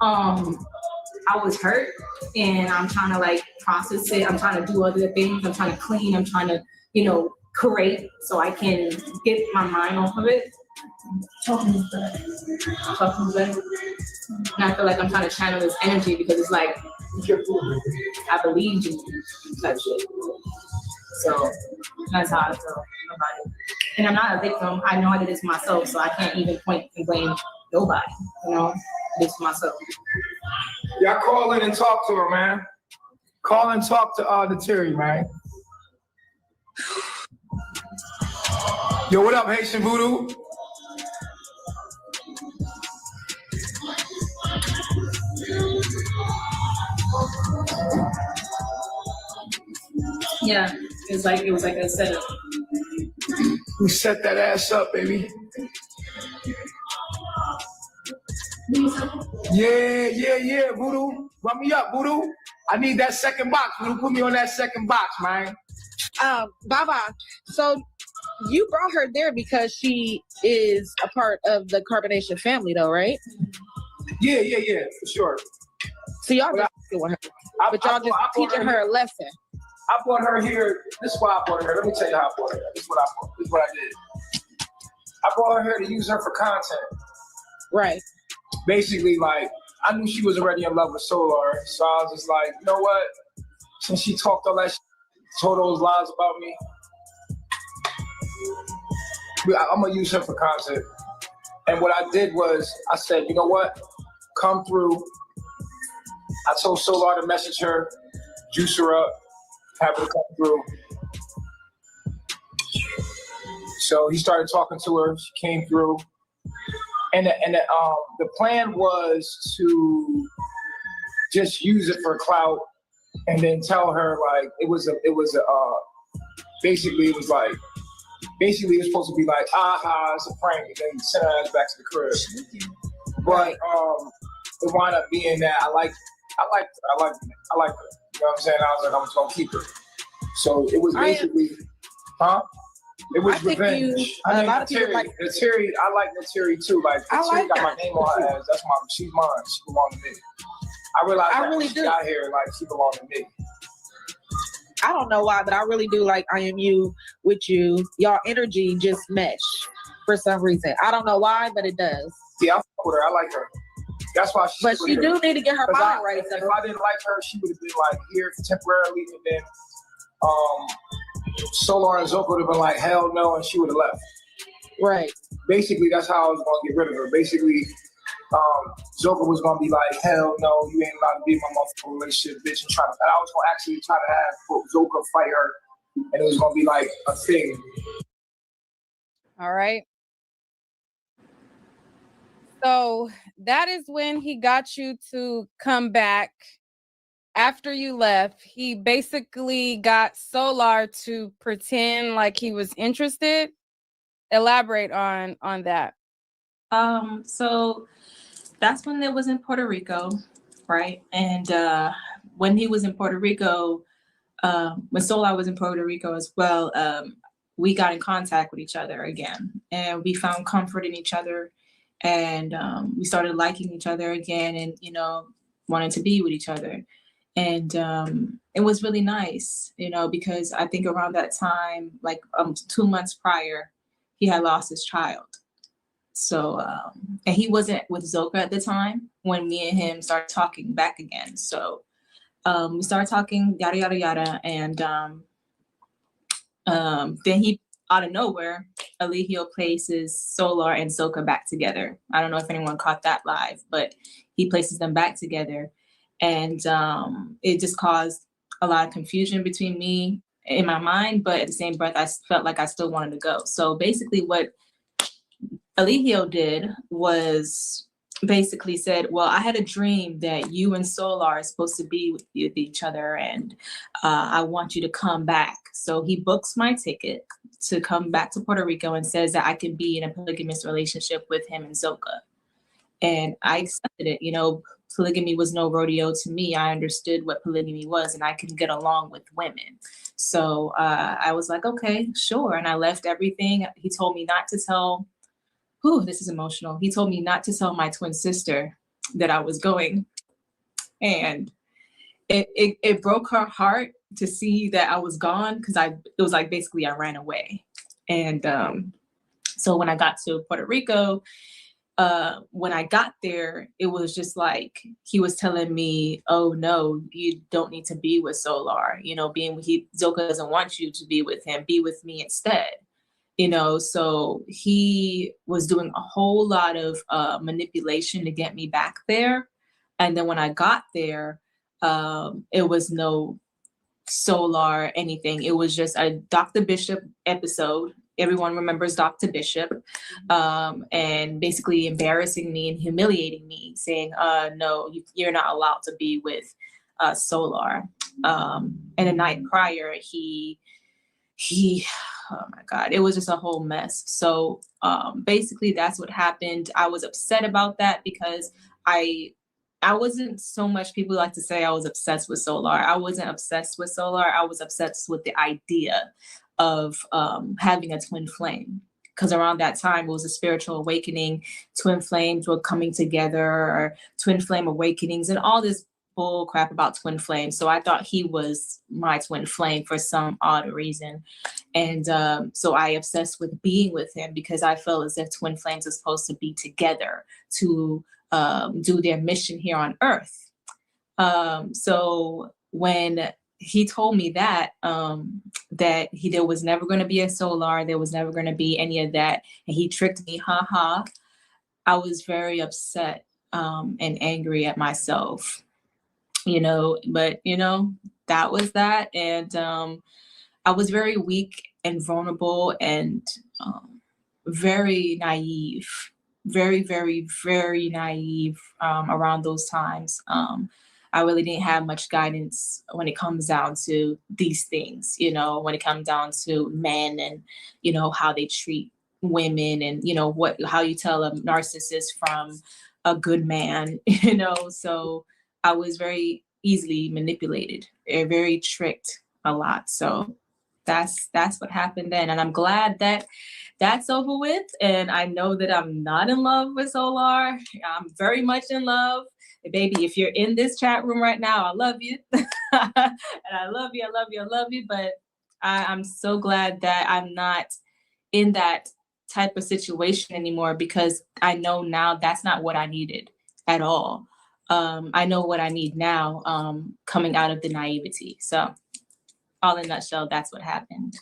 I was hurt, and I'm trying to like process it. I'm trying to do other things. I'm trying to clean. I'm trying to, create so I can get my mind off of it. Talking is better. And I feel like I'm trying to channel this energy because it's like, I believe in you, type shit. So that's how I feel about it. And I'm not a victim. I know I did this myself, so I can't even point and blame nobody. This myself. Y'all call in and talk to her, man. Call and talk to the Terry, man. Yo, what up, Haitian Voodoo? Yeah, it was like a setup. We set that ass up, baby. Yeah, Voodoo. Run me up, Voodoo. I need that second box, Voodoo. Put me on that second box, man. Baba, so you brought her there because she is a part of the Carbonation family, though, right? Yeah, for sure. So y'all just with her, but y'all just teaching her a lesson. I brought her here. This is why I brought her here. Let me tell you how I brought her here. This is what I did. I brought her here to use her for content. Right. Basically, like, I knew she was already in love with Solar, so I was just like, you know what? Since she talked all that shit, told those lies about me, I'm gonna use her for content. And what I did was, I said, you know what? Come through. I told Solar to message her, juice her up, have her come through. So he started talking to her. She came through. And the plan was to just use it for clout, and then tell her like basically it was supposed to be like, aha, it's a prank, and then send her ass back to the crib. But it wound up being that I liked her. You know what I'm saying? I was like, I'm just gonna keep her. So it was basically, it was revenge. A lot of people like Terry. I like Terry too. Like Terry got my name on her ass. That's she's mine. She belongs to me. I realized that really when she got here, like she belonged to me. I don't know why, but I really do like I Am You with you. Y'all energy just mesh for some reason. I don't know why, but it does. Yeah, I fuck with her. I like her. That's why she's But she do need to get her mind right. If I didn't like her, she would have been like here temporarily, and then Solar and Zoka would have been like, hell no, and she would have left. Right. Basically, that's how I was going to get rid of her. Basically, Zoka was going to be like, hell no, you ain't allowed to be in my motherfucking relationship, bitch. And I was going to actually try to have Zoka fight her, and it was going to be like a thing. All right. So that is when he got you to come back. After you left, he basically got Solar to pretend like he was interested. Elaborate on that. So that's when it was in Puerto Rico, right? And when he was in Puerto Rico, when Solar was in Puerto Rico as well, we got in contact with each other again, and we found comfort in each other, and we started liking each other again, and wanted to be with each other. And it was really nice, because I think around that time, like 2 months prior, he had lost his child. So, and he wasn't with Zoka at the time when me and him started talking back again. So we started talking, yada, yada, yada. And then he, out of nowhere, Eligio places Solar and Zoka back together. I don't know if anyone caught that live, but he places them back together. And it just caused a lot of confusion between me in my mind, but at the same breath, I felt like I still wanted to go. So basically what Eligio did was basically said, well, I had a dream that you and Solar are supposed to be with each other, and I want you to come back. So he books my ticket to come back to Puerto Rico and says that I can be in a polygamous relationship with him and Zoka. And I accepted it. You know, polygamy was no rodeo to me. I understood what polygamy was, and I can get along with women. So I was like, okay, sure. And I left everything. He told me not to tell, this is emotional. He told me not to tell my twin sister that I was going. And it broke her heart to see that I was gone, because it was like basically I ran away. And so when I got to Puerto Rico, when I got there, it was just like he was telling me, oh no, you don't need to be with Solar. You know, Zoka doesn't want you to be with him. Be with me instead. You know, so he was doing a whole lot of manipulation to get me back there. And then when I got there, it was no Solar anything. It was just a Dr. Bishop episode. Everyone remembers Dr. Bishop, and basically embarrassing me and humiliating me, saying, no, you're not allowed to be with Solar. And the night prior, he oh my God, it was just a whole mess. So basically that's what happened. I was upset about that because I wasn't so much, people like to say I was obsessed with Solar. I wasn't obsessed with Solar. I was obsessed with the idea of having a twin flame. Because around that time, it was a spiritual awakening. Twin flames were coming together, or twin flame awakenings, and all this bull crap about twin flames. So I thought he was my twin flame for some odd reason. And so I obsessed with being with him, because I felt as if twin flames are supposed to be together to do their mission here on Earth. So when he told me that, there was never going to be a Solar, there was never going to be any of that, and he tricked me, I was very upset and angry at myself, you know, but you know, that was that. And I was very weak and vulnerable and very naive, very, very, very naive around those times. I really didn't have much guidance when it comes down to these things, you know, when it comes down to men and, you know, how they treat women, and, you know, how you tell a narcissist from a good man, you know. So I was very easily manipulated, very tricked a lot. So that's what happened then. And I'm glad that that's over with. And I know that I'm not in love with Solar. I'm very much in love. Baby, if you're in this chat room right now, I love you. And I love you, I love you, I love you. But I'm so glad that I'm not in that type of situation anymore, because I know now that's not what I needed at all. I know what I need now, coming out of the naivety. So all in a nutshell, that's what happened.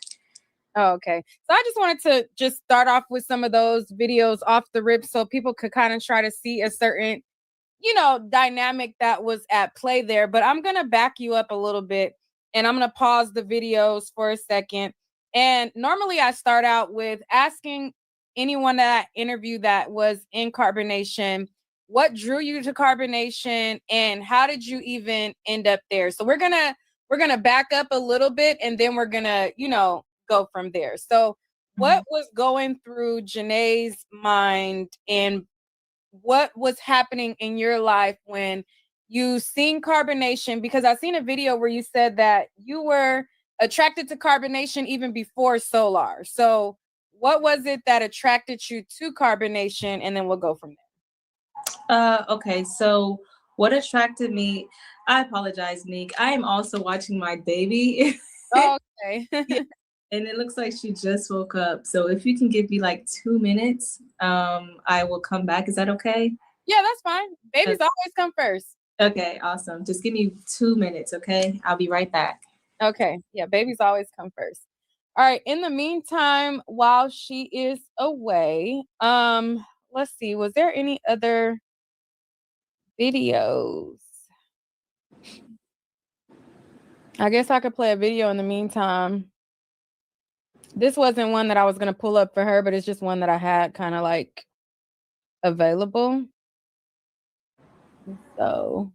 Oh, okay. So I just wanted to just start off with some of those videos off the rip so people could kind of try to see a certain, you know, dynamic that was at play there. But I'm going to back you up a little bit, and I'm going to pause the videos for a second. And normally I start out with asking anyone that I interview that was in Carbonation, what drew you to Carbonation and how did you even end up there? So we're going to back up a little bit, and then we're going to, you know, go from there. So what was going through Janae's mind, and what was happening in your life when you seen Carbonation? Because I seen a video where you said that you were attracted to Carbonation even before Solar. So what was it that attracted you to Carbonation? And then we'll go from there. Okay, so what attracted me, I apologize, Nick. I am also watching my baby. Oh, okay. Yeah. And it looks like she just woke up. So if you can give me like 2 minutes, I will come back. Is that okay? Yeah, that's fine. Babies always come first. Okay, awesome. Just give me 2 minutes, okay? I'll be right back. Okay. Yeah, babies always come first. All right. In the meantime, while she is away, let's see. Was there any other videos? I guess I could play a video in the meantime. This wasn't one that I was going to pull up for her, but it's just one that I had kind of like available. So,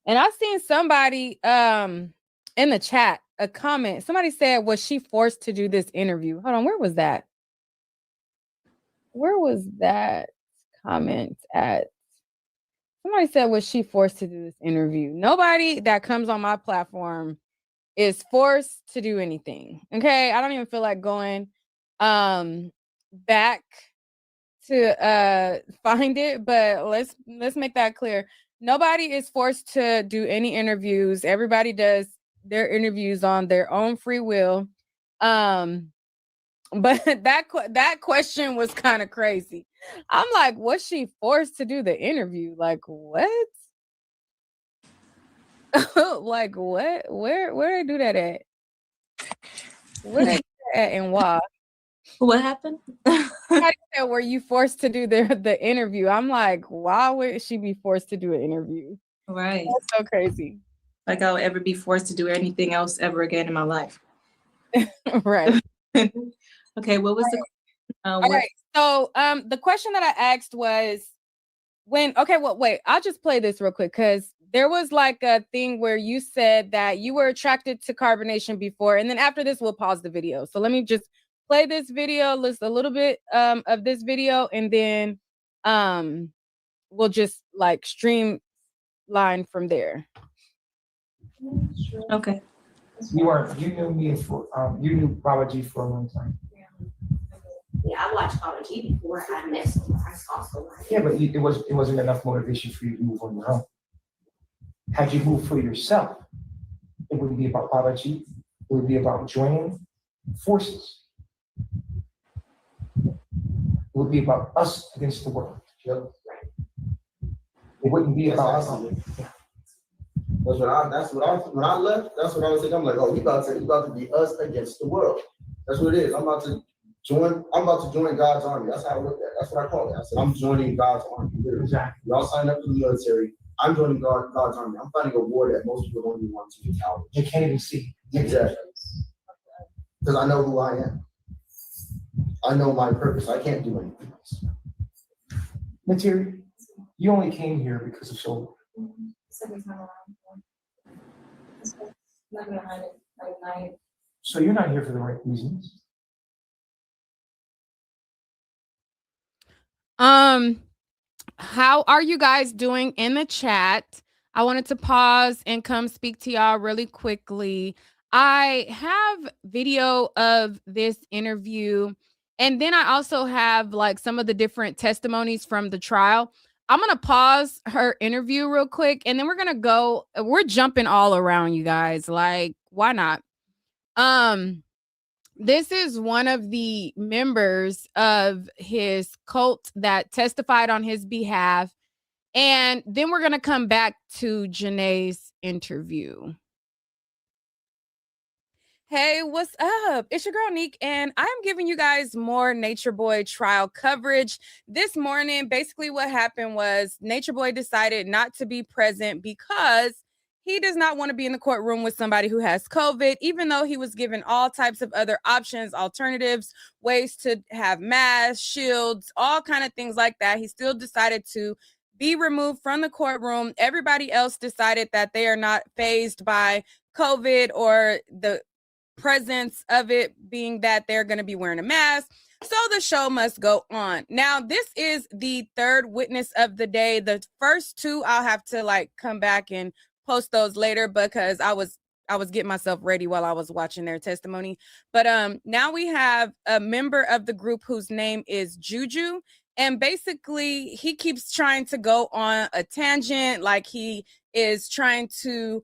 and I seen somebody in the chat, a comment. Somebody said, was she forced to do this interview? Hold on, where was that? Where was that comment at? Somebody said, was she forced to do this interview? Nobody that comes on my platform is forced to do anything. Okay. I don't even feel like going back to find it, but let's make that clear. Nobody is forced to do any interviews. Everybody does their interviews on their own free will. But that question was kind of crazy. I'm like, was she forced to do the interview? Like, what? Like, what? Where did I do that at? Where did I do that at and why? What happened? Somebody said, were you forced to do the interview? I'm like, why would she be forced to do an interview? Right. That's so crazy. Like I'll ever be forced to do anything else ever again in my life. Right. Okay, what was the All right. So the question that I asked was wait, I'll just play this real quick because there was like a thing where you said that you were attracted to carbonation before, and then after this we'll pause the video. So let me just play this video, list a little bit of this video, and then we'll just like streamline from there. Okay. You knew me for you knew Baba G for a long time. Yeah, I watched Baba G before I met someone. I saw someone. Yeah, but it wasn't enough motivation for you to move on your own. Had you moved for yourself, it wouldn't be about Baba G. It would be about joining forces. It would be about us against the world. It wouldn't be about us. When I left, that's what I was thinking. I'm like, oh, you about to be us against the world. That's what it is. I'm about to join God's army. That's how I look at it. That's what I call it. I said, I'm joining God's army. Exactly. Y'all signed up for the military. I'm joining God's army. I'm fighting a war that most people don't even want to encounter. They can't even see. Exactly. Because I know who I am. I know my purpose. I can't do anything else. Material, you only came here because of soul. So you're not here for the right reasons. How are you guys doing in the chat? I wanted to pause and come speak to y'all really quickly. I have video of this interview, and then I also have like some of the different testimonies from the trial. I'm going to pause her interview real quick, and then we're jumping all around, you guys. Like, why not? This is one of the members of his cult that testified on his behalf. And then we're going to come back to Janae's interview. Hey, what's up? It's your girl, Neek, and I'm giving you guys more Natureboy trial coverage. This morning, basically what happened was Natureboy decided not to be present because he does not want to be in the courtroom with somebody who has COVID, even though he was given all types of other options, alternatives, ways to have masks, shields, all kind of things like that. He still decided to be removed from the courtroom. Everybody else decided that they are not fazed by COVID or the presence of it, being that they're going to be wearing a mask. So the show must go on. Now, this is the third witness of the day. The first two, I'll have to like come back and post those later because I was getting myself ready while I was watching their testimony. But now we have a member of the group whose name is Juju. And basically, he keeps trying to go on a tangent, like he is trying to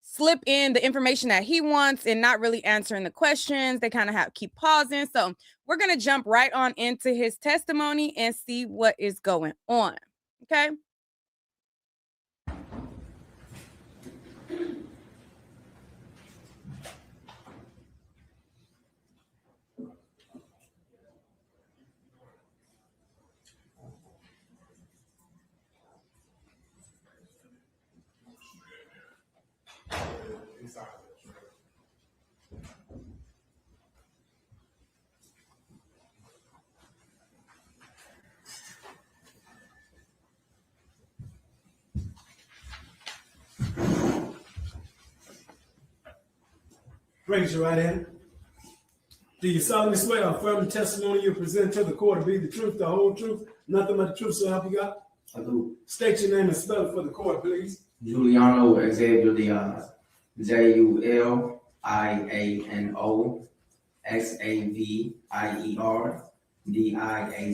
slip in the information that he wants and not really answering the questions. They kind of keep pausing. So we're going to jump right on into his testimony and see what is going on. Okay. Raise your right hand. Do you solemnly swear or affirm the testimony you present to the court to be the truth, the whole truth, nothing but the truth, so help you God? I do. State your name and spell it for the court, please. Juliano Xavier Diaz. Juliano Xavier Diaz.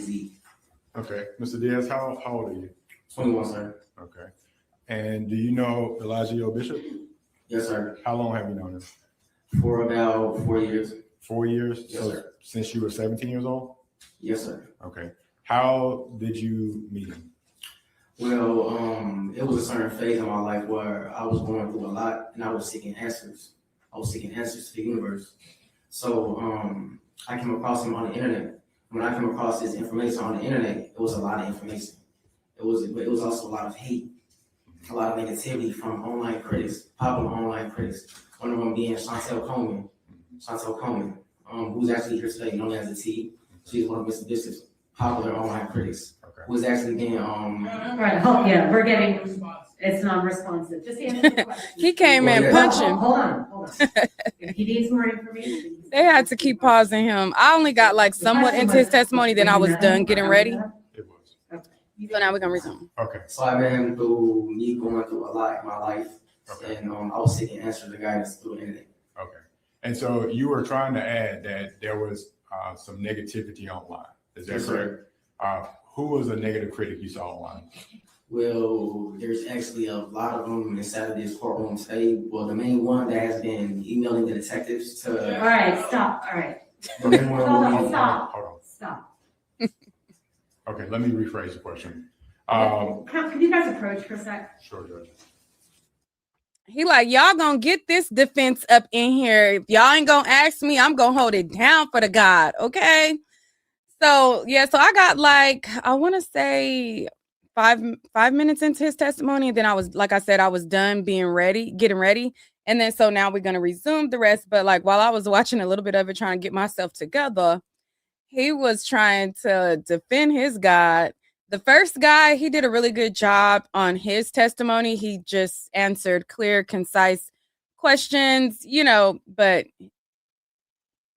Okay. Mr. Diaz, how old are you? 21, sir. Okay. And do you know Elijah Bishop? Yes, sir. How long have you known him? For about 4 years. 4 years? Yes, so sir. Since you were 17 years old? Yes, sir. Okay. How did you meet him? Well, it was a certain phase in my life where I was going through a lot and I was seeking answers. I was seeking answers to the universe. So I came across him on the internet. When I came across his information on the internet, it was a lot of information. It was also a lot of hate, a lot of negativity from online critics, popular online critics. One of them being Chantel Coleman, who's actually here today, known as the T. She's one of Mr. Bishop's popular online critics. Who's actually being Right, yeah, we're getting, it's non-responsive. Just answer the question. He came in punching. Hold on. If he needs more information. They had to keep pausing him. I only got like somewhat into his testimony, then I was done getting ready. So now we're gonna resume. Okay. So I've been through me going through a lot in my life, and I was seeking answers to guidance through the internet. Okay. And so you were trying to add that there was some negativity online. Is that Yes, correct? Who was a negative critic you saw online? Well, there's actually a lot of them inside of this courtroom today. Well, the main one that has been emailing the detectives to. All right, stop. All right. The main one Stop. Hold on. Stop. Okay, let me rephrase the question. Can you guys approach for a sec? Sure, Judge. He like, y'all gonna get this defense up in here. If y'all ain't gonna ask me, I'm gonna hold it down for the God, okay? So yeah, so I got like, I want to say 5 minutes into his testimony, and then I was, like I said, I was done getting ready. And then so now we're gonna resume the rest. But like while I was watching a little bit of it, trying to get myself together, he was trying to defend his God. The first guy, he did a really good job on his testimony. He just answered clear, concise questions, but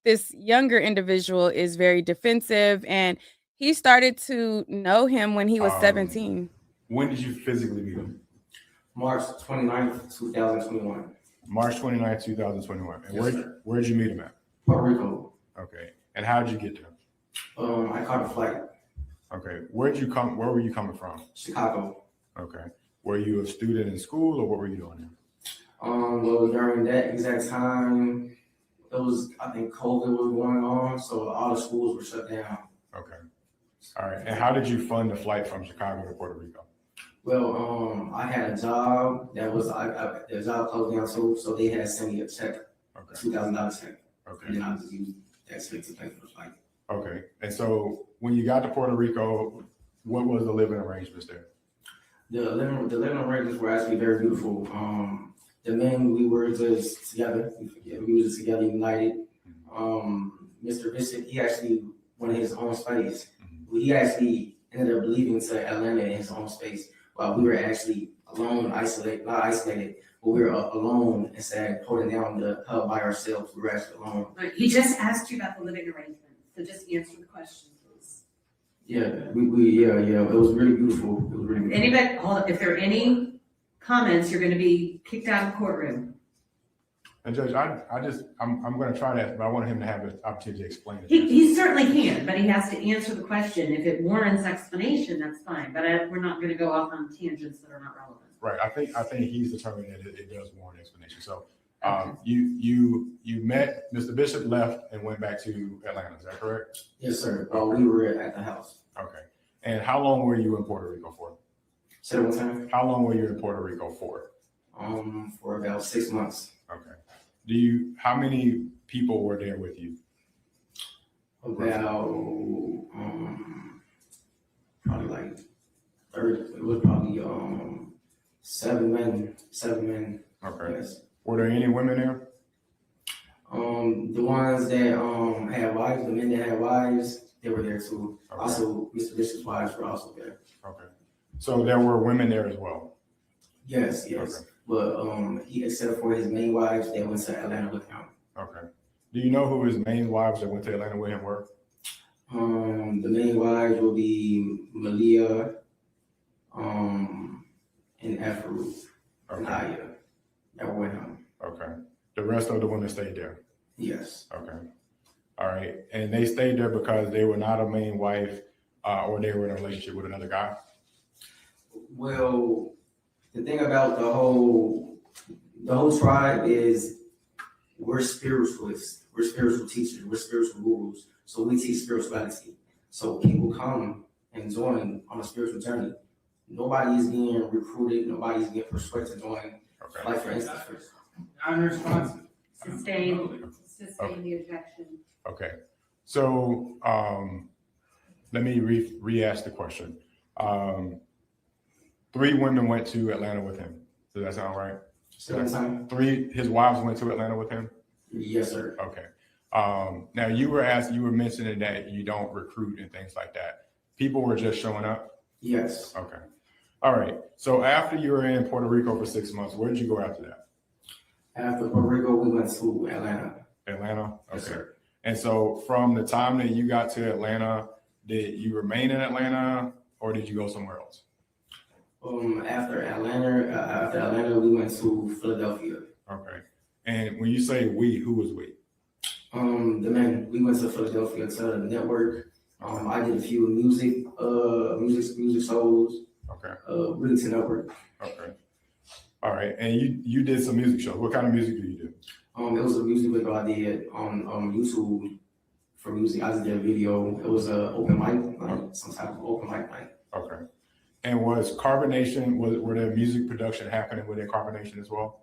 this younger individual is very defensive, and he started to know him when he was 17. When did you physically meet him? March 29th, 2021. March 29th, 2021. And Yes, where'd you meet him at? Puerto Rico. Okay. And how did you get there? I caught a flight. Okay. Where were you coming from? Chicago. Okay. Were you a student in school, or what were you doing there? Well, during that exact time, I think COVID was going on, so all the schools were shut down. Okay. All right. And how did you fund the flight from Chicago to Puerto Rico? Well, I had a job that was, the job closed down too, so they had to send me a check, a $2,000 check. Okay. And then I just used that check to pay for the flight. Okay. And so when you got to Puerto Rico, what was the living arrangements there? The living arrangements were actually very beautiful. The men, we were just together. We were just together, united. Mr. Bishop, he actually wanted his own space. He actually ended up leaving to Atlanta in his own space while we were actually alone, not isolated, but we were alone instead, holding down the hub by ourselves. We were actually alone. Right. He just asked you about the living arrangement, so just answer the question, please. Yeah, it was really beautiful. It was really beautiful. Anybody, hold up, if there are any comments, you're going to be kicked out of the courtroom. And Judge, I'm going to try that, but I want him to have an opportunity to explain it. He certainly can, but he has to answer the question. If it warrants explanation, that's fine. But we're not going to go off on tangents that are not relevant. Right. I think he's determined that it does warrant explanation. So you met, Mr. Bishop left and went back to Atlanta. Is that correct? Yes, sir. We were at the house. Okay. And how long were you in Puerto Rico for? Say one time. How long were you in Puerto Rico for? For about 6 months. Okay. How many people were there with you? About probably like 30. It was probably 7 men. Okay. Yes. Were there any women there? The ones that had wives, the men that had wives, they were there too. Okay. Also, Mr. Bishop's wives were also there. Okay. So there were women there as well? Yes. Okay. But except for his main wives, they went to Atlanta with him. Okay. Do you know who his main wives that went to Atlanta with him were? The main wives will be Malia, and Afro, Naya, that were with him. Okay. The rest of the women stayed there? Yes. Okay. All right. And they stayed there because they were not a main wife or they were in a relationship with another guy? Well, the thing about the whole tribe is we're spiritualists, we're spiritual teachers, we're spiritual gurus. So we teach spirituality. So people come and join on a spiritual journey. Nobody is being recruited, nobody is being persuaded to join. Okay. Like for instance, Unresponsive. Sustain the objection. Okay. So let me re-ask the question. 3 women went to Atlanta with him. Does that sound right? His wives went to Atlanta with him? Yes, sir. Okay. Now you were mentioning that you don't recruit and things like that. People were just showing up? Yes. Okay. All right. So after you were in Puerto Rico for 6 months, where did you go after that? After Puerto Rico, we went to Atlanta. Atlanta? Okay. Yes, sir. And so from the time that you got to Atlanta, did you remain in Atlanta or did you go somewhere else? After Atlanta, we went to Philadelphia. Okay. And when you say we, who was we? The men, we went to Philadelphia to the network. I did a few music shows. Okay. Really to network. Okay. All right. And you did some music shows. What kind of music do you do? It was a music video I did on YouTube for music. I just did a video. It was a open mic, like some type of open mic night. Okay. And was Carbonation, were there music production happening within Carbonation as well?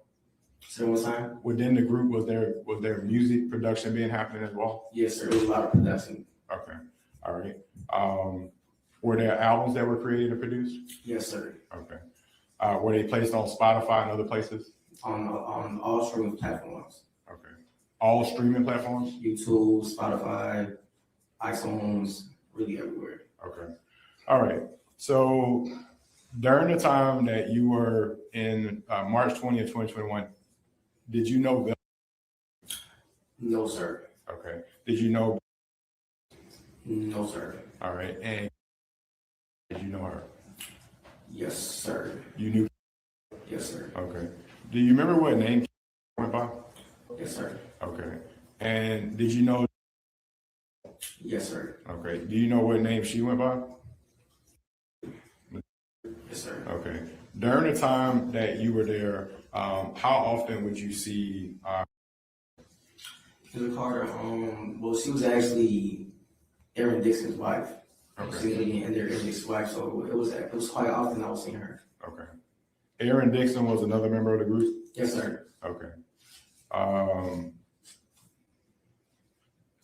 So one time? Within the group, was there music production being happening as well? Yes, sir. There was a lot of production. Okay. All right. Were there albums that were created and produced? Yes, sir. Okay. Were they placed on Spotify and other places? On all streaming platforms. Okay. All streaming platforms? YouTube, Spotify, iTunes, really everywhere. Okay. All right. So during the time that you were in March 20th, 2021, did you know Bill? No, sir. Okay. Did you know? No, sir. All right. And did you know her? Yes, sir. You knew? Yes, sir. Okay. Do you remember what name went by? Yes, sir. Okay. And did you know? Yes, sir. Okay. Do you know what name she went by? Yes, sir. Okay. During the time that you were there, how often would you see? Taylor Carter. Well, she was actually Aaron Dixon's wife. Okay. She was Aaron Dixon's wife, so it was quite often I was seeing her. Okay. Aaron Dixon was another member of the group? Yes, sir. Okay.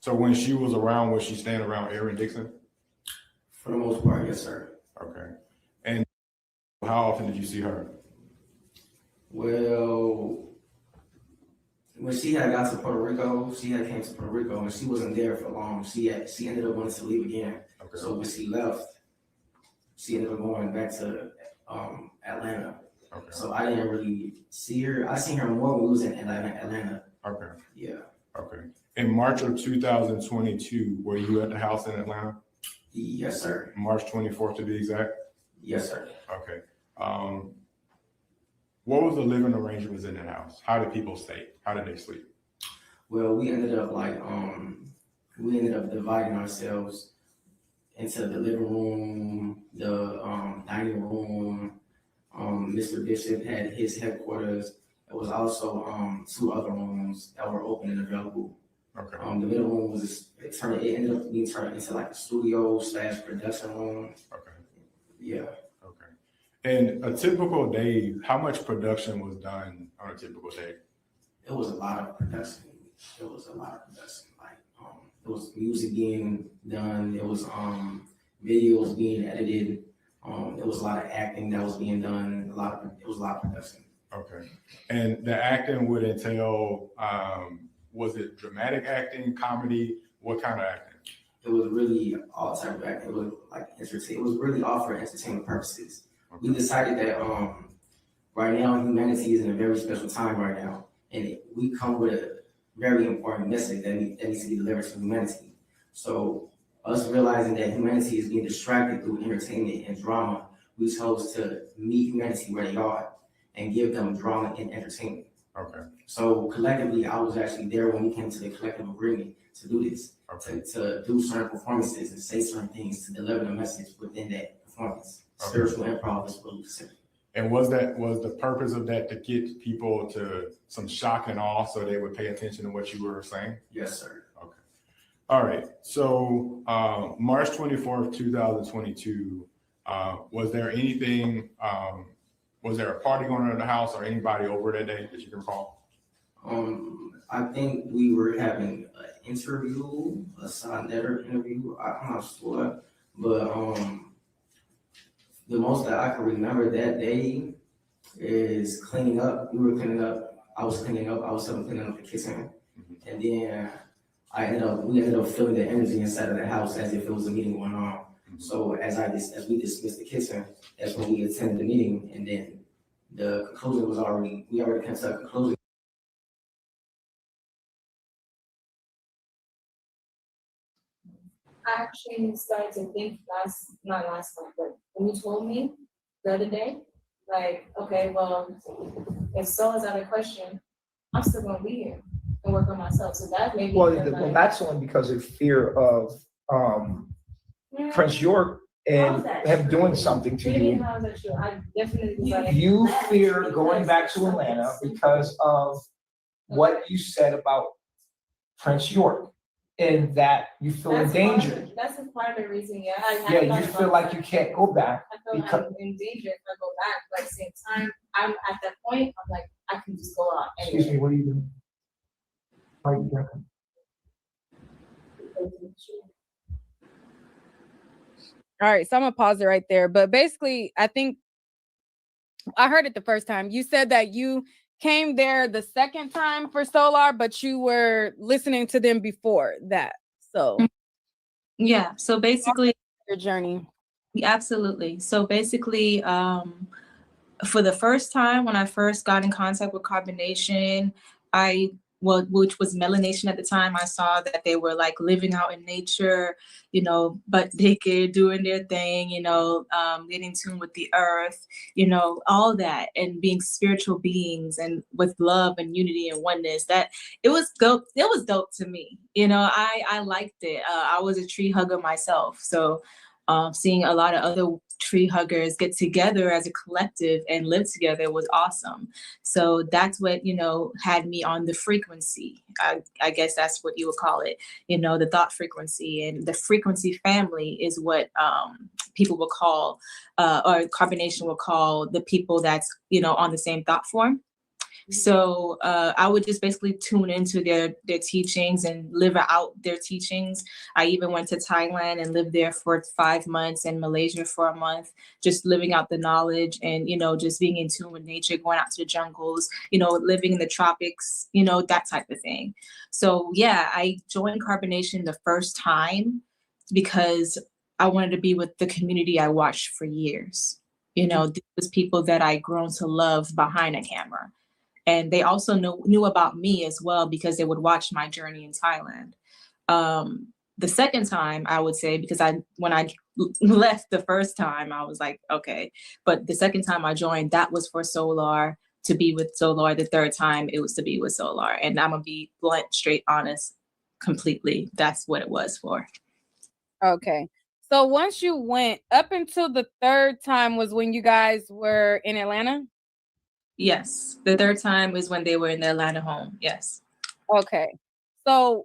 So when she was around, was she staying around Aaron Dixon? For the most part, yes, sir. Okay. And how often did you see her? Well, when she had got to Puerto Rico, she had came to Puerto Rico and she wasn't there for long. She ended up wanting to leave again. Okay. So when she left, she ended up going back to Atlanta. Okay. So I didn't really see her. I seen her more when we was in Atlanta. Okay. Yeah. Okay. In March of 2022, were you at the house in Atlanta? Yes, sir. March 24th to be exact? Yes, sir. Okay. What was the living arrangements in the house? How did people stay? How did they sleep? Well, we ended up dividing ourselves into the living room, the dining room. Mr. Bishop had his headquarters. There was also 2 other rooms that were open and available. Okay. The middle room was it ended up being turned into like a studio / production room. Okay. Yeah. Okay. And a typical day, how much production was done on a typical day? It was a lot of production. Like it was music being done. It was videos being edited. There was a lot of acting that was being done. It was a lot of production. Okay. And the acting would entail, was it dramatic acting, comedy? What kind of acting? It was really all type of acting. It was like it was really all for entertainment purposes. Okay. We decided that right now humanity is in a very special time right now, and we come with very important message that needs to be delivered to humanity. So us realizing that humanity is being distracted through entertainment and drama, we chose to meet humanity where they are and give them drama and entertainment. Okay. So collectively, I was actually there when we came to the collective agreement to do this, to do certain performances and say certain things to deliver the message within that performance. Okay. Spiritual improv is what we consider. And was the purpose of that to get people to some shock and awe so they would pay attention to what you were saying? Yes, sir. Okay. All right. So March 24th, 2022, was there anything, was there a party going on in the house or anybody over that day that you can recall? I think we were having an interview, a Sonnetter interview. I'm not sure, but the most that I can remember that day is cleaning up. We were cleaning up. I was cleaning up. I was cleaning up the kitchen, and then we ended up feeling the energy inside of the house as if it was a meeting going on. So as we dismissed the kitchen, that's when we attended the meeting, and then the conclusion was we already came to a conclusion. I actually started to think not last night, but when you told me the other day, like, okay, well, if Soul is out of question, I'm still gonna be here and work on myself. So that made me Well, that's only because of fear of Prince York and him doing something to you. How is that true? I definitely You fear going back to Atlanta because of what you said about Prince York, and that you feel in danger. That's a part of the reason, yeah. Yeah, you feel like you can't go back. I feel like I'm in danger if I go back, but at the same time, I'm at that point, I'm like, I can just go out anyway. Excuse me, what are you doing? Why are you drinking? All right, so I'm gonna pause it right there. But basically, I think I heard it the first time. You said that you came there the second time for Solar, but you were listening to them before that. So yeah, so basically your journey. Absolutely. So basically, for the first time when I first got in contact with Carbonation, which was Melanation at the time, I saw that they were like living out in nature, butt naked, doing their thing, getting in tune with the earth, all that, and being spiritual beings and with love and unity and oneness. That it was dope. It was dope to me. I liked it. I was a tree hugger myself. So seeing a lot of other tree huggers get together as a collective and live together was awesome. So that's what, had me on the frequency. I guess that's what you would call it, the thought frequency. And the frequency family is what people will call, or Carbonation will call the people that's, on the same thought form. So I would just basically tune into their teachings and live out their teachings. I even went to Thailand and lived there for 5 months, and Malaysia for a month, just living out the knowledge and, just being in tune with nature, going out to the jungles, living in the tropics, that type of thing. So yeah, I joined Carbonation the first time because I wanted to be with the community I watched for years. This was people that I grown to love behind a camera. And they also knew about me as well because they would watch my journey in Thailand. The second time, I would say, because when I left the first time, I was like, okay. But the second time I joined, that was for Solar, to be with Solar. The third time, it was to be with Solar. And I'm going to be blunt, straight, honest, completely. That's what it was for. Okay. So once you went, up until the third time was when you guys were in Atlanta? Yes, the third time was when they were in their Atlanta home. Yes. Okay. So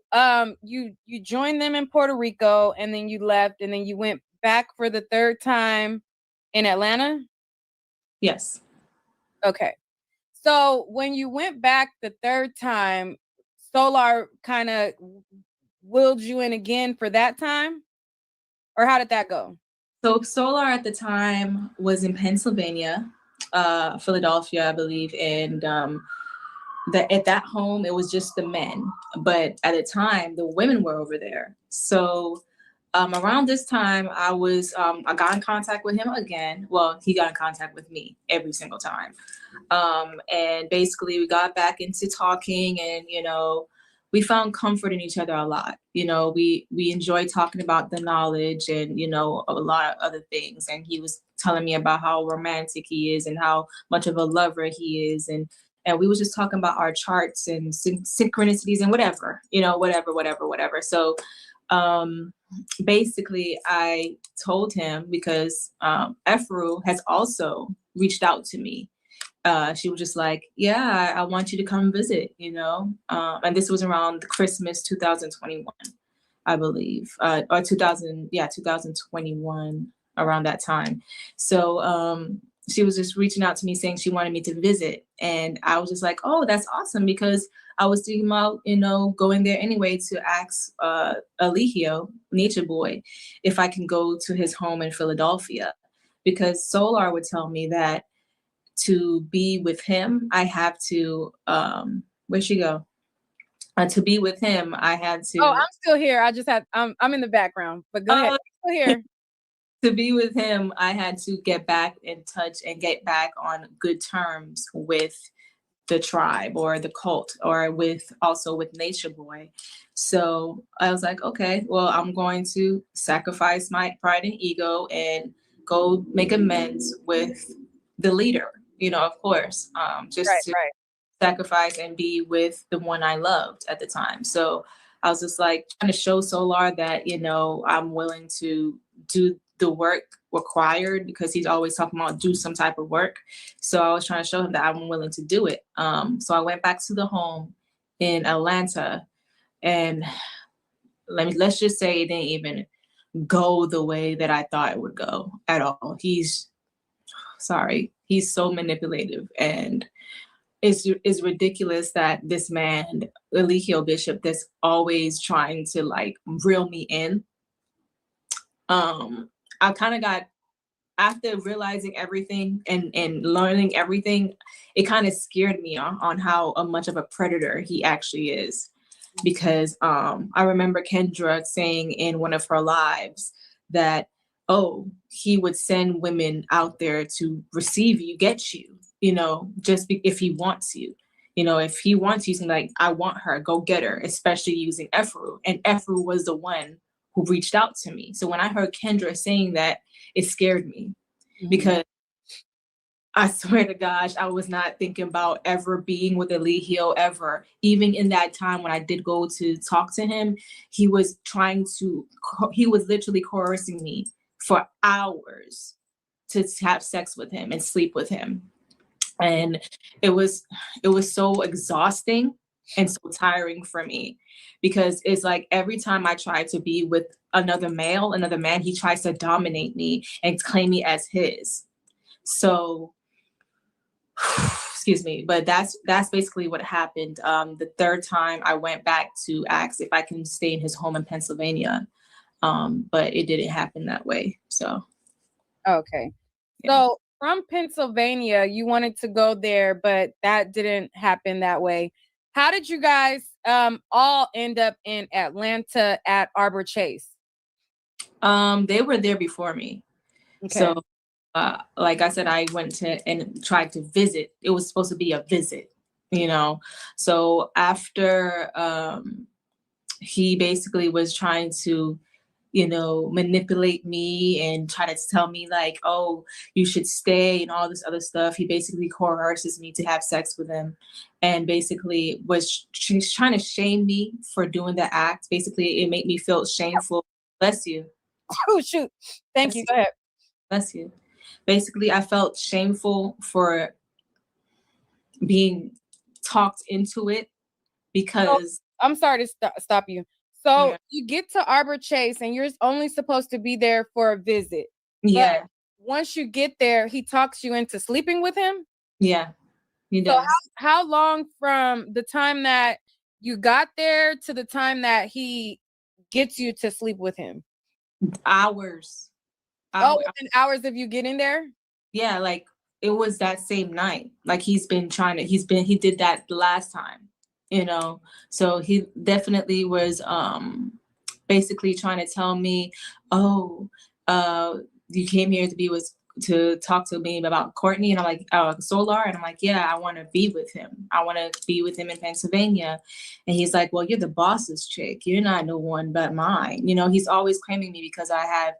you joined them in Puerto Rico, and then you left, and then you went back for the third time in Atlanta? Yes. Okay. So when you went back the third time, Solar kind of willed you in again for that time? Or how did that go? So Solar at the time was in Pennsylvania. Philadelphia, I believe, and at that home it was just the men, but at the time the women were over there. So around this time I got in contact with him again. Well, he got in contact with me every single time, and basically we got back into talking, and we found comfort in each other a lot. You know, we enjoy talking about the knowledge and, you know, a lot of other things. And he was telling me about how romantic he is and how much of a lover he is. And we was just talking about our charts and synchronicities and whatever, you know, whatever. So basically I told him because Efru has also reached out to me. She was just like, yeah, I want you to come visit, you know? And this was around Christmas 2021, I believe, or 2021, around that time. So she was just reaching out to me saying she wanted me to visit. And I was just like, oh, that's awesome, because I was thinking about, you know, going there anyway to ask Eligio, Natureboy, if I can go to his home in Philadelphia, because Solar would tell me that to be with him, I have to, where'd she go? To be with him, I had to. Oh, I'm still here. I just had, I'm in the background, but go ahead. I'm still here. To be with him, I had to get back in touch and get back on good terms with the tribe or the cult, or with Natureboy. So I was like, okay, well, I'm going to sacrifice my pride and ego and go make amends with the leader, you know, of course, just to sacrifice and be with the one I loved at the time. So I was just like trying to show Solar that, you know, I'm willing to do the work required, because he's always talking about do some type of work. So I was trying to show him that I'm willing to do it. So I went back to the home in Atlanta, and let's just say it didn't even go the way that I thought it would go at all. He's so manipulative, and it's ridiculous that this man, Eligio Bishop, that's always trying to like reel me in. I kind of got, after realizing everything and learning everything, it kind of scared me on how much of a predator he actually is. Because I remember Kendra saying in one of her lives that, oh, he would send women out there to receive you, get you, you know, if he wants you. You know, if he wants you, like, I want her, go get her, especially using Efru. And Efru was the one who reached out to me. So when I heard Kendra saying that, it scared me, because I swear to gosh, I was not thinking about ever being with Eligio ever. Even in that time when I did go to talk to him, he was literally coercing me for hours to have sex with him and sleep with him. And it was so exhausting and so tiring for me, because it's like every time I try to be with another man, he tries to dominate me and claim me as his. So, excuse me, but that's basically what happened. The third time I went back to ask if I can stay in his home in Pennsylvania, but it didn't happen that way. So, okay. Yeah. So from Pennsylvania, you wanted to go there, but that didn't happen that way. How did you guys all end up in Atlanta at Arbor Chase? They were there before me. Okay. So, like I said, I went to and tried to visit. It was supposed to be a visit, you know. So after he basically was trying to, you know, manipulate me and try to tell me like, oh, you should stay and all this other stuff. He basically coerces me to have sex with him, and basically was trying to shame me for doing the act. Basically, it made me feel shameful. Bless you. Oh, shoot. Thank you. Go ahead. Bless you. Basically, I felt shameful for being talked into it, because I'm sorry to stop you. So you get to Arbor Chase and you're only supposed to be there for a visit. Yeah. But once you get there, he talks you into sleeping with him? Yeah, he does. So how long from the time that you got there to the time that he gets you to sleep with him? Hours. Oh, within hours of you getting there? Yeah, like it was that same night. Like he did that the last time, you know. So he definitely was basically trying to tell me, oh, you came here to be with to talk to me about Courtney, and I'm like, Solar, and I'm like, yeah, I want to be with him. I want to be with him in Pennsylvania. And he's like, well, you're the boss's chick. You're not no one but mine. You know, he's always claiming me because I have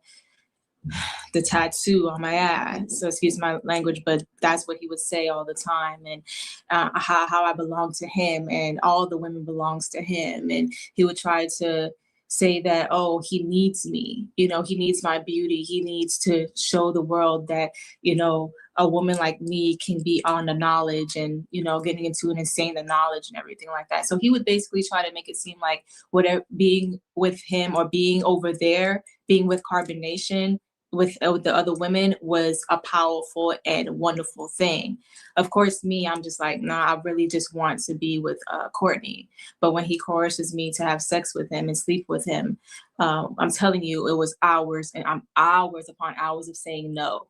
the tattoo on my ass. So excuse my language, but that's what he would say all the time. And how I belong to him and all the women belongs to him. And he would try to say that, oh, he needs me. You know, he needs my beauty. He needs to show the world that, you know, a woman like me can be on the knowledge and, you know, getting into an insane the knowledge and everything like that. So he would basically try to make it seem like whatever being with him or being over there, being with Carbonation, with the other women was a powerful and wonderful thing. Of course, me, I'm just like, nah, I really just want to be with Courtney. But when he coerces me to have sex with him and sleep with him, I'm telling you, it was hours and hours upon hours of saying no.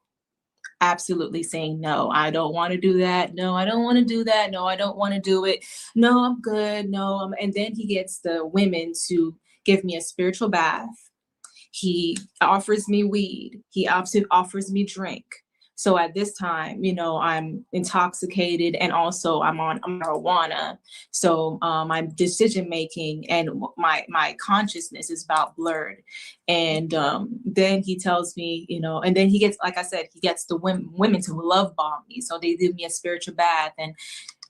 Absolutely saying no. I don't want to do that. No, I don't want to do that. No, I don't want to do it. No, I'm good. No, and then he gets the women to give me a spiritual bath. He offers me weed. He offers me drink. So at this time, you know, I'm intoxicated and also I'm on marijuana. So my decision making and my consciousness is about blurred. And then he tells me, you know, and then he gets, like I said, he gets the women to love bomb me. So they give me a spiritual bath, and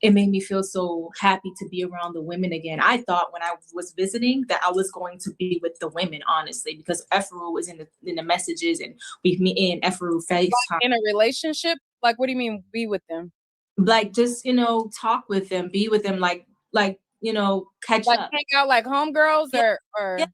it made me feel so happy to be around the women again. I thought when I was visiting that I was going to be with the women, honestly, because Ephraim was in the messages and me and Ephraim FaceTime. Like in a relationship? Like, what do you mean be with them? Like, just, you know, talk with them, be with them, like, you know, catch like up. Hang out like homegirls or Yeah,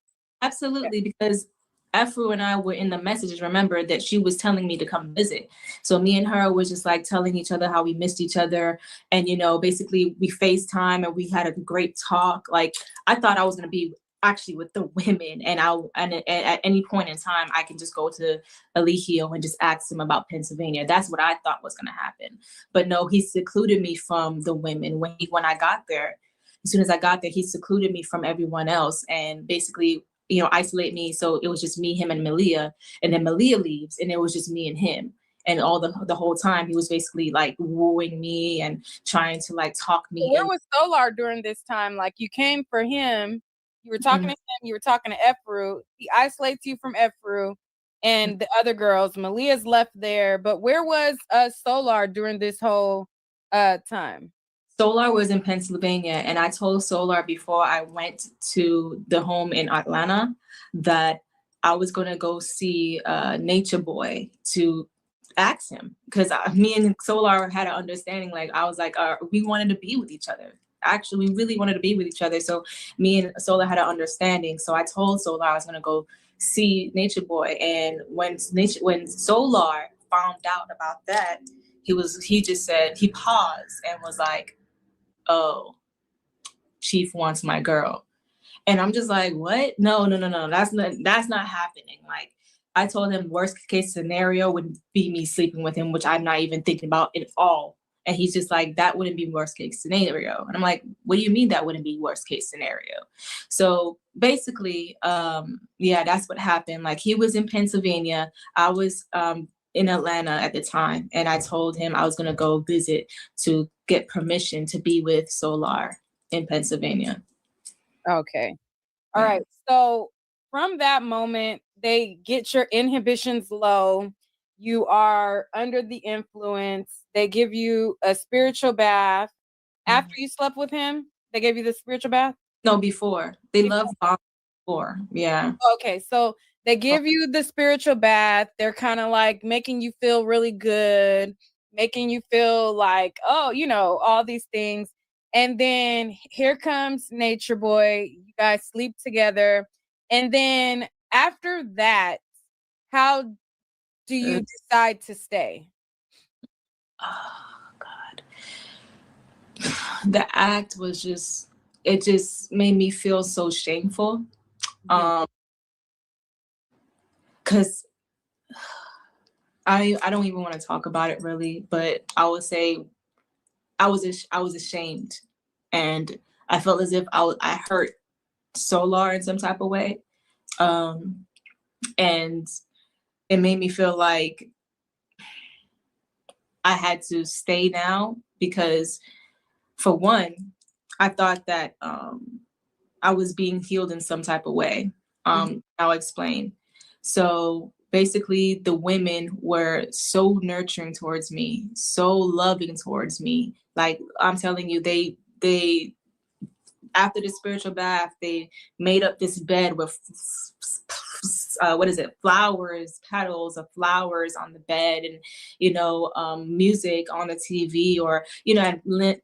absolutely, because Ephraim and I were in the messages, remember, that she was telling me to come visit. So me and her was just like telling each other how we missed each other. And, you know, basically we FaceTime and we had a great talk. Like, I thought I was going to be actually with the women, and at any point in time, I can just go to Eligio and just ask him about Pennsylvania. That's what I thought was going to happen. But no, he secluded me from the women. When I got there, as soon as I got there, he secluded me from everyone else and basically, you know, isolate me. So it was just me, him, and Malia. And then Malia leaves, and it was just me and him. And all the whole time, he was basically like wooing me and trying to like talk me. Where was Solar during this time? Like, you came for him, you were talking to him, you were talking to Ephraim. He isolates you from Ephraim and the other girls. Malia's left there, but where was Solar during this whole time? Solar was in Pennsylvania, and I told Solar before I went to the home in Atlanta that I was going to go see Natureboy to ask him, because me and Solar had an understanding. Like, I was like, we wanted to be with each other. Actually, we really wanted to be with each other. So me and Solar had an understanding. So I told Solar I was going to go see Natureboy. And when Solar found out about that, he just said, he paused and was like, oh, Chief wants my girl. And I'm just like, what? No, that's not happening. Like, I told him worst case scenario would be me sleeping with him, which I'm not even thinking about at all. And he's just like, that wouldn't be worst case scenario. And I'm like, what do you mean that wouldn't be worst case scenario? So basically, yeah, that's what happened. Like, he was in Pennsylvania. I was in Atlanta at the time. And I told him I was going to go visit to get permission to be with Solar in Pennsylvania. Okay. All right. So from that moment, they get your inhibitions low. You are under the influence. They give you a spiritual bath. After you slept with him, they gave you the spiritual bath? No, before. They love before. Yeah. Okay. So they give you the spiritual bath. They're kind of like making you feel really good, making you feel like, oh, you know, all these things. And then here comes Natureboy. You guys sleep together. And then after that, how do you decide to stay? Oh, God. The act was just, it just made me feel so shameful. Because I don't even want to talk about it really, but I would say I was ashamed, and I felt as if I hurt Solar in some type of way, and it made me feel like I had to stay now because, for one, I thought that I was being healed in some type of way. I'll explain. So basically, the women were so nurturing towards me, so loving towards me. Like, I'm telling you, they after the spiritual bath, they made up this bed with flowers, petals of flowers on the bed, and music on the TV, or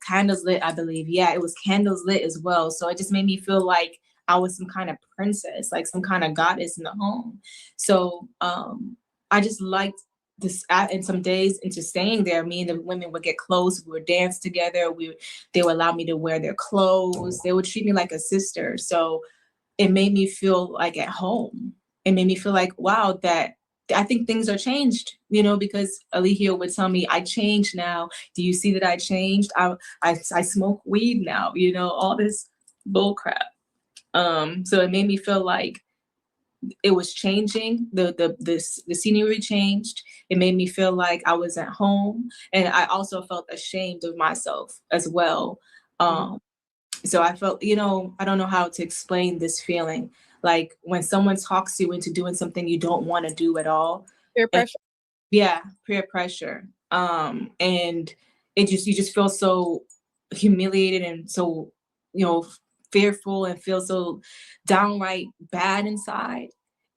candles lit. I believe, yeah, it was candles lit as well. So it just made me feel like I was some kind of princess, like some kind of goddess in the home. So I just liked this, and some days into staying there, me and the women would get close. We would dance together. They would allow me to wear their clothes. They would treat me like a sister. So it made me feel like at home. It made me feel like, wow, that I think things are changed, because Alihio would tell me, I changed now. Do you see that I changed? I smoke weed now, all this bull crap. So it made me feel like it was changing. The scenery changed. It made me feel like I was at home, and I also felt ashamed of myself as well. So I felt, I don't know how to explain this feeling. Like when someone talks you into doing something you don't want to do at all. Peer pressure. Yeah, peer pressure. And you just feel so humiliated and so, fearful, and feel so downright bad inside.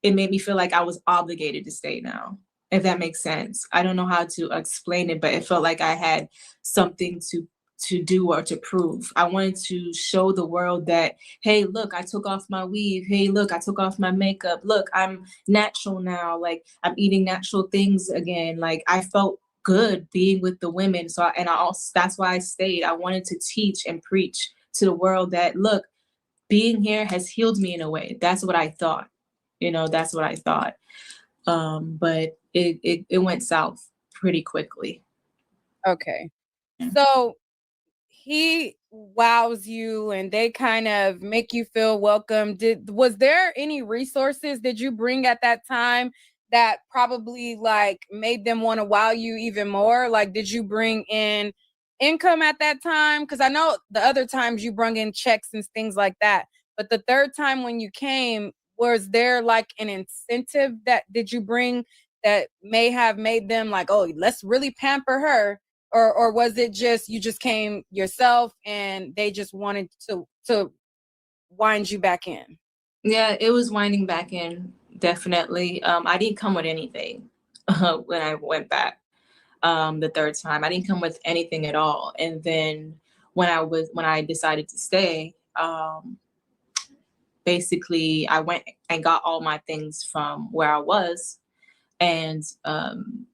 It made me feel like I was obligated to stay now, if that makes sense. I don't know how to explain it, but it felt like I had something to do or to prove. I wanted to show the world that, hey, look, I took off my weave. Hey, look, I took off my makeup. Look, I'm natural now. Like, I'm eating natural things again. Like, I felt good being with the women. That's why I stayed. I wanted to teach and preach to the world that, look, being here has healed me in a way. That's what I thought. That's what I thought. But it went south pretty quickly. Okay. So he wows you and they kind of make you feel welcome. Was there any resources did you bring at that time that probably like made them want to wow you even more? Like, did you bring in income at that time? Because I know the other times you brought in checks and things like that. But the third time when you came, was there like an incentive that did you bring that may have made them like, oh, let's really pamper her? Or was it just you just came yourself and they just wanted to wind you back in? Yeah, it was winding back in, definitely. I didn't come with anything when I went back the third time. I didn't come with anything at all. And then when I decided to stay, basically I went and got all my things from where I was, and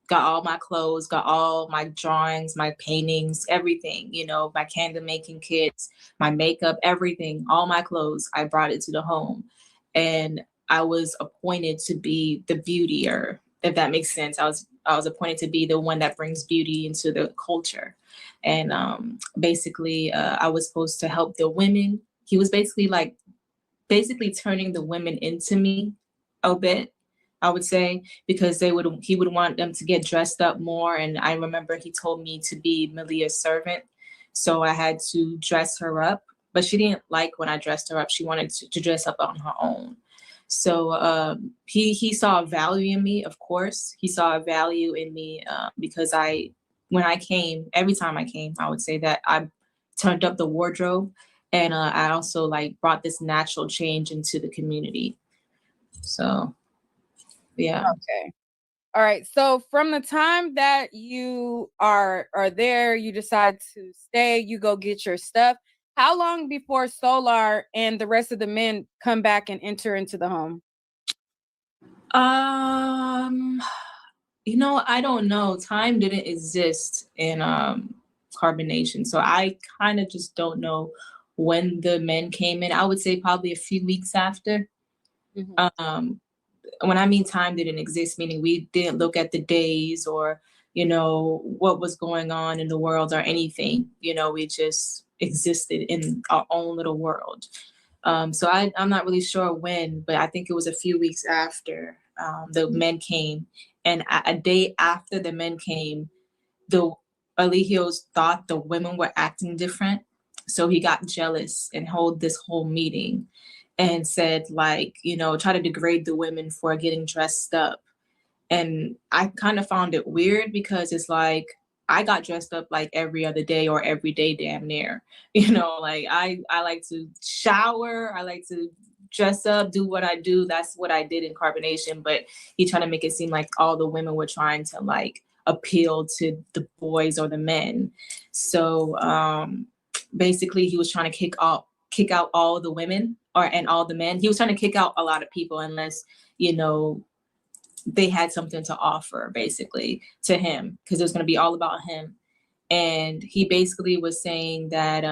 got all my clothes, got all my drawings, my paintings, everything, my candle making kits, my makeup, everything, all my clothes. I brought it to the home, and I was appointed to be the beautier, if that makes sense. I was appointed to be the one that brings beauty into the culture. And basically, I was supposed to help the women. He was basically turning the women into me a bit, I would say, because he would want them to get dressed up more. And I remember he told me to be Malia's servant. So I had to dress her up, but she didn't like when I dressed her up. She wanted to dress up on her own. So he saw a value in me, of course. He saw a value in me because every time I came, I would say that I turned up the wardrobe, and I also brought this natural change into the community. So yeah. Okay. All right. So from the time that you are there, you decide to stay, you go get your stuff. How long before Solar and the rest of the men come back and enter into the home? I don't know. Time didn't exist in carbonation. So I kind of just don't know when the men came in. I would say probably a few weeks after. Mm-hmm. When I mean time didn't exist, meaning we didn't look at the days or, what was going on in the world or anything. We just existed in our own little world. So I'm not really sure when, but I think it was a few weeks after the men came. And a day after the men came, Eligio's thought the women were acting different. So he got jealous and held this whole meeting and said, like, try to degrade the women for getting dressed up. And I kind of found it weird because it's like, I got dressed up like every other day or every day damn near. Like I like to shower, I like to dress up, do what I do. That's what I did in Carbonation. But he tried to make it seem like all the women were trying to like appeal to the boys or the men. So basically he was trying to kick out all the women and all the men. He was trying to kick out a lot of people unless, they had something to offer basically to him, because it was going to be all about him. And he basically was saying that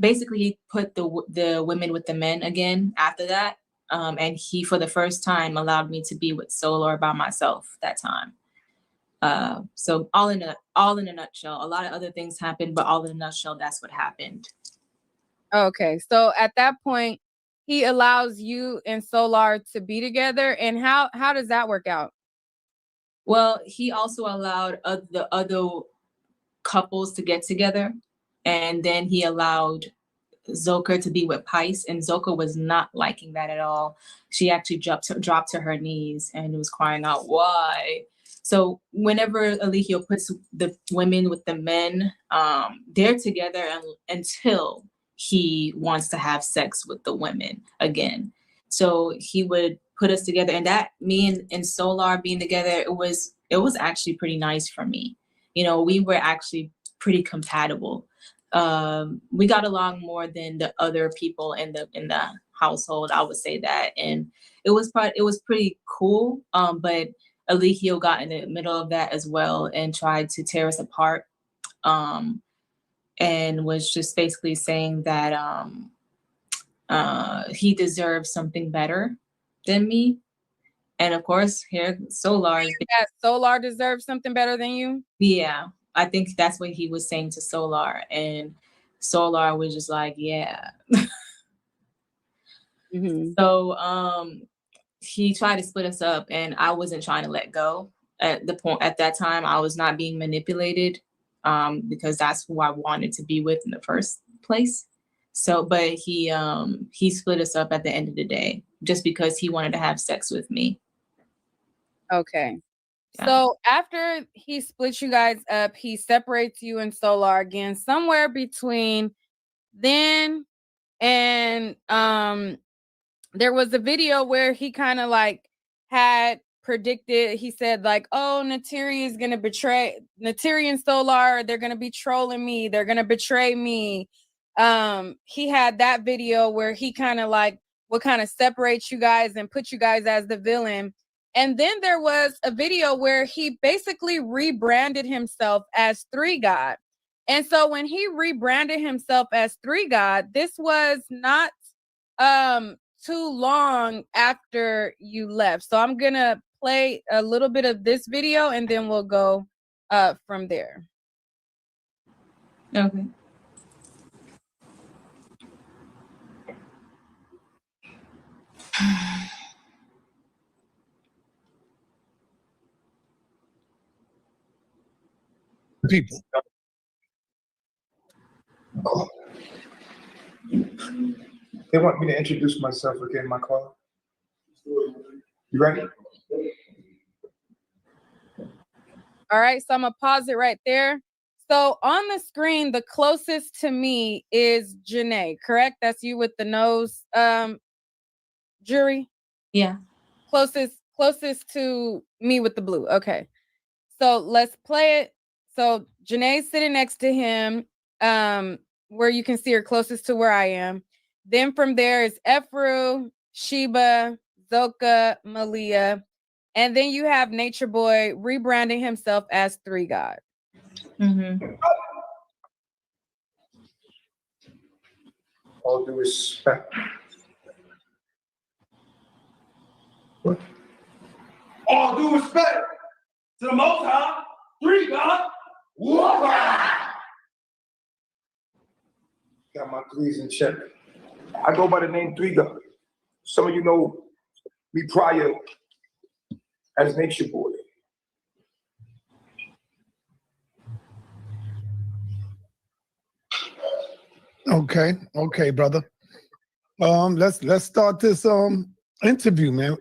basically he put the women with the men again after that. And he, for the first time, allowed me to be with Solar by myself that time. So all in a nutshell, a lot of other things happened, but all in a nutshell, that's what happened. Okay. So at that point, he allows you and Solar to be together. And how does that work out? Well, he also allowed the other couples to get together. And then he allowed Zoka to be with Pice, and Zoka was not liking that at all. She actually dropped to her knees and was crying out, why? So whenever Eligio puts the women with the men, they're together until he wants to have sex with the women again. So he would put us together, and that me and Solar being together, it was actually pretty nice for me. We were actually pretty compatible. We got along more than the other people in the household, I would say that, and it was pretty cool. But Eligio got in the middle of that as well and tried to tear us apart, and was just basically saying that he deserved something better than me. And of course, here Solar. That Solar deserves something better than you? Yeah, I think that's what he was saying to Solar, and Solar was just like, yeah. Mm-hmm. So he tried to split us up, and I wasn't trying to let go at that time. I was not being manipulated, because that's who I wanted to be with in the first place. So, but he split us up at the end of the day just because he wanted to have sex with me. Okay. Yeah. So after he splits you guys up, he separates you and Solar again, somewhere between then and there was a video where he kind of like had predicted, he said like, oh, Nateri is gonna betray Nateri and Solar, they're gonna be trolling me, they're gonna betray me. He had that video where he kind of like would kind of separate you guys and put you guys as the villain. And then there was a video where he basically rebranded himself as 3 God. And so when he rebranded himself as 3 God, this was not too long after you left. So I'm gonna play a little bit of this video and then we'll go from there. Okay. People. They want me to introduce myself again, my call. You ready? All right, so I'm gonna pause it right there. So on the screen, the closest to me is Janae, correct? That's you with the nose, jury? Yeah. Closest to me with the blue. Okay. So let's play it. So Janae's sitting next to him, where you can see her closest to where I am. Then from there is Efru, Sheba, Zoka, Malia. And then you have Natureboy rebranding himself as 3 God. Mm-hmm. All due respect. What? All due respect to the Most High, 3 God. Got my threes in check. I go by the name 3 God. Some of you know me prior as Natureboy. Okay, brother. Let's start this interview, man.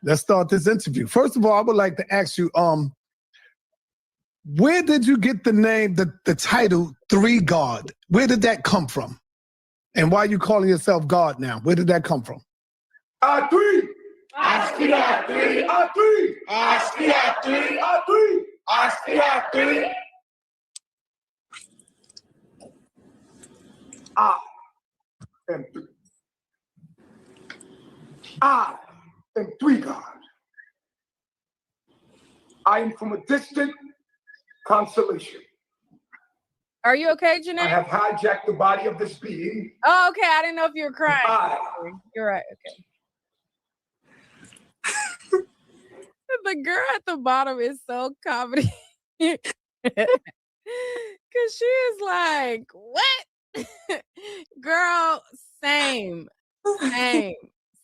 Let's start this interview. First of all, I would like to ask you, where did you get the name, the title 3 God? Where did that come from? And why are you calling yourself God now? Where did that come from? Three. Three. Three. I am 3. I am 3 God. I am from a distant constellation. Are you okay, Janae? I have hijacked the body of this being. Oh, okay. I didn't know if you were crying. You're right. Okay. The girl at the bottom is so comedy. Cause she is like, what? Girl, same.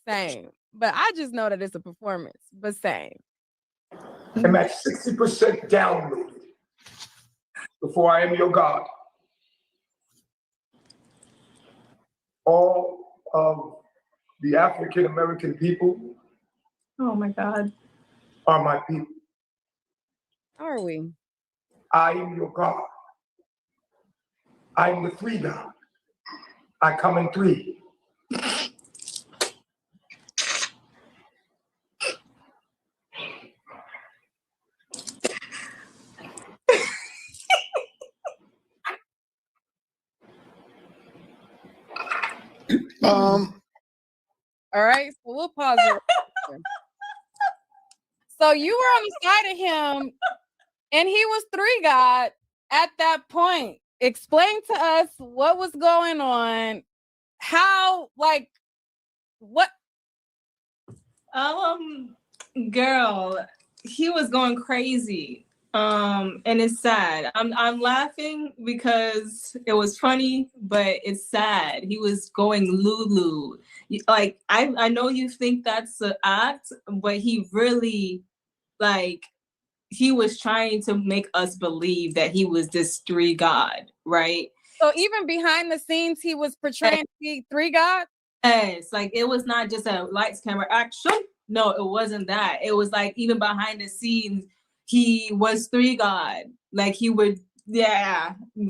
But I just know that it's a performance, but same. I'm at 60% downloaded before I am your God. All of the African American people. Oh my God. Are my people. Are we? I am your God. I am the 3 God. I come in 3. All right, so we'll pause it. So you were on the side of him, and he was 3 God at that point. Explain to us what was going on. How, like, what? Girl, he was going crazy. And it's sad. I'm laughing because it was funny, but it's sad. He was going Lulu. Like, I know you think that's an act, but he really, like, he was trying to make us believe that he was this 3 God, right? So even behind the scenes, he was portraying to be 3 God? Yes, like it was not just a lights, camera, action. No, it wasn't that. It was like even behind the scenes, he was 3 God. Like he would,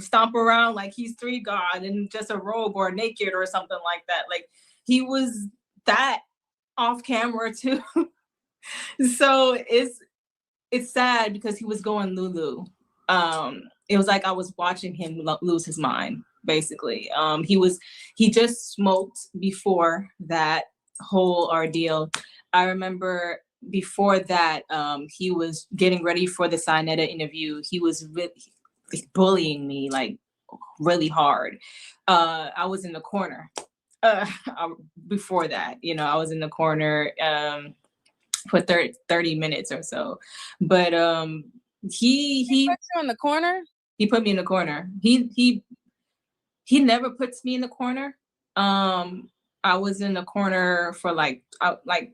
stomp around like he's 3 God in just a robe or naked or something like that. Like he was that off camera too. So it's sad because he was going Lulu. It was like I was watching him lose his mind, basically. He just smoked before that whole ordeal. I remember before that, he was getting ready for the Sinetta interview. He was really bullying me like really hard. I was in the corner before that. I was in the corner for 30 minutes or so. But he put you in the corner? He put me in the corner. He never puts me in the corner. I was in the corner for like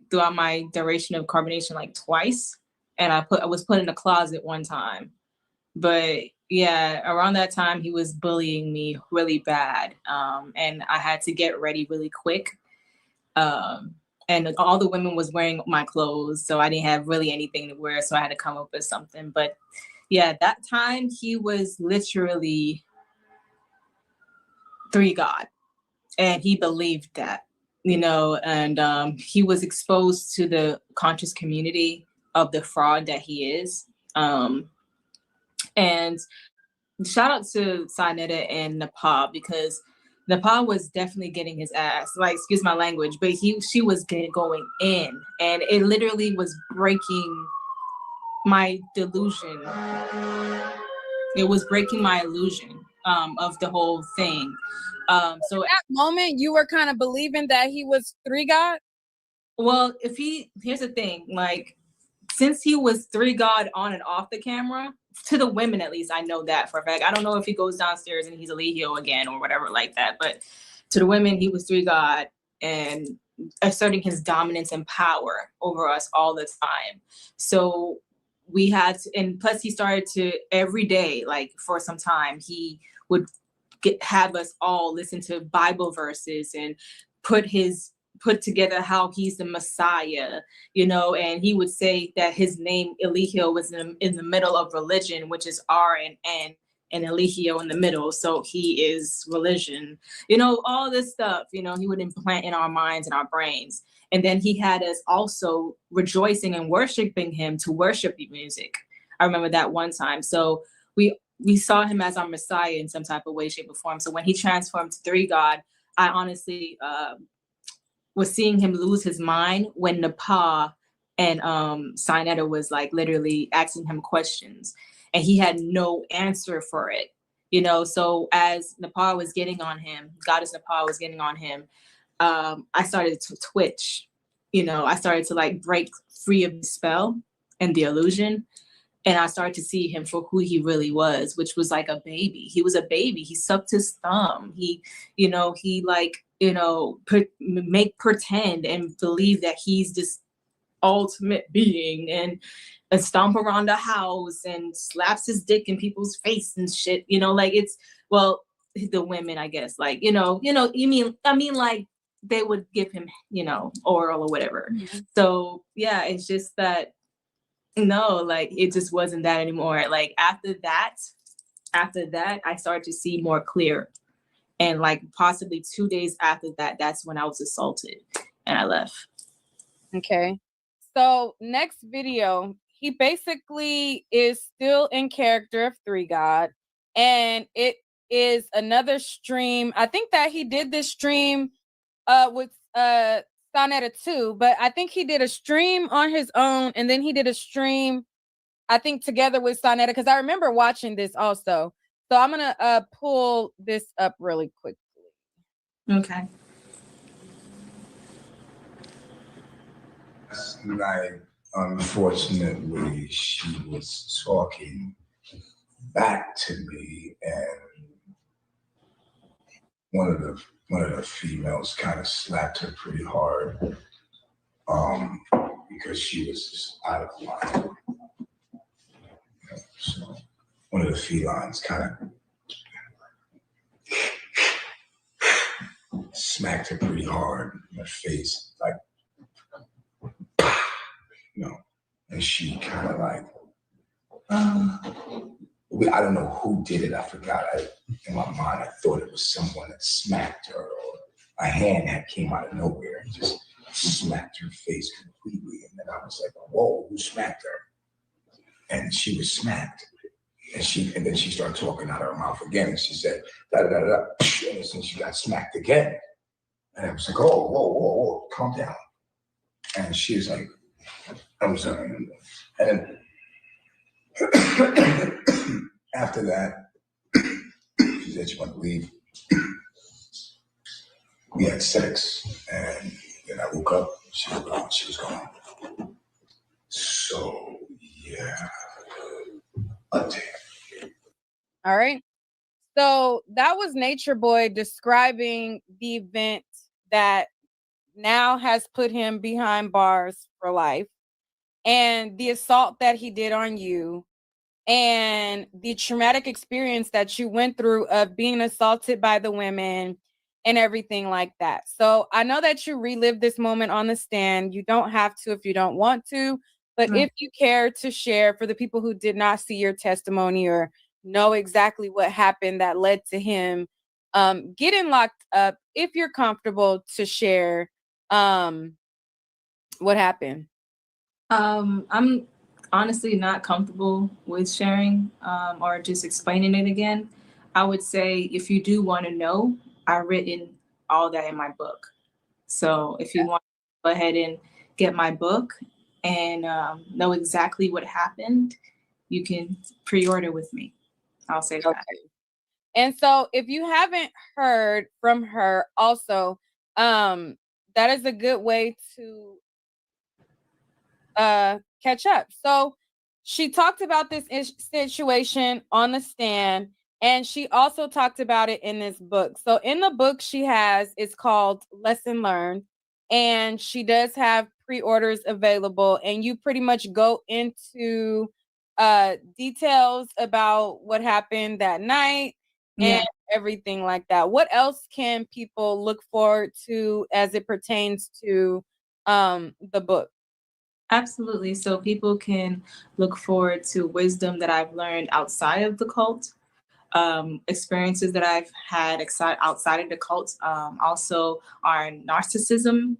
throughout my duration of carbonation like twice, and I was put in a closet one time. But yeah, around that time he was bullying me really bad, and I had to get ready really quick. And all the women was wearing my clothes, so I didn't have really anything to wear, so I had to come up with something. But yeah, that time he was literally 3 God, and he believed that, and he was exposed to the conscious community of the fraud that he is. And shout out to Sinetta and Nepal, because Nepal was definitely getting his ass, like, excuse my language, but she was going in, and it literally was breaking my delusion. It was breaking my illusion of the whole thing. So at that moment, you were kind of believing that he was 3 God? Well, here's the thing, like, since he was 3 God on and off the camera, to the women at least, I know that for a fact. I don't know if he goes downstairs and he's a Lehio again or whatever like that, but to the women, he was 3 God and asserting his dominance and power over us all the time. So we had to, and plus he started to every day, like for some time, he would have us all listen to Bible verses and put together how he's the Messiah, you know, and he would say that his name Eligio was in the middle of religion, which is R and N, and Eligio in the middle, so he is religion, you know, all this stuff, you know, he would implant in our minds and our brains. And then he had us also rejoicing and worshiping him to worship music. I remember that one time. So we saw him as our Messiah in some type of way, shape, or form. So when he transformed to 3 God, I honestly was seeing him lose his mind when Napa and Sinetta was like literally asking him questions, and he had no answer for it, you know. So as Napa was getting on him, Goddess Napa was getting on him, I started to twitch, you know. I started to like break free of the spell and the illusion, and I started to see him for who he really was, which was like a baby. He was a baby. He sucked his thumb. He, you know, he like, you know, pretend and believe that he's this ultimate being and stomp around the house and slaps his dick in people's face and shit, you know, like it's, well, the women, I guess, like, you mean like they would give him, you know, oral or whatever. Mm-hmm. So yeah, it's just that, no, like it just wasn't that anymore. Like after that, I started to see more clear. And like possibly 2 days after that, that's when I was assaulted and I left. Okay. So next video, he basically is still in character of 3 God. And it is another stream. I think that he did this stream with Sonetta too, but I think he did a stream on his own, and then he did a stream, I think, together with Sonetta, because I remember watching this also. So I'm gonna pull this up really quickly. Okay. Last night, unfortunately, she was talking back to me, and one of the females kind of slapped her pretty hard, because she was just out of line. So one of the felines kind of smacked her pretty hard in her face, like, you know, and she kind of like, I don't know who did it. I forgot. In my mind, I thought it was someone that smacked her, or a hand that came out of nowhere and just smacked her face completely. And then I was like, whoa, who smacked her? And she was smacked. And then she started talking out of her mouth again. And she said, da da da da. And then she got smacked again. And I was like, oh, whoa, calm down. And she was like, I'm sorry. And after that, she said she wanted to leave. We had sex, and then I woke up. She was gone. She was gone. So yeah, All right. So that was Natureboy describing the event that now has put him behind bars for life, and the assault that he did on you, and the traumatic experience that you went through of being assaulted by the women and everything like that. So I know that you relived this moment on the stand. You don't have to if you don't want to, but if you care to share for the people who did not see your testimony or know exactly what happened that led to him getting locked up, if you're comfortable to share what happened. I'm honestly not comfortable with sharing or just explaining it again. I would say if you do want to know, I've written all that in my book. So if you want to go ahead and get my book and know exactly what happened, you can pre-order with me. I'll say that. And so if you haven't heard from her also, that is a good way to catch up. So she talked about this situation on the stand, and she also talked about it in this book. So in the book she has, it's called Lesson Learned, and she does have pre-orders available, and you pretty much go into details about what happened that night and everything like that. What else can people look forward to as it pertains to the book? Absolutely. So people can look forward to wisdom that I've learned outside of the cult, experiences that I've had outside of the cult, also our narcissism,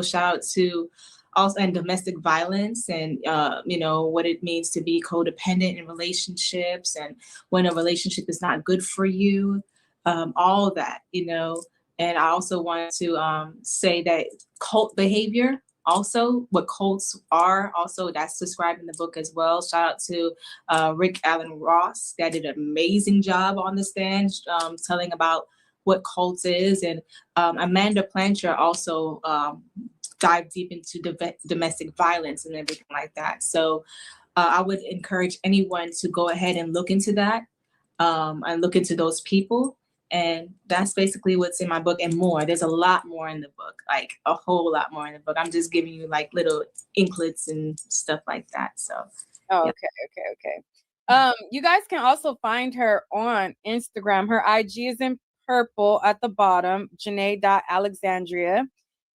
shout out to also, and domestic violence, and what it means to be codependent in relationships, and when a relationship is not good for you, all that, and I also want to say that cult behavior, also what cults are, also that's described in the book as well. Shout out to Rick Allen Ross, that did an amazing job on the stand, telling about what cults is, and Amanda Plancher also dive deep into domestic violence and everything like that. So I would encourage anyone to go ahead and look into that, and look into those people. And that's basically what's in my book and more. There's a lot more in the book, like a whole lot more in the book. I'm just giving you like little inklets and stuff like that. So. Oh, okay. You guys can also find her on Instagram. Her IG is in purple at the bottom, Janae Alexandria.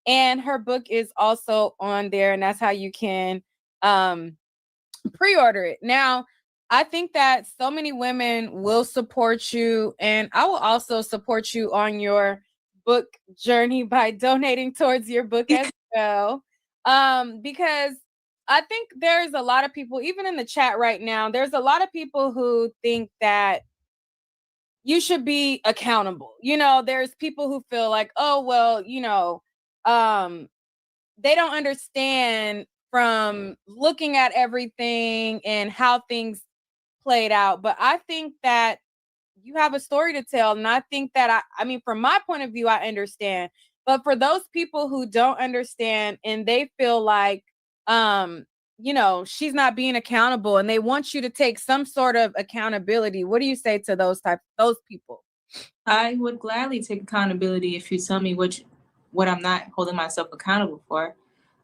And her book is also on there, and that's how you can pre-order it. Now, I think that so many women will support you, and I will also support you on your book journey by donating towards your book as well. Because I think there's a lot of people, even in the chat right now, there's a lot of people who think that you should be accountable. There's people who feel like, oh, well, they don't understand from looking at everything and how things played out. But I think that you have a story to tell. And I think that, I mean, from my point of view, I understand. But for those people who don't understand and they feel like, she's not being accountable and they want you to take some sort of accountability, what do you say to those people? I would gladly take accountability if you tell me what I'm not holding myself accountable for.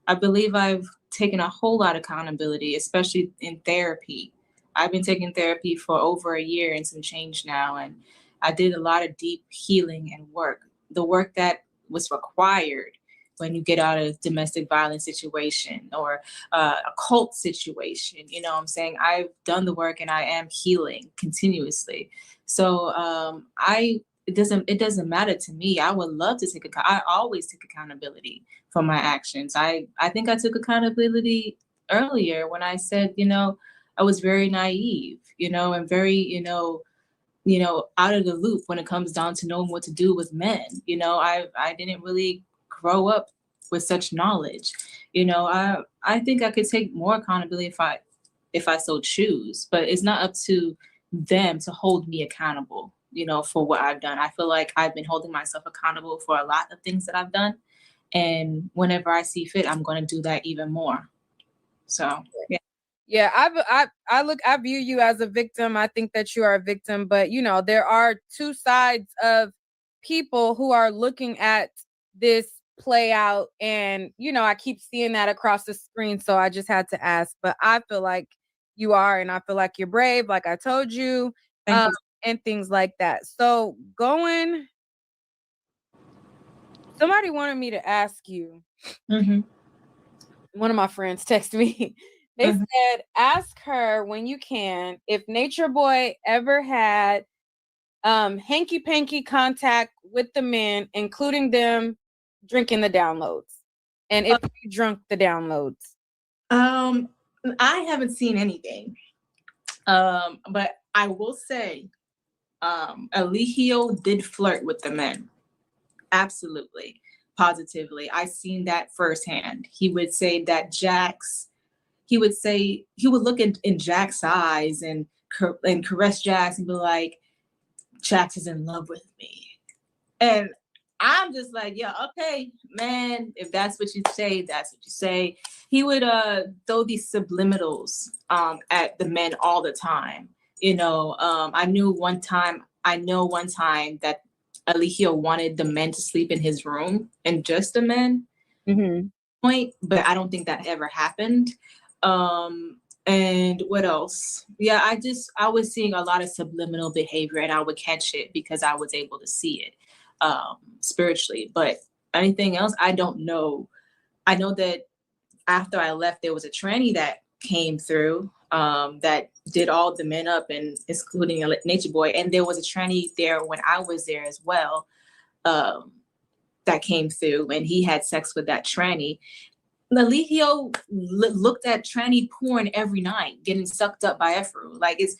I believe I've taken a whole lot of accountability, especially in therapy. I've been taking therapy for over a year and some change now, and I did a lot of deep healing and work. The work that was required when you get out of a domestic violence situation or a cult situation. What I'm saying? I've done the work and I am healing continuously. So it doesn't matter to me. I would love to I always take accountability for my actions. I think I took accountability earlier when I said, I was very naive, and very, out of the loop when it comes down to knowing what to do with men. I didn't really grow up with such knowledge. I think I could take more accountability if I so choose, but it's not up to them to hold me accountable, for what I've done. I feel like I've been holding myself accountable for a lot of things that I've done. And whenever I see fit, I'm going to do that even more. So, yeah. Yeah, I view you as a victim. I think that you are a victim, but there are two sides of people who are looking at this play out, and I keep seeing that across the screen, so I just had to ask. But I feel like you are, and I feel like you're brave, like I told you, and things like that. So somebody wanted me to ask you. One of my friends texted me. They said, ask her when you can if Natureboy ever had hanky-panky contact with the men, including them drinking the downloads, and if you drunk the downloads. I haven't seen anything, but I will say Eligio did flirt with the men. Absolutely, positively. I seen that firsthand. He would say that he would look in Jack's eyes and caress Jax and be like, Jax is in love with me. And I'm just like, yeah, okay, man, if that's what you say, that's what you say. He would throw these subliminals at the men all the time. I know one time that Eligio wanted the men to sleep in his room, and just the men. point, but I don't think that ever happened. And what else? Yeah, I was seeing a lot of subliminal behavior, and I would catch it because I was able to see it spiritually. But anything else, I don't know. I know that after I left, there was a tranny that came through that did all the men up, and including Natureboy. And there was a tranny there when I was there as well that came through, and he had sex with that tranny. Lalihio looked at tranny porn every night, getting sucked up by Efru. Like it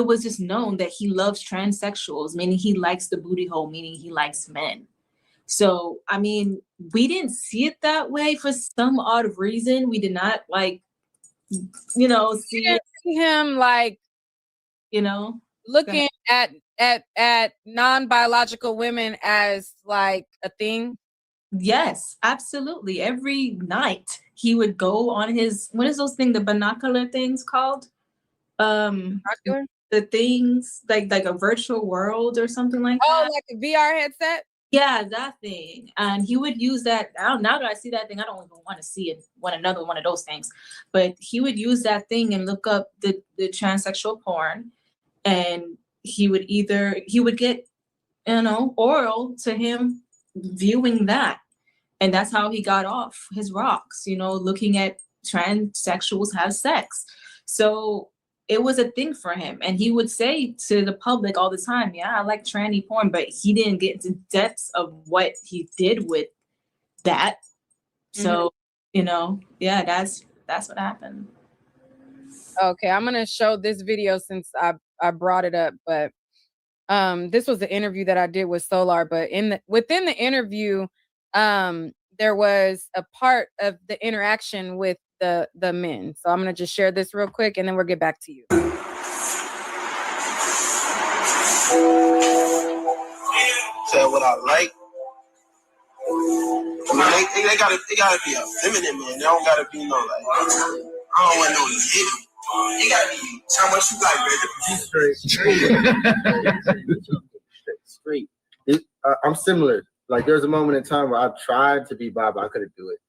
was just known that he loves transsexuals, meaning he likes the booty hole, meaning he likes men. So, I mean, we didn't see it that way for some odd reason. We did not see him like, looking at non-biological women as like a thing. Yes, absolutely. Every night he would go on his, what is those things, the binocular things called? The things like a virtual world or something like that. Oh, like a VR headset? Yeah, that thing. And he would use that. Now that I see that thing, I don't even want to see it, another one of those things. But he would use that thing and look up the transsexual porn, and he would get, oral to him viewing that. And that's how he got off his rocks, looking at transsexuals have sex. So it was a thing for him. And he would say to the public all the time, yeah, I like tranny porn, but he didn't get into depths of what he did with that. So, yeah, that's what happened. Okay, I'm gonna show this video since I brought it up, but this was the interview that I did with Solar, but within the interview, there was a part of the interaction with the men. So I'm gonna just share this real quick, and then we'll get back to you. Say what I like. I mean, they gotta be a feminine man. They don't gotta be no like. I don't want no hippie. It gotta be how much you like, baby. Straight. I'm similar. Like there's a moment in time where I tried to be Bob, but I couldn't do it.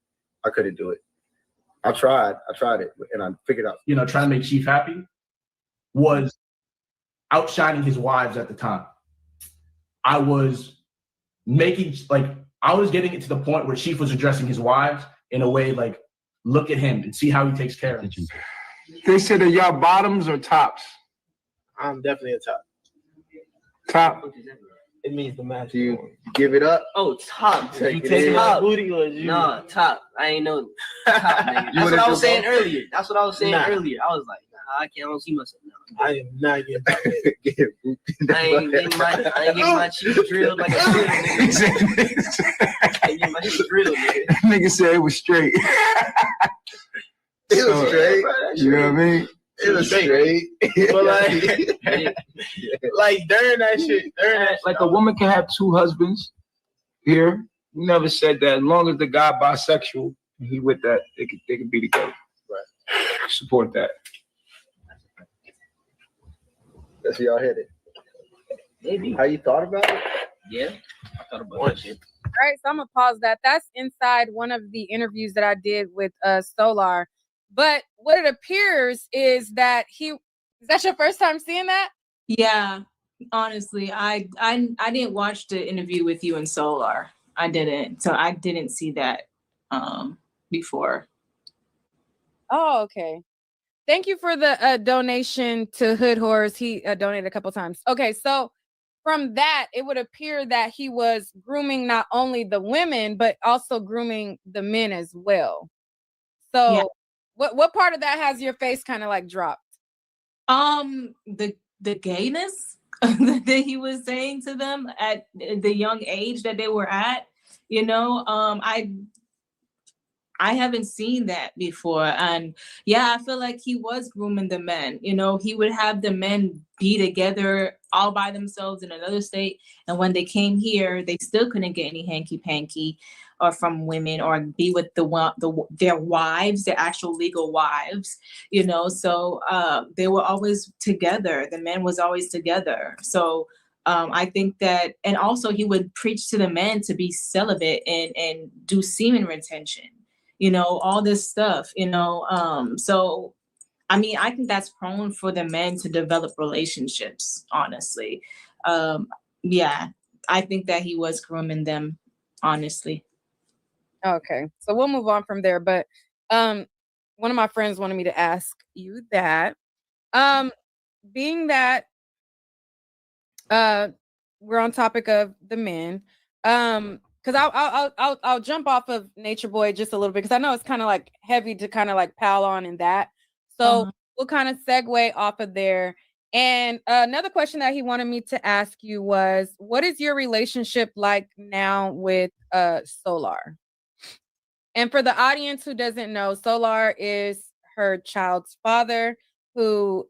I tried it, and I figured out. Trying to make Chief happy was outshining his wives at the time. I was getting it to the point where Chief was addressing his wives in a way like, look at him and see how he takes care of them. They said that y'all bottoms or tops? I'm definitely a top. Top. It means the match. Do you give it up? Oh, top. You take it top. Booty or you? Nah, top. I ain't know. Top, nigga. That's what I was saying earlier. I was like, I don't see myself now. I am not getting I ain't getting my cheeks drilled like a drill, nigga. I ain't getting my cheeks drilled, nigga. Nigga said it was straight. It was straight. You know what I mean? It was straight. But like during that shit, like a woman can have two husbands. Here, we never said that. As long as the guy bisexual, and he with that, they could be together. Right. Support that. That's where y'all headed. Maybe. How you thought about it? Yeah, I thought about that shit. All right, so I'm gonna pause that. That's inside one of the interviews that I did with Solar. But what it appears is that is that your first time seeing that? Yeah, honestly, I didn't watch the interview with you and Solar. I didn't. So I didn't see that before. Oh, okay. Thank you for the donation to Hood Horrors. He donated a couple times. Okay, so from that, it would appear that he was grooming not only the women, but also grooming the men as well. So yeah. What part of that has your face kind of like dropped? The gayness that he was saying to them at the young age that they were at, I haven't seen that before. And yeah, I feel like he was grooming the men. He would have the men be together all by themselves in another state. And when they came here, they still couldn't get any hanky-panky or from women or be with their wives, their actual legal wives, So they were always together. The men was always together. So I think that, and also he would preach to the men to be celibate and do semen retention, you know, all this stuff, you know. So, I mean, I think that's prone for the men to develop relationships, honestly. Yeah, I think that he was grooming them, honestly. Okay, so we'll move on from there. But one of my friends wanted me to ask you that, being that we're on topic of the men, because I'll jump off of Nature Boy just a little bit because I know it's kind of like heavy to kind of like pile on in that. So we'll kind of segue off of there. And another question that he wanted me to ask you was, what is your relationship like now with Solar? And for the audience who doesn't know, Solar is her child's father, who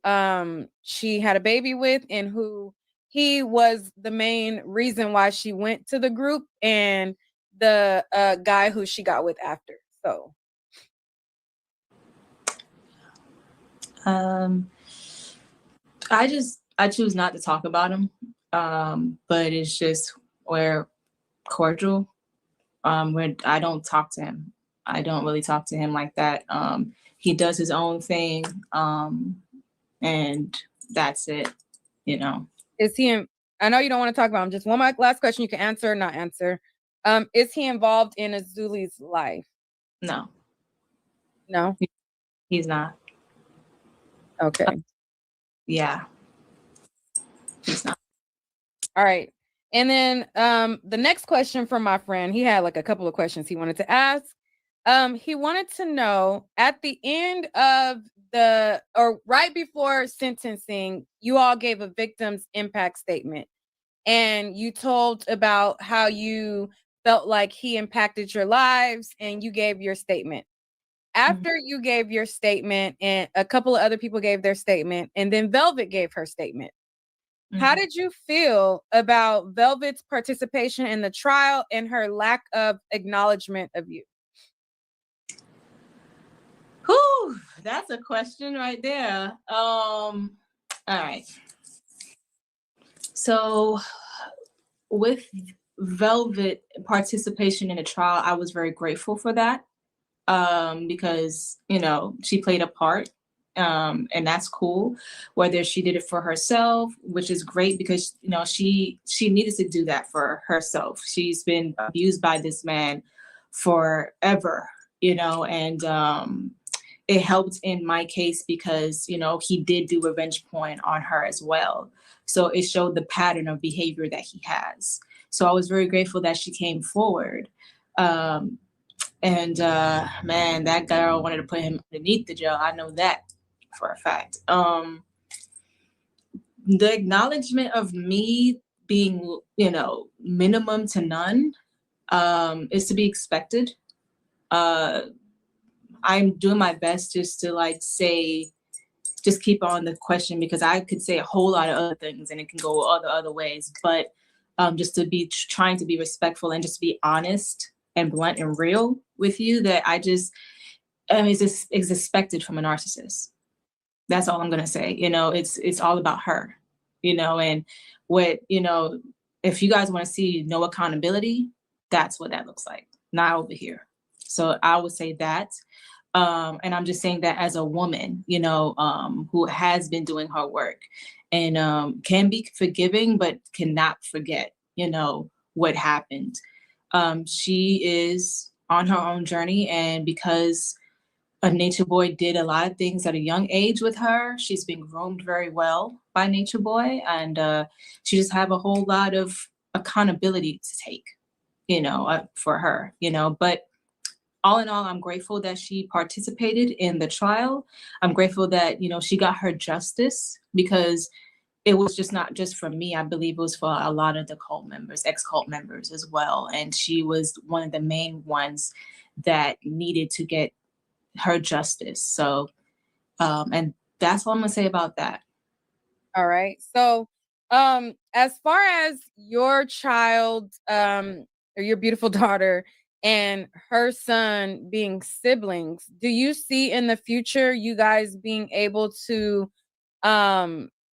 she had a baby with, and who he was the main reason why she went to the group, and the guy who she got with after. So I choose not to talk about him. But it's just we're cordial. When I don't talk to him. I don't really talk to him like that. He does his own thing. And that's it, you know. Is he I know you don't want to talk about him. Just one last question you can answer or not answer. Is he involved in Azuli's life? No. No? He's not. Okay. Yeah. He's not. All right. And then the next question from my friend, he had like a couple of questions he wanted to ask. He wanted to know, at the end of or right before sentencing, you all gave a victim's impact statement, and you told about how you felt like he impacted your lives, and you gave your statement. After you gave your statement, and a couple of other people gave their statement, and then Velvet gave her statement. How did you feel about Velvet's participation in the trial and her lack of acknowledgement of you? Whew, that's a question right there. All right. So with Velvet participation in the trial, I was very grateful for that. Because, you know, she played a part. And that's cool. Whether she did it for herself, which is great because, you know, she needed to do that for herself. She's been abused by this man forever, you know, and it helped in my case because, you know, he did do revenge porn on her as well. So it showed the pattern of behavior that he has. So I was very grateful that she came forward. Man, that girl wanted to put him underneath the jail. I know that for a fact. The acknowledgement of me being, you know, minimum to none, is to be expected. I'm doing my best just to like just keep on the question because I could say a whole lot of other things and it can go other ways, but just to be trying to be respectful and just be honest and blunt and real with you that is expected from a narcissist. That's all I'm going to say. You know, it's all about her, you know, and what, you know, if you guys want to see no accountability, that's what that looks like, not over here. So I would say that. And I'm just saying that as a woman, you know, who has been doing her work and can be forgiving, but cannot forget, you know, what happened. She is on her own journey. And because Natureboy did a lot of things at a young age with her, she's been groomed very well by Natureboy. And she just have a whole lot of accountability to take, you know, for her, you know, but all in all, I'm grateful that she participated in the trial. I'm grateful that, you know, she got her justice because it was just not just for me. I believe it was for a lot of the cult members, ex-cult members as well. And she was one of the main ones that needed to get her justice. So, and that's all I'm gonna say about that. All right. So, as far as your child, or your beautiful daughter and her son being siblings, do you see in the future you guys being able to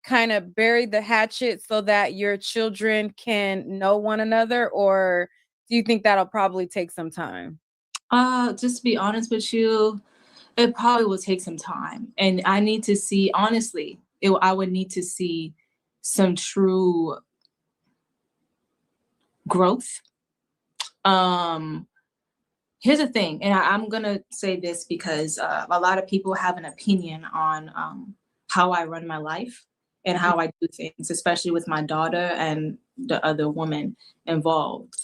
kind of bury the hatchet so that your children can know one another, or do you think that'll probably take some time? Just to be honest with you, it probably will take some time, and I need to see, honestly, I would need to see some true growth. Here's the thing, and I'm gonna say this because a lot of people have an opinion on how I run my life and how I do things, especially with my daughter and the other woman involved.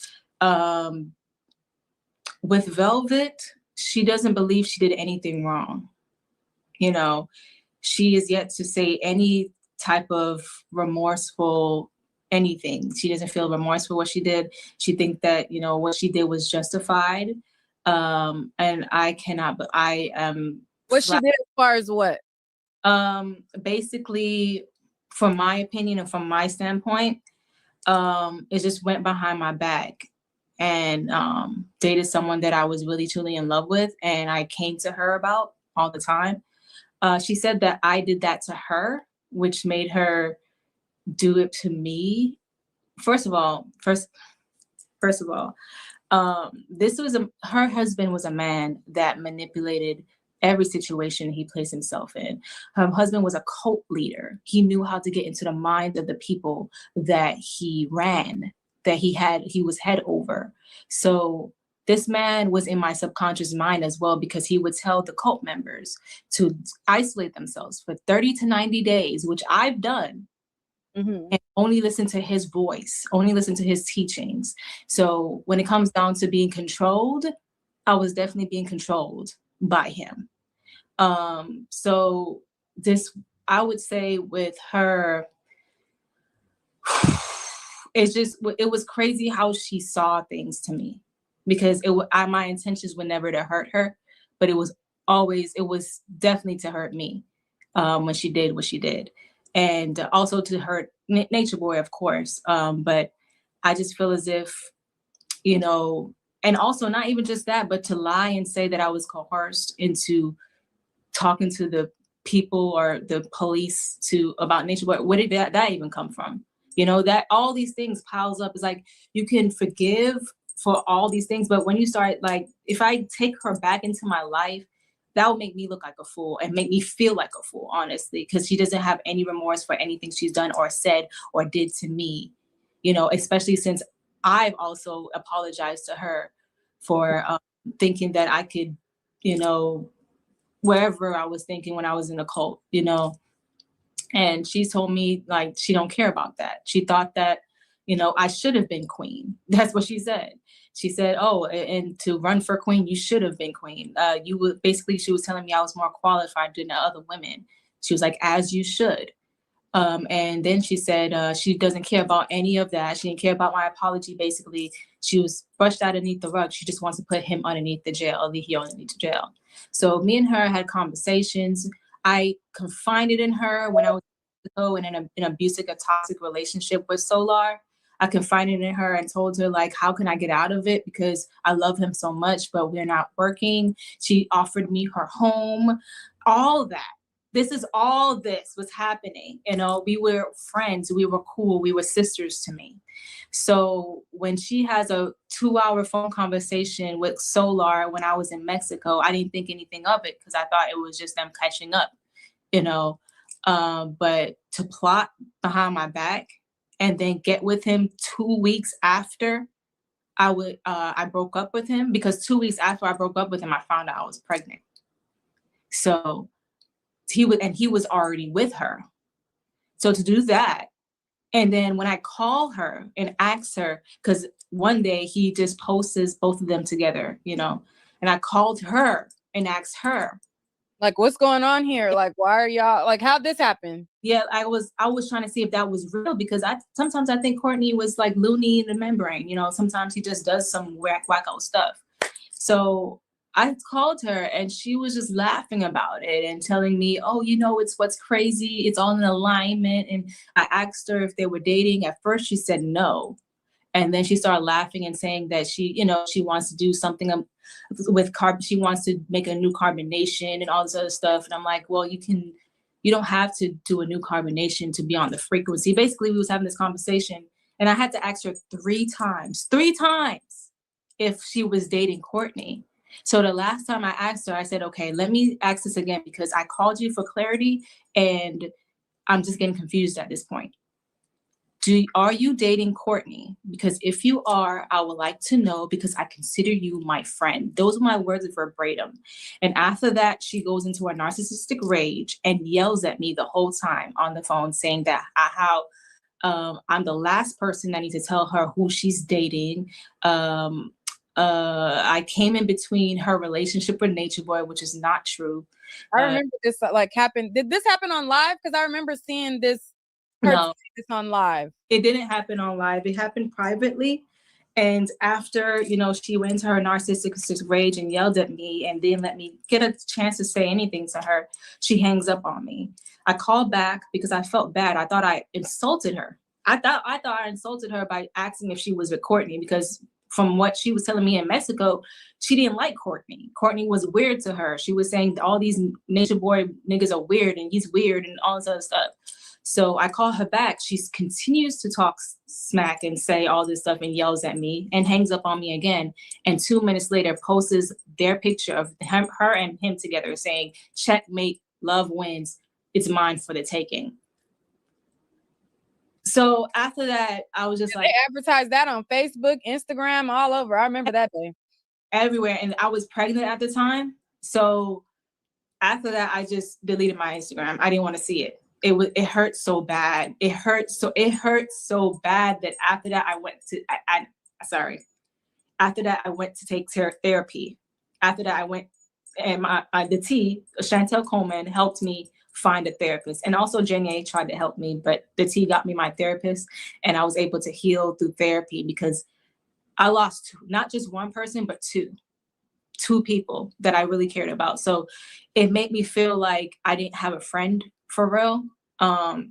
With Velvet, she doesn't believe she did anything wrong. You know, she is yet to say any type of remorseful anything. She doesn't feel remorse for what she did. She thinks that, you know, what she did was justified. And I cannot, but I am. What she did as far as what? Basically, from my opinion and from my standpoint, it just went behind my back and dated someone that I was really truly in love with, and I came to her about all the time. She said that I did that to her, which made her do it to me. First of all, her husband was a man that manipulated every situation he placed himself in. Her husband was a cult leader. He knew how to get into the minds of the people that he ran, that he was head over. So this man was in my subconscious mind as well, because he would tell the cult members to isolate themselves for 30 to 90 days, which I've done, and only listen to his voice, only listen to his teachings. So when it comes down to being controlled, I was definitely being controlled by him. So this, I would say with her, it was crazy how she saw things to me, because my intentions were never to hurt her, but it was definitely to hurt me when she did what she did. And also to hurt Natureboy, of course. But I just feel as if, you know, and also not even just that, but to lie and say that I was coerced into talking to the people or the police about Natureboy. Where did that even come from? You know, that all these things piles up. It's like, you can forgive for all these things, but when you start, like, if I take her back into my life, that will make me look like a fool and make me feel like a fool, honestly, because she doesn't have any remorse for anything she's done or said or did to me, you know, especially since I've also apologized to her for thinking that I could, you know, wherever I was thinking when I was in a cult, you know. And she told me, like, she don't care about that. She thought that, you know, I should have been queen. That's what she said. She said, oh, and to run for queen, you should have been queen. She was telling me I was more qualified than the other women. She was like, as you should. And then she said she doesn't care about any of that. She didn't care about my apology. Basically, she was brushed underneath the rug. She just wants to put him underneath the jail, leave him underneath the jail. So me and her had conversations. I confided in her when I was in an abusive, a toxic relationship with Solar. I confided in her and told her, like, how can I get out of it? Because I love him so much, but we're not working. She offered me her home, all that. This was happening. You know, we were friends. We were cool. We were sisters to me. So when she has a 2-hour phone conversation with Solar when I was in Mexico, I didn't think anything of it because I thought it was just them catching up, you know. But to plot behind my back and then get with him 2 weeks after I broke up with him, because 2 weeks after I broke up with him, I found out I was pregnant. So he was already with her. So to do that, and then when I call her and ask her, because one day he just posts both of them together, you know, and I called her and asked her, like, what's going on here? Like, why are y'all, like, how'd this happen? Yeah, I was trying to see if that was real, because sometimes I think Courtney was like loony in the membrane, you know, sometimes he just does some wacko stuff. So I called her and she was just laughing about it and telling me, oh, you know, it's what's crazy. It's all in alignment. And I asked her if they were dating. At first she said no. And then she started laughing and saying that she, you know, she wants to do something with carbon. She wants to make a new carbonation and all this other stuff. And I'm like, well, you can You don't have to do a new carbonation to be on the frequency. Basically, we was having this conversation and I had to ask her 3 times if she was dating Courtney. So the last time I asked her, I said, okay, let me ask this again because I called you for clarity and I'm just getting confused at this point. Are you dating Courtney? Because if you are, I would like to know because I consider you my friend. Those are my words verbatim. And after that, she goes into a narcissistic rage and yells at me the whole time on the phone saying that how I'm the last person that needs to tell her who she's dating. I came in between her relationship with Natureboy, which is not true. I remember this like happened. Did this happen on live? Because I remember seeing this. No, this on live. It didn't happen on live. It happened privately. And after, she went into her narcissistic rage and yelled at me and didn't let me get a chance to say anything to her, she hangs up on me. I called back because I felt bad. I thought I insulted her. I thought I insulted her by asking if she was with Courtney because from what she was telling me in Mexico, she didn't like Courtney. Courtney was weird to her. She was saying all these Natureboy niggas are weird and he's weird and all this other stuff. So I call her back. She continues to talk smack and say all this stuff and yells at me and hangs up on me again. And 2 minutes later, posts their picture of her and him together saying, checkmate, love wins. It's mine for the taking. So after that, I was just they advertised that on Facebook, Instagram, all over. I remember that day. Everywhere. And I was pregnant at the time. So after that, I just deleted my Instagram. I didn't want to see it. It hurt so bad. It hurt so bad that after that I went to After that I went to take therapy. After that I went and Chantel Coleman helped me find a therapist. And also Janae tried to help me, but the T got me my therapist and I was able to heal through therapy because I lost not just one person, but two people that I really cared about. So it made me feel like I didn't have a friend for real.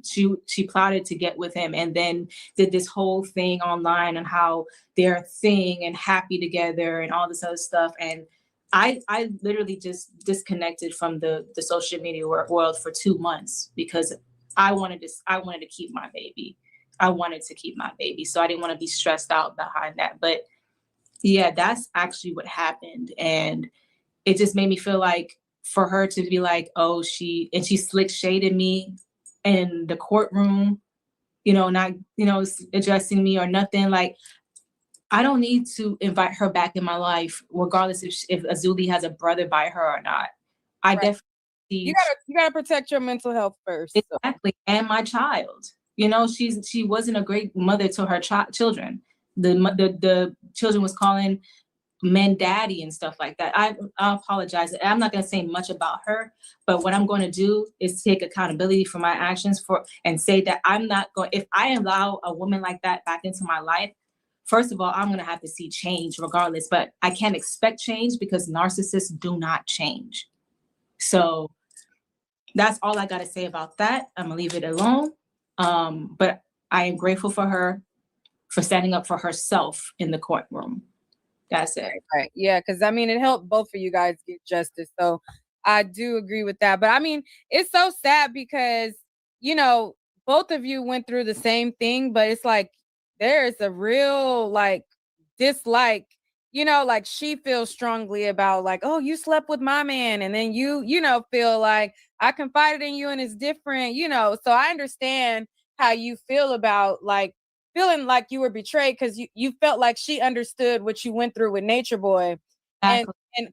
She plotted to get with him and then did this whole thing online on how they're a thing and happy together and all this other stuff. And I literally just disconnected from the social media world for 2 months because I wanted to keep my baby. I wanted to keep my baby. So I didn't want to be stressed out behind that. But yeah, that's actually what happened. And it just made me feel like for her to be like, oh, she slick shaded me in the courtroom, not, addressing me or nothing. Like, I don't need to invite her back in my life, regardless if Azuli has a brother by her or not. I definitely you gotta protect your mental health first. Exactly. So. And my child. She wasn't a great mother to her children. The children was calling men daddy and stuff like that. I apologize. I'm not going to say much about her, but what I'm going to do is take accountability for my actions and say that I'm not going, if I allow a woman like that back into my life, first of all, I'm going to have to see change regardless, but I can't expect change because narcissists do not change. So that's all I got to say about that. I'm going to leave it alone. But I am grateful for her for standing up for herself in the courtroom. That's it. Right. Yeah, because it helped both of you guys get justice. So I do agree with that. But it's so sad because, both of you went through the same thing, but it's like there's a real dislike, like she feels strongly about oh, you slept with my man. And then you feel like I confided in you and it's different, so I understand how you feel about feeling like you were betrayed because you felt like she understood what you went through with Natureboy and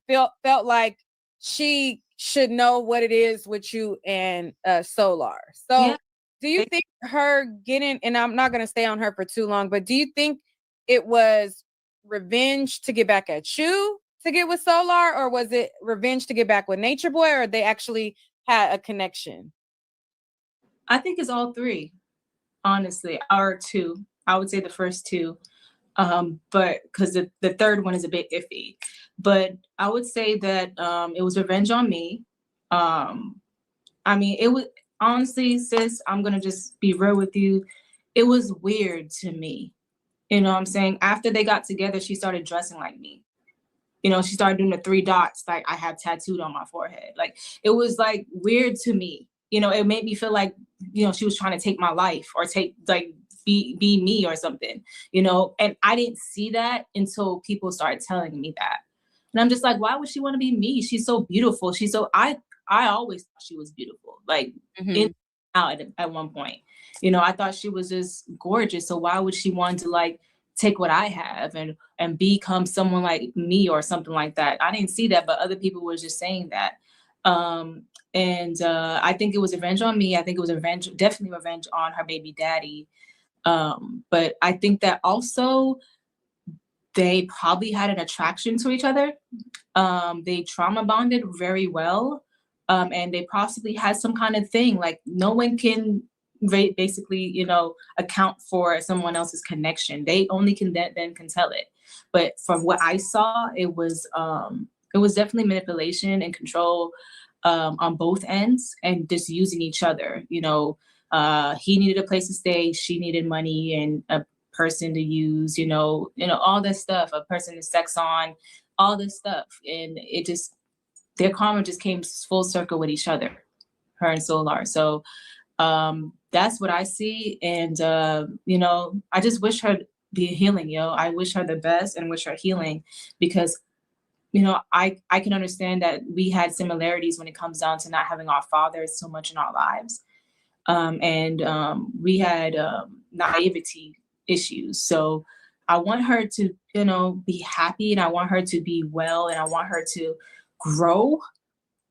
felt like she should know what it is with you and Solar. So do you think her getting, and I'm not going to stay on her for too long, but do you think it was revenge to get back at you to get with Solar, or was it revenge to get back with Natureboy, or they actually had a connection? I think it's all three, honestly, or two. I would say the first two, but because the third one is a bit iffy. But I would say that it was revenge on me. It was honestly, sis, I'm gonna just be real with you. It was weird to me. You know what I'm saying? After they got together, she started dressing like me. She started doing the 3 dots like I have tattooed on my forehead. Like, it was weird to me. you know, it made me feel like, you know, she was trying to take my life or be me or something, you know, and I didn't see that until people started telling me that. And I'm just like, why would she want to be me? She's so beautiful. I always thought she was beautiful, like in out at one point, you know, I thought she was just gorgeous. So why would she want to like take what I have and become someone like me or something like that? I didn't see that, but other people were just saying that. I think it was revenge on me. I think it was definitely revenge on her baby daddy. But I think that also they probably had an attraction to each other. They trauma bonded very well. And they possibly had some kind of thing, like no one can basically, you know, account for someone else's connection. They only can then can tell it. But from what I saw, it was definitely manipulation and control on both ends and just using each other. You know, he needed a place to stay, she needed money and a person to use, you know, all this stuff, a person to sex on, all this stuff. And it just, their karma just came full circle with each other, her and Solar. So that's what I see. And, you know, I just wish her the healing, yo. I wish her the best and wish her healing because, you know, I can understand that we had similarities when it comes down to not having our fathers so much in our lives. We had naivety issues. So I want her to, you know, be happy and I want her to be well and I want her to grow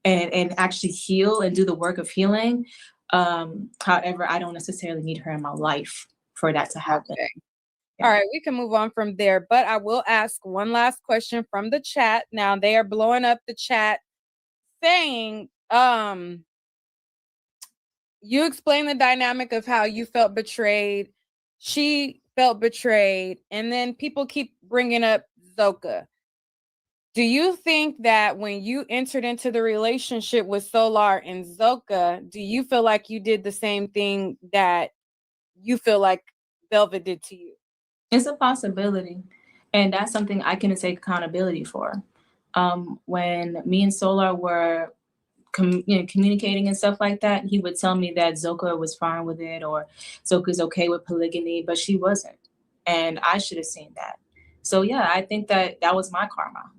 and actually heal and do the work of healing. However, I don't necessarily need her in my life for that to happen. Okay. All right, we can move on from there, but I will ask one last question from the chat. Now they are blowing up the chat saying, you explained the dynamic of how you felt betrayed. She felt betrayed. And then people keep bringing up Zoka. Do you think that when you entered into the relationship with Solar and Zoka, do you feel like you did the same thing that you feel like Velvet did to you? It's a possibility. And that's something I can take accountability for. When me and Solar were communicating and stuff like that, he would tell me that Zoka was fine with it or Zoka's okay with polygamy, but she wasn't. And I should have seen that. So yeah, I think that was my karma.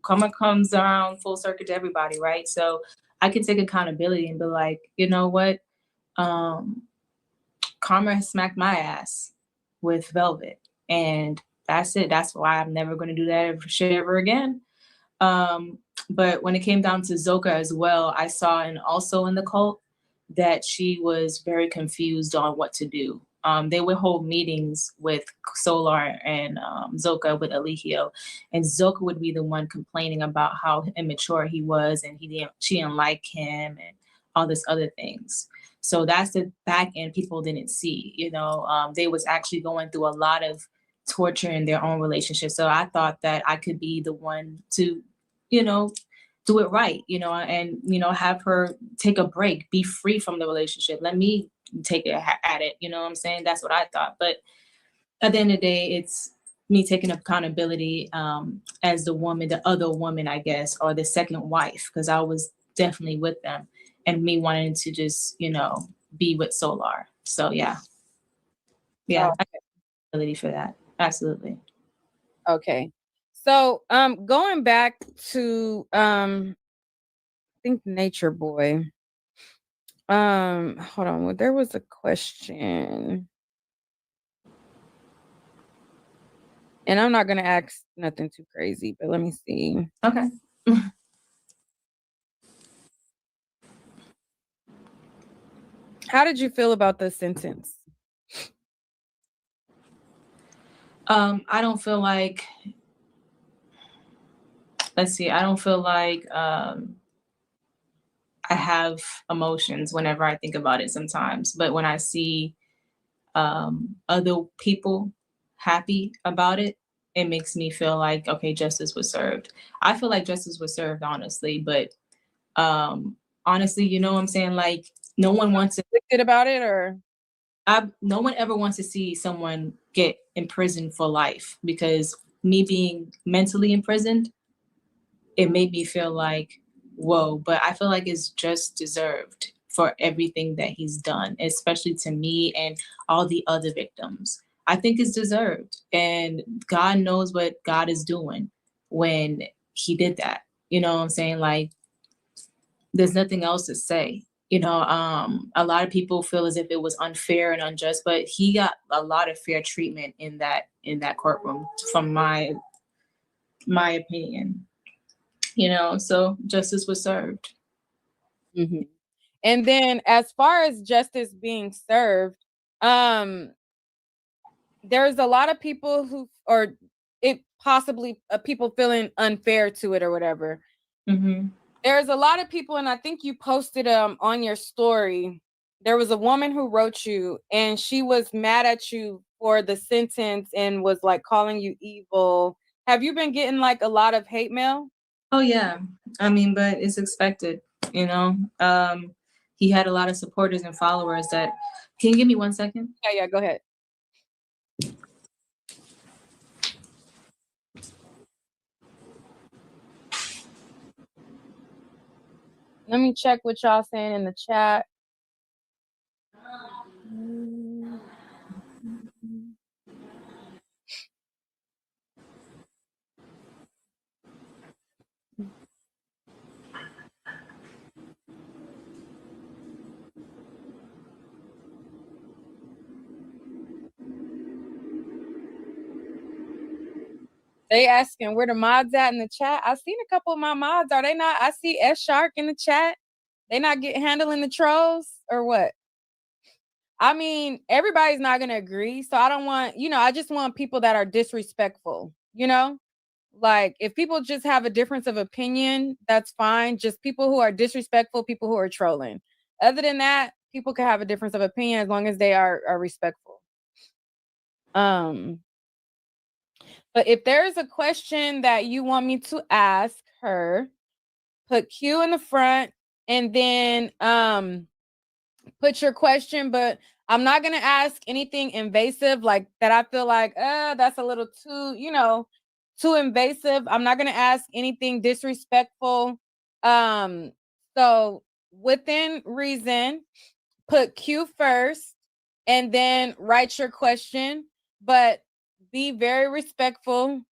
Karma comes around full circle to everybody, right? So I can take accountability and be like, you know what? Karma has smacked my ass with Velvet. And that's it. That's why I'm never going to do that ever again. But when it came down to Zoka as well, I saw and also in the cult that she was very confused on what to do. They would hold meetings with Solar and Zoka with Eligio, and Zoka would be the one complaining about how immature he was and she didn't like him and all this other things. So that's the back end people didn't see. You know, they was actually going through a lot of torture in their own relationship. So I thought that I could be the one to, you know, do it right, you know, and, you know, have her take a break, be free from the relationship. Let me take it at it. You know what I'm saying? That's what I thought. But at the end of the day, it's me taking accountability as the woman, the other woman, I guess, or the second wife, because I was definitely with them and me wanting to just, you know, be with Solar. So yeah. Yeah, I got accountability for that. Absolutely. Okay. So going back to I think Natureboy. Hold on. Well, there was a question. And I'm not gonna ask nothing too crazy, but let me see. Okay. How did you feel about the sentence? I don't feel like, let's see, I don't feel like I have emotions whenever I think about it sometimes. But when I see other people happy about it, it makes me feel like, okay, justice was served. I feel like justice was served, honestly. But honestly, you know what I'm saying? Like, no one wants to think about it, or no one ever wants to see someone get imprisoned for life, because me being mentally imprisoned, it made me feel like, whoa, but I feel like it's just deserved for everything that he's done, especially to me and all the other victims. I think it's deserved. And God knows what God is doing when he did that. You know what I'm saying? Like, there's nothing else to say. You know, a lot of people feel as if it was unfair and unjust, but he got a lot of fair treatment in that courtroom, from my opinion. You know, so justice was served. Mm-hmm. And then as far as justice being served, there's a lot of people who, or it possibly people feeling unfair to it or whatever. Mm-hmm. There's a lot of people, and I think you posted on your story. There was a woman who wrote you, and she was mad at you for the sentence and was like calling you evil. Have you been getting like a lot of hate mail? Oh yeah, I mean, but it's expected, you know. He had a lot of supporters and followers that. Can you give me 1 second? Yeah, go ahead. Let me check what y'all saying in the chat. They asking where the mods at in the chat. I've seen a couple of my mods. Are they not? I see S Shark in the chat. They not handling the trolls or what? I mean, everybody's not gonna agree. So I don't want, I just want people that are disrespectful, Like if people just have a difference of opinion, that's fine. Just people who are disrespectful, people who are trolling. Other than that, people can have a difference of opinion as long as they are respectful. But if there's a question that you want me to ask her, put Q in the front and then put your question, but I'm not going to ask anything invasive like that. I feel like, that's a little too, too invasive. I'm not going to ask anything disrespectful. So within reason, put Q first and then write your question, but be very respectful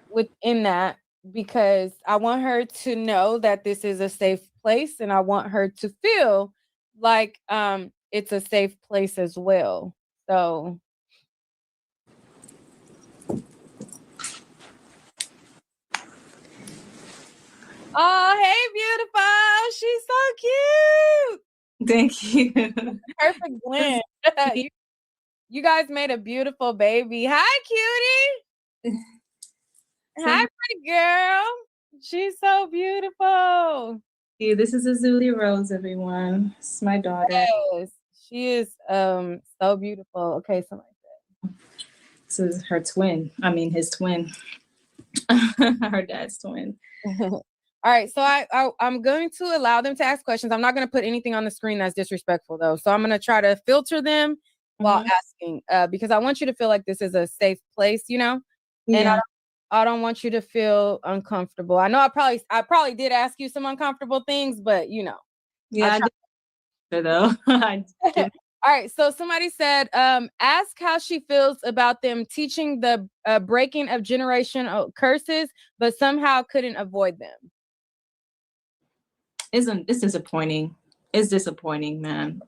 within that, because I want her to know that this is a safe place and I want her to feel like it's a safe place as well. So oh, hey, beautiful. She's so cute. Thank you. Perfect blend. You guys made a beautiful baby. Hi, cutie. Hi, pretty girl. She's so beautiful. Yeah, this is Azuli Rose, everyone. It's my daughter. Yes, she is so beautiful. Okay, somebody said. This is her twin. I mean, his twin. Her dad's twin. All right, so I'm going to allow them to ask questions. I'm not going to put anything on the screen that's disrespectful, though. So I'm going to try to filter them while asking, because I want you to feel like this is a safe place, And I don't want you to feel uncomfortable. I know I probably did ask you some uncomfortable things, but Yeah, I did though. All right, so somebody said, ask how she feels about them teaching the breaking of generational curses, but somehow couldn't avoid them. It's disappointing. It's disappointing, man.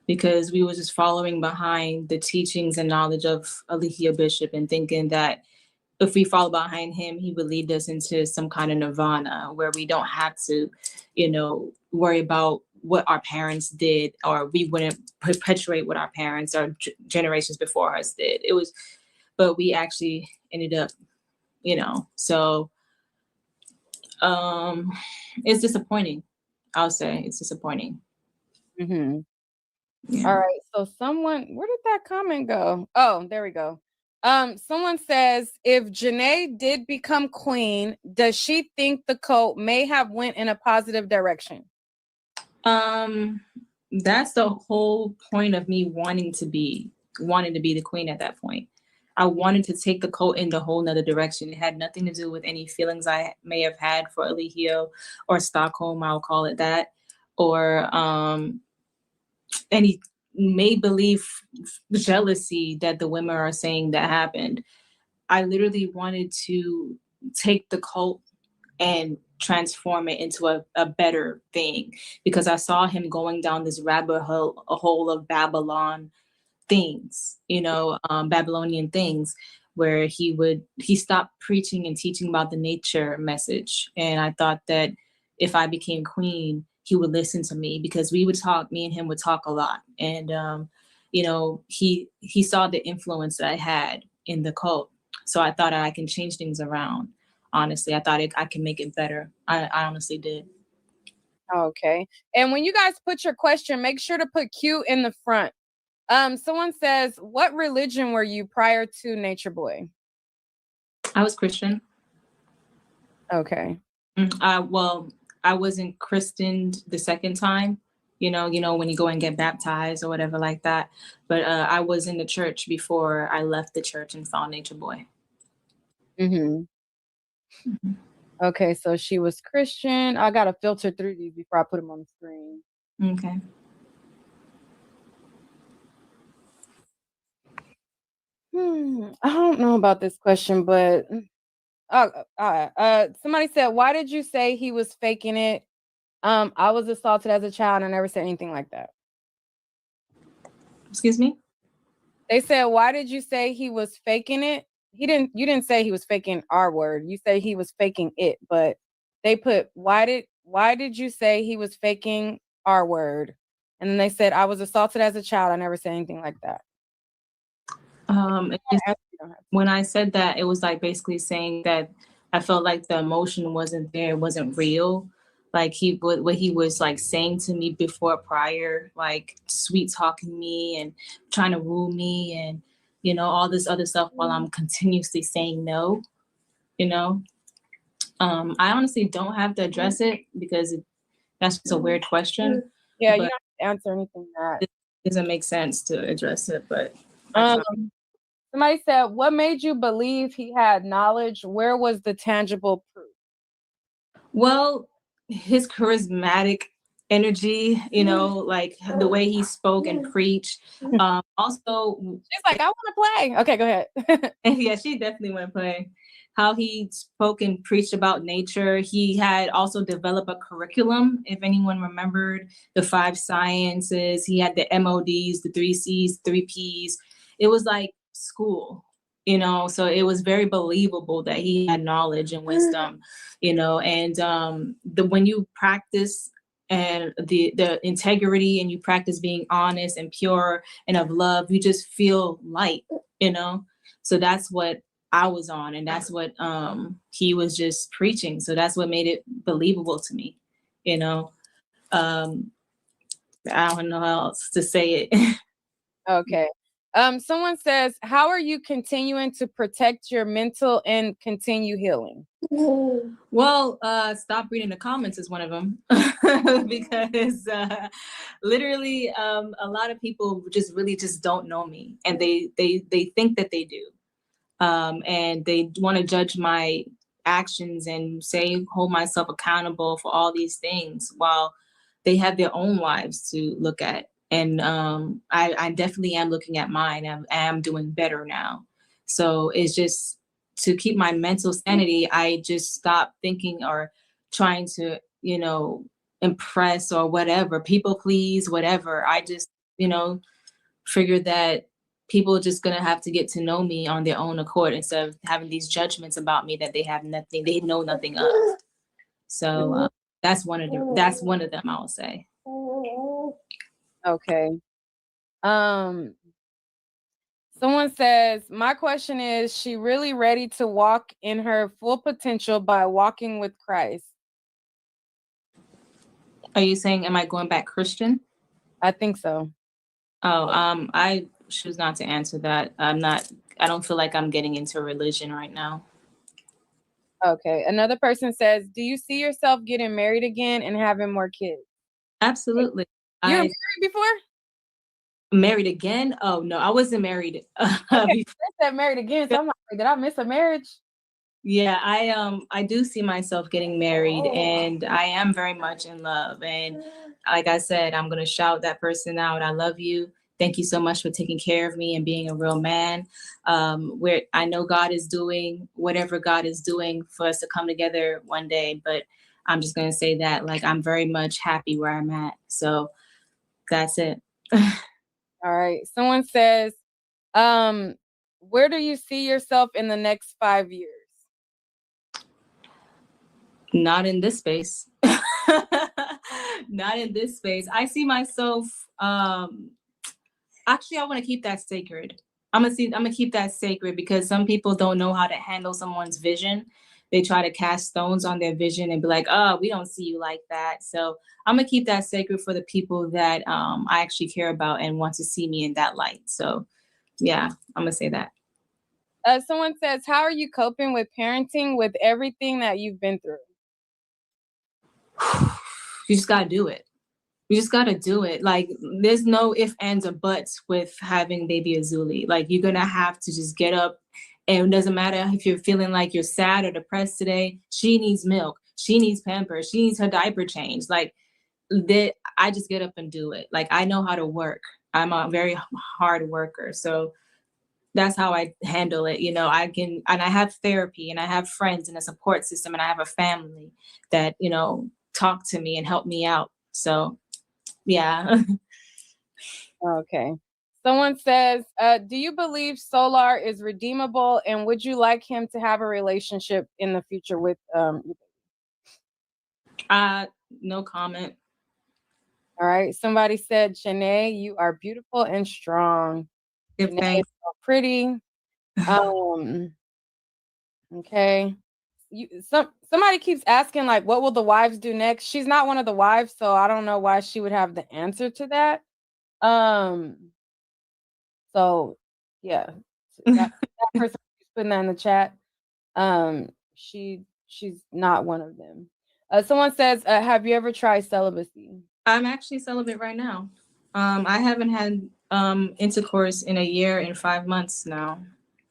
Because we were just following behind the teachings and knowledge of Alethea Bishop and thinking that if we follow behind him, he would lead us into some kind of nirvana where we don't have to, worry about what our parents did, or we wouldn't perpetuate what our parents or generations before us did. But we actually ended up, so it's disappointing. I'll say it's disappointing. Mm-hmm. Yeah. All right. So where did that comment go? Oh, there we go. Someone says, if Janae did become queen, does she think the cult may have went in a positive direction? That's the whole point of me wanting to be the queen at that point. I wanted to take the cult in the whole nother direction. It had nothing to do with any feelings I may have had for Alethea or Stockholm, I'll call it that. or any make-believe jealousy that the women are saying that happened. I literally wanted to take the cult and transform it into a better thing, because I saw him going down this rabbit hole of Babylon things, Babylonian things, where he stopped preaching and teaching about the nature message. And I thought that if I became queen, he would listen to me, because me and him would talk a lot. And, he saw the influence that I had in the cult. So I thought I can change things around. Honestly, I thought I can make it better. I honestly did. Okay. And when you guys put your question, make sure to put Q in the front. Someone says, what religion were you prior to Nature Boy? I was Christian. Okay. Well, I wasn't christened the second time, when you go and get baptized or whatever like that. But I was in the church before I left the church and found Nature Boy. Okay, so she was Christian. I got to filter through these before I put them on the screen. Okay. I don't know about this question, but somebody said, why did you say he was faking it? I was assaulted as a child and I never said anything like that. Excuse me? They said, why did you say he was faking it? You didn't say he was faking our word. You say he was faking it, but they put, why did you say he was faking our word? And then they said, I was assaulted as a child. I never said anything like that. When I said that, it was like basically saying that I felt like the emotion wasn't there, it wasn't real. Like what he was like saying to me before prior, like sweet talking me and trying to woo me and all this other stuff while I'm continuously saying no. I honestly don't have to address it because that's just a weird question. Yeah, you don't have to answer anything that it doesn't make sense to address it, but somebody said, what made you believe he had knowledge? Where was the tangible proof? Well, his charismatic energy, like the way he spoke and preached. Also, she's like, I want to play. Okay, go ahead. Yeah, she definitely want to play. How he spoke and preached about nature. He had also developed a curriculum, if anyone remembered, the 5 sciences. He had the MODs, the 3 Cs, 3 Ps. It was like school, so it was very believable that he had knowledge and wisdom, and when you practice and the integrity and you practice being honest and pure and of love, you just feel light, so that's what I was on, and that's what he was just preaching. So that's what made it believable to me, I don't know how else to say it. Okay. Someone says, how are you continuing to protect your mental and continue healing? Well, stop reading the comments is one of them because literally a lot of people really just don't know me, and they think that they do, and they want to judge my actions and hold myself accountable for all these things while they have their own lives to look at. And I definitely am looking at mine. I am doing better now. So it's just to keep my mental sanity. I just stop thinking or trying to, impress or whatever, people please, whatever. I just, figured that people are just going to have to get to know me on their own accord instead of having these judgments about me that they know nothing of. So that's one of them, I would say. Okay. Someone says, my question is, she really ready to walk in her full potential by walking with Christ? Are you saying, am I going back Christian? I think so. Oh, I choose not to answer that. I don't feel like I'm getting into religion right now. Okay. Another person says, do you see yourself getting married again and having more kids? Absolutely. You were married before? Married again? Oh no, I wasn't married. Okay, I said married again, so I'm like, did I miss a marriage? Yeah, I do see myself getting married, and I am very much in love. And like I said, I'm gonna shout that person out. I love you. Thank you so much for taking care of me and being a real man. Where I know God is doing whatever God is doing for us to come together one day. But I'm just gonna say that, like, I'm very much happy where I'm at. So that's it. All right. Someone says, where do you see yourself in the next 5 years? Not in this space. Not in this space. I see myself, actually, I want to keep that sacred. I'm gonna keep that sacred because some people don't know how to handle someone's vision. They try to cast stones on their vision and be like, oh, we don't see you like that. So I'm gonna keep that sacred for the people that I actually care about and want to see me in that light. So yeah, I'm gonna say that. Someone says, how are you coping with parenting with everything that you've been through? You just gotta do it. You just gotta do it. Like, there's no ifs, ands, or buts with having baby Azuli. Like, you're gonna have to just get up, and it doesn't matter if you're feeling like you're sad or depressed today. She needs milk. She needs Pampers. She needs her diaper changed. Like, that, I just get up and do it. Like, I know how to work. I'm a very hard worker, so that's how I handle it. You know, I have therapy, and I have friends and a support system, and I have a family that, you know, talk to me and help me out. So yeah. Okay. Someone says, do you believe Solar is redeemable, and would you like him to have a relationship in the future with No comment. All right. Somebody said, Janae, you are beautiful and strong. Janae is so pretty. Okay. Somebody keeps asking, like, what will the wives do next? She's not one of the wives, so I don't know why she would have the answer to that. So yeah, that person who's putting that in the chat, she's not one of them. Someone says, have you ever tried celibacy? I'm actually celibate right now. I haven't had intercourse in a year and 5 months now.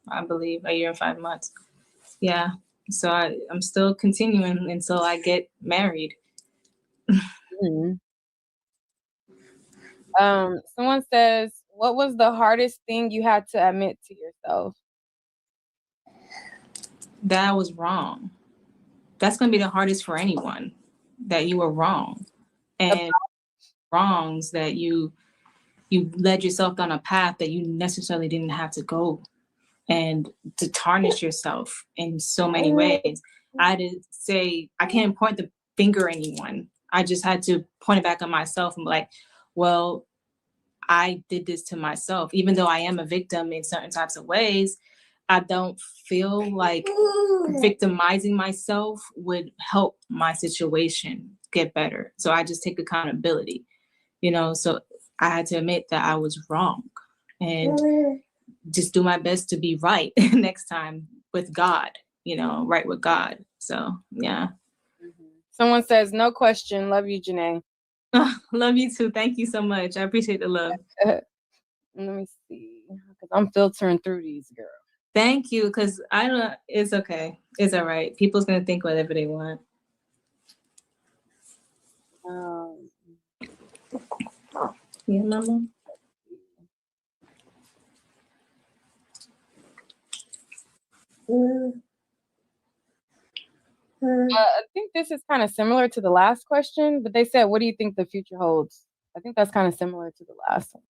I believe a year and 5 months. Yeah. So I'm still continuing until I get married. Someone says, what was the hardest thing you had to admit to yourself? That I was wrong. That's going to be the hardest for anyone, that you were wrong. And wrongs that you led yourself down a path that you necessarily didn't have to go, and to tarnish yourself in so many ways. I had to say, I can't point the finger at anyone. I just had to point it back on myself and be like, well, I did this to myself. Even though I am a victim in certain types of ways, I don't feel like victimizing myself would help my situation get better. So I just take accountability, you know? So I had to admit that I was wrong and just do my best to be right next time with God, you know, right with God. So yeah. Someone says, no question. Love you, Janae. Love you too. Thank you so much. I appreciate the love. Let me see, because I'm filtering through these, girls. Thank you, because it's okay. It's all right. People's gonna think whatever they want. Yeah, mama. I think this is kind of similar to the last question, but they said, what do you think the future holds? I think that's kind of similar to the last one.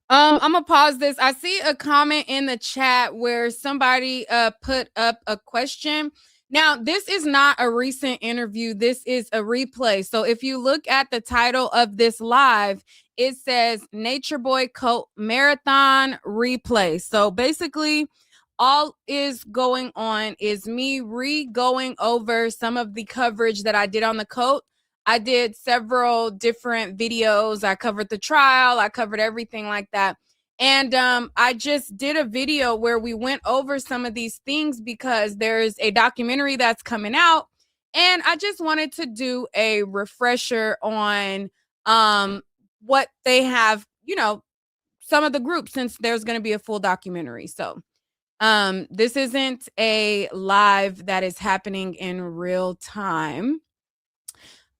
I'm gonna pause this. I see a comment in the chat where somebody put up a question. Now, this is not a recent interview. This is a replay. So if you look at the title of this live, it says Natureboy Cult Marathon Replay. So basically, all is going on is me going over some of the coverage that I did on the cult. I did several different videos. I covered the trial. I covered everything like that. And I just did a video where we went over some of these things because there's a documentary that's coming out. And I just wanted to do a refresher on what they have, you know, some of the groups, since there's going to be a full documentary. So This isn't a live that is happening in real time.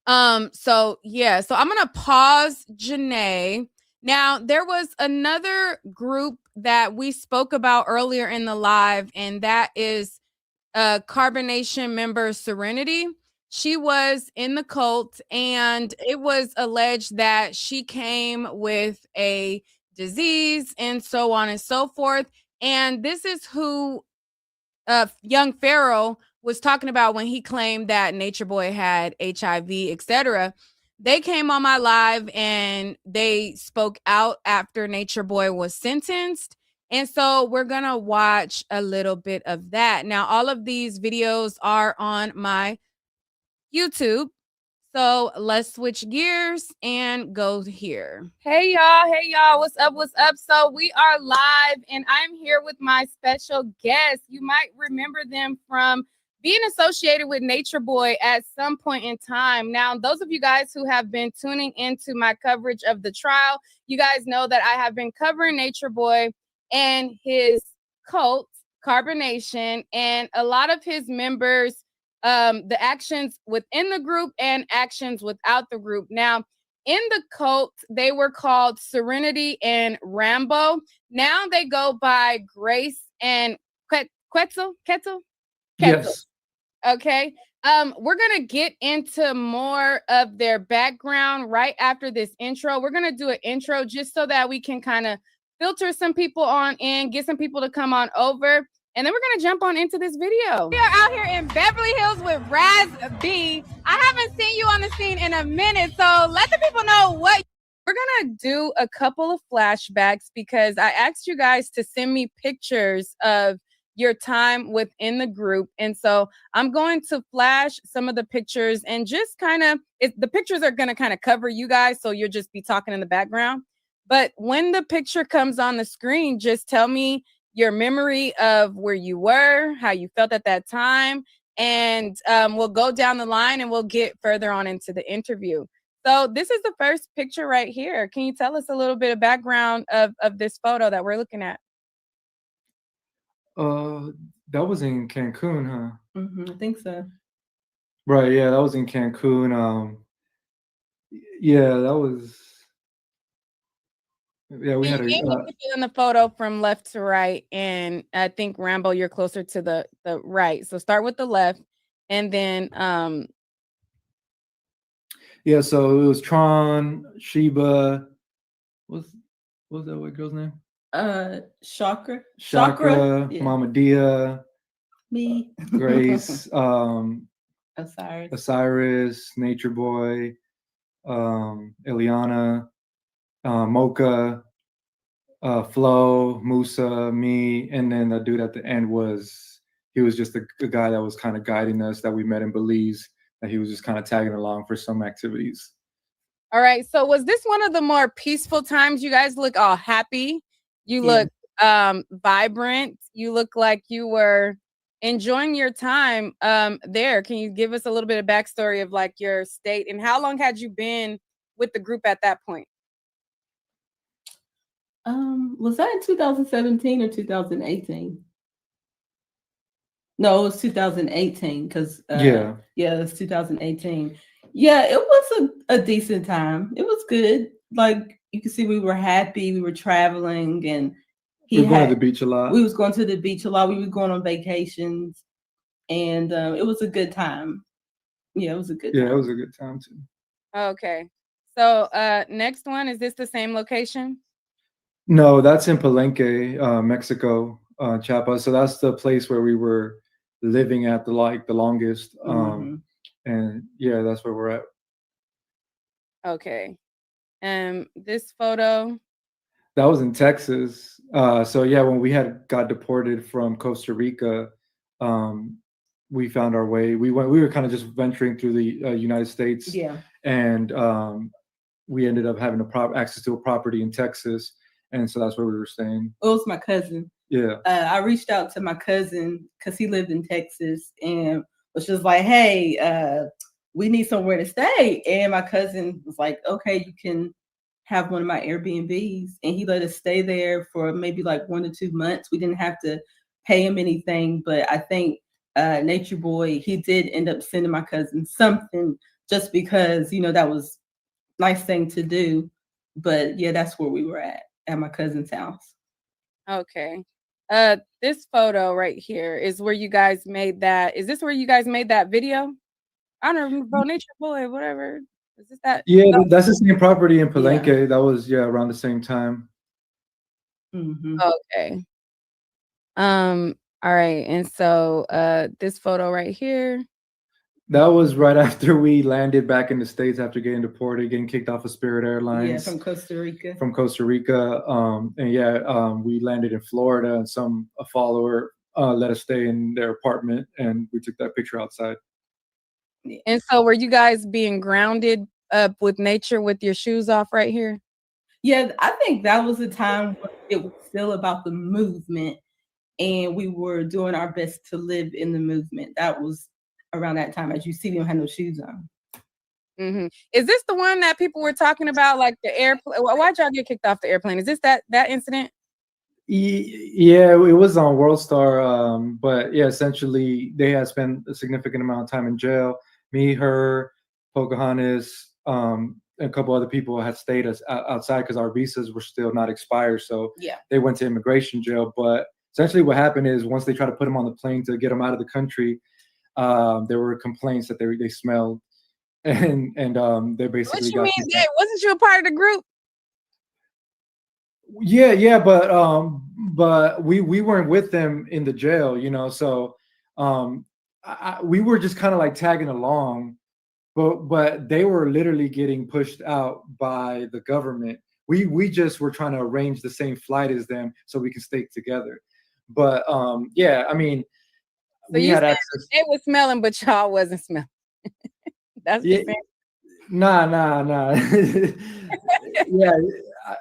So I'm gonna pause Janae. Now, there was another group that we spoke about earlier in the live, and that is Carbonation member Serenity. She was in the cult, and it was alleged that she came with a disease and so on and so forth. And this is who Young Pharaoh was talking about when he claimed that Natureboy had HIV, etc. They came on my live and they spoke out after Natureboy was sentenced. And so we're going to watch a little bit of that. Now, all of these videos are on my YouTube. So let's switch gears and go here. Hey y'all, what's up? So we are live and I'm here with my special guest. You might remember them from being associated with Natureboy at some point in time. Now, those of you guys who have been tuning into my coverage of the trial, you guys know that I have been covering Natureboy and his cult, Carbonation, and a lot of his members, the actions within the group and actions without the group. Now, in the cult, they were called Serenity and Rambo. Now they go by Grace and Quetzal. Yes. Okay. We're gonna get into more of their background right after this intro. We're gonna do an intro just so that we can kind of filter some people on in, get some people to come on over. And then we're going to jump on into this video. We are out here in Beverly Hills with Raz B. I haven't seen you on the scene in a minute, so let the people know what. We're going to do a couple of flashbacks because I asked you guys to send me pictures of your time within the group. And so I'm going to flash some of the pictures and just kind of, the pictures are going to kind of cover you guys, so you'll just be talking in the background. But when the picture comes on the screen, just tell me your memory of where you were, how you felt at that time, and we'll go down the line and we'll get further on into the interview. So this is the first picture right here. Can you tell us a little bit of background of this photo that we're looking at? That was in Cancun, huh? I think so. Right, yeah, that was in Cancun. Yeah, that was. Yeah, we had You in the photo from left to right, and I think Rambo, you're closer to the right. So start with the left, and then yeah. So it was Tron, Sheba. What was that white girl's name? Chakra, yeah. Mama Dia, me, Grace, Osiris, Natureboy, Eliana. Mocha, Flo, Musa, me, and then the dude at the end he was just a guy that was kind of guiding us, that we met in Belize, that he was just kind of tagging along for some activities. All right. So was this one of the more peaceful times? You guys look all happy. You look vibrant. You look like you were enjoying your time there. Can you give us a little bit of backstory of like your state and how long had you been with the group at that point? Was that in 2017 or 2018? No, it was 2018 because it's 2018. Yeah, it was a decent time. It was good. Like you can see, we were happy. We were traveling, and we were going to the beach a lot. We was going to the beach a lot. We were going on vacations, and it was a good time. Yeah, it was a good time. Yeah, it was a good time too. Okay. So next one, is this the same location? No, that's in Palenque, Mexico, Chiapas. So that's the place where we were living at the longest. And yeah, that's where we're at. Okay. This photo. That was in Texas. So yeah, when we got deported from Costa Rica, we found our way. We were kind of just venturing through the United States. Yeah. And we ended up having access to a property in Texas. And so that's where we were staying. It was my cousin. Yeah. I reached out to my cousin because he lived in Texas and was just like, hey, we need somewhere to stay. And my cousin was like, okay, you can have one of my Airbnbs. And he let us stay there for maybe like 1 to 2 months. We didn't have to pay him anything, but I think Nature Boy, he did end up sending my cousin something just because, you know, that was a nice thing to do. But yeah, that's where we were at my cousin's house. Okay. This photo right here is where you guys made that. Is this where you guys made that video? I don't remember, Nature Boy, whatever. Is this that? Yeah, that's the same property in Palenque. That was around the same time. Okay. All right. And so this photo right here. That was right after we landed back in the States after getting deported, getting kicked off of Spirit Airlines. Yeah, from Costa Rica. From Costa Rica. We landed in Florida, and a follower let us stay in their apartment, and we took that picture outside. And so were you guys being grounded up with nature with your shoes off right here? Yeah, I think that was a time when it was still about the movement, and we were doing our best to live in the movement. That was around that time. As you see, we don't have no shoes on. Is this the one that people were talking about, like the airplane? Why'd y'all get kicked off the airplane? Is this that incident? Yeah, it was on World Star, but yeah, essentially they had spent a significant amount of time in jail. Me, her, Pocahontas, and a couple other people had stayed us outside because our visas were still not expired. So they went to immigration jail. But essentially what happened is once they tried to put them on the plane to get them out of the country, there were complaints that they smelled, and they basically. What you mean? Wasn't you a part of the group? Yeah, but we weren't with them in the jail, you know. So we were just kind of like tagging along, but they were literally getting pushed out by the government. We just were trying to arrange the same flight as them so we can stay together. But yeah, I mean. So you said it was smelling, but y'all wasn't smelling. That's the thing. Nah. Yeah.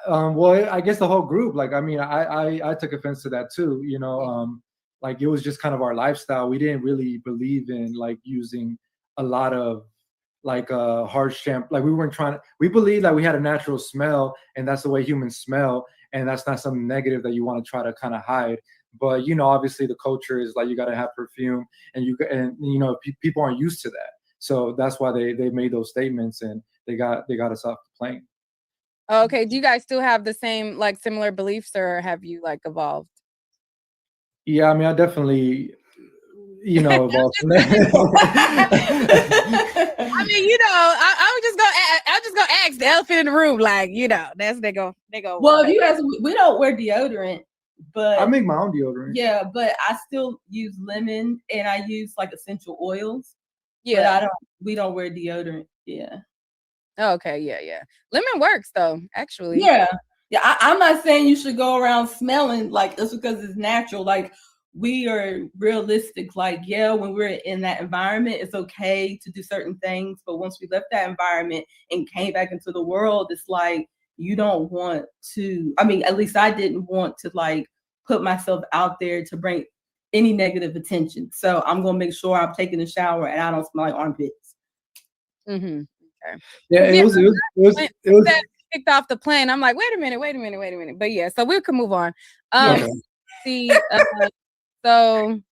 Well, I guess the whole group. Like, I mean, I took offense to that too. You know, like it was just kind of our lifestyle. We didn't really believe in like using a lot of like harsh shampoo. Like we weren't trying to. We believed that we had a natural smell, and that's the way humans smell, and that's not something negative that you want to try to kind of hide. But you know, obviously, the culture is like you got to have perfume, and you know, people aren't used to that. So that's why they made those statements, and they got us off the plane. Okay. Do you guys still have the same like similar beliefs, or have you like evolved? Yeah, I mean, I definitely, you know, evolved from that. I mean, you know, I'm just gonna ask the elephant in the room, like, you know, they go. Well, if you guys, we don't wear deodorant. But I make my own deodorant. Yeah, but I still use lemon, and I use like essential oils. Yeah, but we don't wear deodorant. Yeah. Okay. Yeah. Lemon works though, actually. Yeah. I'm not saying you should go around smelling like this because it's natural. Like we are realistic. Like when we're in that environment, it's okay to do certain things. But once we left that environment and came back into the world, it's like. You don't want to, I mean, at least I didn't want to like put myself out there to bring any negative attention. So I'm going to make sure I'm taking a shower and I don't smell like armpits. Okay. Yeah, it was kicked off the plane. I'm like, wait a minute. But yeah, so we can move on. See, so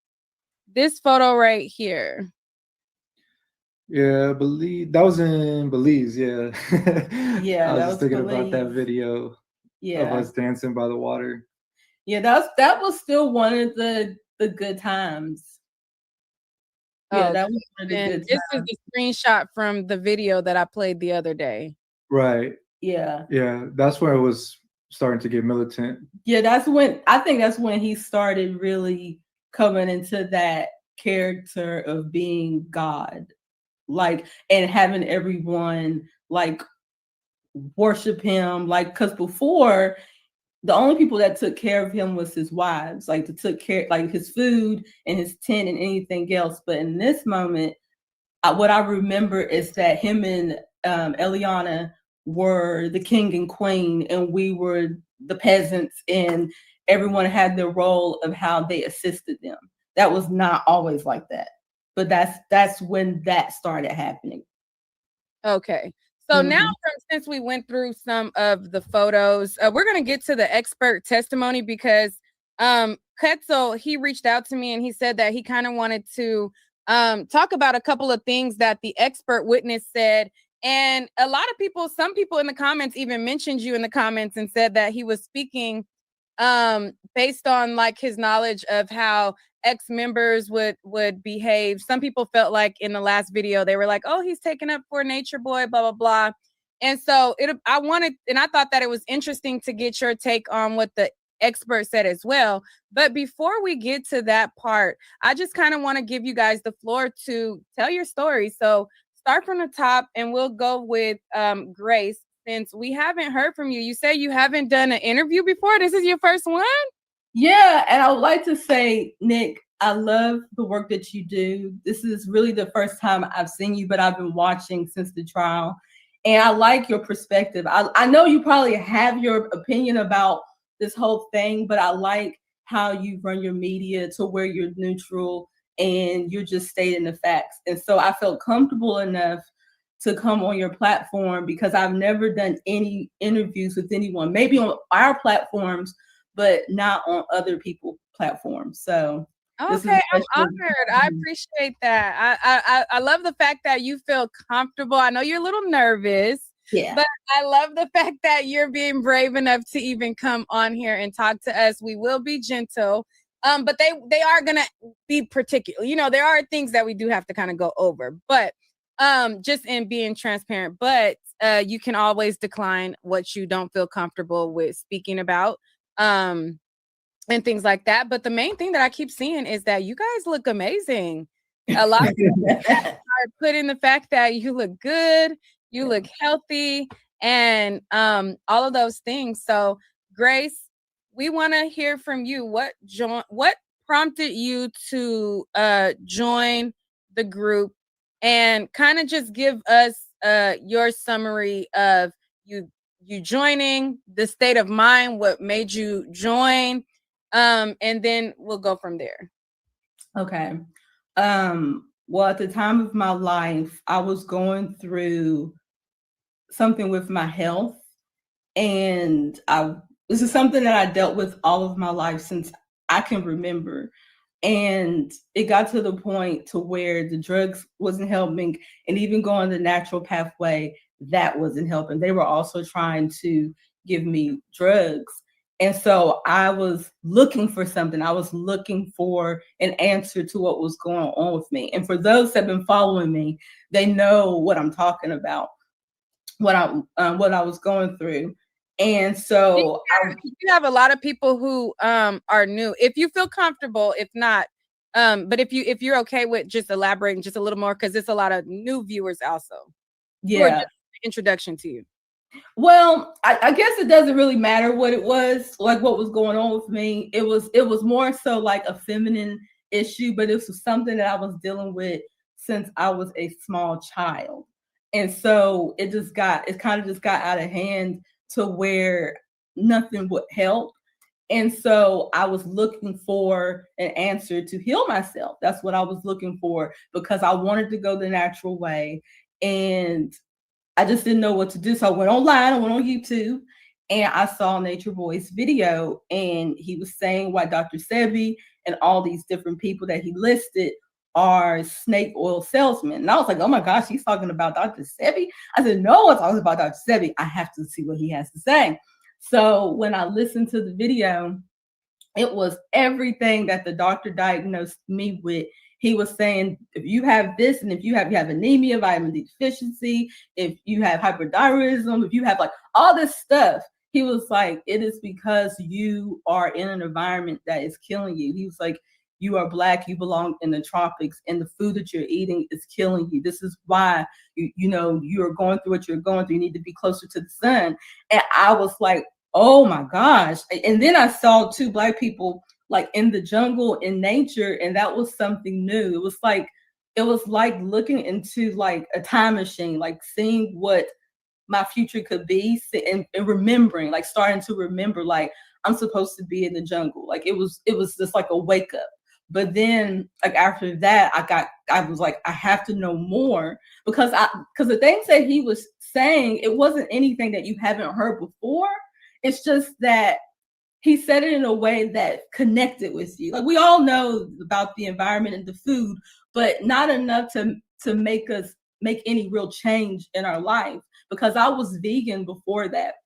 this photo right here. Yeah, that was in Belize. Yeah. Yeah, I was just thinking about that video of us dancing by the water. Yeah, that was still one of the good times. Yeah, that was one of the good times. This is the screenshot from the video that I played the other day. Right. Yeah. Yeah, that's where it was starting to get militant. Yeah, I think that's when he started really coming into that character of being God. Like, and having everyone like worship him, like, because before the only people that took care of him was his wives, like that took care, like his food and his tent and anything else. But in this moment, what I remember is that him and Eliana were the king and queen, and we were the peasants, and everyone had their role of how they assisted them. That was not always like that. But that's when that started happening. Okay. So now, since we went through some of the photos, we're going to get to the expert testimony because Quetzal, he reached out to me and he said that he kind of wanted to talk about a couple of things that the expert witness said. And a lot of people, some people in the comments even mentioned you in the comments and said that he was speaking based on like his knowledge of how ex-members would behave. Some people felt like in the last video, they were like, oh, he's taking up for Natureboy, blah, blah, blah. And so I thought that it was interesting to get your take on what the expert said as well. But before we get to that part, I just kind of want to give you guys the floor to tell your story. So start from the top and we'll go with Grace, since we haven't heard from you. You say you haven't done an interview before. This is your first one? Yeah, and I would like to say, Nick, I love the work that you do. This is really the first time I've seen you, but I've been watching since the trial. And I like your perspective. I know you probably have your opinion about this whole thing, but I like how you run your media to where you're neutral and you're just stating the facts. And so I felt comfortable enough to come on your platform because I've never done any interviews with anyone, maybe on our platforms, but not on other people's platforms. So okay, I'm honored. I appreciate that. I love the fact that you feel comfortable. I know you're a little nervous, but I love the fact that you're being brave enough to even come on here and talk to us. We will be gentle, but they are gonna be particular. You know, there are things that we do have to kind of go over, but just in being transparent. But you can always decline what you don't feel comfortable with speaking about. And things like that. But the main thing that I keep seeing is that you guys look amazing. A lot of people are putting the fact that you look good, you look healthy, and all of those things. So Grace, we want to hear from you. What prompted you to join the group, and kind of just give us your summary of you joining, the state of mind, what made you join. And then we'll go from there. Okay. Well, at the time of my life, I was going through something with my health. And this is something that I dealt with all of my life since I can remember. And it got to the point to where the drugs wasn't helping, and even going the natural pathway, that wasn't helping. They were also trying to give me drugs. And so I was looking for something. I was looking for an answer to what was going on with me. And for those that have been following me, they know what I'm talking about, what I was going through. And so you have a lot of people who are new. If you feel comfortable, if not, but if you're okay with just elaborating just a little more, because there's a lot of new viewers also. Yeah. Just introduction to you. Well, I guess it doesn't really matter what it was, like what was going on with me. It was more so like a feminine issue, but it was something that I was dealing with since I was a small child. And so it kind of just got out of hand to where nothing would help. And so I was looking for an answer to heal myself. That's what I was looking for, because I wanted to go the natural way. And I just didn't know what to do. So I went online, I went on YouTube, and I saw Natureboy's video, and he was saying why Dr. Sebi and all these different people that he listed are snake oil salesmen. And I was like, oh my gosh, he's talking about Dr. Sebi? I said, no one talks about Dr. Sebi. I have to see what he has to say. So when I listened to the video, it was everything that the doctor diagnosed me with. He was saying, if you have this, and if you have anemia, vitamin D deficiency, if you have hyperthyroidism, if you have like all this stuff, he was like, it is because you are in an environment that is killing you. He was like, you are Black, you belong in the tropics, and the food that you're eating is killing you. This is why you're going through what you're going through. You need to be closer to the sun. And I was like, oh my gosh. And then I saw 2 Black people like in the jungle, in nature, and that was something new. It was like looking into like a time machine, like seeing what my future could be, and remembering, like starting to remember, like I'm supposed to be in the jungle. Like it was just like a wake up. But then like after that, I was like, I have to know more, because the things that he was saying, it wasn't anything that you haven't heard before. It's just that he said it in a way that connected with you. Like, we all know about the environment and the food, but not enough to make us make any real change in our life, because I was vegan before that.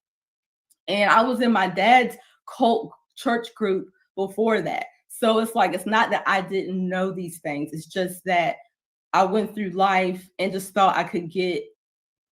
And I was in my dad's cult church group before that. So it's like, it's not that I didn't know these things. It's just that I went through life and just thought I could get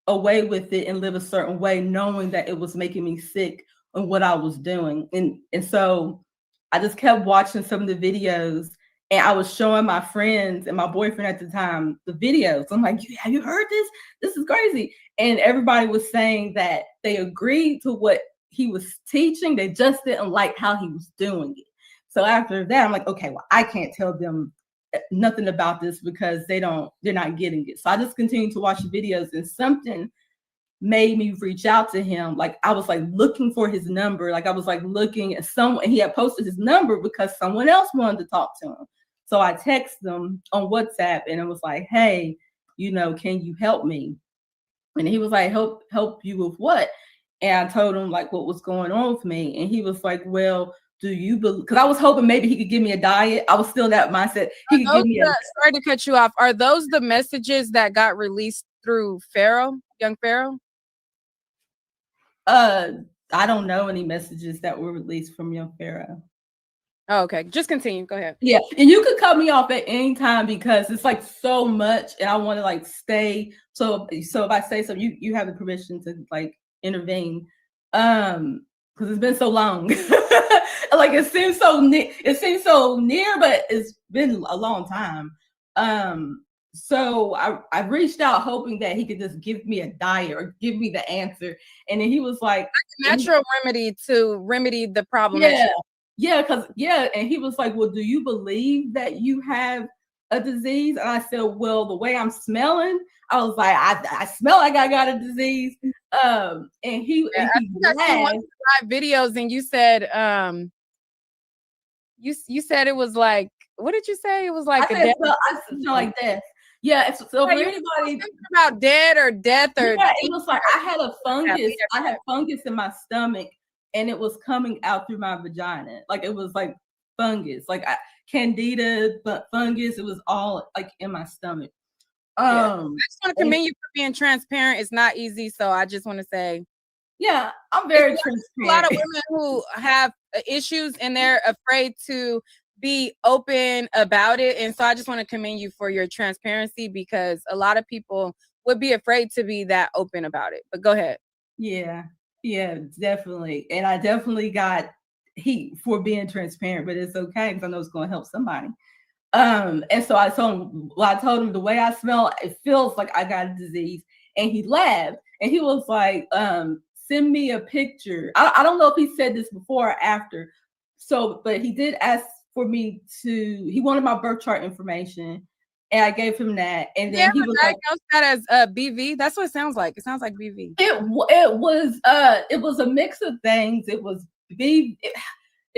away with it and live a certain way, knowing that it was making me sick in what I was doing. And so I just kept watching some of the videos, and I was showing my friends and my boyfriend at the time the videos. I'm like, have you heard this? This is crazy. And everybody was saying that they agreed to what he was teaching. They just didn't like how he was doing it. So after that, I'm like, okay, well, I can't tell them nothing about this because they're not getting it. So I just continued to watch the videos, and something made me reach out to him. Like, I was like looking for his number. Like, I was like looking at someone, he had posted his number because someone else wanted to talk to him. So I texted him on WhatsApp, and it was like, hey, can you help me? And he was like, help you with what? And I told him like what was going on with me. And he was like, well, do you believe? Because I was hoping maybe he could give me a diet. I was still in that mindset. He could give me sorry to cut you off. Are those the messages that got released through Pharaoh, Young Pharaoh? I don't know any messages that were released from Young Pharaoh. Oh, okay. Just continue. Go ahead. Yeah. And you could cut me off at any time because it's like so much and I want to like stay. So if I say something, you have the permission to like intervene. Because it's been so long. Like it seems so near, but it's been a long time. So I reached out hoping that he could just give me a diet or give me the answer. And then he was like, natural remedy to remedy the problem. And he was like, well, do you believe that you have a disease? And I said, well, the way I'm smelling, I was like, I smell like I got a disease. And he laughed. Live videos, and you said you said it was like, what did you say? It was like I smell like death. Yeah, so for anybody about dead or death or it was like I had a fungus. I had fungus in my stomach, and it was coming out through my vagina. Like it was like fungus, like candida, but fungus. It was all like in my stomach. I just want to commend you for being transparent. It's not easy, so I just want to say, yeah, I'm very transparent. A lot of women who have issues and they're afraid to be open about it, and so I just want to commend you for your transparency because a lot of people would be afraid to be that open about it. But go ahead. Yeah, definitely, and I definitely got heat for being transparent, but it's okay because I know it's going to help somebody. And so I told him the way I smell, it feels like I got a disease. And he laughed and he was like, send me a picture. I don't know if he said this before or after. So, but he did ask for me he wanted my birth chart information. And I gave him that. And then he was like, that as BV. That's what it sounds like. It sounds like BV. It was a mix of things. It was BV.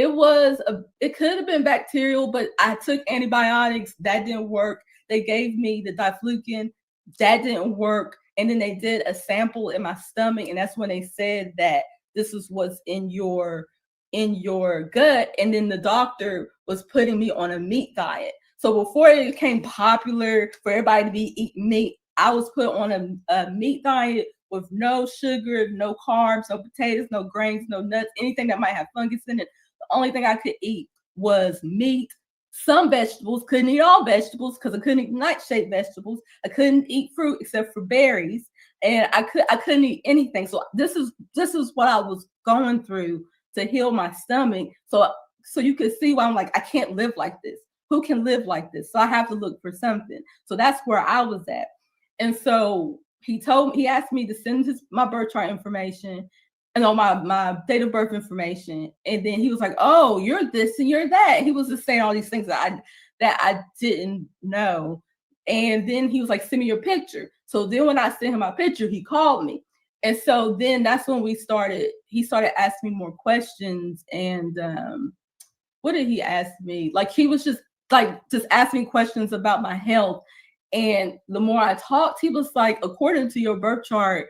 It could have been bacterial, but I took antibiotics. That didn't work. They gave me the diflucan. That didn't work. And then they did a sample in my stomach. And that's when they said that this is what's in your gut. And then the doctor was putting me on a meat diet. So before it became popular for everybody to be eating meat, I was put on a meat diet with no sugar, no carbs, no potatoes, no grains, no nuts, anything that might have fungus in it. The only thing I could eat was meat, some vegetables, couldn't eat all vegetables because I couldn't eat nightshade vegetables. I couldn't eat fruit except for berries. And I couldn't eat anything. So this is what I was going through to heal my stomach. So you could see why I'm like, I can't live like this. Who can live like this? So I have to look for something. So that's where I was at. And so he asked me to send my birth chart information and all my date of birth information. And then he was like, oh, you're this and you're that. He was just saying all these things that I didn't know. And then he was like, send me your picture. So then when I sent him my picture, he called me. And so then that's when he started asking me more questions. And what did he ask me? Like he was just asking questions about my health. And the more I talked, he was like, according to your birth chart,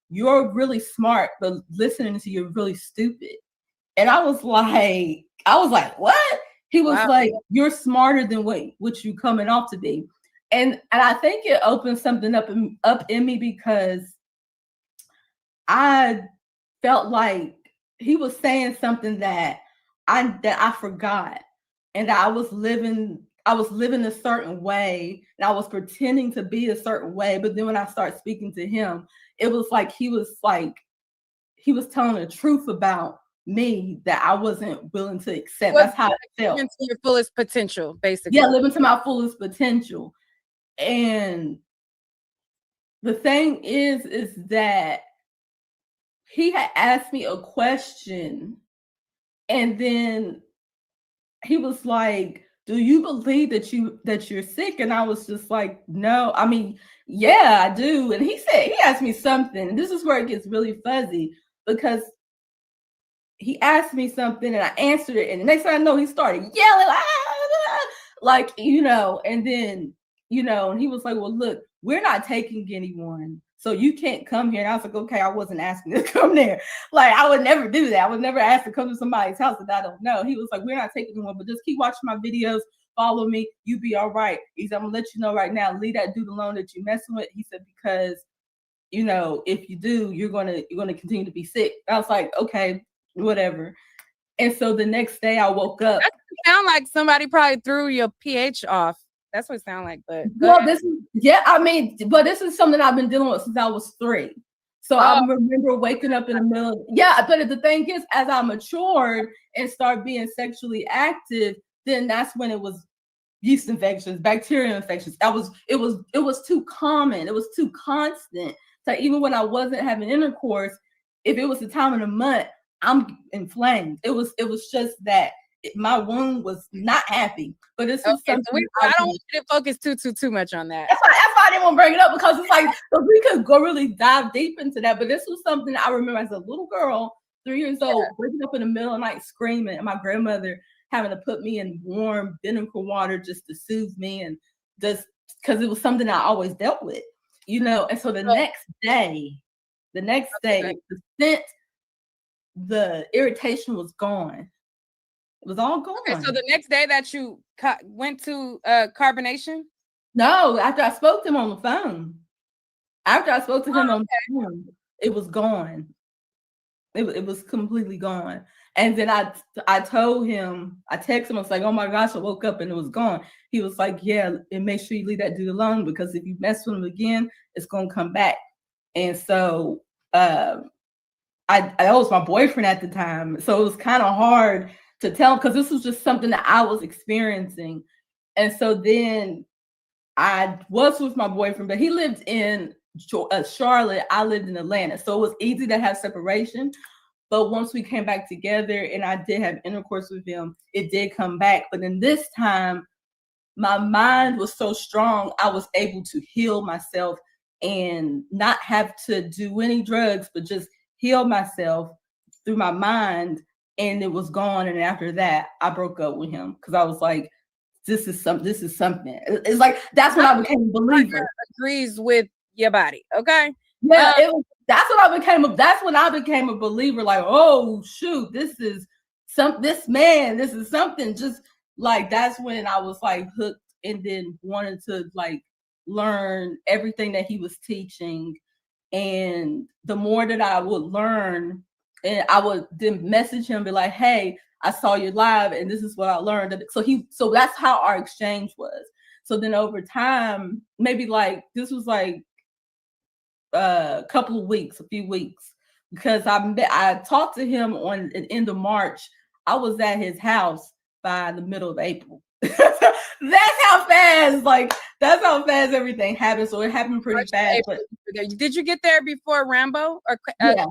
you're really smart, but listening to you, you're really stupid. And I was like, what? He was Wow. like, you're smarter than what you coming off to be. And I think it opened something up in me because I felt like he was saying something that I forgot, and that I was living a certain way, and I was pretending to be a certain way. But then when I started speaking to him, it was like he was telling the truth about me that I wasn't willing to accept. That's how it felt. Living to your fullest potential, basically. Yeah, living to my fullest potential. And the thing is that he had asked me a question, and then he was like, do you believe that you're sick? And I was just like, no, I mean, yeah, I do. And he asked me something, and this is where it gets really fuzzy, because he asked me something and I answered it, and the next thing I know, he started yelling, like, and then, and he was like, well, look, we're not taking anyone, so you can't come here. And I was like, okay, I wasn't asking to come there. Like, I would never do that. I would never ask to come to somebody's house that I don't know. He was like, we're not taking anyone, but just keep watching my videos, follow me, you be all right. He said, I'm gonna let you know right now, leave that dude alone that you're messing with. He said, because if you do, you're gonna continue to be sick. I was like, okay, whatever. And so the next day I woke up. That sound like somebody probably threw your pH off. That's what it sounds like. But but this is something I've been dealing with since I was 3. So I remember waking up in the middle. But the thing is, as I matured and started being sexually active, then that's when it was yeast infections, bacterial infections. It was too common. It was too constant. So even when I wasn't having intercourse, if it was the time of the month, I'm inflamed. It was just that my wound was not happy. But this is something I don't want you to focus too much on that. That's why I didn't want to bring it up, because it's like, we could go really dive deep into that. But this was something I remember as a litlittle girl, 3 years old, waking up in the middle of the night screaming, and my grandmother having to put me in warm vinegar water just to soothe me, and just because it was something I always dealt with, And so the next day, the irritation was gone. It was all gone. Okay, so the next day that you went to carbonation? No, after I spoke to him on the phone. After I spoke to him on the phone, it was gone. It was completely gone. And then I told him, I texted him, I was like, oh my gosh, I woke up and it was gone. He was like, yeah, and make sure you leave that dude alone, because if you mess with him again, it's gonna come back. And so I was my boyfriend at the time. So it was kind of hard to tell him, because this was just something that I was experiencing. And so then I was with my boyfriend, but he lived in Charlotte. I lived in Atlanta. So it was easy to have separation. But once we came back together and I did have intercourse with him, it did come back. But then this time, my mind was so strong, I was able to heal myself and not have to do any drugs, but just heal myself through my mind, and it was gone. And after that, I broke up with him, because I was like, this is something. It's like, that's when I became a believer. Agrees with your body, okay? Yeah, that's when I became a believer. Like, oh shoot, this is something. Just like, that's when I was like hooked, and then wanted to like learn everything that he was teaching. And the more that I would learn, and I would then message him, be like, hey, I saw you live and this is what I learned. So that's how our exchange was. So then over time, maybe like, this was like a few weeks, because I talked to him on the end of March. I was at his house by the middle of April. That's how fast everything happened. So it happened pretty fast. But did you get there before Rambo? Or yeah,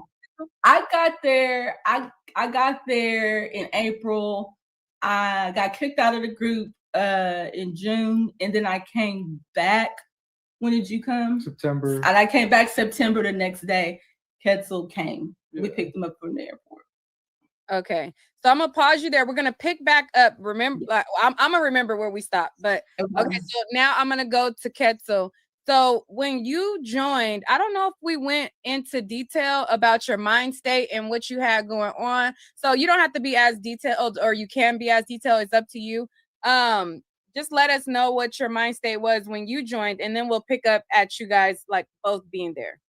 I got there. I got there in April. I got kicked out of the group in June, and then I came back. When did you come? September. And I came back September the next day. Ketzel came. Yeah. We picked him up from the airport. Okay. So I'm gonna pause you there. We're gonna pick back up. Remember, I'm gonna remember where we stopped. But okay, so now I'm gonna go to Ketzel. So when you joined, I don't know if we went into detail about your mind state and what you had going on. So you don't have to be as detailed, or you can be as detailed. It's up to you. Just let us know what your mind state was when you joined, and then we'll pick up at you guys like both being there.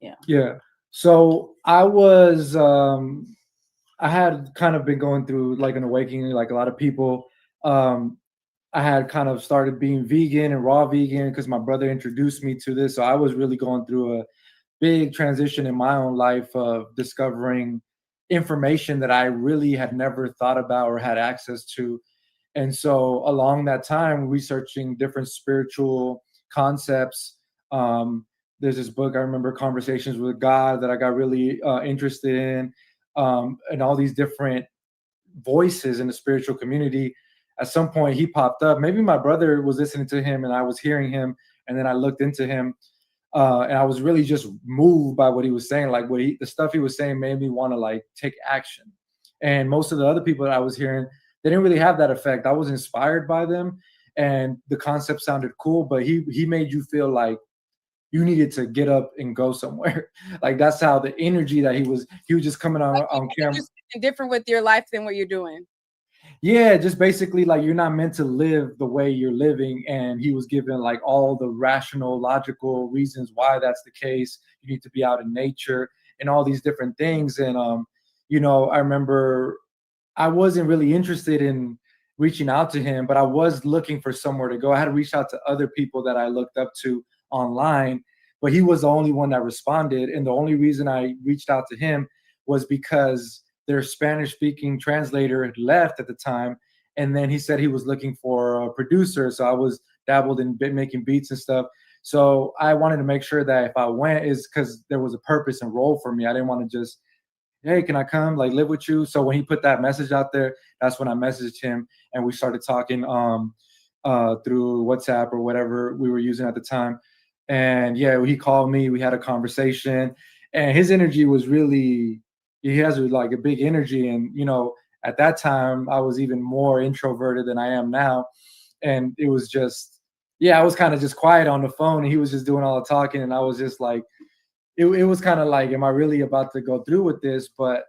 Yeah. Yeah. So I was I had kind of been going through like an awakening, like a lot of people. I had kind of started being vegan and raw vegan because my brother introduced me to this. So I was really going through a big transition in my own life of discovering information that I really had never thought about or had access to. And so along that time, researching different spiritual concepts, there's this book, I remember, Conversations with God, that I got really interested in, and all these different voices in the spiritual community. At some point he popped up. Maybe my brother was listening to him and I was hearing him, and then I looked into him, and I was really just moved by what he was saying. Like the stuff he was saying made me want to like take action. And most of the other people that I was hearing, they didn't really have that effect. I was inspired by them and the concept sounded cool, but he made you feel like you needed to get up and go somewhere. Like that's how the energy that he was just coming on camera. Different with your life than what you're doing. Yeah, just basically like you're not meant to live the way you're living. And he was given like all the rational, logical reasons why that's the case. You need to be out in nature and all these different things. And, I remember I wasn't really interested in reaching out to him, but I was looking for somewhere to go. I had reached out to other people that I looked up to online, but he was the only one that responded. And the only reason I reached out to him was because their Spanish-speaking translator had left at the time, and then he said he was looking for a producer. So I was dabbled in making beats and stuff. So I wanted to make sure that if I went, is because there was a purpose and role for me. I didn't want to just, hey, can I come like live with you? So when he put that message out there, that's when I messaged him and we started talking through WhatsApp or whatever we were using at the time. And yeah, he called me, we had a conversation, and his energy was really, he has like a big energy. And, at that time I was even more introverted than I am now. And it was just, I was kind of just quiet on the phone and he was just doing all the talking. And I was just like, it was kind of like, am I really about to go through with this? But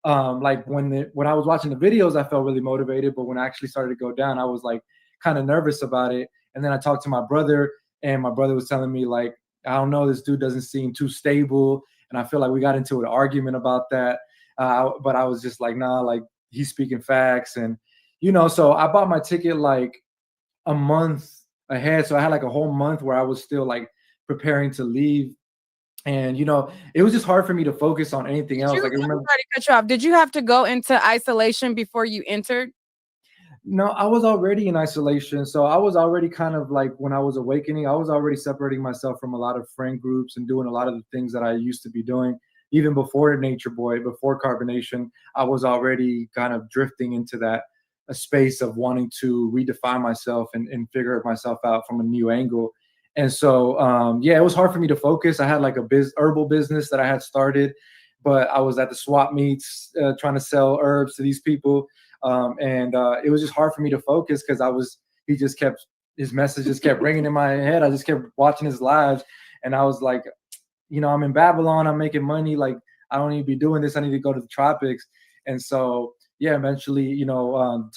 like when I was watching the videos, I felt really motivated. But when I actually started to go down, I was like kind of nervous about it. And then I talked to my brother, and my brother was telling me like, I don't know, this dude doesn't seem too stable. And I feel like we got into an argument about that. But I was just like, nah, like he's speaking facts. And, so I bought my ticket like a month ahead. So I had like a whole month where I was still like preparing to leave. And, it was just hard for me to focus on anything else. Like I remember, sorry to cut you off. Did you have to go into isolation before you entered? No, I was already in isolation. So I was already kind of like, when I was awakening, I was already separating myself from a lot of friend groups and doing a lot of the things that I used to be doing. Even before Natureboy, before Carbonation, I was already kind of drifting into that a space of wanting to redefine myself and figure myself out from a new angle. And so, it was hard for me to focus. I had like a herbal business that I had started, but I was at the SWAT meets trying to sell herbs to these people. And it was just hard for me to focus because his messages kept ringing in my head. I just kept watching his lives. And I was like, I'm in Babylon, I'm making money. Like, I don't need to be doing this. I need to go to the tropics. And so, eventually,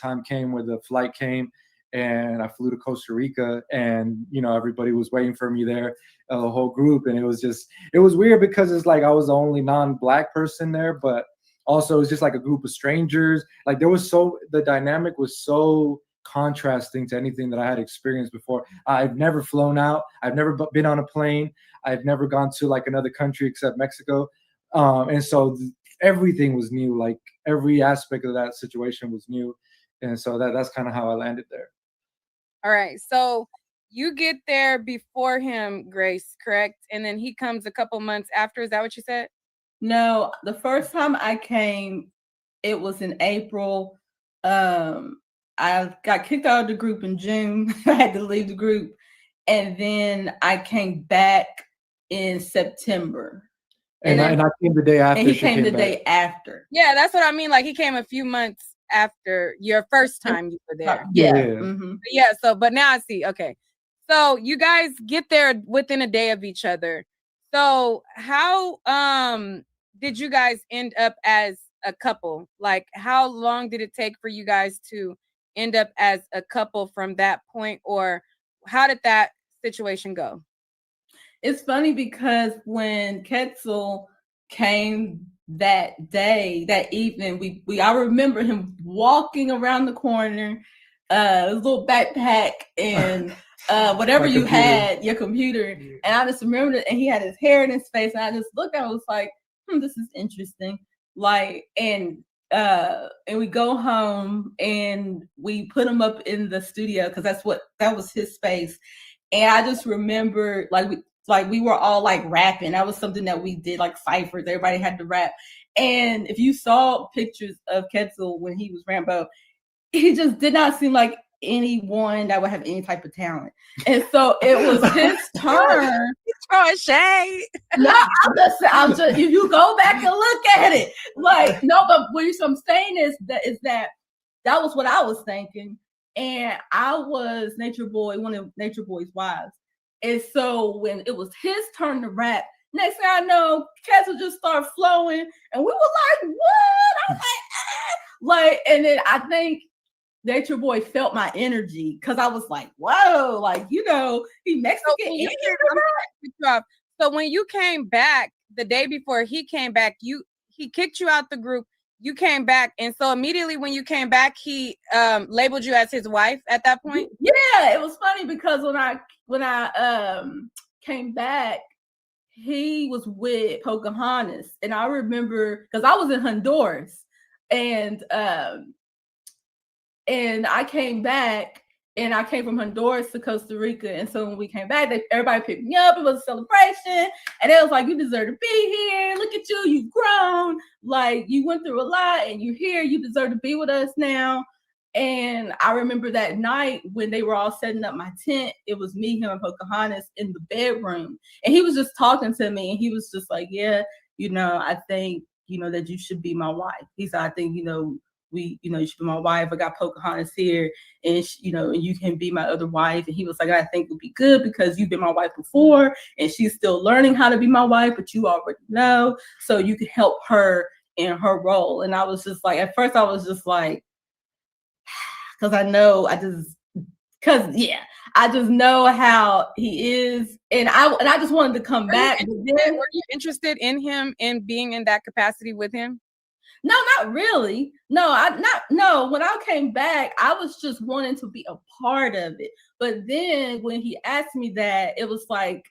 time came where the flight came and I flew to Costa Rica, and, everybody was waiting for me there, the whole group. And it was weird because it's like I was the only non-Black person there, but also it's just like a group of strangers. Like the dynamic was so contrasting to anything that I had experienced before. I've never flown out. I've never been on a plane. I've never gone to like another country except Mexico. And so everything was new. Like every aspect of that situation was new. And so that's kind of how I landed there. All right. So you get there before him, Grace, correct? And then he comes a couple months after. Is that what you said? No, the first time I came, it was in April. I got kicked out of the group in June. I had to leave the group. And then I came back in September. And I came the day after. And he came the day after. Yeah, that's what I mean. Like he came a few months after your first time you were there. Yeah. Mm-hmm. Yeah. So, but now I see. Okay. So you guys get there within a day of each other. So how did you guys end up as a couple? Like, how long did it take for you guys to end up as a couple from that point, or how did that situation go? It's funny because when Ketzel came that day, that evening, I remember him walking around the corner, his little backpack and whatever you had, your computer. And I just remembered it, and he had his hair in his face, and I just looked at it, I was like, this is interesting. Like, and we go home and we put him up in the studio because that was his space. And I just remember we were all like rapping. That was something that we did, like ciphers. Everybody had to rap. And if you saw pictures of Ketzel when he was Rambo, he just did not seem like anyone that would have any type of talent. And so it was his turn. He's throwing shade. No, I'm just if you go back and look at it, like, no, but what I'm saying is that was what I was thinking. And I was Nature Boy, one of Nature Boy's wives. And so when it was his turn to rap, next thing I know, Ketzel just started flowing, and we were like, what? I was like, and then I think Nature Boy felt my energy because I was like, whoa, like, he Mexican. So when you came back the day before he came back, he kicked you out the group. You came back, and so immediately when you came back, he labeled you as his wife at that point. Yeah, it was funny because when I came back, he was with Pocahontas, and I remember because I was in Honduras, and I came back, and I came from Honduras to Costa Rica, and so when we came back, everybody picked me up. It was a celebration, and it was like, you deserve to be here. Look at you, you've grown. Like, you went through a lot, and you're here. You deserve to be with us now. And I remember that night when they were all setting up my tent, it was me, him, and Pocahontas in the bedroom, and he was just talking to me, and he was just like, yeah, I think, that you should be my wife. He said, I think, you should be my wife. I got Pocahontas here, and and you can be my other wife. And he was like, I think it would be good because you've been my wife before, and she's still learning how to be my wife, but you already know, so you can help her in her role. And I was just like, at first I was just like, because I just know how he is, and I just wanted to come back. Were you interested in him in being in that capacity with him? No, not really. No, when I came back, I was just wanting to be a part of it. But then when he asked me that, it was like,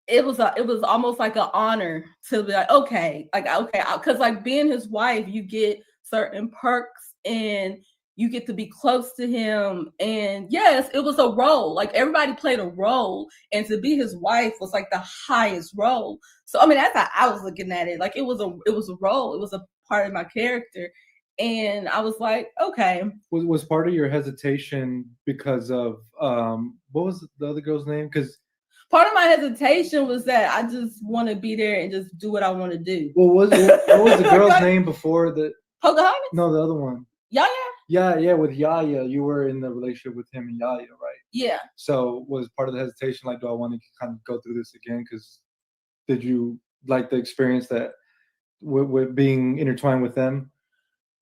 it was almost like an honor to be like, okay, because like being his wife, you get certain perks and you get to be close to him. And yes, it was a role. Like, everybody played a role, and to be his wife was like the highest role. So I mean, that's how I was looking at it. Like, it was a role. It was a part of my character, and I was like, okay. Was part of your hesitation because of what was the other girl's name? Because part of my hesitation was that I just want to be there and just do what I want to do. What was the girl's name before the Pocahontas? No, the other one. Yaya? Yeah, with Yaya, you were in the relationship with him and Yaya, right? Yeah. So was part of the hesitation like, do I want to kind of go through this again? Because did you like the experience that with being intertwined with them?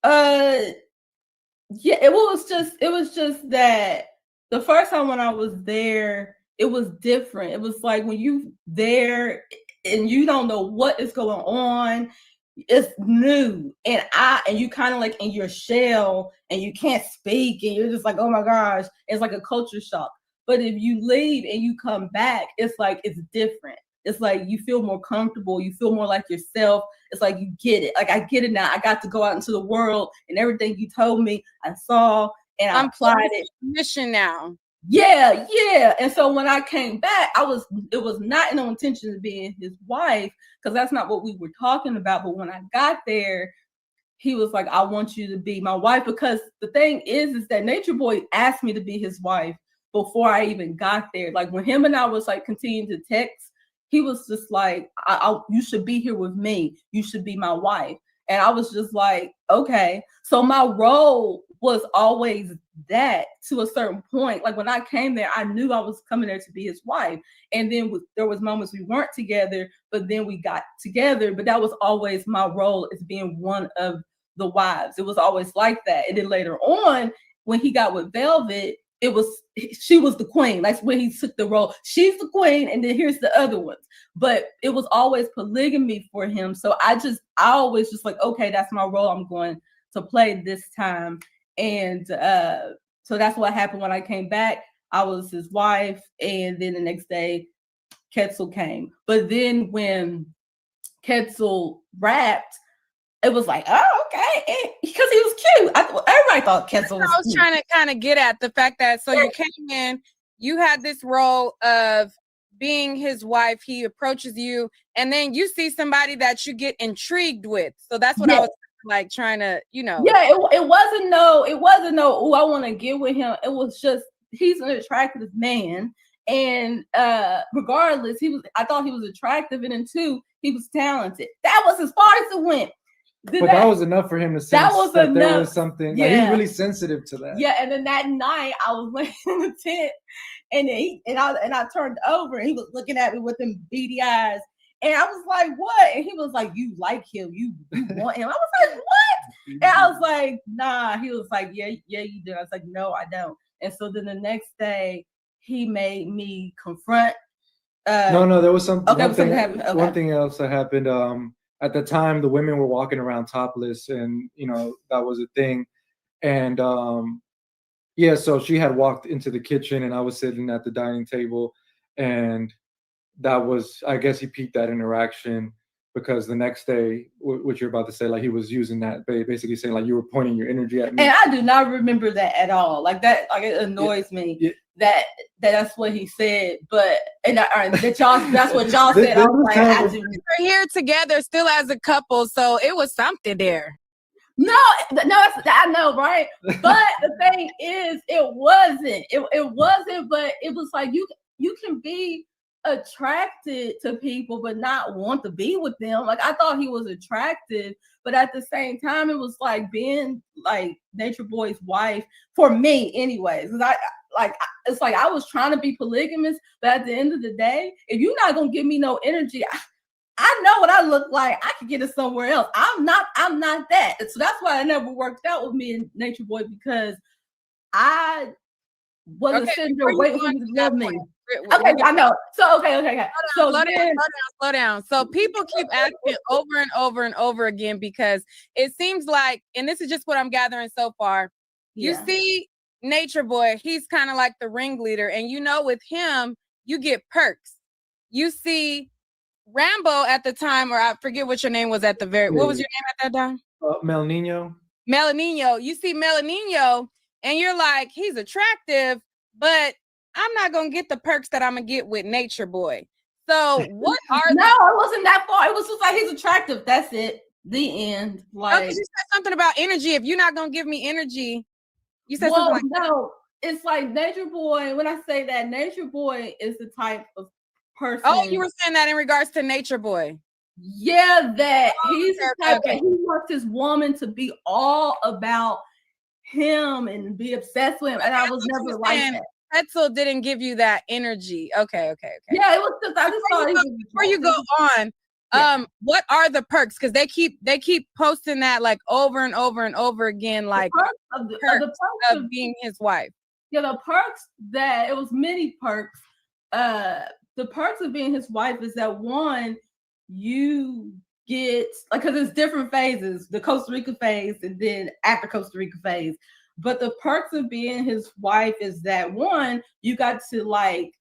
Yeah, it was just that the first time when I was there, it was different. It was like when you there and you don't know what is going on. It's new, and you kind of like in your shell, and you can't speak, and you're just like, oh my gosh, it's like a culture shock. But if you leave and you come back, it's like it's different. It's like you feel more comfortable, you feel more like yourself. It's like you get it. Like, I get it now. I got to go out into the world, and everything you told me, I saw, and I applied it. Mission now. Yeah. And so when I came back, it was not no intention of being his wife, because that's not what we were talking about. But when I got there, he was like, I want you to be my wife. Because the thing is that Nature Boy asked me to be his wife before I even got there. Like, when him and I was like continuing to text, he was just like, you should be here with me. You should be my wife. And I was just like, okay. So my role was always that to a certain point. Like when I came there, I knew I was coming there to be his wife. And then there was moments we weren't together, but then we got together. But that was always my role as being one of the wives. It was always like that. And then later on, when he got with Velvet, she was the queen. That's when he took the role. She's the queen, and then here's the other ones. But it was always polygamy for him. So I always just like, okay, that's my role I'm going to play this time. And so that's what happened when I came back. I was his wife, and then the next day, Quetzal came. But then when Quetzal rapped, it was like, oh, okay, because he was cute. Everybody thought Quetzal was cute. I was trying to kind of get at the fact that, so you came in, you had this role of being his wife, he approaches you, and then you see somebody that you get intrigued with. So that's what I was like trying to, Yeah, it wasn't no, oh, I want to get with him. It was just, he's an attractive man. And regardless, I thought he was attractive, and then two, he was talented. That was as far as it went. But that was enough for him to sense that there was something. Yeah. Like, he's really sensitive to that. Yeah, and then that night I was laying in the tent, and I turned over, and he was looking at me with them beady eyes, and I was like, "What?" And he was like, "You like him? You want him?" I was like, "What?" And I was like, "Nah." He was like, "Yeah, you do." I was like, "No, I don't." And so then the next day, he made me confront. No, there was something. Okay, something happened. Okay. One thing else that happened. At the time, the women were walking around topless, and that was a thing. And so she had walked into the kitchen, and I was sitting at the dining table, and that was, I guess, he peaked that interaction, because the next day, what you're about to say, like, he was using that, basically saying, like, you were pointing your energy at me. And I do not remember that at all. Like that, like, it annoys me that's what he said. But that's what y'all said. I was like, we're here together still as a couple, so it was something there. No, I know, right? But the thing is, it wasn't. It wasn't. But it was like you can be attracted to people but not want to be with them. Like, I thought he was attractive, but at the same time, it was like being like Nature Boy's wife for me, anyways. Because it's like I was trying to be polygamous, but at the end of the day, if you're not gonna give me no energy, I know what I look like. I could get it somewhere else. I'm not that. So that's why it never worked out with me and Nature Boy, because I wasn't sitting there waiting for you to love me. Okay, I know. So okay. Slow down. So people keep asking over and over and over again, because it seems like, and this is just what I'm gathering so far, you see Nature Boy, he's kind of like the ringleader, and with him, you get perks. You see Rambo at the time, or I forget what your name was at the very, what was your name at that time? Melanino. You see Melanino, and you're like, he's attractive, but I'm not gonna get the perks that I'm gonna get with Nature Boy. So what are No, it wasn't that far. It was just like, he's attractive. That's it. The end. Like, you said something about energy. If you're not gonna give me energy, you said something like no. It's like Nature Boy. When I say that, Nature Boy is the type of person. Oh, you were saying that in regards to Nature Boy. Yeah, that he's the type that he wants his woman to be all about him and be obsessed with him. And I was never like that. Quetzal didn't give you that energy. Okay. Yeah, it was just, I just thought before you go on, what are the perks? Because they keep posting that like over and over and over again, like the perks of being his wife. Yeah, the perks, that it was many perks. The perks of being his wife is that, one, you get, like, because it's different phases, the Costa Rica phase and then after Costa Rica phase. But the perks of being his wife is that, one, you got to like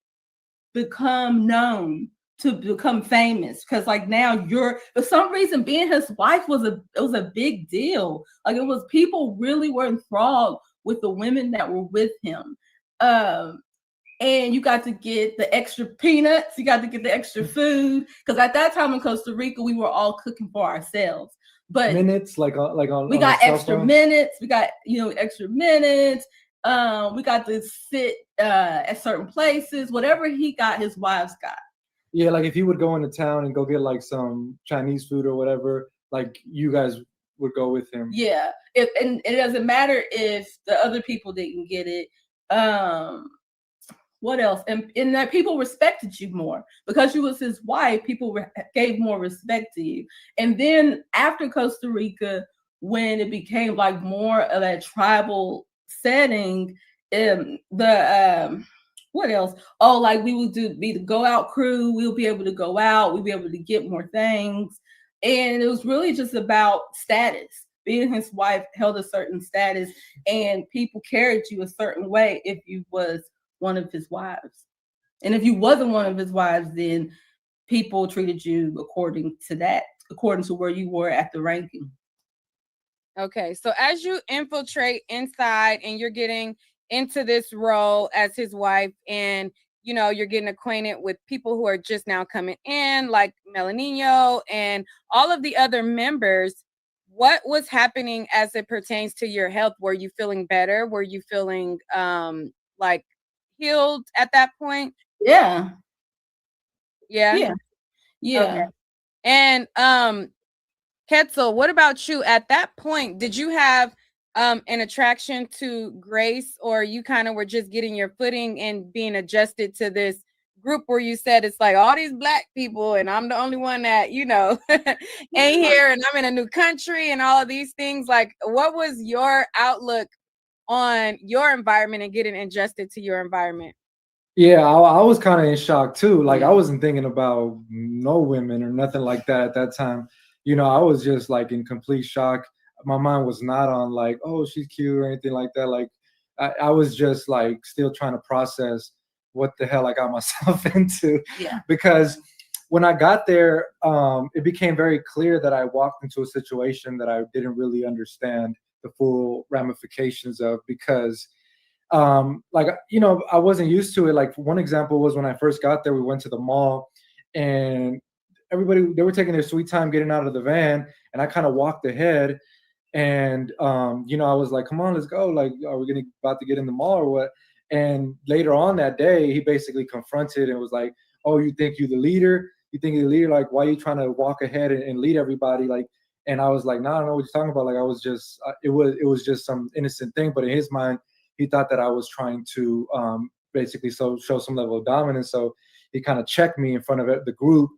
become known, to become famous, because like now for some reason being his wife was a big deal. Like, it was, people really were enthralled with the women that were with him. And you got to get the extra peanuts, you got to get the extra food, because at that time in Costa Rica we were all cooking for ourselves. But minutes, like on we got extra minutes, we got extra minutes. We got to sit at certain places. Whatever he got, his wives got. Yeah, like if he would go into town and go get like some Chinese food or whatever, like you guys would go with him. Yeah. And it doesn't matter if the other people didn't get it. What else? And that people respected you more because you was his wife. People gave more respect to you. And then after Costa Rica, when it became like more of that tribal setting, what else? Oh, like we would be the go out crew. We'll be able to go out. We'll be able to get more things. And it was really just about status. Being his wife held a certain status, and people carried you a certain way if you was one of his wives. And if you wasn't one of his wives, then people treated you according to that, according to where you were at the ranking. Okay, so as you infiltrate inside and you're getting into this role as his wife, and you know you're getting acquainted with people who are just now coming in, like Melanino and all of the other members, what was happening as it pertains to your health? Were you feeling better? Were you feeling like healed at that point? Yeah. Yeah. Okay. And Ketzel, what about you at that point? Did you have an attraction to Grace, or you kind of were just getting your footing and being adjusted to this group where you said it's like all these Black people and I'm the only one that, you know, ain't here, and I'm in a new country and all of these things? Like, what was your outlook on your environment and getting adjusted to your environment? Yeah, I was kind of in shock too. Like, I wasn't thinking about no women or nothing like that at that time. You know, I was just like in complete shock. My mind was not on like, oh, she's cute or anything like that. Like, I was just like still trying to process what the hell I got myself into. Yeah. Because when I got there, it became very clear that I walked into a situation that I didn't really understand the full ramifications of, because like, you know, I wasn't used to it. Like, one example was when I first got there, we went to the mall and everybody, they were taking their sweet time getting out of the van, and I kind of walked ahead, and you know, I was like, come on, let's go. Like, are we about to get in the mall or what? And later on that day, he basically confronted and was like, oh, you think you're the leader? You think you're the leader? Like, why are you trying to walk ahead and lead everybody? Like, and I was like, no, I don't know what you're talking about. Like, I was just, it was just some innocent thing. But in his mind, he thought that I was trying to basically show some level of dominance. So he kind of checked me in front of the group.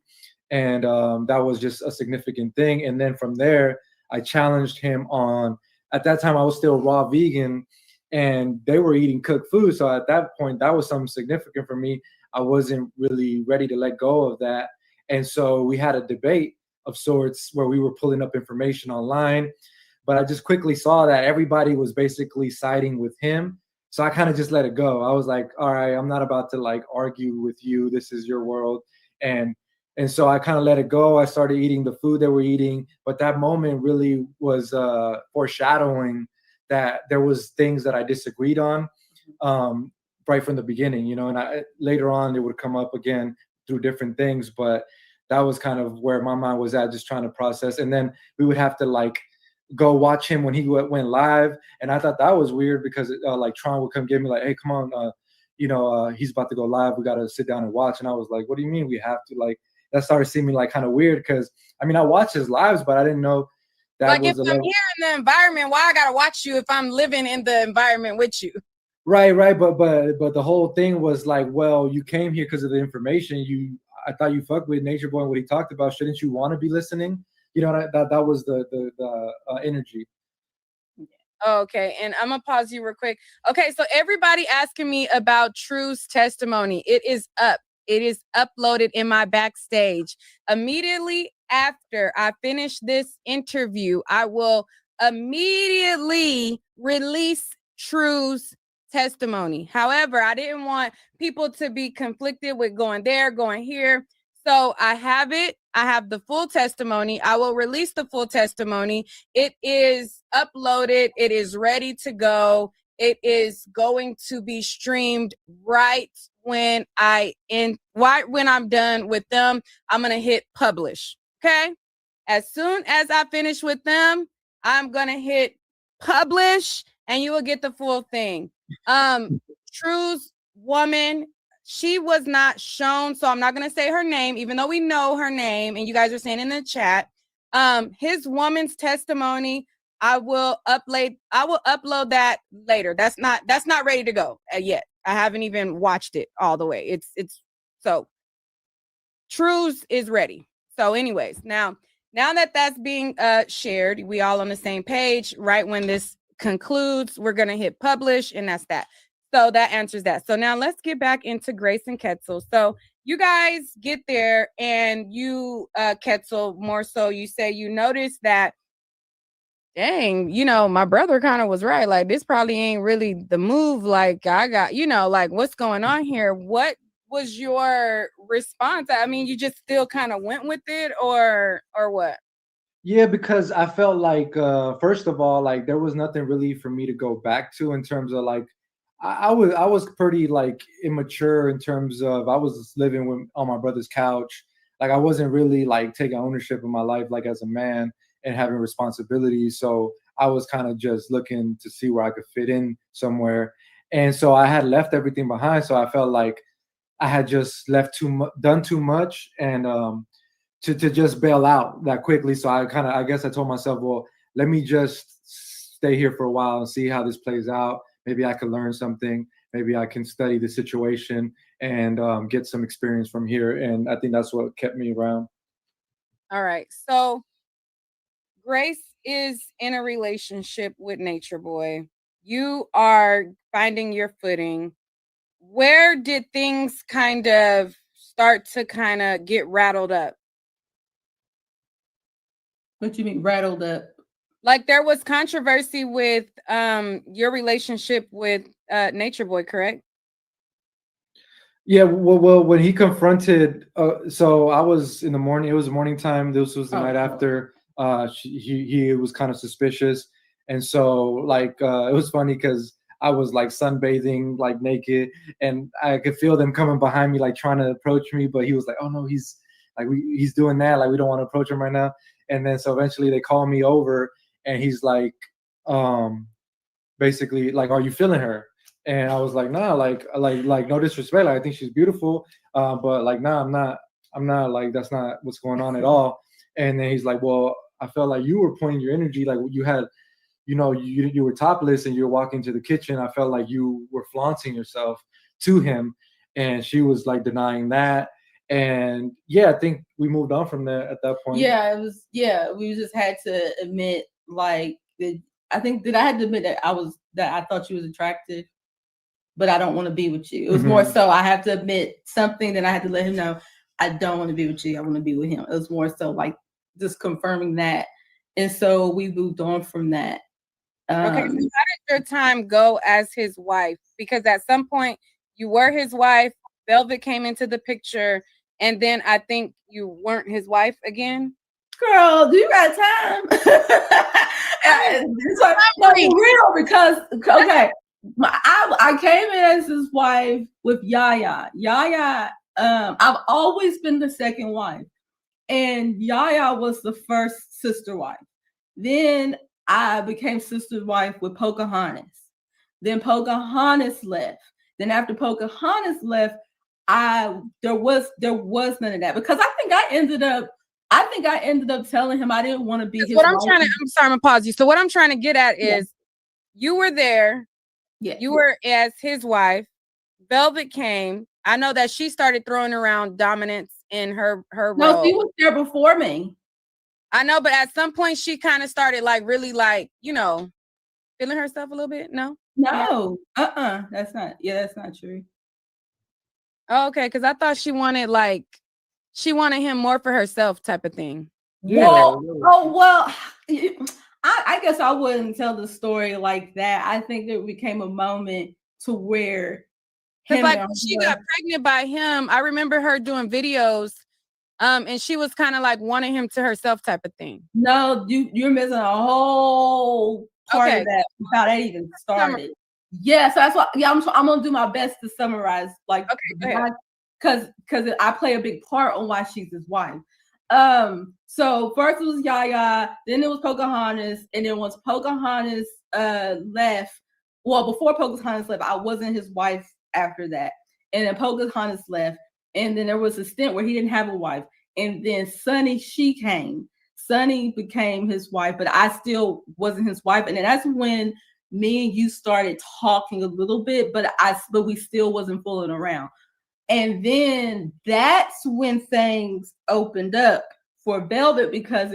And that was just a significant thing. And then from there, I challenged him on, at that time, I was still raw vegan, and they were eating cooked food. So at that point, that was something significant for me. I wasn't really ready to let go of that. And so we had a debate of sorts where we were pulling up information online. But I just quickly saw that everybody was basically siding with him. So I kind of just let it go. I was like, all right, I'm not about to like argue with you. This is your world. And so I kind of let it go. I started eating the food they were eating. But that moment really was foreshadowing that there was things that I disagreed on right from the beginning, you know, and later on it would come up again through different things. But that was kind of where my mind was at, just trying to process. And then we would have to like go watch him when he went live. And I thought that was weird because like Tron would come get me like, hey, come on, you know, he's about to go live. We got to sit down and watch. And I was like, what do you mean we have to? Like, that started seeming like kind of weird because, I mean, I watched his lives, but I didn't know that like, was if I'm here in the environment, why I got to watch you if I'm living in the environment with you? Right. But the whole thing was like, well, you came here because of the information. I thought you fucked with Natureboy and what he talked about. Shouldn't you want to be listening? You know, that was the energy. Okay, and I'm gonna pause you real quick. Okay, so everybody asking me about True's testimony. It is up. It is uploaded in my backstage. Immediately after I finish this interview, I will immediately release True's testimony. However, I didn't want people to be conflicted with going there, going here. So I have it. I have the full testimony. I will release the full testimony. It is uploaded. It is ready to go. It is going to be streamed right when I'm done with them. I'm going to hit publish. Okay. As soon as I finish with them, I'm going to hit publish and you will get the full thing. True's woman, she was not shown, so I'm not going to say her name, even though we know her name and you guys are saying in the chat. His woman's testimony, I will upload that later. That's not ready to go yet. I haven't even watched it all the way. It's so Trues is ready. So anyways, now that that's being shared, we all on the same page. Right when this concludes, we're gonna hit publish, and that's that. So that answers that. So now let's get back into Grace and Ketzel. So you guys get there, and you, Ketzel, more so, you say you noticed that, dang, my brother kind of was right. Like, this probably ain't really the move. Like, I got, like, what's going on here? What was your response? I mean, you just still kind of went with it, or what? Yeah, because I felt like, first of all, like there was nothing really for me to go back to in terms of like, I was pretty like immature in terms of I was living on my brother's couch. Like I wasn't really like taking ownership of my life like as a man and having responsibilities. So I was kind of just looking to see where I could fit in somewhere. And so I had left everything behind. So I felt like I had just done too much, and to just bail out that quickly. So I guess I told myself, well, let me just stay here for a while and see how this plays out. Maybe I could learn something. Maybe I can study the situation and get some experience from here. And I think that's what kept me around. All right. So Grace is in a relationship with Natureboy. You are finding your footing. Where did things kind of start to kind of get rattled up? What you mean rattled up? Like there was controversy with your relationship with Natureboy, correct? Yeah, well, when he confronted, so I was in the morning. It was morning time. This was the night after. He was kind of suspicious, and so like it was funny because I was like sunbathing, like naked, and I could feel them coming behind me, like trying to approach me. But he was like, "Oh no, he's doing that. Like we don't want to approach him right now." And then so eventually they call me over, and he's like, basically like, "Are you feeling her?" And I was like, "Nah, like no disrespect. Like I think she's beautiful, but like nah, I'm not like that's not what's going on at all." And then he's like, "Well, I felt like you were pointing your energy, like you had, you were topless and you were walking to the kitchen. I felt like you were flaunting yourself to him." And she was like denying that. And yeah, I think we moved on from there at that point. Yeah, it was. Yeah, we just had to admit, like, I think that I had to admit that I thought she was attractive, but I don't want to be with you. It was more so I have to admit something, then I had to let him know I don't want to be with you. I want to be with him. It was more so like just confirming that, and so we moved on from that. Okay, so how did your time go as his wife? Because at some point you were his wife, Velvet came into the picture, and then I think you weren't his wife again. Girl, do you got time? It's like, no, for real, because okay, I came in as his wife with Yaya. Yaya, I've always been the second wife, and Yaya was the first sister wife. Then I became sister wife with Pocahontas. Then Pocahontas left. Then after Pocahontas left, there was none of that, because I think I ended up telling him I didn't want to be his wife. I'm sorry, I'm gonna pause you. So what I'm trying to get at is you were there. Yeah. You were as his wife. Velvet came. I know that she started throwing around dominance in her role. No, she was there before me. I know, but at some point she kind of started like really like, feeling herself a little bit. No? That's not true. Oh, okay, because I thought she wanted him more for herself type of thing. Well, I guess I wouldn't tell the story like that. I think there became a moment to where when she got pregnant by him, I remember her doing videos, and she was kind of like wanting him to herself type of thing. No, you're missing a whole part of that, how that even started. Yeah, so that's why. Yeah, I'm gonna do my best to summarize, like, because I play a big part on why she's his wife. So first it was Yaya, then it was Pocahontas, and then once Pocahontas left, well, before Pocahontas left, I wasn't his wife after that, and then Pocahontas left, and then there was a stint where he didn't have a wife, and then Sunny, she came. Sunny became his wife, but I still wasn't his wife. And then that's when me and you started talking a little bit, but we still wasn't fooling around. And then that's when things opened up for Velvet, because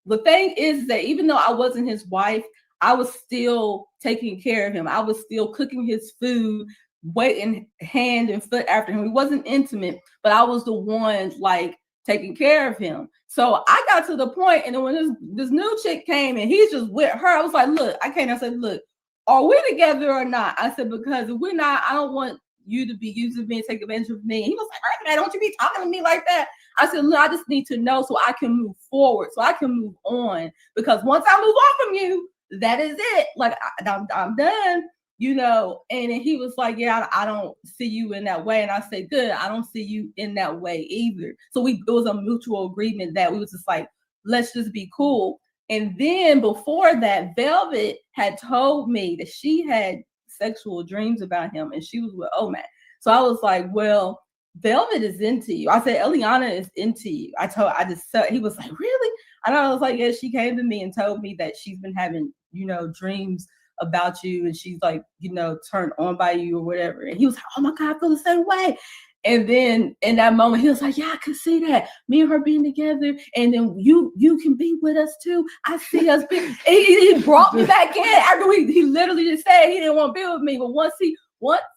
the thing is that even though I wasn't his wife, I was still taking care of him. I was still cooking his food, waiting hand and foot after him. We wasn't intimate, but I was the one like taking care of him. So I got to the point, and then when this new chick came and he's just with her, I was like, look, I said, look, are we together or not? I said, because if we're not, I don't want you to be using me and take advantage of me. And he was like, "Hey, don't you be talking to me like that." I said, look, I just need to know so I can move forward, so I can move on. Because once I move on from you, that is it. Like, I'm done, you know. And then he was like, yeah, I don't see you in that way. And I said, good, I don't see you in that way either. So it was a mutual agreement that we was just like, let's just be cool. And then before that, Velvet had told me that she had sexual dreams about him, and she was with Omat. So I was like, well, Velvet is into you. I said, Eliana is into you. He was like, really? And I was like, yeah, she came to me and told me that she's been having, you know, dreams about you, and she's like, you know, turned on by you or whatever. And he was like, oh my God, I feel the same way. And then in that moment, he was like, yeah, I could see that. Me and her being together. And then you can be with us too. I see us being. He brought me back in after he literally just said he didn't want to be with me. But once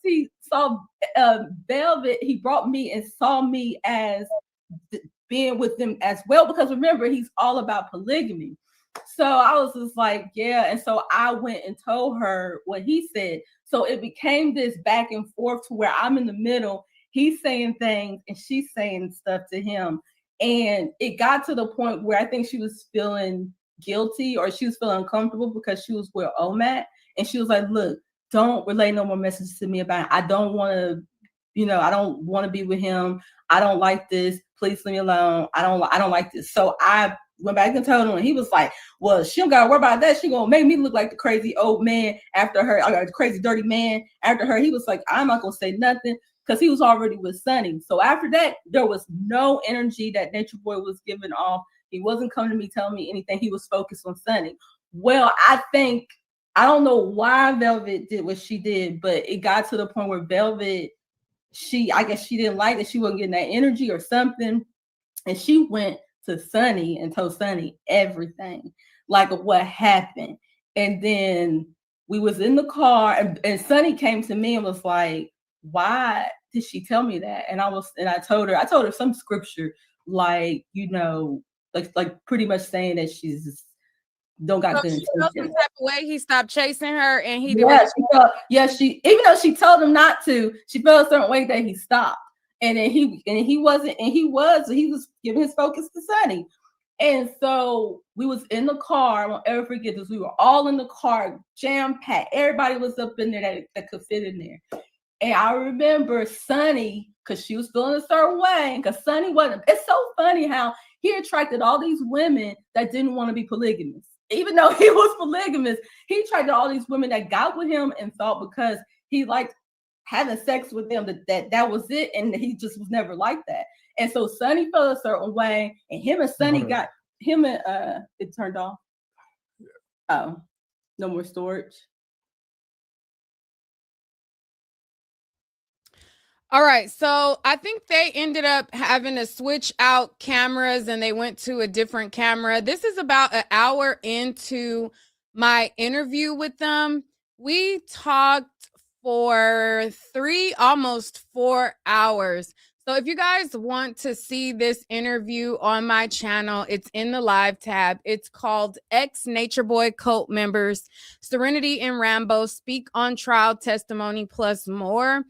he saw Velvet, he brought me and saw me as being with them as well. Because remember, he's all about polygamy. So I was just like, yeah. And so I went and told her what he said. So it became this back and forth to where I'm in the middle. He's saying things and she's saying stuff to him. And it got to the point where I think she was feeling guilty, or she was feeling uncomfortable because she was with Omat. And she was like, look, don't relay no more messages to me about it. I don't want to, you know, I don't want to be with him. I don't like this. Please leave me alone. I don't like this. So I went back and told him, and he was like, well, she don't gotta worry about that. She gonna make me look like the crazy old man after her. I got the crazy dirty man after her. He was like, I'm not gonna say nothing, because he was already with Sunny. So after that, there was no energy that Natureboy was giving off. He wasn't coming to me telling me anything. He was focused on Sunny. Well, I don't know why Velvet did what she did, but it got to the point where Velvet, I guess she didn't like that she wasn't getting that energy or something. And she went to Sunny and told Sunny everything, like what happened. And then we was in the car, and Sunny came to me and was like, why did she tell me that? And I told her some scripture, like, you know, like pretty much saying that she's just don't got good intentions. Some type of way he stopped chasing her, and he she even though she told him not to, she felt a certain way that he stopped. And then he was giving his focus to Sunny. And so we was in the car. I won't ever forget this. We were all in the car, jam-packed. Everybody was up in there that could fit in there. And I remember Sunny, because she was feeling a certain way, because Sunny wasn't. It's so funny how he attracted all these women that didn't want to be polygamous. Even though he was polygamous, he attracted all these women that got with him and thought because he liked having sex with them that was it, and he just was never like that. And so Sunny felt a certain way, and him and Sunny it turned off. Oh, no more storage. All right, so I think they ended up having to switch out cameras, and they went to a different camera. This is about an hour into my interview with them. We talked for almost 4 hours. So if you guys want to see this interview on my channel, it's in the live tab. It's called Natureboy Cult Members, Serenity and Rambo Speak on Trial Testimony plus more.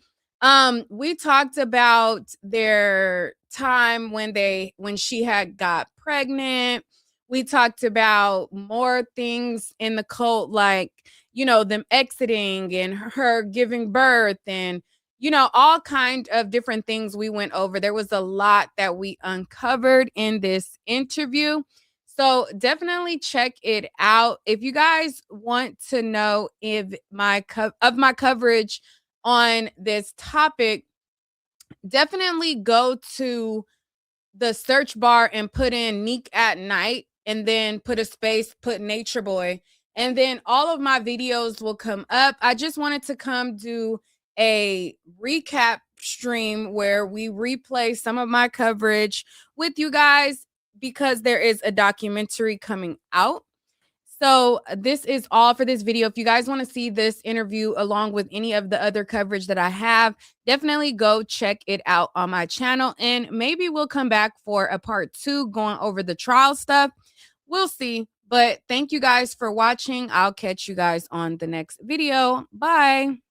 We talked about their time when she had got pregnant. We talked about more things in the cult, like, you know, them exiting and her giving birth and, you know, all kind of different things we went over. There was a lot that we uncovered in this interview. So definitely check it out. If you guys want to know if my coverage on this topic, definitely go to the search bar and put in Neek at Night and then put a space, put Nature Boy, and then all of my videos will come up. I just wanted to come do a recap stream where we replay some of my coverage with you guys because there is a documentary coming out. So this is all for this video. If you guys want to see this interview along with any of the other coverage that I have, definitely go check it out on my channel. And maybe we'll come back for a part 2 going over the trial stuff. We'll see. But thank you guys for watching. I'll catch you guys on the next video. Bye.